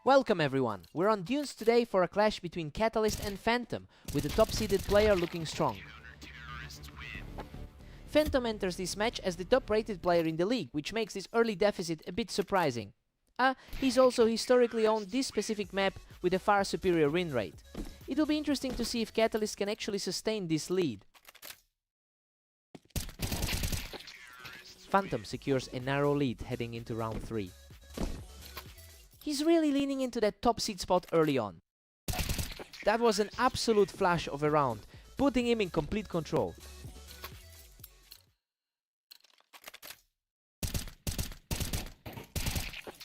Welcome everyone! We're on Dunes today for a clash between Catalyst and Phantom, with the top-seeded player looking strong. Phantom enters this match as the top-rated player in the league, which makes this early deficit a bit surprising. He's also historically owned this specific map with a far superior win rate. It'll be interesting to see if Catalyst can actually sustain this lead. Phantom secures a narrow lead heading into round 3. He's really leaning into that top seed spot early on. That was an absolute flash of a round, putting him in complete control.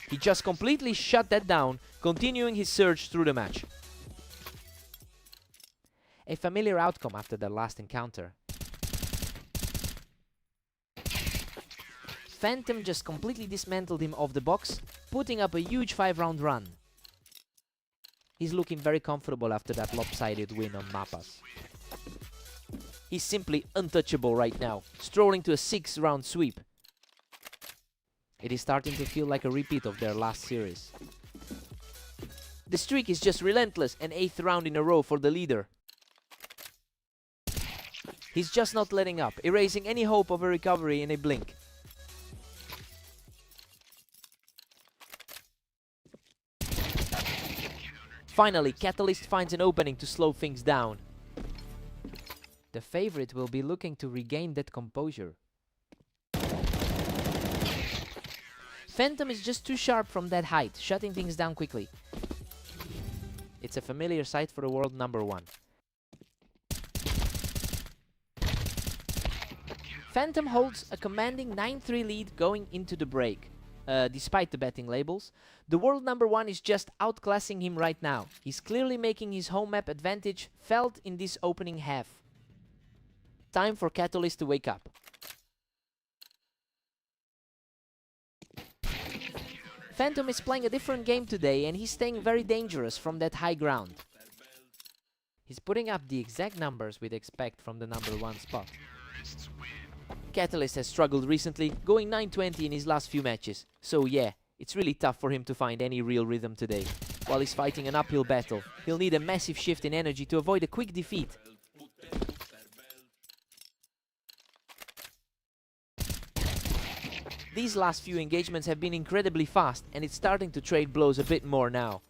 He just completely shut that down, continuing his surge through the match. A familiar outcome after their last encounter. Phantom just completely dismantled him off the box, putting up a huge 5-round run. He's looking very comfortable after that lopsided win on Mapas. He's simply untouchable right now, strolling to a 6-round sweep. It is starting to feel like a repeat of their last series. The streak is just relentless, an 8th round in a row for the leader. He's just not letting up, erasing any hope of a recovery in a blink. Finally, Catalyst finds an opening to slow things down. The favorite will be looking to regain that composure. Phantom is just too sharp from that height, shutting things down quickly. It's a familiar sight for the world number 1. Phantom holds a commanding 9-3 lead going into the break. Despite the betting labels, the world number 1 is just outclassing him right now. He's clearly making his home map advantage felt in this opening half. Time for Catalyst to wake up. Phantom is playing a different game today and he's staying very dangerous from that high ground. He's putting up the exact numbers we'd expect from the number 1 spot. Catalyst has struggled recently, going 9-20 in his last few matches. So yeah, it's really tough for him to find any real rhythm today. While he's fighting an uphill battle, he'll need a massive shift in energy to avoid a quick defeat. These last few engagements have been incredibly fast, and it's starting to trade blows a bit more now.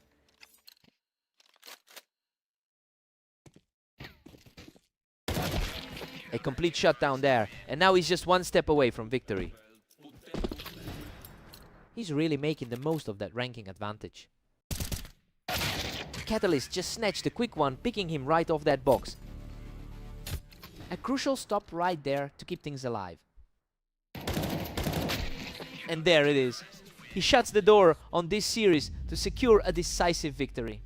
A complete shutdown there, and now he's just one step away from victory. He's really making the most of that ranking advantage. Catalyst just snatched a quick one, picking him right off that box. A crucial stop right there to keep things alive. And there it is. He shuts the door on this series to secure a decisive victory.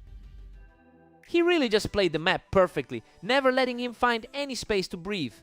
He really just played the map perfectly, never letting him find any space to breathe.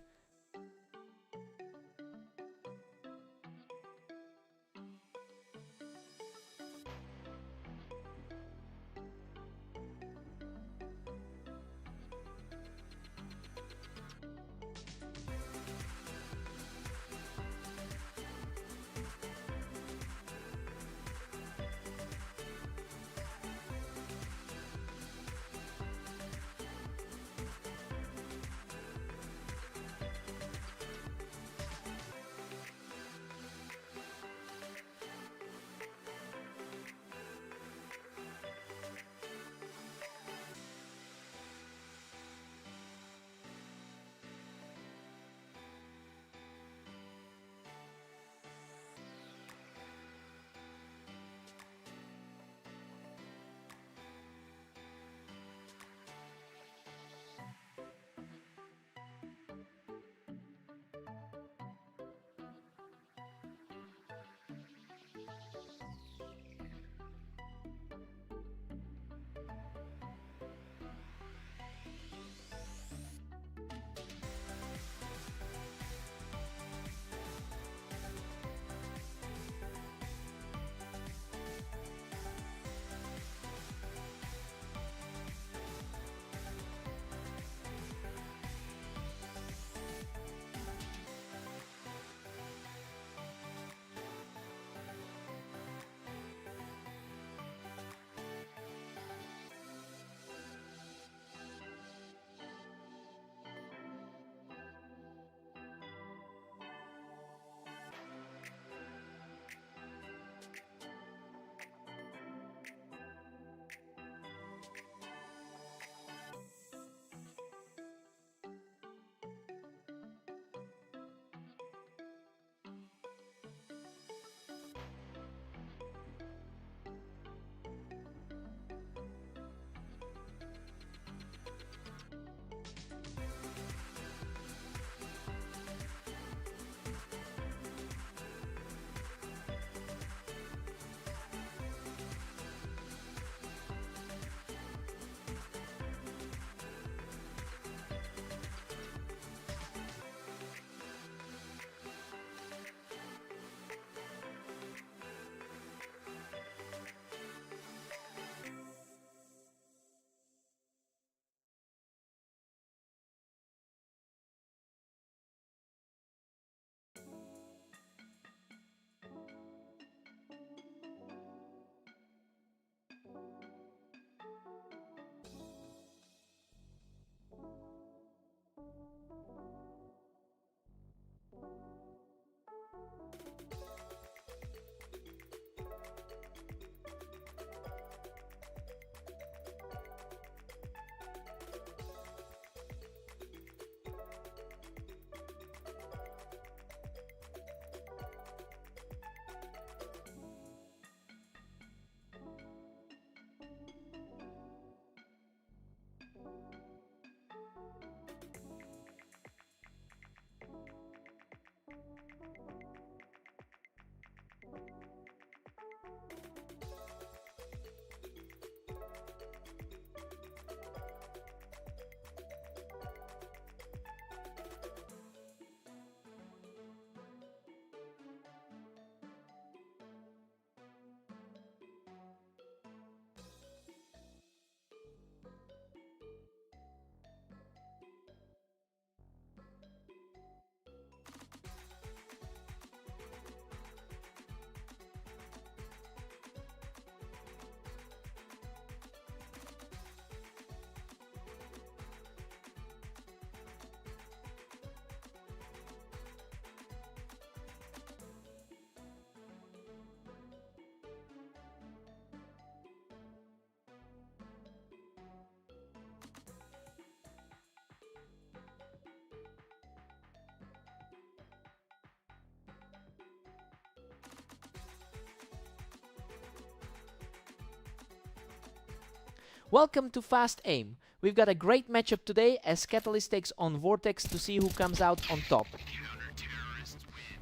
Welcome to Fast Aim. We've got a great matchup today as Catalyst takes on Vortex to see who comes out on top.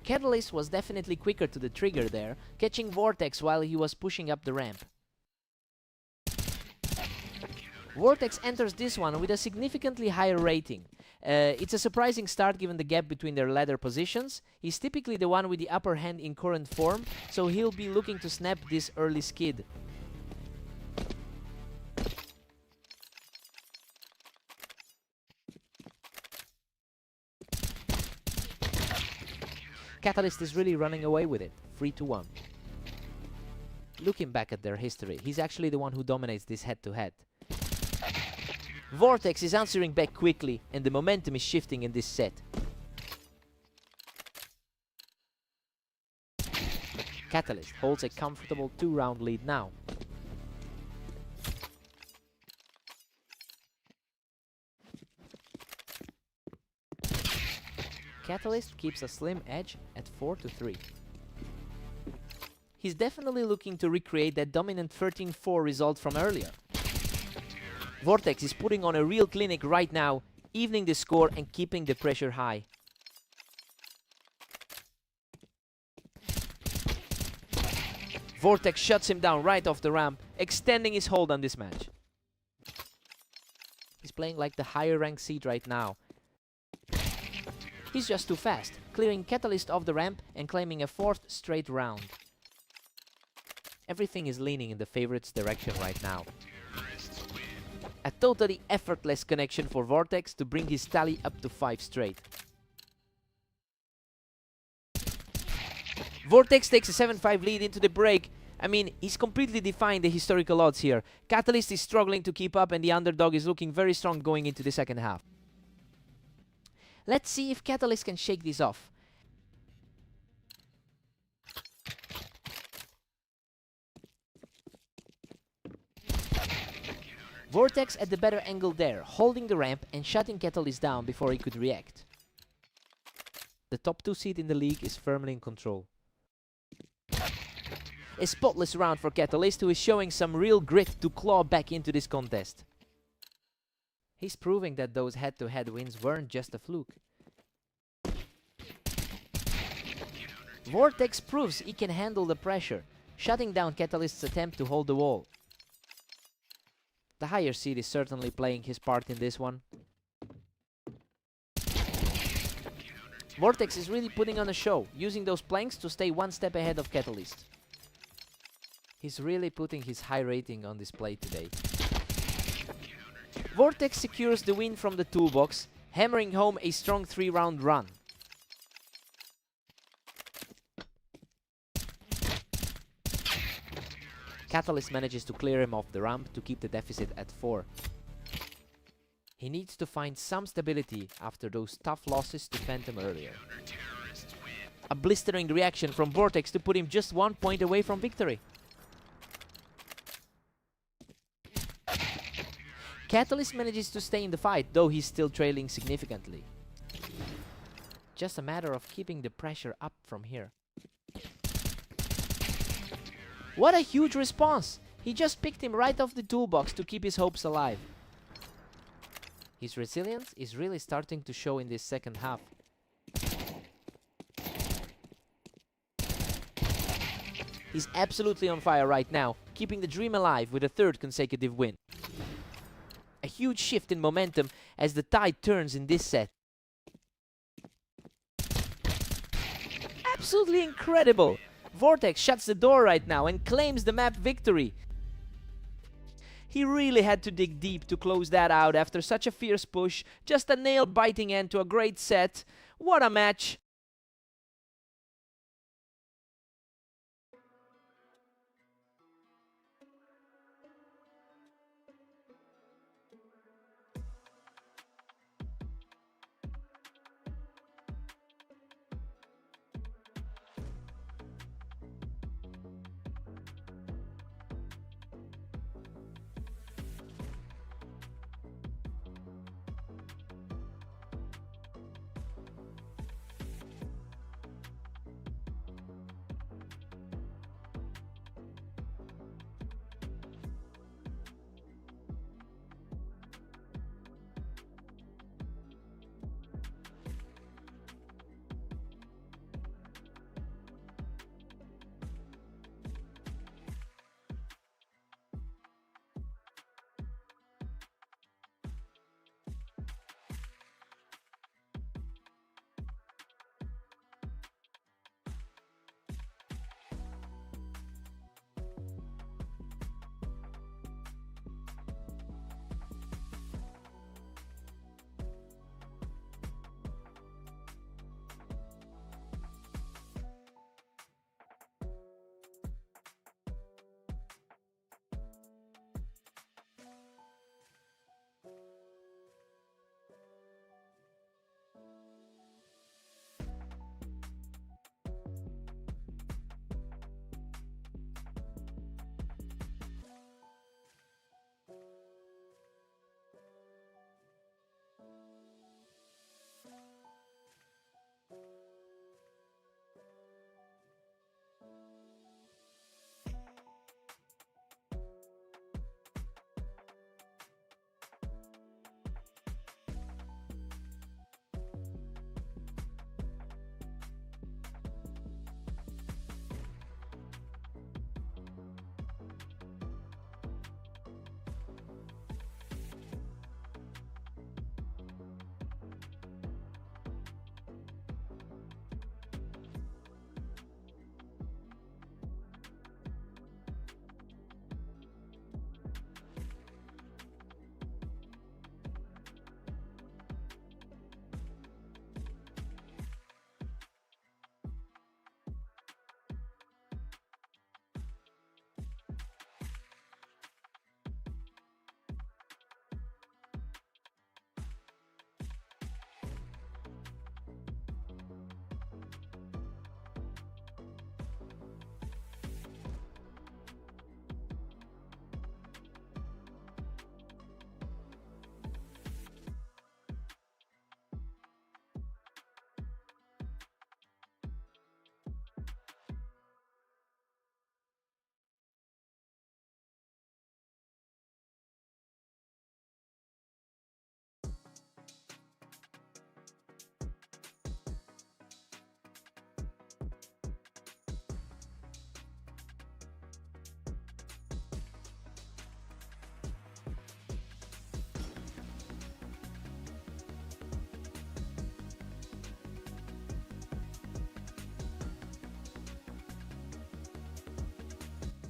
Catalyst was definitely quicker to the trigger there, catching Vortex while he was pushing up the ramp. Vortex enters this one with a significantly higher rating. It's a surprising start given the gap between their ladder positions. He's typically the one with the upper hand in current form, so he'll be looking to snap this early skid. Catalyst is really running away with it, 3-1. Looking back at their history, he's actually the one who dominates this head-to-head. Vortex is answering back quickly, and the momentum is shifting in this set. Catalyst holds a comfortable 2-round lead now. Catalyst keeps a slim edge at 4-3. He's definitely looking to recreate that dominant 13-4 result from earlier. Vortex is putting on a real clinic right now, evening the score and keeping the pressure high. Vortex shuts him down right off the ramp, extending his hold on this match. He's playing like the higher ranked seed right now. He's just too fast, clearing Catalyst off the ramp and claiming a 4th straight round. Everything is leaning in the favorites' direction right now. A totally effortless connection for Vortex to bring his tally up to 5 straight. Vortex takes a 7-5 lead into the break. I mean, he's completely defying the historical odds here. Catalyst is struggling to keep up and the underdog is looking very strong going into the second half. Let's see if Catalyst can shake this off. Vortex at the better angle there, holding the ramp and shutting Catalyst down before he could react. The top 2 seed in the league is firmly in control. A spotless round for Catalyst, who is showing some real grit to claw back into this contest. He's proving that those head-to-head wins weren't just a fluke. Vortex proves he can handle the pressure, shutting down Catalyst's attempt to hold the wall. The higher seed is certainly playing his part in this one. Vortex is really putting on a show, using those planks to stay 1 step ahead of Catalyst. He's really putting his high rating on display today. Vortex secures the win from the toolbox, hammering home a strong 3-round run. Catalyst manages to clear him off the ramp to keep the deficit at 4. He needs to find some stability after those tough losses to Phantom earlier. A blistering reaction from Vortex to put him just 1 point away from victory. Catalyst manages to stay in the fight, though he's still trailing significantly. Just a matter of keeping the pressure up from here. What a huge response! He just picked him right off the toolbox to keep his hopes alive. His resilience is really starting to show in this second half. He's absolutely on fire right now, keeping the dream alive with a 3rd consecutive win. A huge shift in momentum as the tide turns in this set. Absolutely incredible! Vortex shuts the door right now and claims the map victory. He really had to dig deep to close that out after such a fierce push. Just a nail-biting end to a great set. What a match!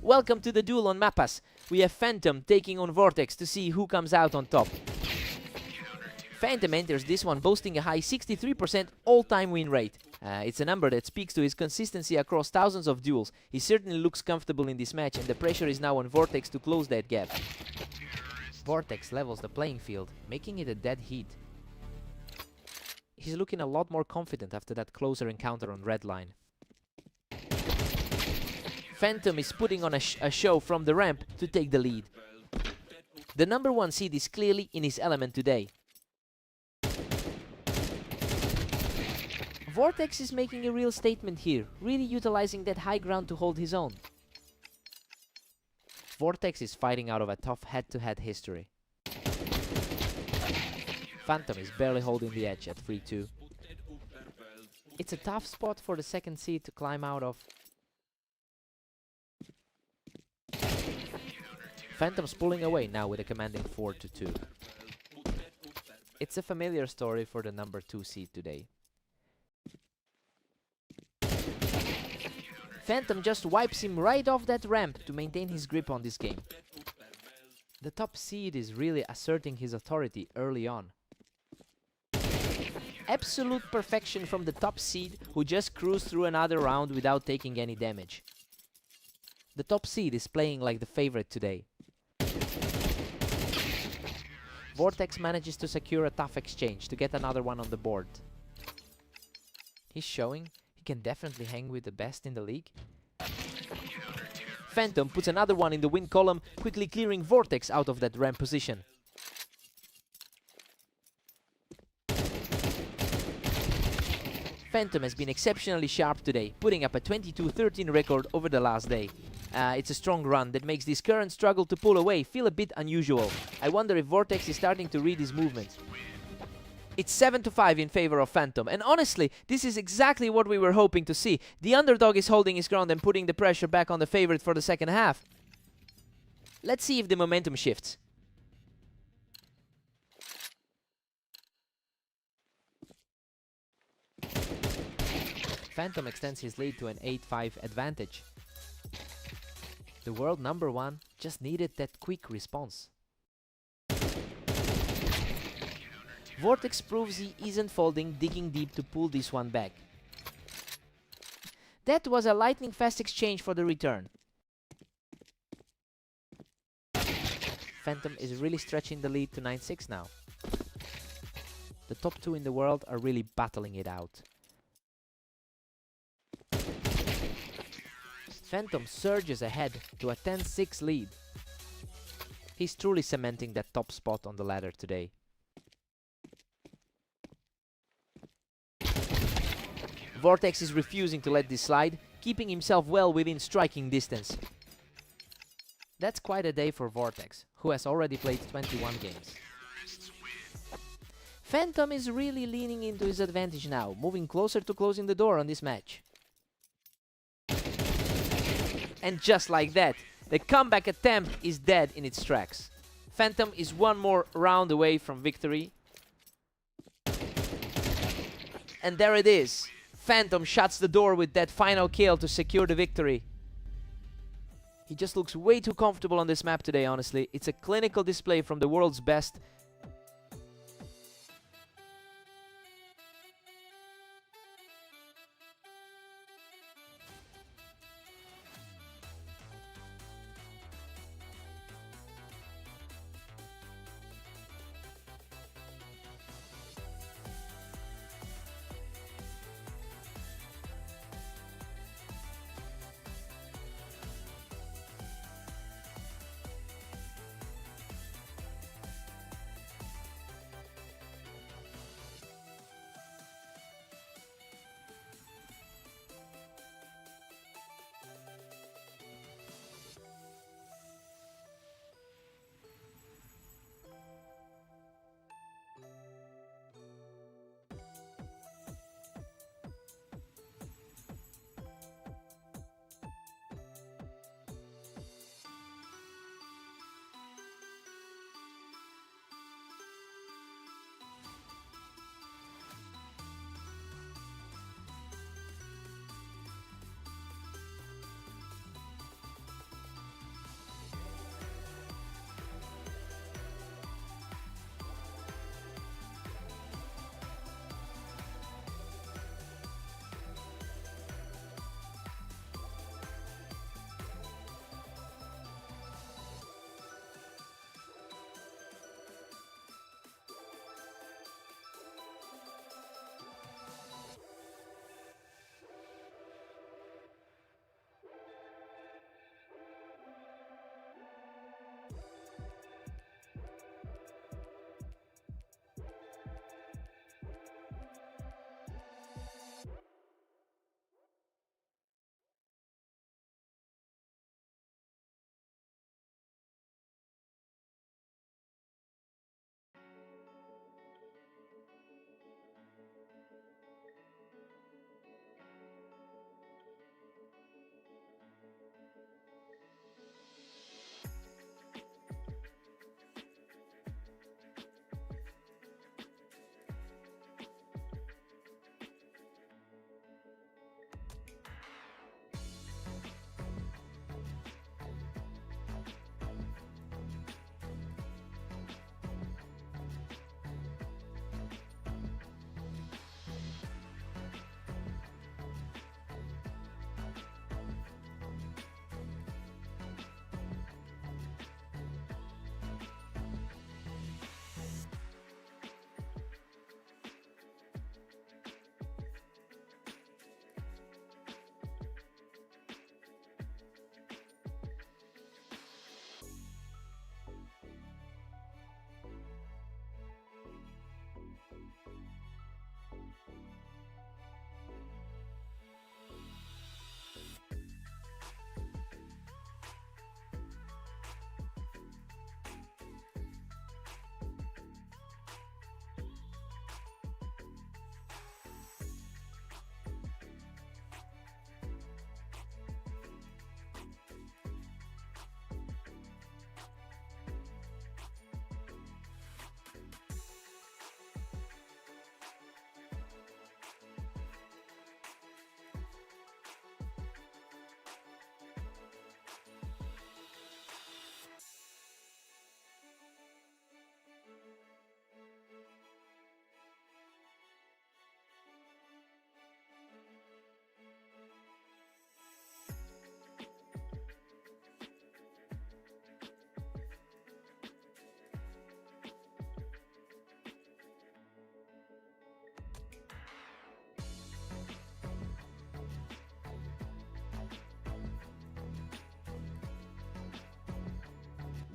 Welcome to the duel on Mappas. We have Phantom taking on Vortex to see who comes out on top. Phantom enters this one boasting a high 63% all-time win rate. It's a number that speaks to his consistency across thousands of duels. He certainly looks comfortable in this match, and the pressure is now on Vortex to close that gap. Vortex levels the playing field, making it a dead heat. He's looking a lot more confident after that closer encounter on red line. Phantom is putting on a show from the ramp to take the lead. The number 1 seed is clearly in his element today. Vortex is making a real statement here, really utilizing that high ground to hold his own. Vortex is fighting out of a tough head-to-head history. Phantom is barely holding the edge at 3-2. It's a tough spot for the second seed to climb out of. Phantom's pulling away now with a commanding 4-2. It's a familiar story for the number 2 seed today. Phantom just wipes him right off that ramp to maintain his grip on this game. The top seed is really asserting his authority early on. Absolute perfection from the top seed, who just cruised through another round without taking any damage. The top seed is playing like the favorite today. Vortex manages to secure a tough exchange to get another one on the board. He's showing he can definitely hang with the best in the league. Phantom puts another one in the win column, quickly clearing Vortex out of that ramp position. Phantom has been exceptionally sharp today, putting up a 22-13 record over the last day. It's a strong run that makes this current struggle to pull away feel a bit unusual. I wonder if Vortex is starting to read his movements. It's 7-5 in favor of Phantom, and honestly, this is exactly what we were hoping to see. The underdog is holding his ground and putting the pressure back on the favorite for the second half. Let's see if the momentum shifts. Phantom extends his lead to an 8-5 advantage. The world number 1 just needed that quick response. Vortex proves he isn't folding, digging deep to pull this one back. That was a lightning fast exchange for the return. Phantom is really stretching the lead to 9-6 now. The top 2 in the world are really battling it out. Phantom surges ahead to a 10-6 lead. He's truly cementing that top spot on the ladder today. Vortex is refusing to let this slide, keeping himself well within striking distance. That's quite a day for Vortex, who has already played 21 games. Phantom is really leaning into his advantage now, moving closer to closing the door on this match. And just like that, the comeback attempt is dead in its tracks. Phantom is one more round away from victory. And there it is. Phantom shuts the door with that final kill to secure the victory. He just looks way too comfortable on this map today, honestly. It's a clinical display from the world's best.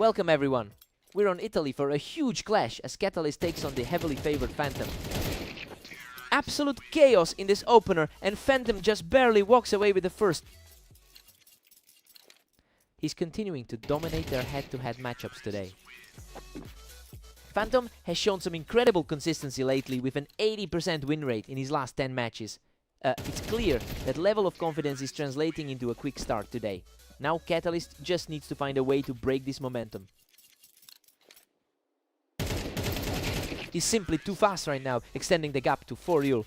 Welcome everyone. We're on Italy for a huge clash as Catalyst takes on the heavily favored Phantom. Absolute chaos in this opener and Phantom just barely walks away with the first. He's continuing to dominate their head-to-head matchups today. Phantom has shown some incredible consistency lately with an 80% win rate in his last 10 matches. It's clear that level of confidence is translating into a quick start today. Now Catalyst just needs to find a way to break this momentum. He's simply too fast right now, extending the gap to 4-0.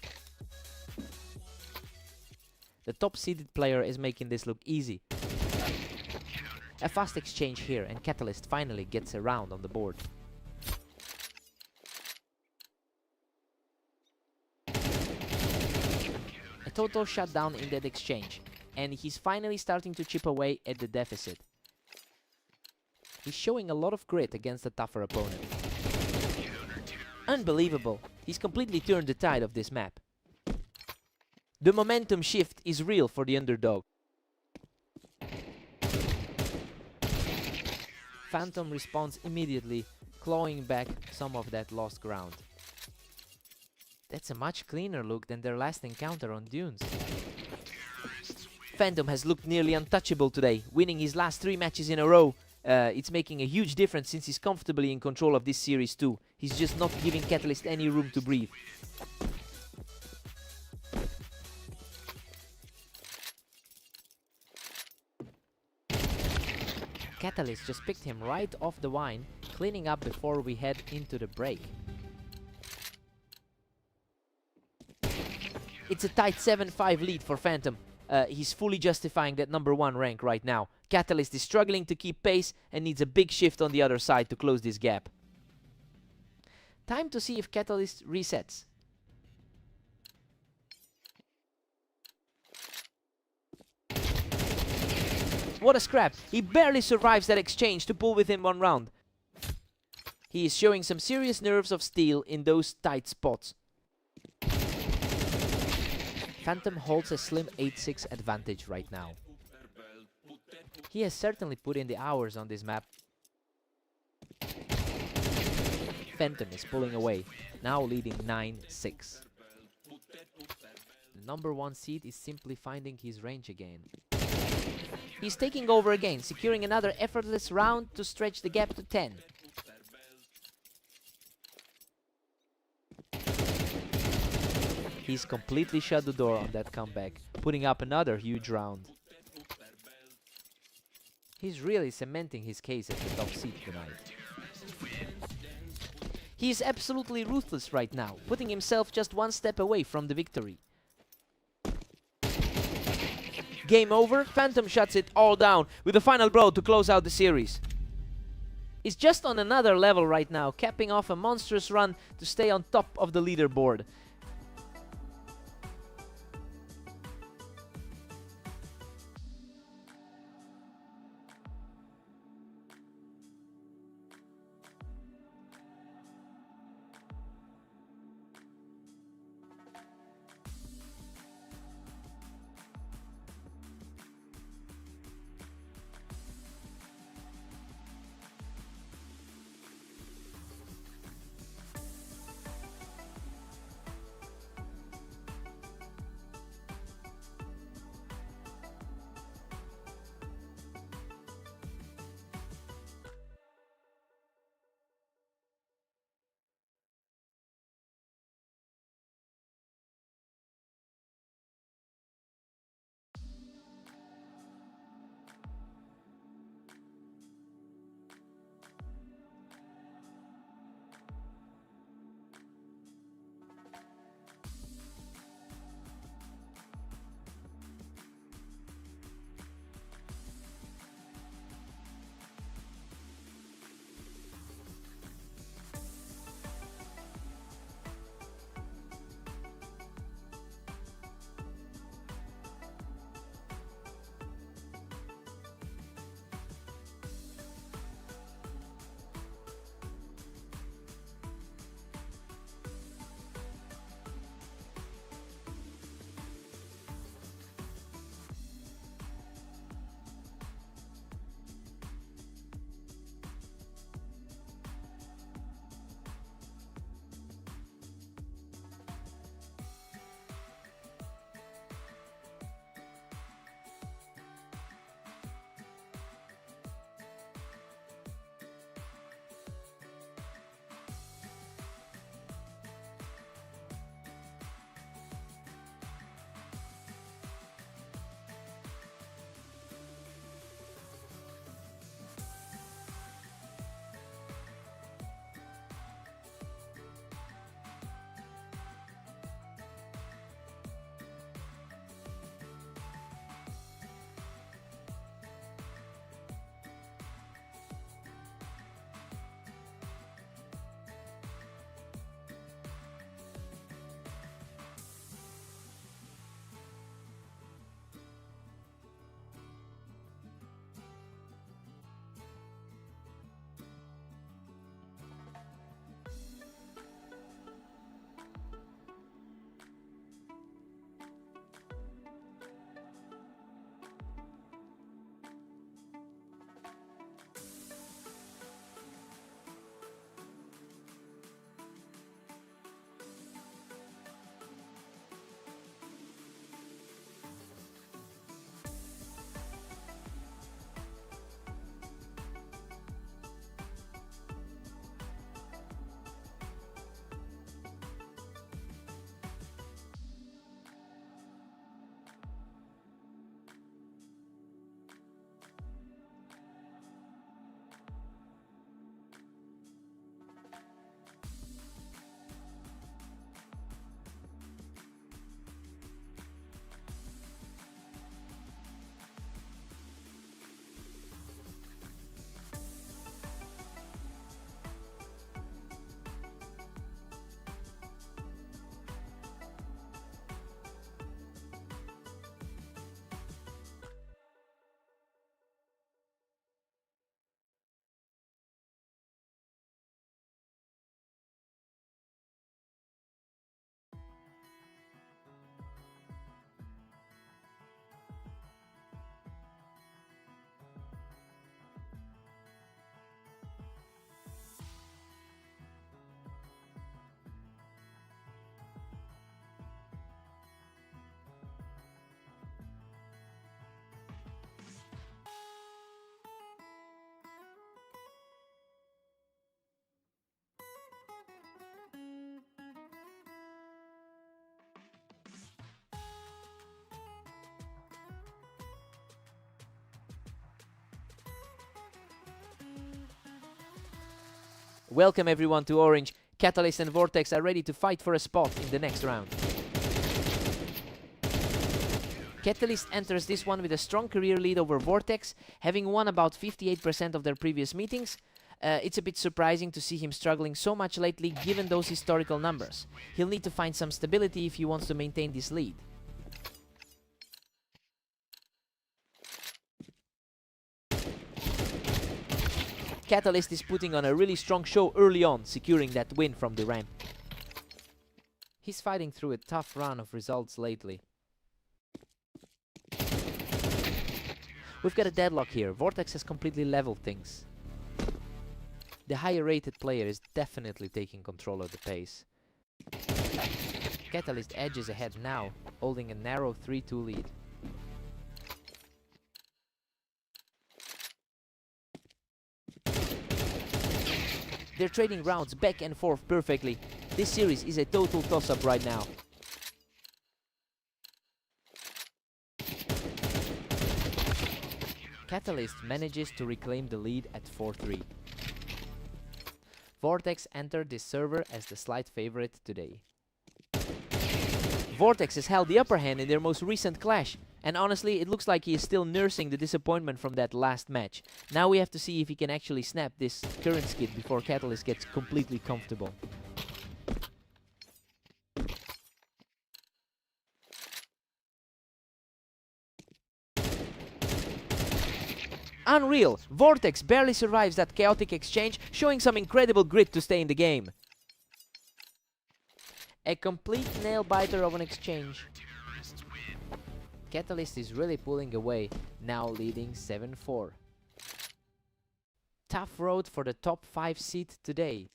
The top-seeded player is making this look easy. A fast exchange here and Catalyst finally gets a round on the board. A total shutdown in that exchange, and he's finally starting to chip away at the deficit. He's showing a lot of grit against a tougher opponent. Unbelievable, he's completely turned the tide of this map. The momentum shift is real for the underdog. Phantom responds immediately, clawing back some of that lost ground. That's a much cleaner look than their last encounter on Dunes. Phantom has looked nearly untouchable today, winning his last 3 matches in a row. It's making a huge difference since he's comfortably in control of this series too. He's just not giving Catalyst any room to breathe. Catalyst just picked him right off the vine, cleaning up before we head into the break. It's a tight 7-5 lead for Phantom. He's fully justifying that #1 rank right now. Catalyst is struggling to keep pace and needs a big shift on the other side to close this gap. Time to see if Catalyst resets. What a scrap! He barely survives that exchange to pull within 1 round. He is showing some serious nerves of steel in those tight spots. Phantom holds a slim 8-6 advantage right now. He has certainly put in the hours on this map. Phantom is pulling away, now leading 9-6. The #1 seed is simply finding his range again. He's taking over again, securing another effortless round to stretch the gap to 10. He's completely shut the door on that comeback, putting up another huge round. He's really cementing his case as the top seed tonight. He is absolutely ruthless right now, putting himself just 1 step away from the victory. Game over, Phantom shuts it all down with a final blow to close out the series. He's just on another level right now, capping off a monstrous run to stay on top of the leaderboard. Welcome everyone to Orange. Catalyst and Vortex are ready to fight for a spot in the next round. Catalyst enters this one with a strong career lead over Vortex, having won about 58% of their previous meetings. It's a bit surprising to see him struggling so much lately given those historical numbers. He'll need to find some stability if he wants to maintain this lead. Catalyst is putting on a really strong show early on, securing that win from the ramp. He's fighting through a tough run of results lately. We've got a deadlock here. Vortex has completely leveled things. The higher rated player is definitely taking control of the pace. Catalyst edges ahead now, holding a narrow 3-2 lead. They're trading rounds back and forth perfectly. This series is a total toss-up right now. Catalyst manages to reclaim the lead at 4-3. Vortex entered this server as the slight favorite today. Vortex has held the upper hand in their most recent clash, and honestly it looks like he is still nursing the disappointment from that last match. Now we have to see if he can actually snap this current skid before Catalyst gets completely comfortable. Unreal! Vortex barely survives that chaotic exchange, showing some incredible grit to stay in the game. A complete nail-biter of an exchange. Catalyst is really pulling away, now leading 7-4. Tough road for the top 5 seed today.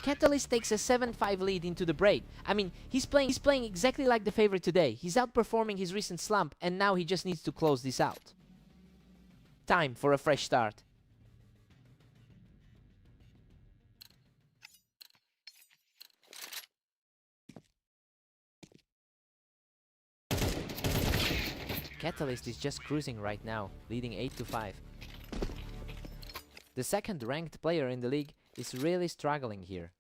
Catalyst takes a 7-5 lead into the break. I mean, he's playing exactly like the favorite today. He's outperforming his recent slump, and now he just needs to close this out. Time for a fresh start. Catalyst is just cruising right now, leading 8-5. The second ranked player in the league is really struggling here.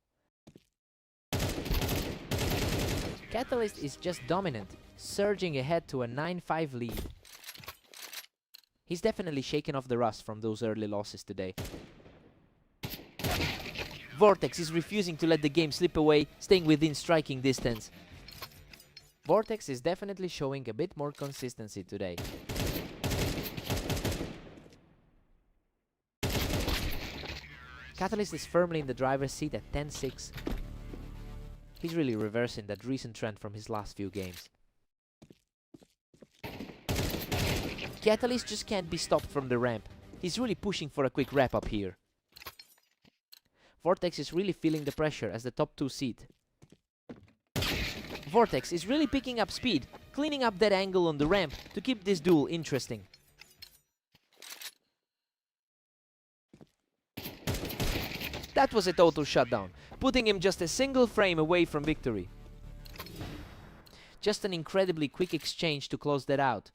Catalyst is just dominant, surging ahead to a 9-5 lead. He's definitely shaken off the rust from those early losses today. Vortex is refusing to let the game slip away, staying within striking distance. Vortex is definitely showing a bit more consistency today. Catalyst is firmly in the driver's seat at 10-6. He's really reversing that recent trend from his last few games. Catalyst just can't be stopped from the ramp. He's really pushing for a quick wrap-up here. Vortex is really feeling the pressure as the top 2 seed. Vortex is really picking up speed, cleaning up that angle on the ramp to keep this duel interesting. That was a total shutdown, putting him just a single frame away from victory. Just an incredibly quick exchange to close that out.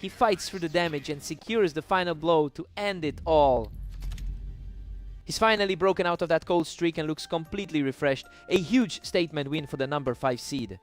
He fights through the damage and secures the final blow to end it all. He's finally broken out of that cold streak and looks completely refreshed. A huge statement win for the number 5 seed.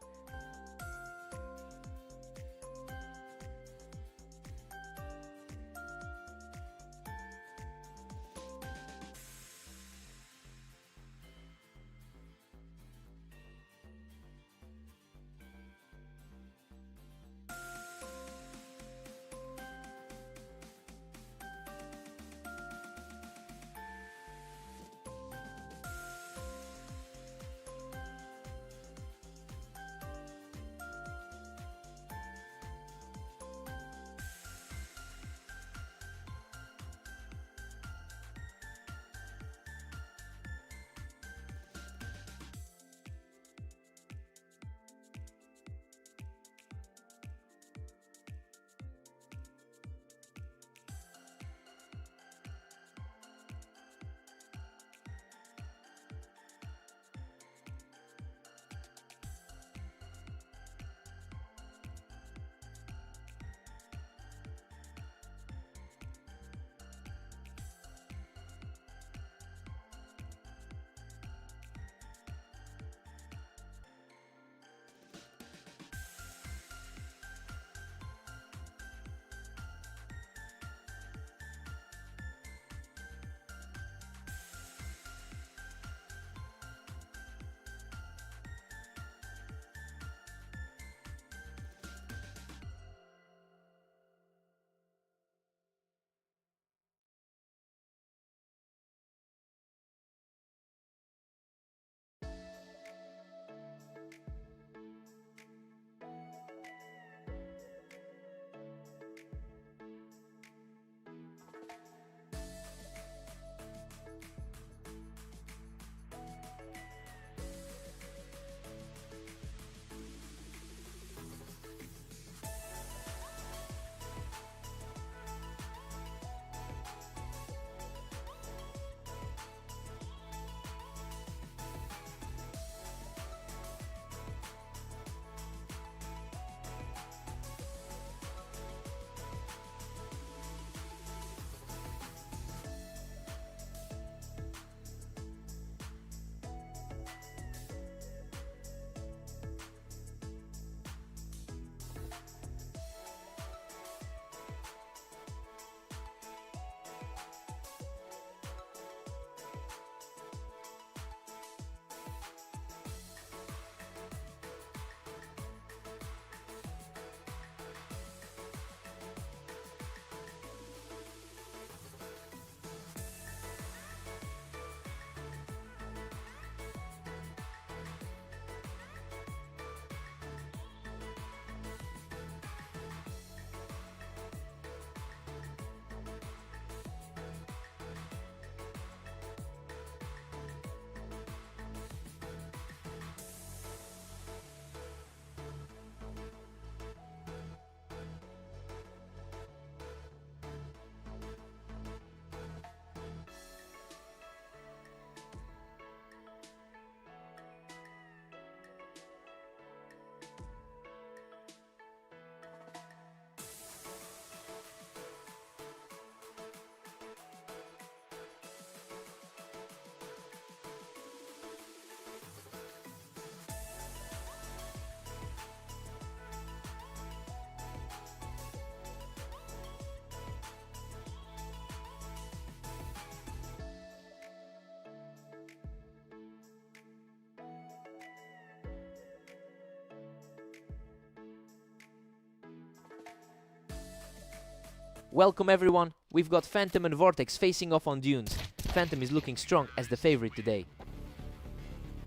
Welcome everyone, we've got Phantom and Vortex facing off on dunes. Phantom is looking strong as the favorite today.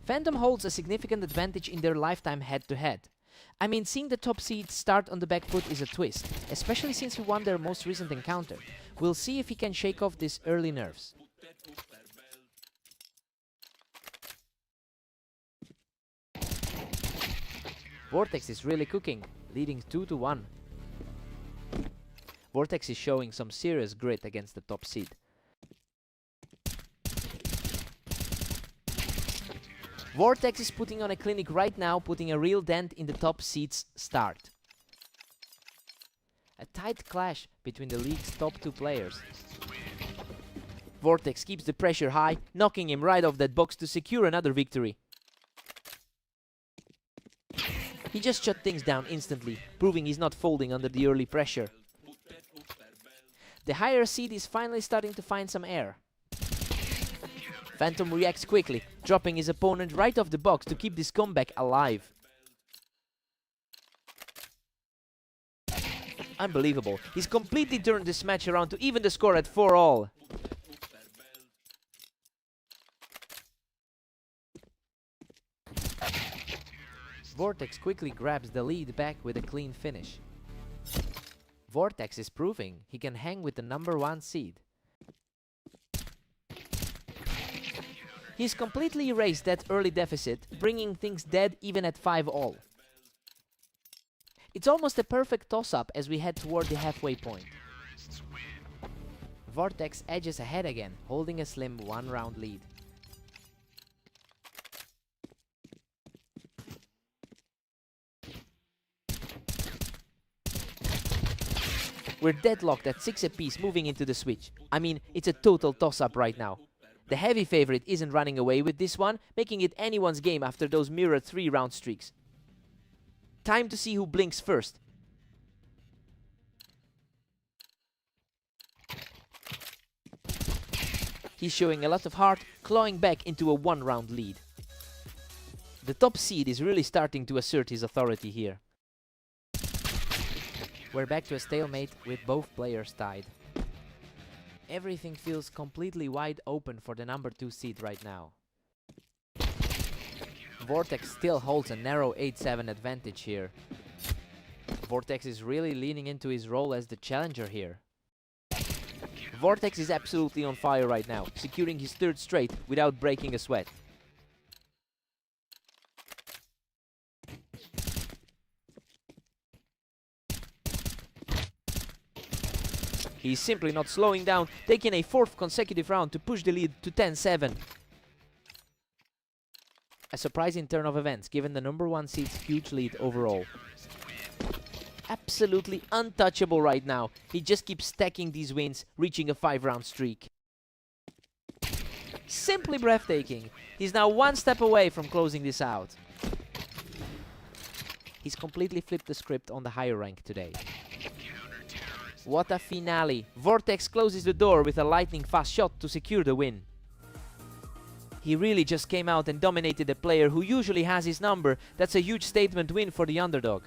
Phantom holds a significant advantage in their lifetime head-to-head. I mean, seeing the top seed start on the back foot is a twist, especially since he won their most recent encounter. We'll see if he can shake off these early nerves. Vortex is really cooking, leading 2-1. Vortex is showing some serious grit against the top seed. Vortex is putting on a clinic right now, putting a real dent in the top seed's start. A tight clash between the league's top two players. Vortex keeps the pressure high, knocking him right off that box to secure another victory. He just shut things down instantly, proving he's not folding under the early pressure. The higher seed is finally starting to find some air. Phantom reacts quickly, dropping his opponent right off the box to keep this comeback alive. Unbelievable, he's completely turned this match around to even the score at 4-all. Vortex quickly grabs the lead back with a clean finish. Vortex is proving he can hang with the #1 seed. He's completely erased that early deficit, bringing things dead even at 5-all. It's almost a perfect toss-up as we head toward the halfway point. Vortex edges ahead again, holding a slim 1-round lead. We're deadlocked at 6 apiece moving into the switch. I mean, it's a total toss-up right now. The heavy favorite isn't running away with this one, making it anyone's game after those mirrored 3-round streaks. Time to see who blinks first. He's showing a lot of heart, clawing back into a 1-round lead. The top seed is really starting to assert his authority here. We're back to a stalemate with both players tied. Everything feels completely wide open for the #2 seed right now. Vortex still holds a narrow 8-7 advantage here. Vortex is really leaning into his role as the challenger here. Vortex is absolutely on fire right now, securing his 3rd straight without breaking a sweat. He's simply not slowing down, taking a 4th consecutive round to push the lead to 10-7. A surprising turn of events, given the #1 seed's huge lead overall. Absolutely untouchable right now. He just keeps stacking these wins, reaching a 5-round streak. Simply breathtaking. He's now 1 step away from closing this out. He's completely flipped the script on the higher rank today. What a finale. Vortex closes the door with a lightning fast shot to secure the win. He really just came out and dominated a player who usually has his number. That's a huge statement win for the underdog.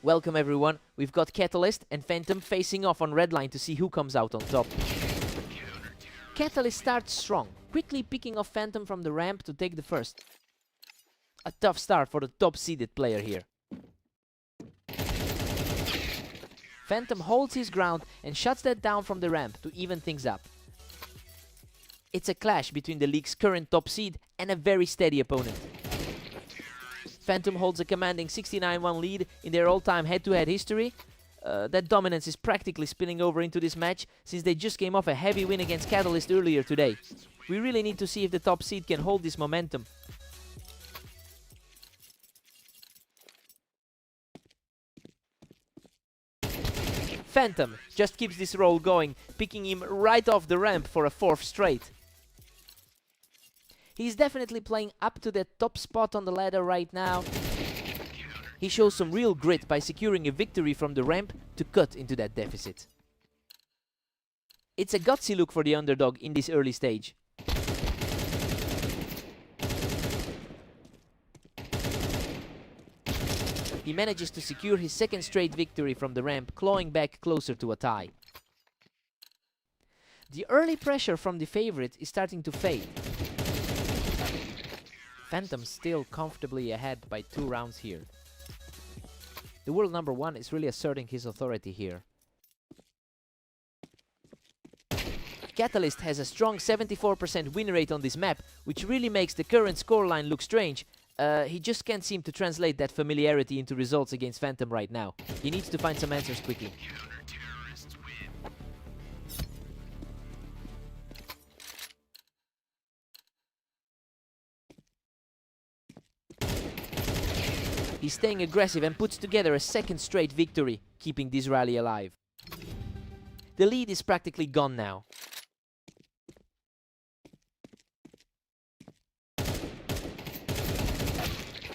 Welcome everyone, we've got Catalyst and Phantom facing off on red line to see who comes out on top. Catalyst starts strong, quickly picking off Phantom from the ramp to take the first. A tough start for the top seeded player here. Phantom holds his ground and shuts that down from the ramp to even things up. It's a clash between the league's current top seed and a very steady opponent. Phantom holds a commanding 69-1 lead in their all-time head-to-head history. That dominance is practically spilling over into this match since they just came off a heavy win against Catalyst earlier today. We really need to see if the top seed can hold this momentum. Phantom just keeps this roll going, picking him right off the ramp for a 4th straight. He's definitely playing up to that top spot on the ladder right now. He shows some real grit by securing a victory from the ramp to cut into that deficit. It's a gutsy look for the underdog in this early stage. He manages to secure his 2nd straight victory from the ramp, clawing back closer to a tie. The early pressure from the favorite is starting to fade. Phantom still comfortably ahead by 2 rounds here. The world number 1 is really asserting his authority here. Catalyst has a strong 74% win rate on this map, which really makes the current scoreline look strange. He just can't seem to translate that familiarity into results against Phantom right now. He needs to find some answers quickly. He's staying aggressive and puts together a 2nd straight victory, keeping this rally alive. The lead is practically gone now.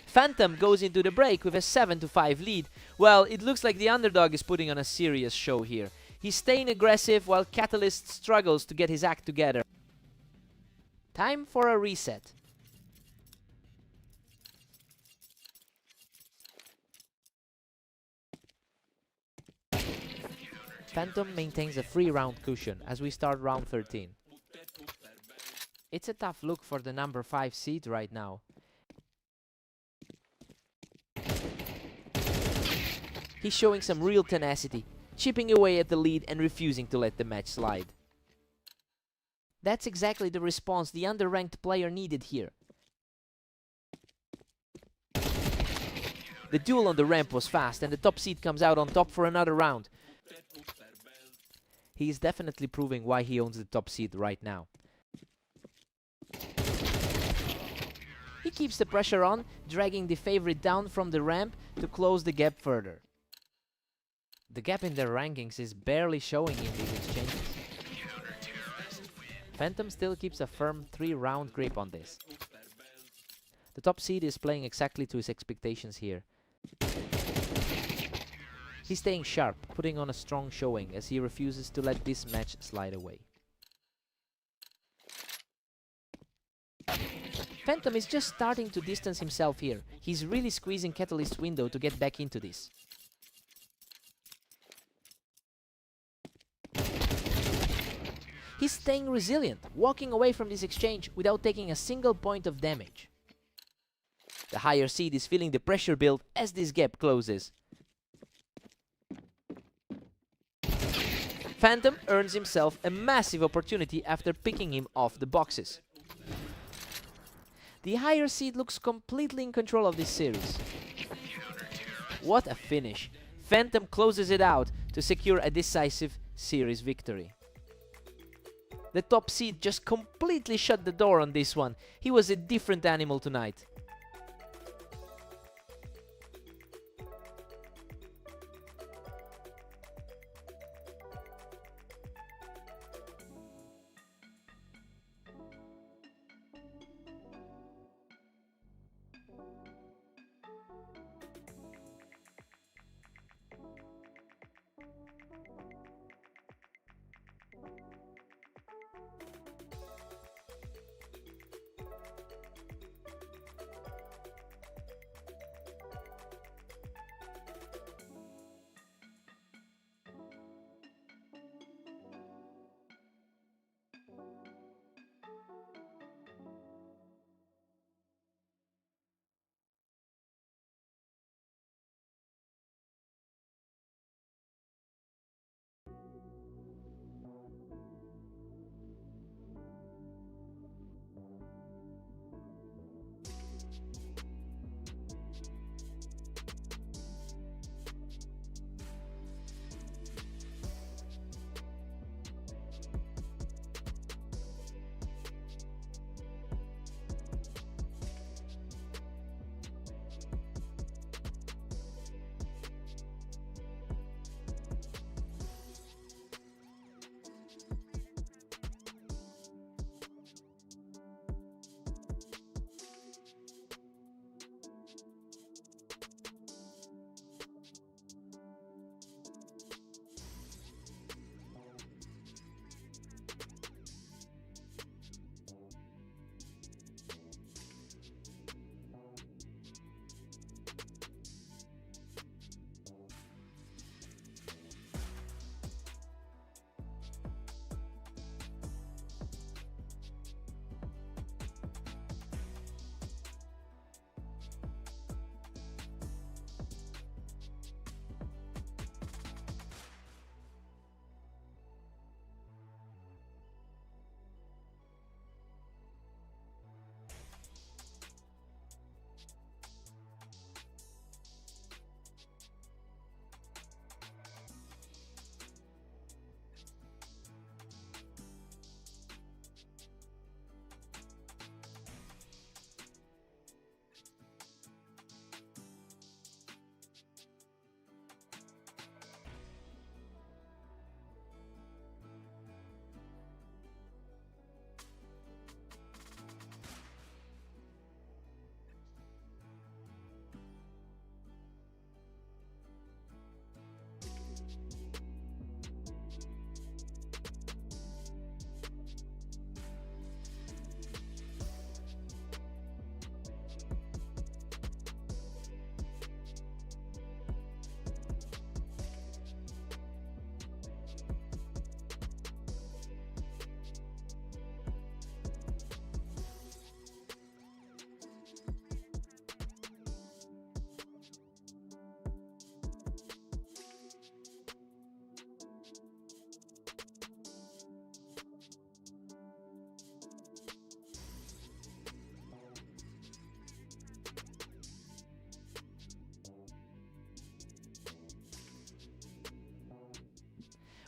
Phantom goes into the break with a 7-5 lead. Well, it looks like the underdog is putting on a serious show here. He's staying aggressive while Catalyst struggles to get his act together. Time for a reset. Phantom maintains a 3-round cushion as we start round 13. It's a tough look for the number 5 seed right now. He's showing some real tenacity, chipping away at the lead and refusing to let the match slide. That's exactly the response the underranked player needed here. The duel on the ramp was fast and the top seed comes out on top for another round. He is definitely proving why he owns the top seed right now. He keeps the pressure on, dragging the favorite down from the ramp to close the gap further. The gap in their rankings is barely showing in these exchanges. Phantom still keeps a firm 3-round grip on this. The top seed is playing exactly to his expectations here. He's staying sharp, putting on a strong showing as he refuses to let this match slide away. Phantom is just starting to distance himself here. He's really squeezing Catalyst's window to get back into this. He's staying resilient, walking away from this exchange without taking a single point of damage. The higher seed is feeling the pressure build as this gap closes. Phantom earns himself a massive opportunity after picking him off the boxes. The higher seed looks completely in control of this series. What a finish! Phantom closes it out to secure a decisive series victory. The top seed just completely shut the door on this one. He was a different animal tonight.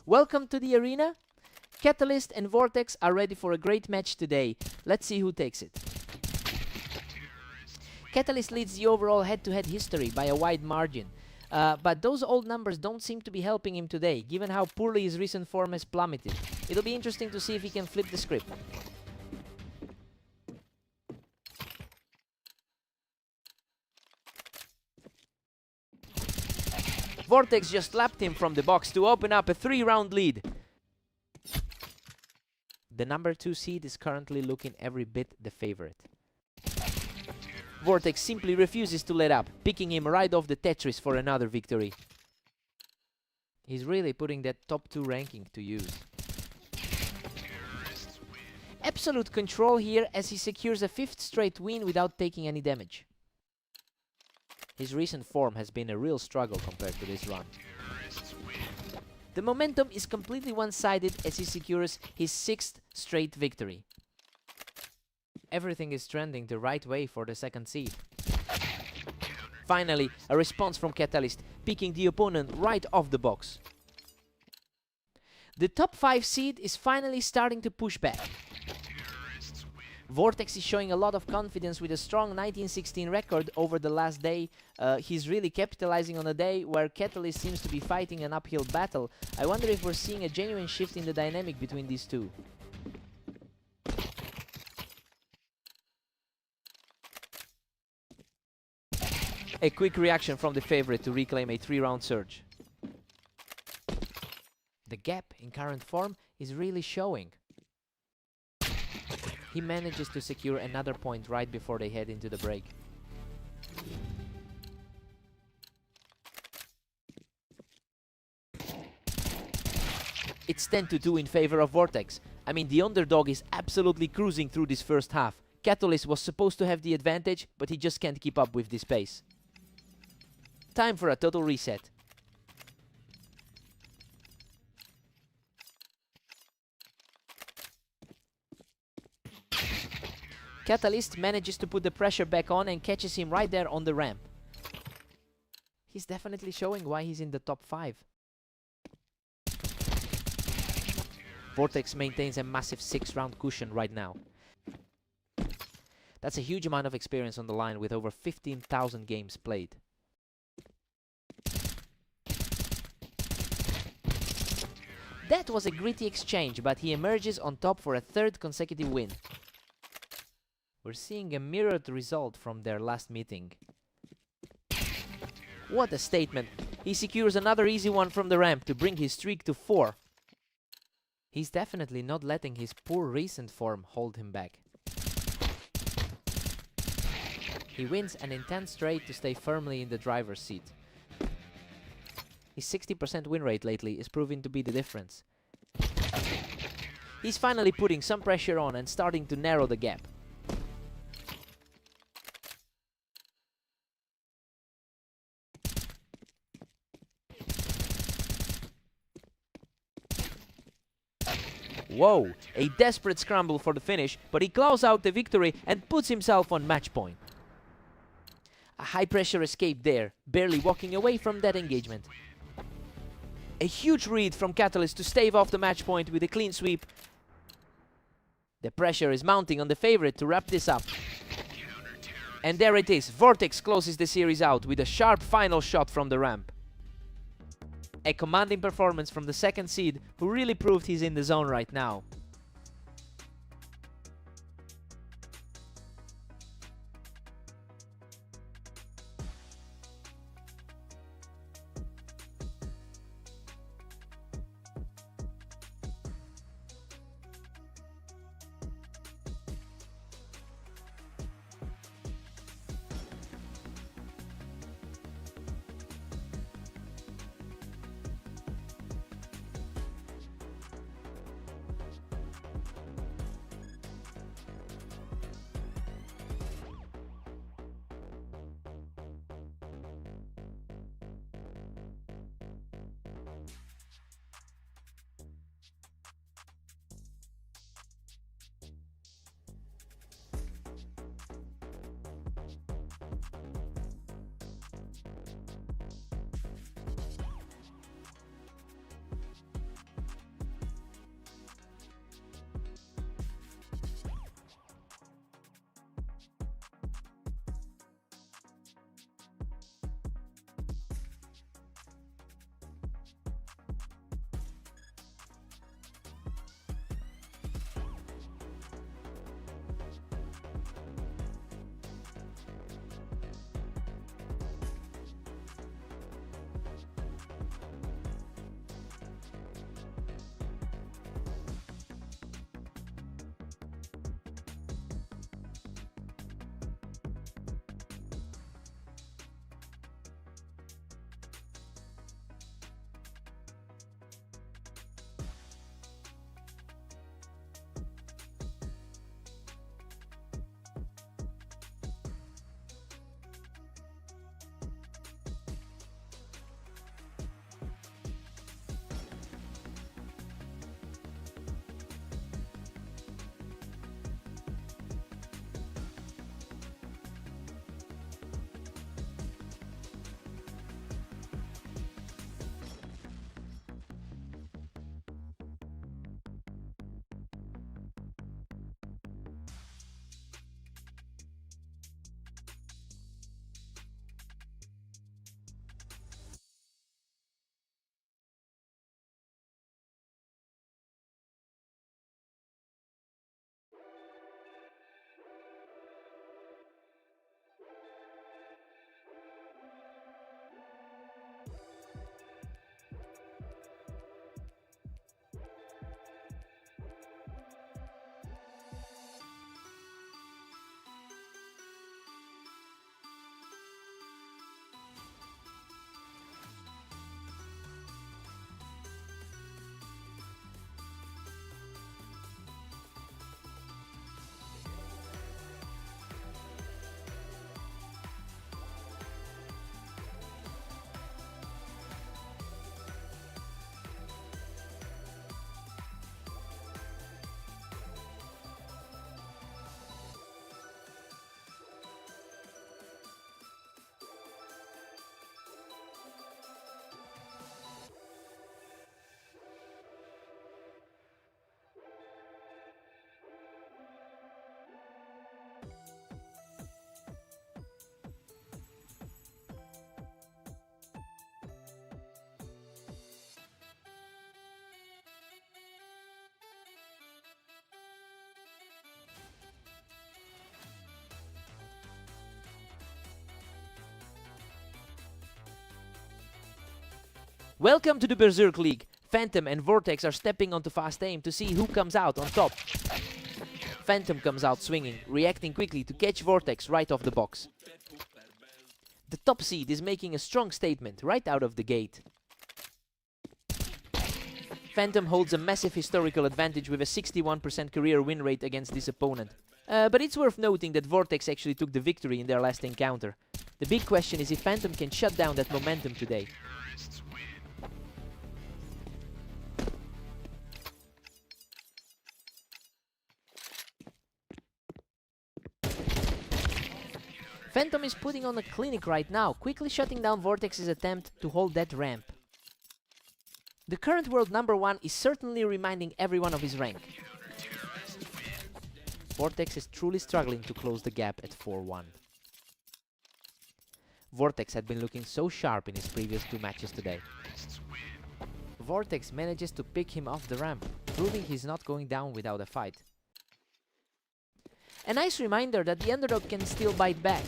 Welcome to the arena. Catalyst and Vortex are ready for a great match today. Let's see who takes it. Catalyst leads the overall head-to-head history by a wide margin. But those old numbers don't seem to be helping him today, given how poorly his recent form has plummeted. It'll be interesting to see if he can flip the script. Vortex just lapped him from the box to open up a 3-round lead. The number 2 seed is currently looking every bit the favorite. Vortex simply refuses to let up, picking him right off the Tetris for another victory. He's really putting that top 2 ranking to use. Absolute control here as he secures a 5th straight win without taking any damage. His recent form has been a real struggle compared to this run. The momentum is completely one-sided as he secures his 6th straight victory. Everything is trending the right way for the 2nd seed. Finally, a response from Catalyst, picking the opponent right off the box. The top 5 seed is finally starting to push back. Vortex is showing a lot of confidence with a strong 19-16 record over the last day. He's really capitalizing on a day where Catalyst seems to be fighting an uphill battle. I wonder if we're seeing a genuine shift in the dynamic between these two. A quick reaction from the favorite to reclaim a 3-round surge. The gap in current form is really showing. He manages to secure another point right before they head into the break. It's 10-2 in favor of Vortex. I mean, the underdog is absolutely cruising through this first half. Catalyst was supposed to have the advantage, but he just can't keep up with this pace. Time for a total reset. Catalyst manages to put the pressure back on and catches him right there on the ramp. He's definitely showing why he's in the top 5. Vortex maintains a massive 6-round cushion right now. That's a huge amount of experience on the line with over 15,000 games played. That was a gritty exchange, but he emerges on top for a 3rd consecutive win. We're seeing a mirrored result from their last meeting. What a statement! He secures another easy one from the ramp to bring his streak to 4. He's definitely not letting his poor recent form hold him back. He wins an intense straight to stay firmly in the driver's seat. His 60% win rate lately is proving to be the difference. He's finally putting some pressure on and starting to narrow the gap. Whoa, a desperate scramble for the finish, but he claws out the victory and puts himself on match point. A high-pressure escape there, barely walking away from that engagement. A huge read from Catalyst to stave off the match point with a clean sweep. The pressure is mounting on the favorite to wrap this up. And there it is, Vortex closes the series out with a sharp final shot from the ramp. A commanding performance from the 2nd seed, who really proved he's in the zone right now. Welcome to the Berserk League. Phantom and Vortex are stepping onto fast aim to see who comes out on top. Phantom comes out swinging, reacting quickly to catch Vortex right off the box. The top seed is making a strong statement right out of the gate. Phantom holds a massive historical advantage with a 61% career win rate against this opponent. But it's worth noting that Vortex actually took the victory in their last encounter. The big question is if Phantom can shut down that momentum today. Phantom is putting on a clinic right now, quickly shutting down Vortex's attempt to hold that ramp. The current world #1 is certainly reminding everyone of his rank. Vortex is truly struggling to close the gap at 4-1. Vortex had been looking so sharp in his previous 2 matches today. Vortex manages to pick him off the ramp, proving he's not going down without a fight. A nice reminder that the underdog can still bite back.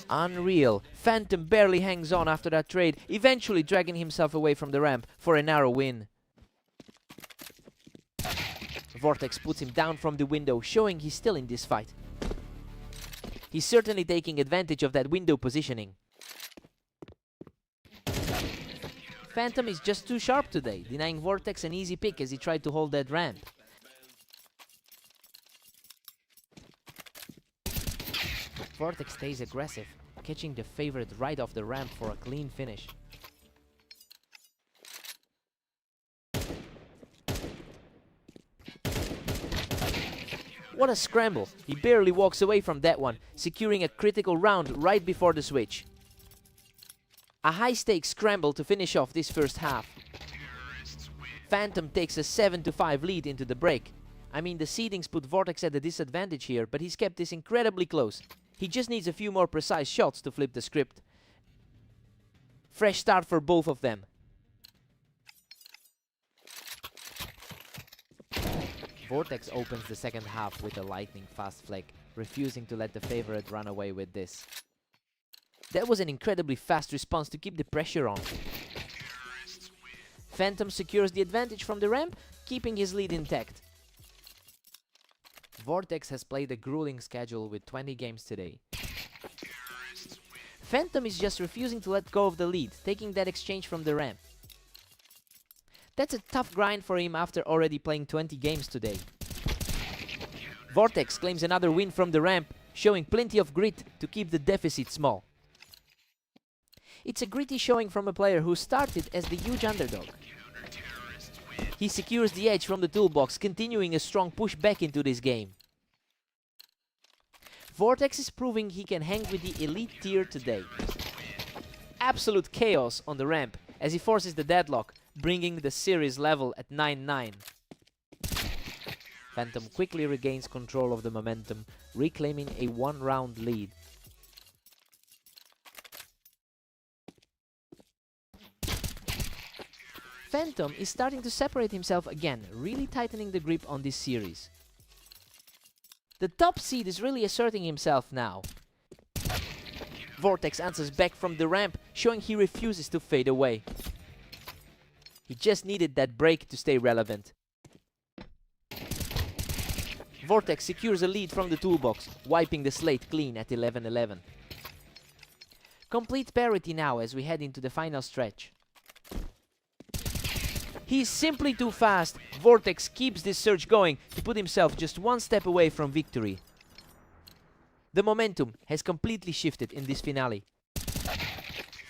Unreal. Phantom barely hangs on after that trade, eventually dragging himself away from the ramp for a narrow win. Vortex puts him down from the window, showing he's still in this fight. He's certainly taking advantage of that window positioning. Phantom is just too sharp today, denying Vortex an easy pick as he tried to hold that ramp. Vortex stays aggressive, catching the favorite right off the ramp for a clean finish. What a scramble! He barely walks away from that one, securing a critical round right before the switch. A high-stakes scramble to finish off this first half. Phantom takes a 7-5 lead into the break. I mean, the seedings put Vortex at a disadvantage here, but he's kept this incredibly close. He just needs a few more precise shots to flip the script. Fresh start for both of them. Vortex opens the second half with a lightning fast flick, refusing to let the favorite run away with this. That was an incredibly fast response to keep the pressure on. Phantom secures the advantage from the ramp, keeping his lead intact. Vortex has played a grueling schedule with 20 games today. Phantom is just refusing to let go of the lead, taking that exchange from the ramp. That's a tough grind for him after already playing 20 games today. Vortex claims another win from the ramp, showing plenty of grit to keep the deficit small. It's a gritty showing from a player who started as the huge underdog. He secures the edge from the toolbox, continuing a strong push back into this game. Vortex is proving he can hang with the elite tier today. Absolute chaos on the ramp as he forces the deadlock, bringing the series level at 9-9. Phantom quickly regains control of the momentum, reclaiming a 1-round lead. Phantom is starting to separate himself again, really tightening the grip on this series. The top seed is really asserting himself now. Vortex answers back from the ramp, showing he refuses to fade away. He just needed that break to stay relevant. Vortex secures a lead from the toolbox, wiping the slate clean at 11-11. Complete parity now as we head into the final stretch. He's simply too fast. Vortex keeps this surge going to put himself just one step away from victory. The momentum has completely shifted in this finale.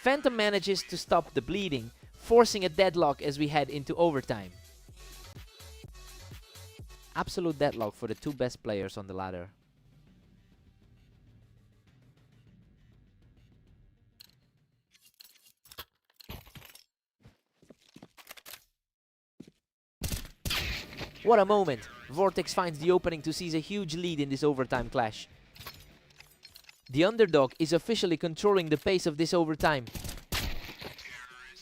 Phantom manages to stop the bleeding, forcing a deadlock as we head into overtime. Absolute deadlock for the 2 best players on the ladder. What a moment! Vortex finds the opening to seize a huge lead in this overtime clash. The underdog is officially controlling the pace of this overtime.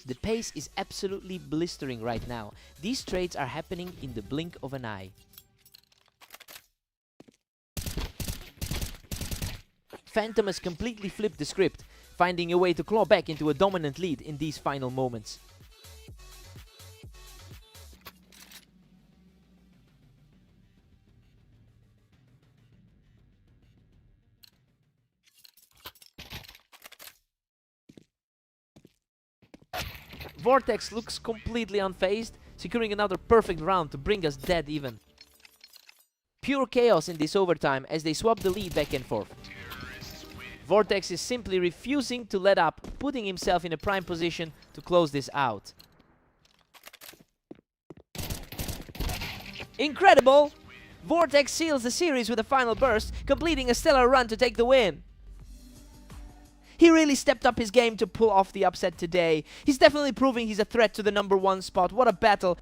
The pace is absolutely blistering right now. These trades are happening in the blink of an eye. Phantom has completely flipped the script. finding a way to claw back into a dominant lead in these final moments. Vortex looks completely unfazed, securing another perfect round to bring us dead even. Pure chaos in this overtime as they swap the lead back and forth. Vortex is simply refusing to let up, putting himself in a prime position to close this out. Incredible! Vortex seals the series with a final burst, completing a stellar run to take the win. He really stepped up his game to pull off the upset today. He's definitely proving he's a threat to the #1 spot. What a battle!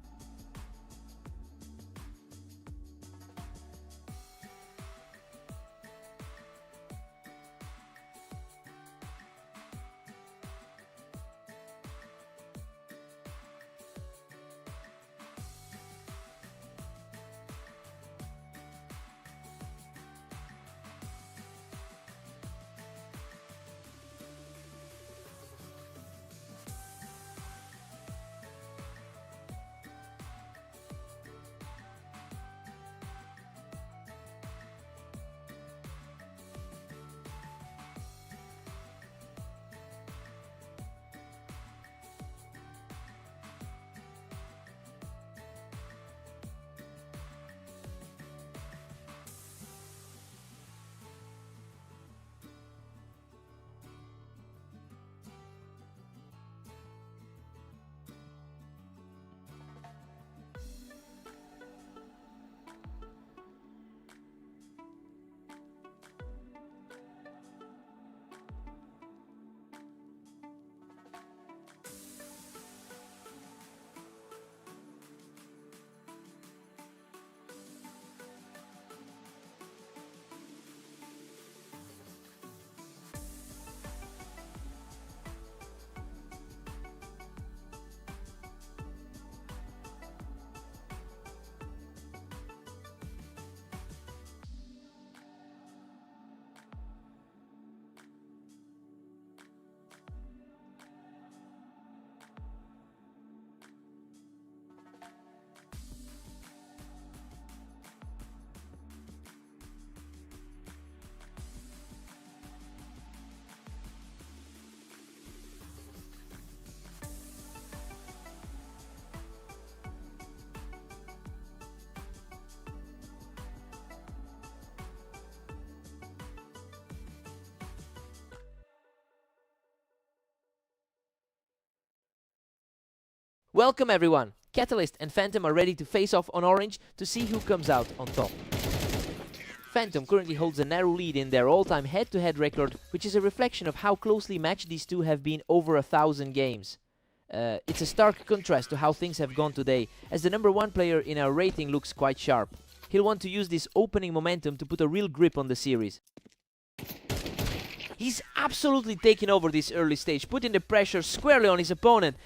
Welcome everyone! Catalyst and Phantom are ready to face off on Orange to see who comes out on top. Phantom currently holds a narrow lead in their all-time head-to-head record, which is a reflection of how closely matched these two have been over 1,000 games. It's a stark contrast to how things have gone today, as the #1 player in our rating looks quite sharp. He'll want to use this opening momentum to put a real grip on the series. He's absolutely taken over this early stage, putting the pressure squarely on his opponent.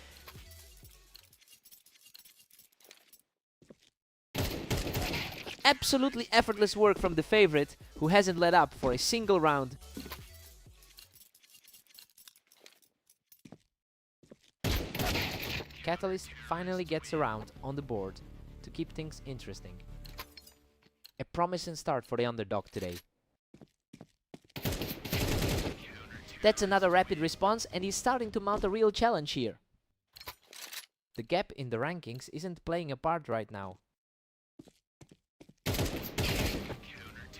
Absolutely effortless work from the favorite, who hasn't let up for a single round. Catalyst finally gets around on the board to keep things interesting. A promising start for the underdog today. That's another rapid response, and he's starting to mount a real challenge here. The gap in the rankings isn't playing a part right now.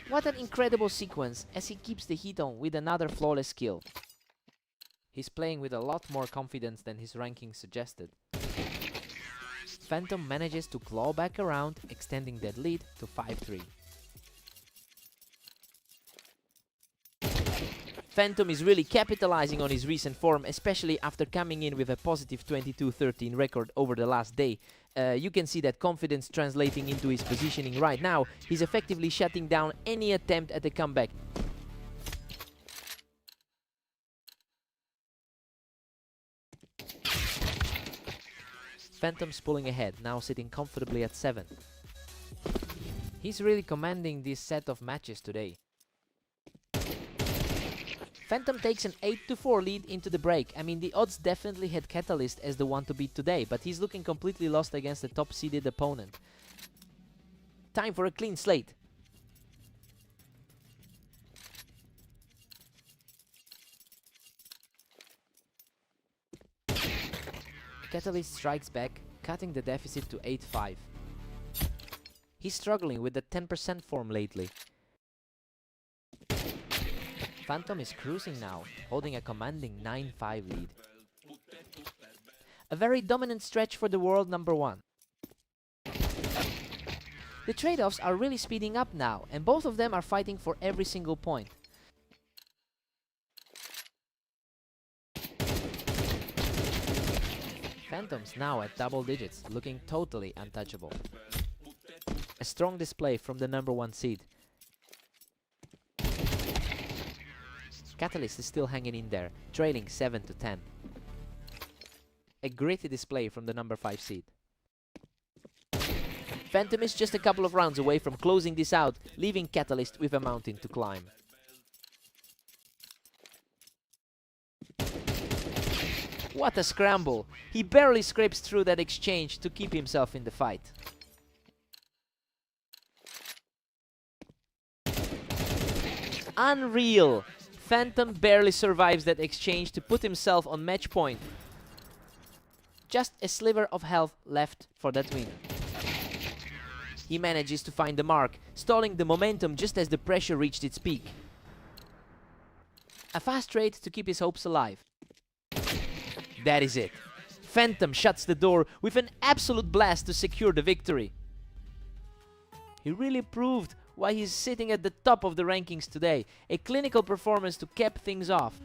What an incredible sequence as he keeps the heat on with another flawless kill. He's playing with a lot more confidence than his ranking suggested. Phantom manages to claw back around, extending that lead to 5-3. Phantom is really capitalizing on his recent form, especially after coming in with a positive 22-13 record over the last day. You can see that confidence translating into his positioning right now. He's effectively shutting down any attempt at a comeback. Phantom's pulling ahead, now sitting comfortably at 7. He's really commanding this set of matches today. Phantom takes an 8-4 lead into the break. I mean, the odds definitely had Catalyst as the one to beat today, but he's looking completely lost against the top-seeded opponent. Time for a clean slate. Catalyst strikes back, cutting the deficit to 8-5. He's struggling with the 10% form lately. Phantom is cruising now, holding a commanding 9-5 lead. A very dominant stretch for the world number one. The trade-offs are really speeding up now, and both of them are fighting for every single point. Phantom's now at double digits, looking totally untouchable. A strong display from the number one seed. Catalyst is still hanging in there, trailing 7-10. A gritty display from the number 5 seed. Phantom is just a couple of rounds away from closing this out, leaving Catalyst with a mountain to climb. What a scramble! He barely scrapes through that exchange to keep himself in the fight. Unreal! Phantom barely survives that exchange to put himself on match point. Just a sliver of health left for that win. He manages to find the mark, stalling the momentum just as the pressure reached its peak. A fast trade to keep his hopes alive. That is it. Phantom shuts the door with an absolute blast to secure the victory. He really proved why he's sitting at the top of the rankings today. A clinical performance to cap things off.